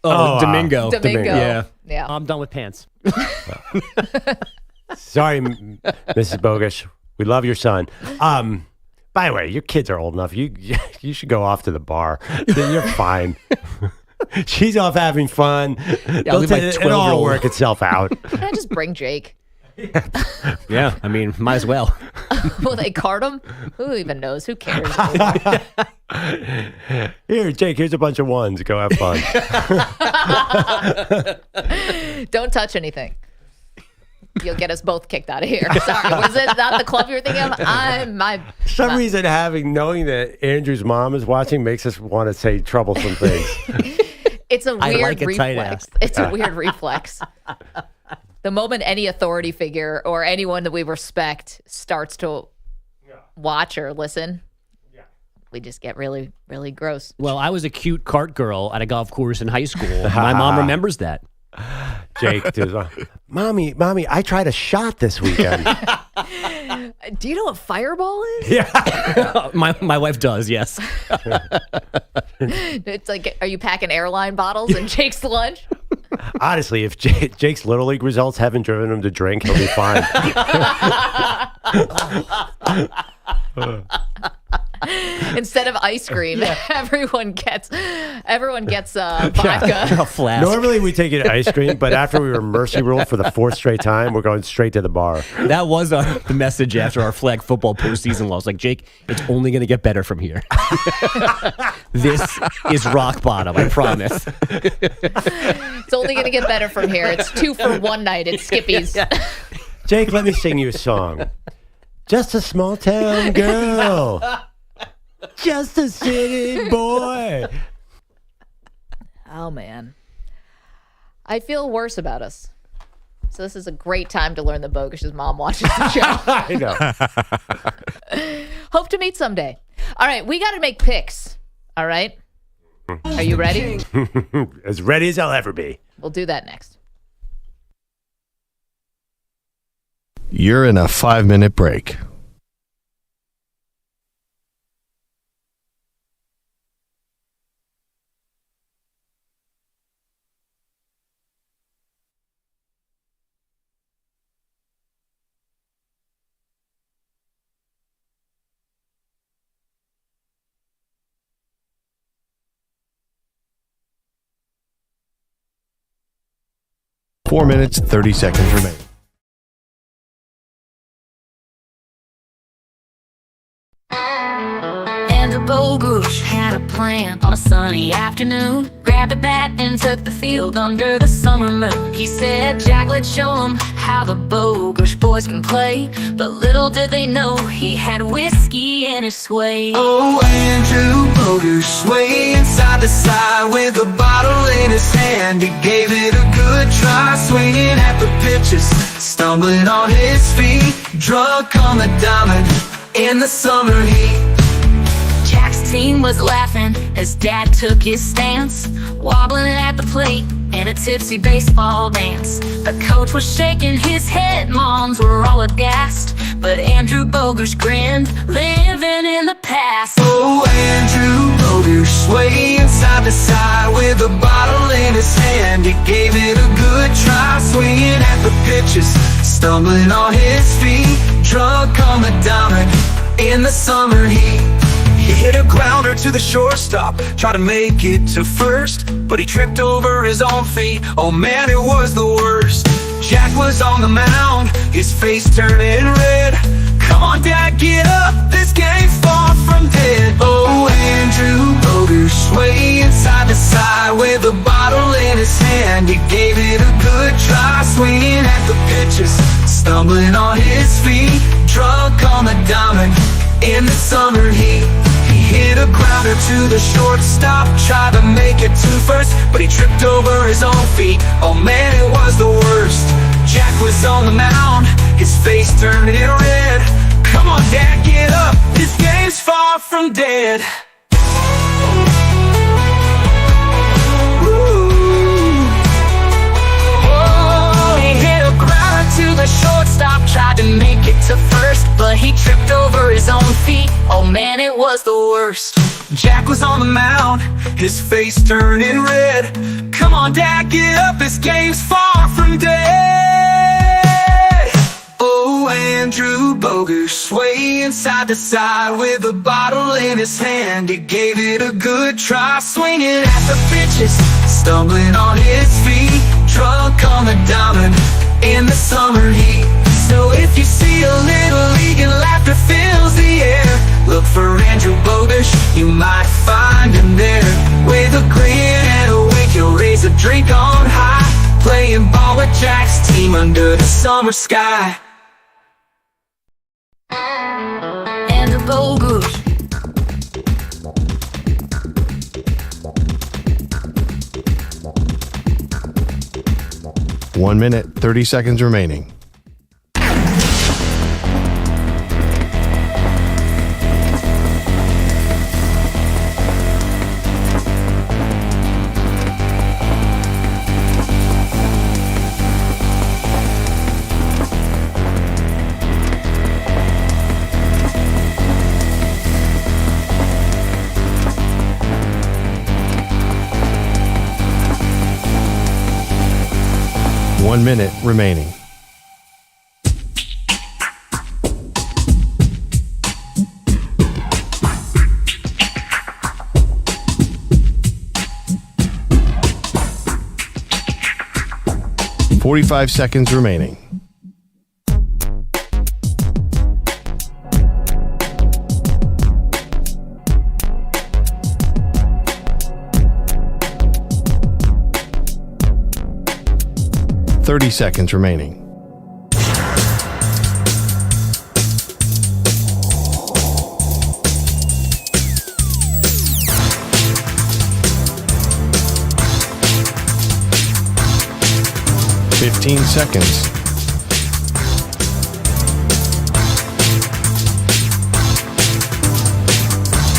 Speaker 9: Domingo.
Speaker 4: Domingo.
Speaker 9: Yeah. I'm done with pants.
Speaker 5: Sorry, Mrs. Bogusch. We love your son. By the way, your kids are old enough. You should go off to the bar. You're fine. She's off having fun. It'll all work itself out.
Speaker 4: Yeah, just bring Jake.
Speaker 9: Yeah, I mean, might as well.
Speaker 4: Will they card him? Who even knows? Who cares?
Speaker 5: Here, Jake, here's a bunch of ones. Go have fun.
Speaker 4: Don't touch anything. You'll get us both kicked out of here. Sorry, was it not the club you were thinking of?
Speaker 5: For some reason, knowing that Andrew's mom is watching makes us want to say troublesome things.
Speaker 4: It's a weird reflex.
Speaker 9: ass.
Speaker 4: It's a weird reflex. The moment any authority figure or anyone that we respect starts to watch or listen, we just get really, really gross.
Speaker 9: Well, I was a cute cart girl at a golf course in high school. My mom remembers that.
Speaker 5: Jake, mommy, I tried a shot this weekend.
Speaker 4: Do you know what Fireball is?
Speaker 5: Yeah.
Speaker 9: My wife does, yes.
Speaker 4: It's like, are you packing airline bottles and Jake's lunch?
Speaker 5: Honestly, if Jake's Little League results haven't driven him to drink, he'll be fine.
Speaker 4: Instead of ice cream, everyone gets vodka.
Speaker 9: A flask.
Speaker 5: Normally we take it ice cream, but after we were mercy ruled for the 4th straight time, we're going straight to the bar.
Speaker 9: That was the message after our flag football postseason loss. Like, Jake, it's only going to get better from here. This is rock bottom, I promise.
Speaker 4: It's only going to get better from here. It's 2 for 1 night at Skippy's.
Speaker 5: Jake, let me sing you a song. Just a small town girl. Just a city boy.
Speaker 4: Oh, man. I feel worse about us. So this is a great time to learn that Bogusch's mom watches the show.
Speaker 5: I
Speaker 4: know. Hope to meet someday. All right, we got to make picks. All right? Are you ready?
Speaker 5: As ready as I'll ever be.
Speaker 4: We'll do that next.
Speaker 14: You're in a 5-minute break. Four minutes, 30 seconds remaining.
Speaker 16: Bogusch had a plan on a sunny afternoon. Grabbed a bat and took the field under the summer moon. He said, Jack, let's show 'em how the Bogusch boys can play. But little did they know he had whiskey in his sway.
Speaker 8: Oh, Andrew Bogusch swaying side to side with a bottle in his hand. He gave it a good try, swinging at the pitches, stumbling on his feet, drunk on the diamond in the summer heat.
Speaker 16: Jack's team was laughing as Dad took his stance, wobbling at the plate in a tipsy baseball dance. The coach was shaking his head, moms were all aghast, but Andrew Bogusch grinned, living in the past.
Speaker 8: Oh, Andrew Bogusch swaying side to side with a bottle in his hand. He gave it a good try, swinging at the pitches, stumbling on his feet, drunk on the diamond in the summer heat. He hit a grounder to the shortstop, tried to make it to first, but he tripped over his own feet. Oh man, it was the worst. Jack was on the mound, his face turning red. Come on, Dad, get up, this game's far from dead. Oh, Andrew Bogusch swaying side to side with a bottle in his hand. He gave it a good try, swinging at the pitches, stumbling on his feet, drunk on the diamond in the summer heat. He hit a grounder to the shortstop, tried to make it to first, but he tripped over his own feet. Oh man, it was the worst. Jack was on the mound, his face turning red. Come on, Dad, get up, this game's far from dead.
Speaker 16: To the shortstop, tried to make it to first, but he tripped over his own feet. Oh man, it was the worst.
Speaker 8: Jack was on the mound, his face turning red. Come on, Dad, get up, this game's far from dead. Oh, Andrew Bogusch swaying side to side with a bottle in his hand. He gave it a good try, swinging at the pitches, stumbling on his feet, drunk on the diamond in the summer heat. So if you see a little league and laughter fills the air, look for Andrew Bogusch, you might find him there. With a grin and a wink, he'll raise a drink on high, playing ball with Jack's team under the summer sky.
Speaker 16: Andrew Bogusch.
Speaker 14: 1 minute, 30 seconds remaining. One minute remaining. .45 seconds remaining. .30 seconds remaining. .15 seconds.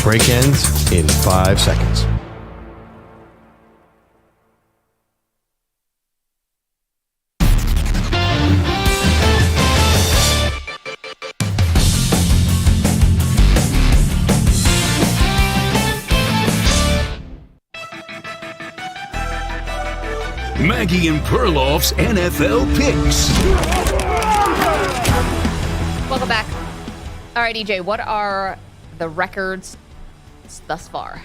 Speaker 14: Break ends in 5 seconds.
Speaker 2: Maggie and Perloff's NFL picks.
Speaker 4: Welcome back. All right, EJ, what are the records thus far?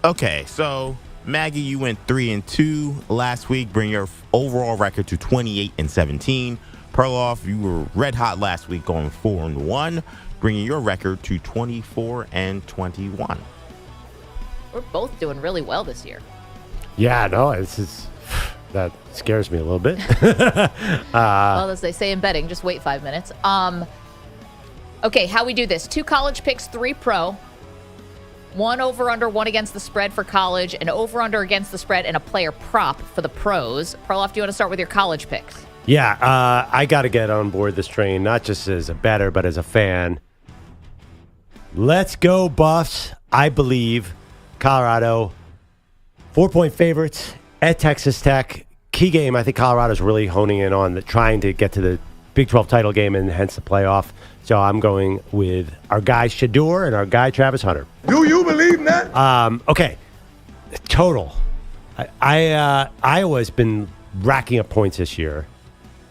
Speaker 7: Okay, so Maggie, you went 3-2 last week, bring your overall record to 28-17. Perloff, you were red hot last week, going 4-1, bringing your record to 24-21.
Speaker 4: We're both doing really well this year.
Speaker 5: Yeah, no, that scares me a little bit.
Speaker 4: Well, as they say in betting, just wait 5 minutes. Okay, how we do this. 2 college picks, 3 pro. 1 over-under, 1 against the spread for college, an over-under against the spread, and a player prop for the pros. Perloff, do you want to start with your college picks?
Speaker 5: Yeah, I got to get on board this train, not just as a bettor, but as a fan. Let's go, Buffs. I believe Colorado, 4-point favorites at Texas Tech. Key game, I think Colorado's really honing in on trying to get to the Big 12 title game and hence the playoff. So I'm going with our guy Shador and our guy Travis Hunter.
Speaker 2: Do you believe that?
Speaker 5: Okay, total. Iowa's been racking up points this year,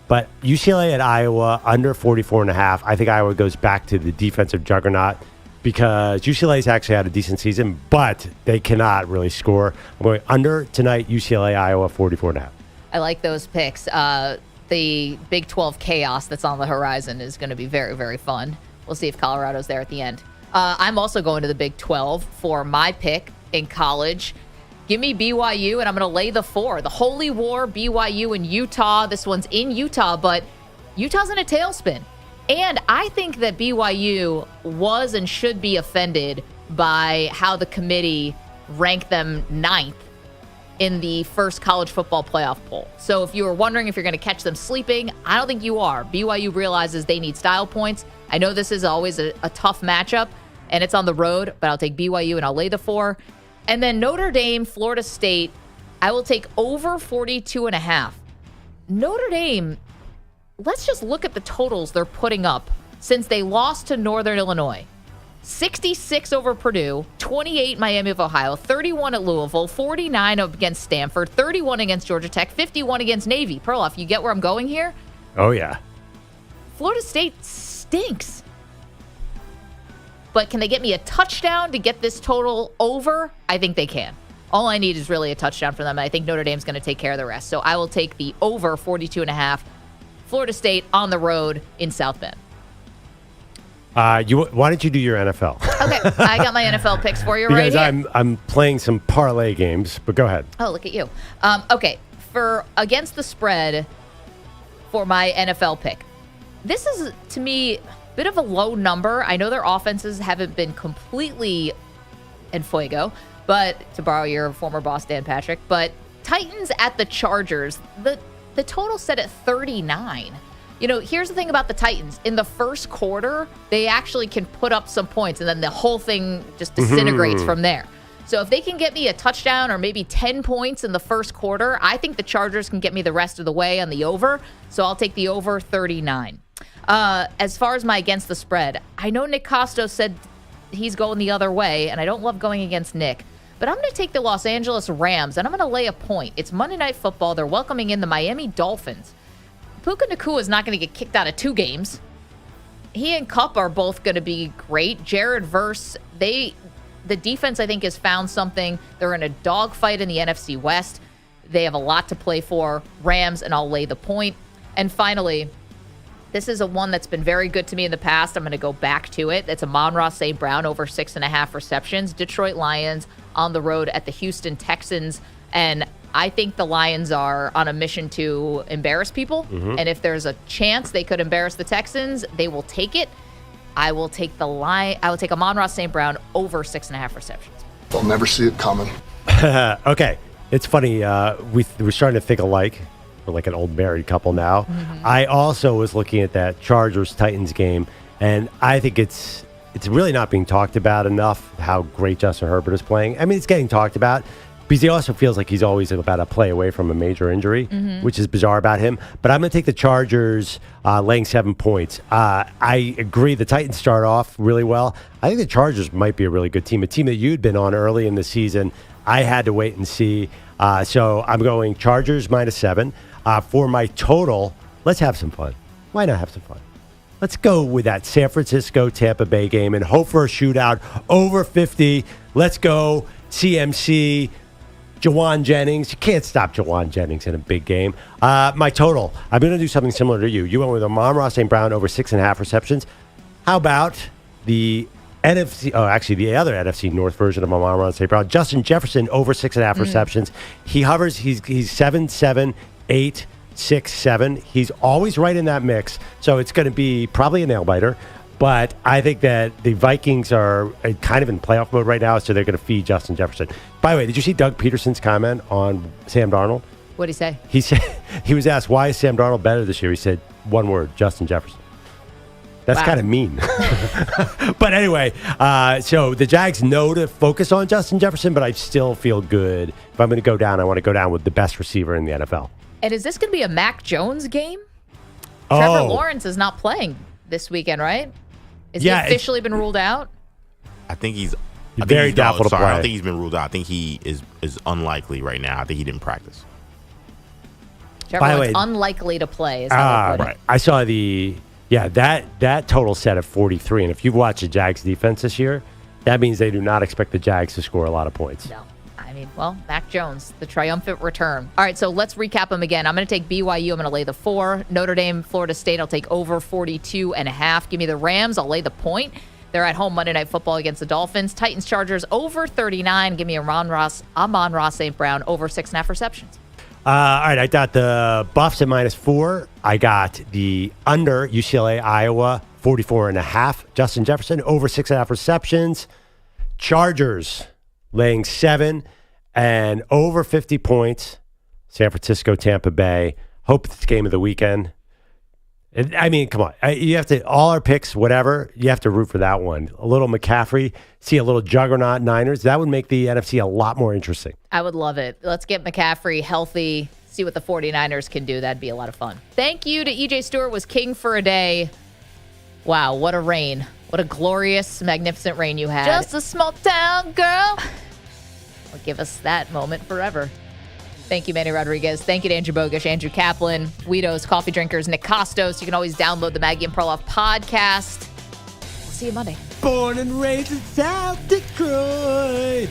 Speaker 5: but UCLA at Iowa under 44.5. I think Iowa goes back to the defensive juggernaut because UCLA's actually had a decent season, but they cannot really score. I'm going under tonight, UCLA, Iowa, 44.5.
Speaker 4: I like those picks. The Big 12 chaos that's on the horizon is going to be very, very fun. We'll see if Colorado's there at the end. I'm also going to the Big 12 for my pick in college. Give me BYU, and I'm going to lay the 4. The Holy War, BYU and Utah. This one's in Utah, but Utah's in a tailspin. And I think that BYU was and should be offended by how the committee ranked them 9th in the first college football playoff poll. So if you were wondering if you're going to catch them sleeping, I don't think you are. BYU realizes they need style points. I know this is always a tough matchup, and it's on the road, but I'll take BYU and I'll lay the 4. And then Notre Dame, Florida State, I will take over 42.5. Notre Dame, let's just look at the totals they're putting up since they lost to Northern Illinois. 66 over Purdue, 28 Miami of Ohio, 31 at Louisville, 49 against Stanford, 31 against Georgia Tech, 51 against Navy. Perloff, you get where I'm going here?
Speaker 5: Oh, yeah.
Speaker 4: Florida State stinks. But can they get me a touchdown to get this total over? I think they can. All I need is really a touchdown for them. I think Notre Dame's going to take care of the rest. So I will take the over 42.5. Florida State on the road in South Bend.
Speaker 5: Why don't you do your NFL?
Speaker 4: Okay, I got my NFL picks for you right here.
Speaker 5: Because I'm playing some parlay games, but go ahead.
Speaker 4: Oh, look at you. Okay, for against the spread for my NFL pick. This is, to me, a bit of a low number. I know their offenses haven't been completely en fuego, but to borrow your former boss, Dan Patrick, but Titans at the Chargers, the total set at 39. You know, here's the thing about the Titans. In the first quarter, they actually can put up some points, and then the whole thing just disintegrates from there. So if they can get me a touchdown or maybe 10 points in the first quarter, I think the Chargers can get me the rest of the way on the over. So I'll take the over 39. As far as my against the spread, I know Nick Kostos said he's going the other way, and I don't love going against Nick. But I'm going to take the Los Angeles Rams, and I'm going to lay a point. It's Monday Night Football. They're welcoming in the Miami Dolphins. Puka Nacua is not going to get kicked out of 2 games. He and Kupp are both going to be great. Jared Verse, the defense, I think, has found something. They're in a dogfight in the NFC West. They have a lot to play for. Rams, and I'll lay the point. And finally, this is a one that's been very good to me in the past. I'm going to go back to it. It's Amon-Ra St. Brown over 6.5 receptions. Detroit Lions on the road at the Houston Texans. And I think the Lions are on a mission to embarrass people. And if there's a chance they could embarrass the Texans, they will take it. I will take Amon-Ra St. Brown over 6.5 receptions.
Speaker 11: They'll never see it coming.
Speaker 5: Okay. It's funny. We're starting to think alike. We're like an old married couple now. I also was looking at that Chargers-Titans game, and I think it's really not being talked about enough how great Justin Herbert is playing. I mean, it's getting talked about, because he also feels like he's always about a play away from a major injury, which is bizarre about him. But I'm going to take the Chargers laying 7 points. I agree the Titans start off really well. I think the Chargers might be a really good team, a team that you'd been on early in the season. I had to wait and see. So I'm going Chargers -7. For my total, let's have some fun. Why not have some fun? Let's go with that San Francisco-Tampa Bay game and hope for a shootout over 50. Let's go CMC. Juwan Jennings. You can't stop Juwan Jennings in a big game. My total, I'm going to do something similar to you. You went with Amon-Ra St. Brown over 6.5 receptions. How about the Actually, the other NFC North version of Amon-Ra St. Brown, Justin Jefferson, over 6.5 receptions. He hovers, he's 7-7, 8, 6, 7. He's always right in that mix, so it's going to be probably a nail-biter. But I think that the Vikings are kind of in playoff mode right now, so they're going to feed Justin Jefferson. By the way, did you see Doug Peterson's comment on Sam Darnold?
Speaker 4: What did he say?
Speaker 5: He said he was asked, why is Sam Darnold better this year? He said, one word, Justin Jefferson. That's kind of mean. But anyway, so the Jags know to focus on Justin Jefferson, but I still feel good. If I'm going to go down, I want to go down with the best receiver in the NFL.
Speaker 4: And is this going to be a Mac Jones game? Trevor Lawrence is not playing this weekend, right? Is he officially been ruled out?
Speaker 7: I think he's
Speaker 5: very doubtful to play.
Speaker 7: I don't think he's been ruled out. I think he is unlikely right now. I think he didn't practice.
Speaker 4: Trevor Lawrence unlikely to play. Is how
Speaker 5: right. I saw that total set at 43. And if you've watched the Jags defense this year, that means they do not expect the Jags to score a lot of points.
Speaker 4: No. I mean, well, Mac Jones, the triumphant return. All right, so let's recap them again. I'm going to take BYU. I'm going to lay the 4. Notre Dame, Florida State, I'll take over 42.5. Give me the Rams. I'll lay the point. They're at home Monday Night Football against the Dolphins. Titans, Chargers, over 39. Give me Amon-Ra St. Brown, over 6.5 receptions.
Speaker 5: All right, I got the Buffs at -4. I got the under UCLA, Iowa, 44.5. Justin Jefferson, over 6.5 receptions. Chargers, laying 7 and over 50 points. San Francisco, Tampa Bay. Hope it's game of the weekend. I mean, come on. You have to, all our picks, whatever, you have to root for that one. A little McCaffrey, see a little juggernaut Niners. That would make the NFC a lot more interesting.
Speaker 4: I would love it. Let's get McCaffrey healthy, see what the 49ers can do. That'd be a lot of fun. Thank you to EJ Stewart, was king for a day. Wow, what a reign. What a glorious, magnificent reign you had. Just a small town girl. Will give us that moment forever. Thank you, Manny Rodriguez. Thank you to Andrew Bogusch, Andrew Kaplan, Guido's Coffee Drinkers, Nick Kostos. You can always download the Maggie and Perloff podcast. We'll see you Monday.
Speaker 5: Born and raised in South Detroit.